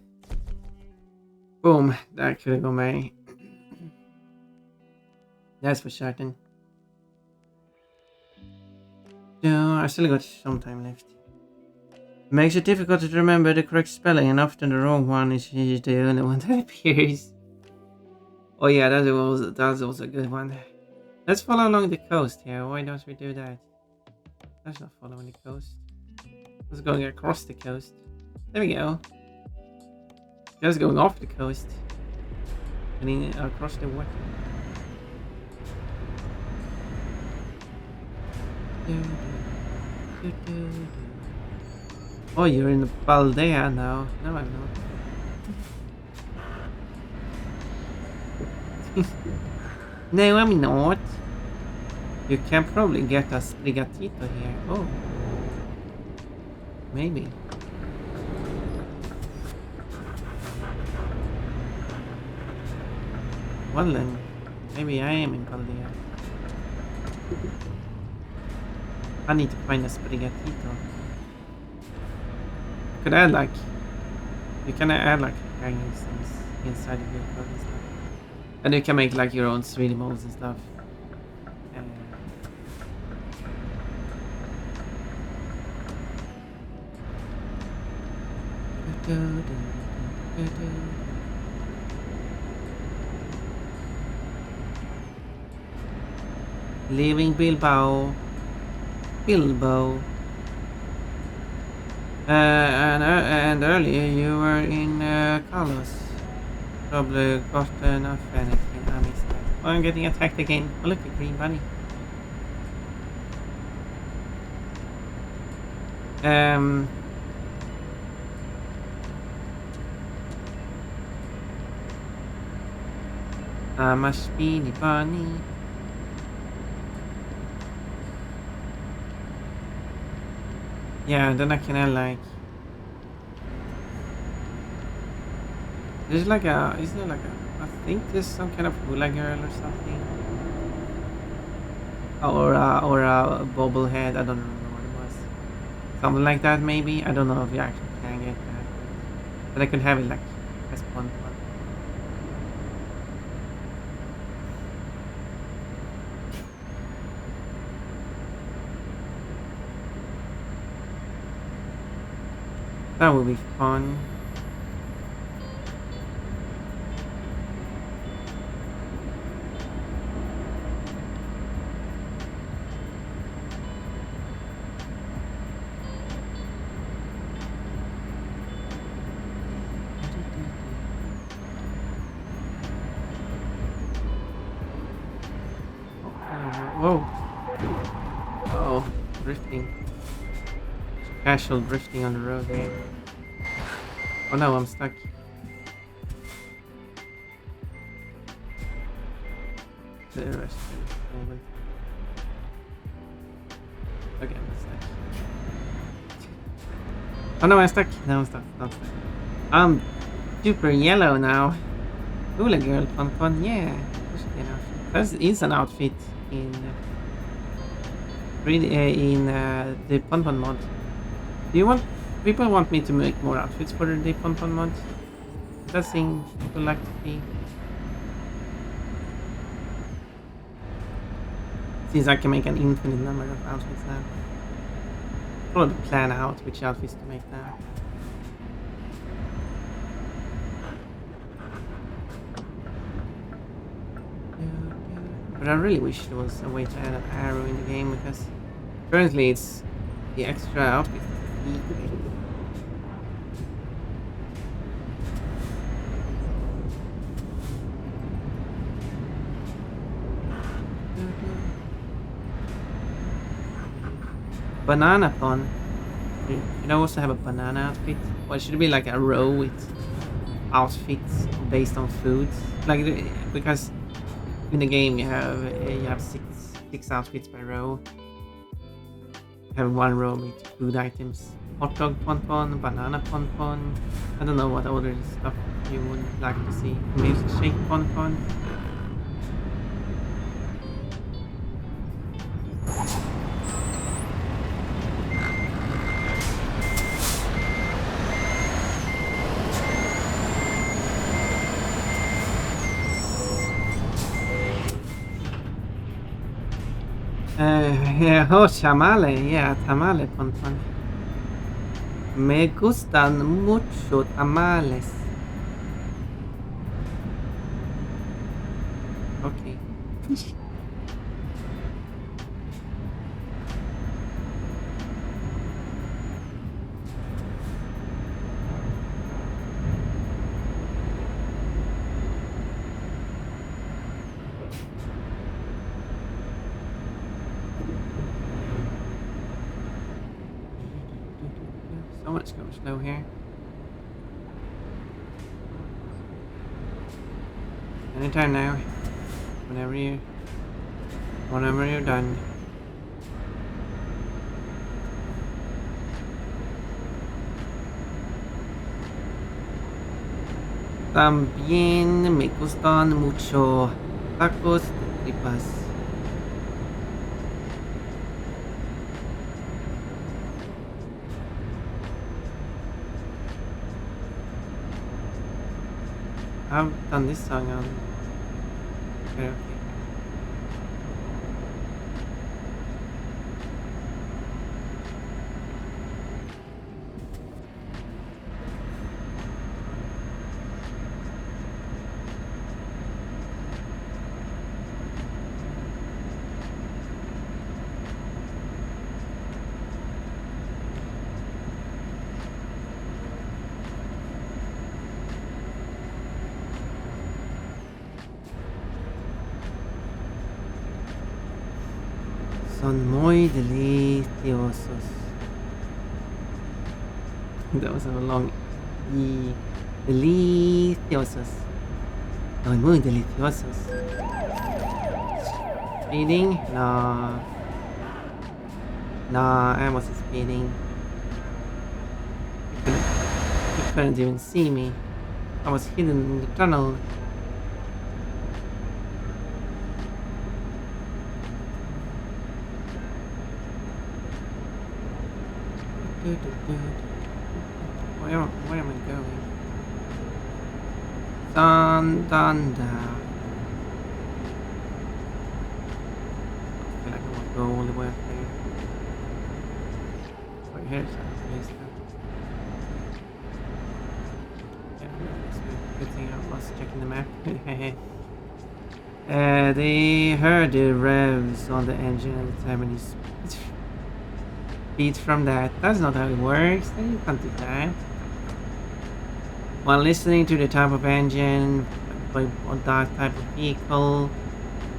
Boom. That could have gone by. That's for certain. No, I still got some time left. Makes it difficult to remember the correct spelling, and often the wrong one is usually the only one that appears. Oh yeah, that was a good one. Let's follow along the coast here. Why don't we do that? That's not following the coast. Let's going across the coast. There we go. Just going off the coast. And across the water. Oh, you're in Baldea now. No, I'm not. No, I'm not. You can probably get a Sprigatito here. Oh. Maybe. Well then, maybe I am in Baldea. I need to find a Sprigatito. Could add like... You can add like hanging things inside of your code and stuff. And you can make like your own 3D molds and stuff. Leaving Bilbao. And earlier you were in Carlos. Probably got enough energy. I missed that. Oh, I'm getting attacked again. Oh, look, a green bunny. I'm a speedy bunny. Yeah, then I can add like... There's like a... Is there like a... I think there's some kind of hula girl or something. Or a bobblehead. I don't remember what it was. Something like that maybe. I don't know if you actually can get that. But I could have it like as one. That would be fun. Whoa. Oh, drifting. Casual drifting on the road here. Oh no, I'm stuck. The rest moment. Okay, I'm stuck. Oh no, I'm stuck. No, I'm stuck. Not stuck. I'm super yellow now. Hula girl, fun, yeah. That is an outfit in the Pon Pon mod. Do you want? People want me to make more outfits for the Pon Pon mod. That's thing people like to see. Since I can make an infinite number of outfits now. Probably plan out which outfits to make now. But I really wish there was a way to add an arrow in the game because currently it's the extra outfit. Banana pon. You can also have a banana outfit. Or it should be like a row with outfits based on foods. Like because in the game you have six outfits per row. You have one row with food items. Hot dog pon pon, banana pon pon. I don't know what other stuff you would like to see. Milkshake pon pon. Oh, chamale, yeah, tamale, Ponton. Me gustan mucho tamales. Okay. So much going slow here. Anytime now. Whenever you're done. También me gustan mucho tacos de tripas. I've done this song on karaoke. Son muy deliciosos. That was a long E. Deliciosos. Son muy deliciosos. Speeding? No. No, I wasn't speeding. You couldn't even see me. I was hidden in the tunnel. Where am I going? Sandanda. I feel like I want to go all the way up there. Wait, here's a place now. Yeah, this way. Good thing I was checking the map. They heard the revs on the engine at the time and you speed from that. That's not how it works. You can't do that. While listening to the type of engine on that type of vehicle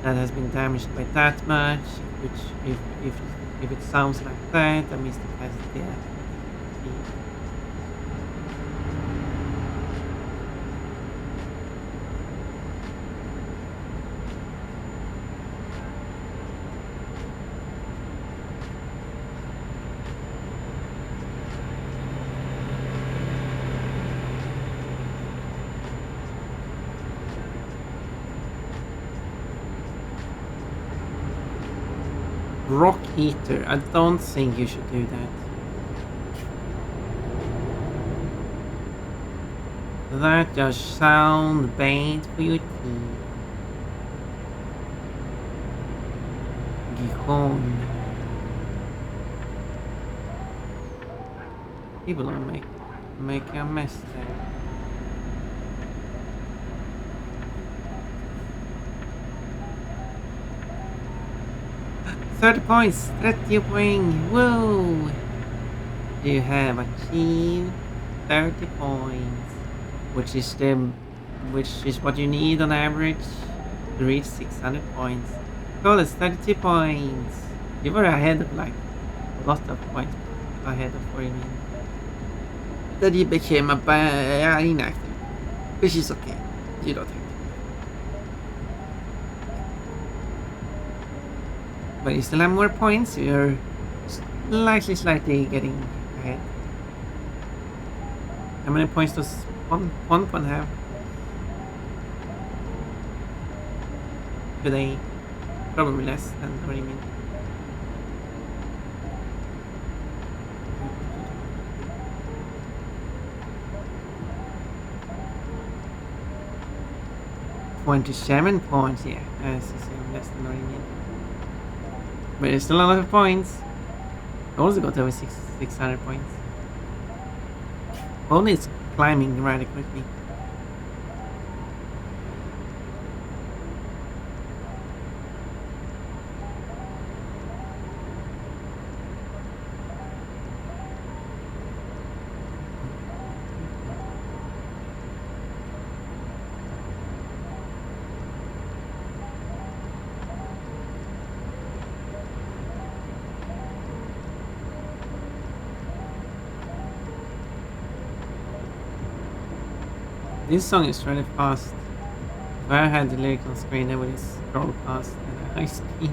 that has been damaged by that much, which if it sounds like that means it has the rock eater. I don't think you should do that. That just sound bad for your teeth. Gijon. People are making a mess there. $30 points, 30 points, whoa! You have achieved 30 points, which is what you need on average to reach 600 points. Cool, it's 32 points. You were ahead of like a lot of points ahead of where you mean. Then you became inactive, which is okay. You don't have to. But you still have more points, so you're slightly getting ahead. How many points does one point have? Today? Probably less than what you mean. $27 points, yeah. That's the same, less than what you mean. But it's still a lot of points. I also got over 600 points. Only it's climbing rather quickly. This song is really fast. If I had the lyric on screen, I would scroll past at a high speed.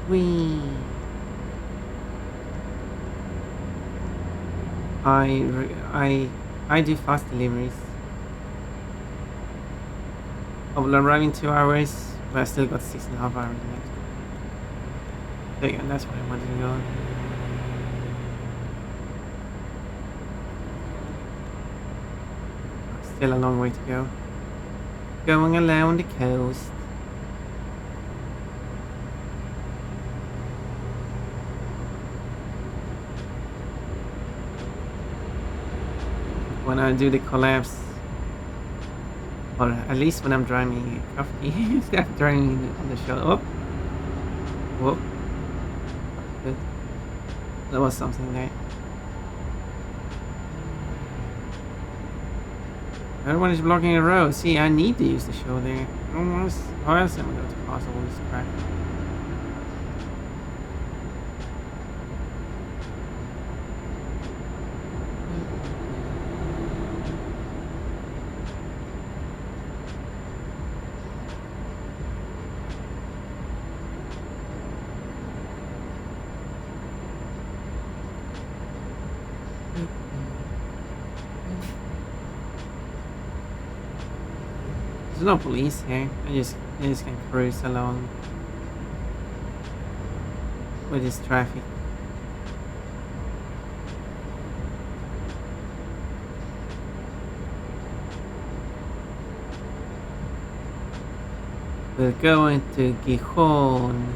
Whee! I do fast deliveries. I will arrive in 2 hours, but I still got 6.5 hours left. There you go, that's what I wanted to go. Still a long way to go. Going along the coast. When I do the collapse, or at least when I'm driving coffee, instead of driving on the show. Oh, whoa, good. There was something there. Everyone is blocking the road. See, I need to use the show there. Almost. How else am I going to pass all this crap? There's no police here. I just can cruise along with this traffic. We're going to Gijón.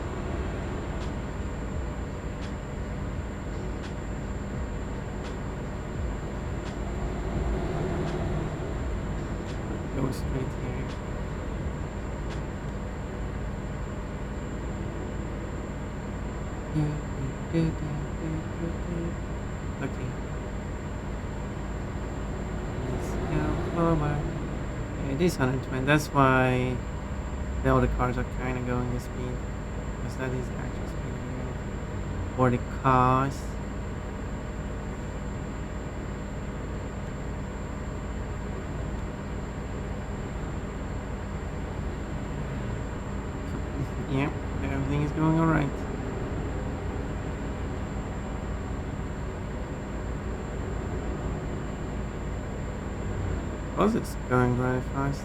Go straight here. Okay. Let's go forward. Yeah, it is 120. That's why the other cars are kind of going this speed. Because that is the actual speed here. For the cars. Yeah, everything is going alright. Was it's going very fast?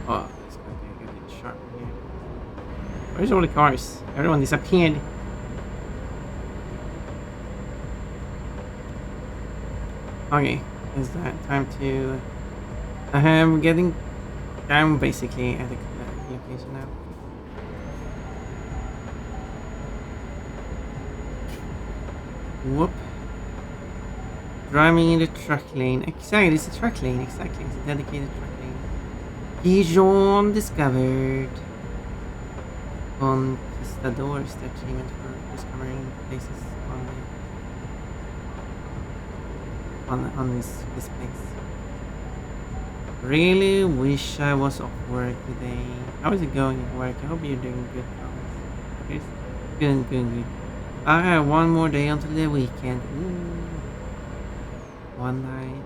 Oh, it's going to get sharp here. Where's all the cars? Everyone disappeared. Okay, is that time to... I'm basically at the location now. Whoop. Driving in the truck lane. Exactly, it's a truck lane. Exactly, it's a dedicated truck lane. Dijon discovered. Conquistadors, the achievement for discovering places on this place. Really wish I was off work today. How is it going at work? I hope you're doing good, Thomas. Yes? Good, good, good. I have one more day until the weekend. Ooh. One night.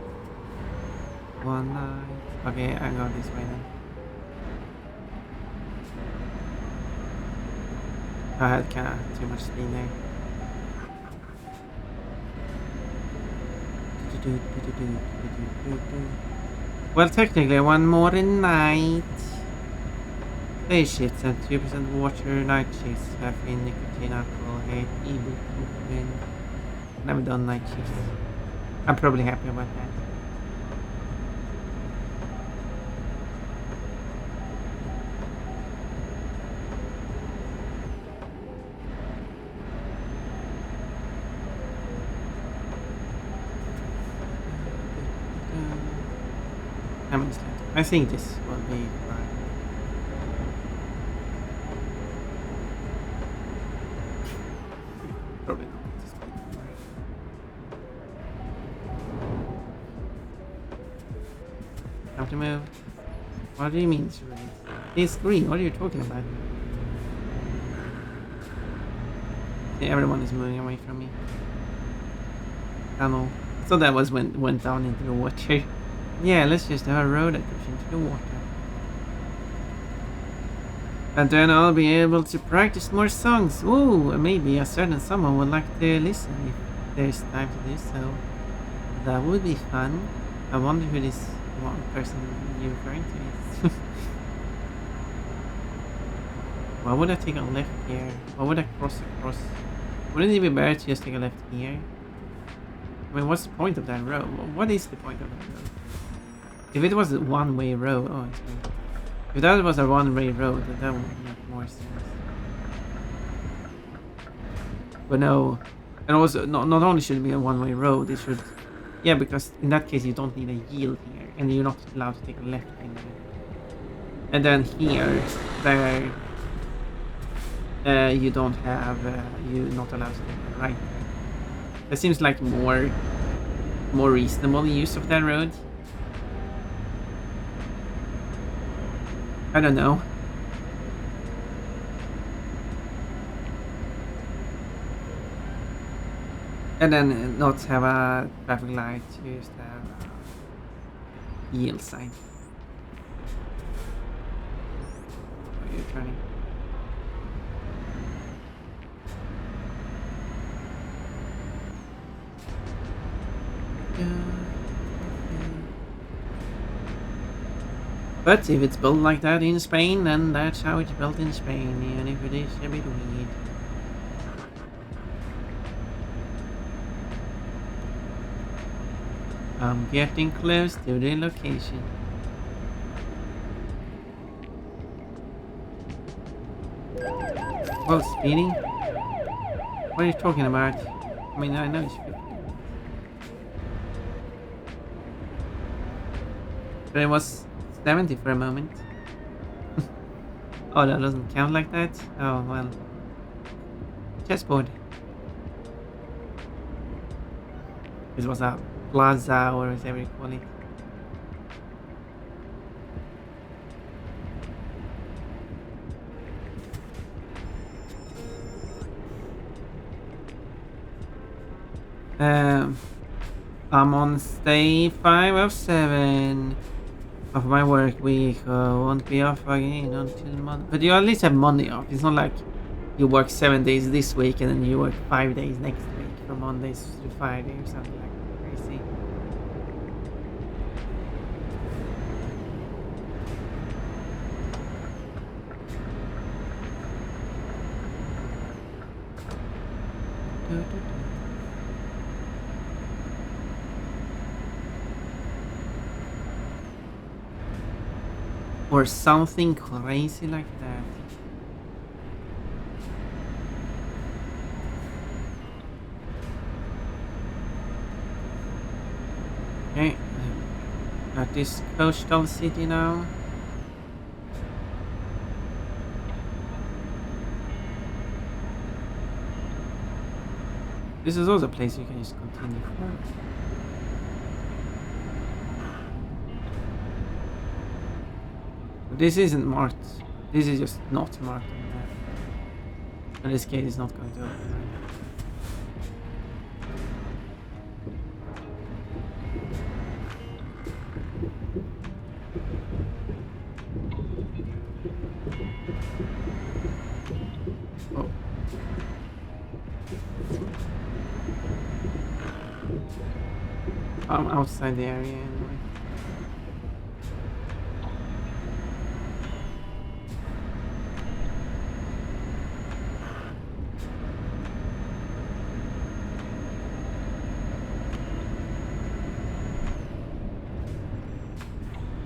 One night. Okay, I go this way then. I had kinda too much speed there. Well, technically, one more night. Day shifts and 2% water, night shifts, caffeine, nicotine, alcohol, hate, ibuprofen. Never done night shifts. I'm probably happy about that. I think this will be fine. Probably not. Time to move. What do you mean it's red? It's green. What are you talking about? See, everyone is moving away from me. Tunnel. So that was when it went down into the water. Yeah, let's just have a road that goes into the water. And then I'll be able to practice more songs. Ooh, maybe a certain someone would like to listen if there's time to do so. That would be fun. I wonder who this one person you're referring to is. Why would I take a left here? Why would I cross across? Wouldn't it be better to just take a left here? I mean, what's the point of that road? What is the point of that road? If it was a one-way road, oh, it's good. If that was a one-way road, then that would make more sense. But no, and also not only should it be a one-way road, it should, yeah, because in that case you don't need a yield here, and you're not allowed to take a left anywhere. And then here, there, you don't have, you're not allowed to take a right. That seems like more reasonable use of that road. I don't know. And then not have a traffic light, just have a yield sign. Are you turning? But if it's built like that in Spain, then that's how it's built in Spain, even if it is a bit weird. I'm getting close to the location. Well, speeding? What are you talking about? I mean, I know it's 50. But it was 70 for a moment. Oh, that doesn't count like that? Oh, well. Chessboard. This was a plaza, or whatever you call it. I'm on day 5 of 7 of my work week. Won't be off again until Monday. But you at least have Monday off. It's not like you work 7 days this week and then you work 5 days next week, from Mondays to Friday or something like that. Crazy. Or something crazy like that. Okay, got this coastal city now. This is also a place you can just continue from. This isn't marked. This is just not marked on the map. And this gate is not going to open right now. Oh. I'm outside the area anyway.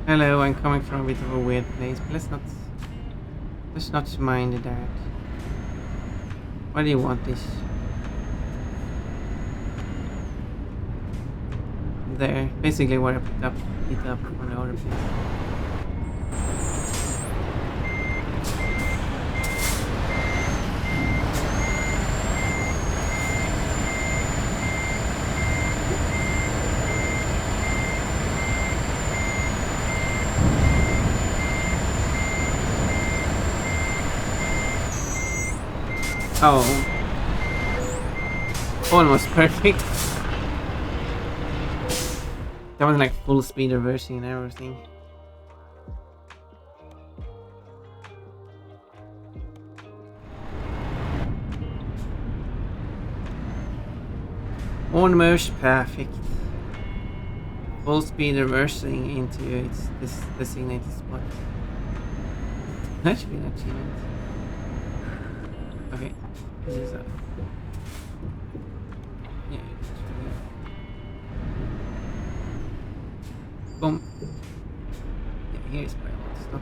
Hello, I'm coming from a bit of a weird place, but let's not mind that. Why do you want this? There, basically where I picked up from the other place. Oh, almost perfect. That was like full speed reversing and everything. Almost perfect. Full speed reversing into its designated spot. That should be an achievement. Okay, this is a... Yeah, it's really... Boom. Yeah, here's where I want to stop.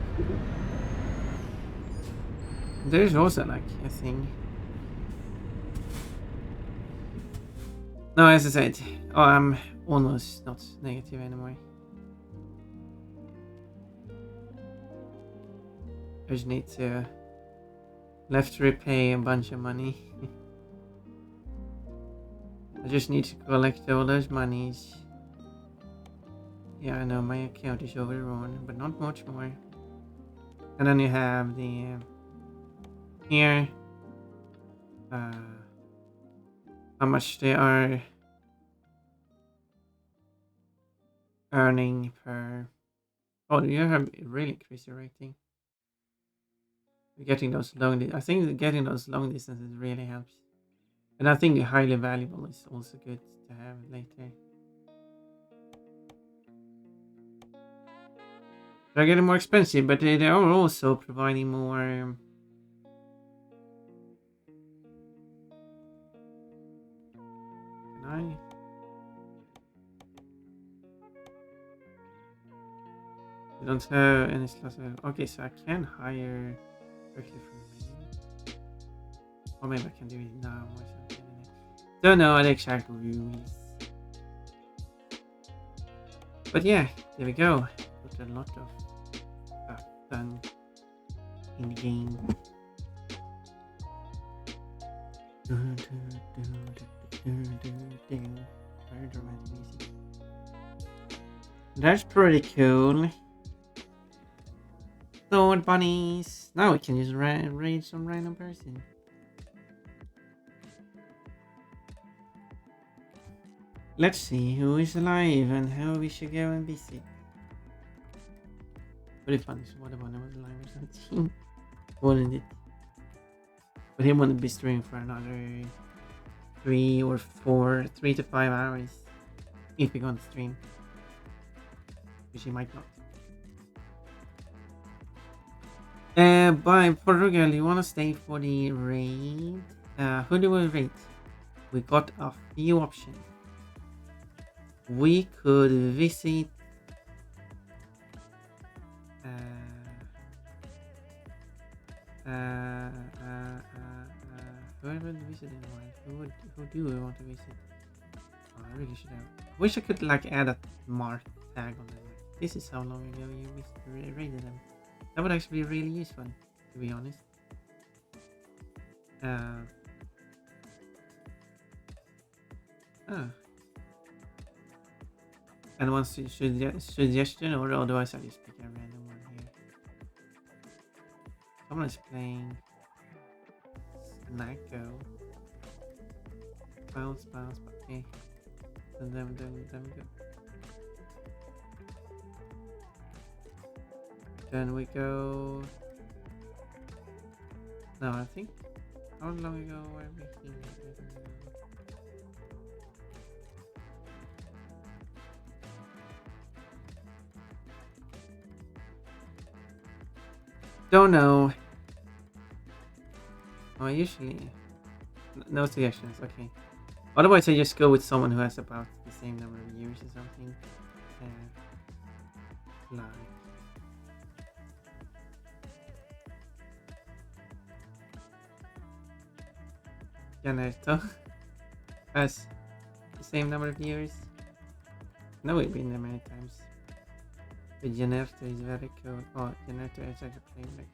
There's also like a thing. No, as I said, I'm almost not negative anymore. I just need to left to repay a bunch of money. I just need to collect all those monies. Yeah, I know my account is overrun, but not much more. And then you have the here how much they are earning per. Oh, you have really increased your rating. Getting those I think that getting those long distances really helps. And I think highly valuable is also good to have later. They're getting more expensive, but they are also providing more. Can I? I don't have any slots. Okay, so I can hire directly from me. Or maybe I can do it now or something. Don't know the exact rules. But yeah, there we go. Got a lot of stuff done in the game. Very dramatic music. That's pretty cool. Sword bunnies. Now we can just raid some random person. Let's see who is alive and how we should go and visit. Pretty funny, so what about I was alive or something? Wouldn't it? But he wouldn't be streaming for another 3 to 5 hours. If we're gonna stream. Which he might not. By Portugal, you wanna stay for the raid? Who do we raid? We got a few options. We could visit who haven't visited in a while? Who do we want to visit? Oh, I really should have. Wish I could like add a mark tag on them. This is how long ago you raided them. That would actually be really useful, to be honest. And one suggestion, or otherwise I just pick a random one here. Someone is playing Snacko. Bounce. Okay. And then go. Then we go. No, I think. How long ago were we here? Don't know. Oh, usually. No suggestions, okay. Otherwise, I just go with someone who has about the same number of years or something. Like. Janeto has the same number of years. No, we've been there many times. But Janeto is very cool. Oh, Janeto is actually playing like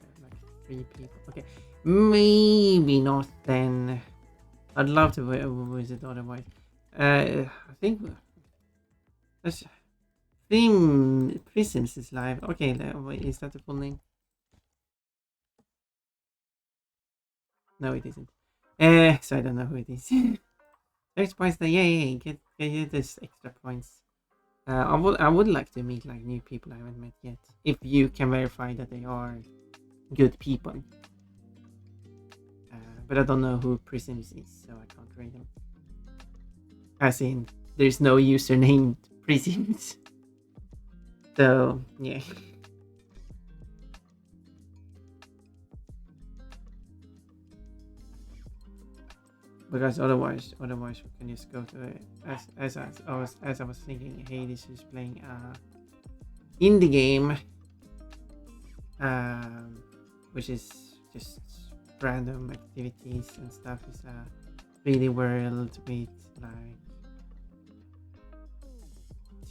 3 people. Okay, maybe not then. I'd love to visit otherwise. I think that's Theme Prisms is live. Okay, wait, is that the full name? No, it isn't. So I don't know who it is. 6 points there. Yay! Get this extra points. I would like to meet like new people I haven't met yet. If you can verify that they are good people. But I don't know who Prisms is, so I can't read them. As in, there's no user named Prisms. So yeah. Because otherwise we can just go to as I was thinking. Hey, this is playing indie game, which is just random activities and stuff. It's a 3D world with like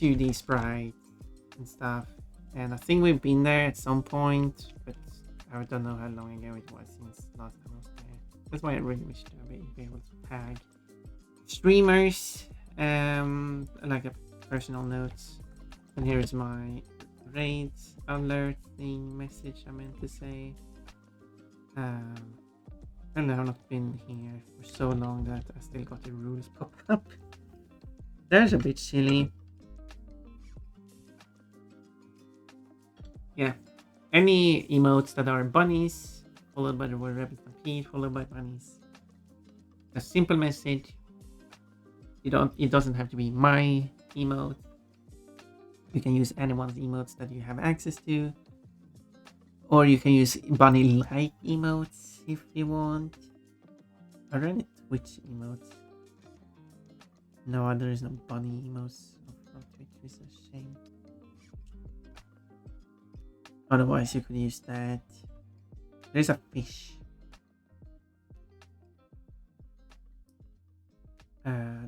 2D sprites and stuff. And I think we've been there at some point, but I don't know how long ago it was since last time I was there. That's why I really wish to be able to tag streamers, like a personal notes. And here's my raid alert thing message I meant to say. I don't know, I've not been here for so long that I still got the rules pop up. That's a bit silly. Yeah. Any emotes that are bunnies, followed by the word rabbit stampede, followed by bunnies. A simple message. It doesn't have to be my emote. You can use anyone's emotes that you have access to. Or you can use bunny-like emotes if you want. Are there any Twitch emotes? No, there is no bunny emotes on Twitch, which is a shame. Otherwise, you could use that. There's a fish.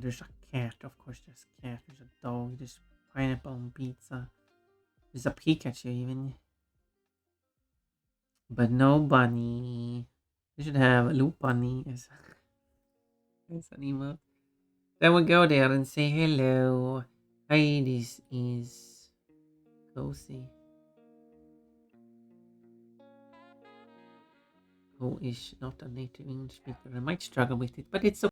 There's a cat, of course. There's a cat. There's a dog. There's pineapple on pizza. There's a Pikachu even. But no bunny. You should have a Loop Bunny as an emote. Then we'll go there and say hello. Hi, this is Cozy. Who is not a native English speaker. I might struggle with it, but it's okay.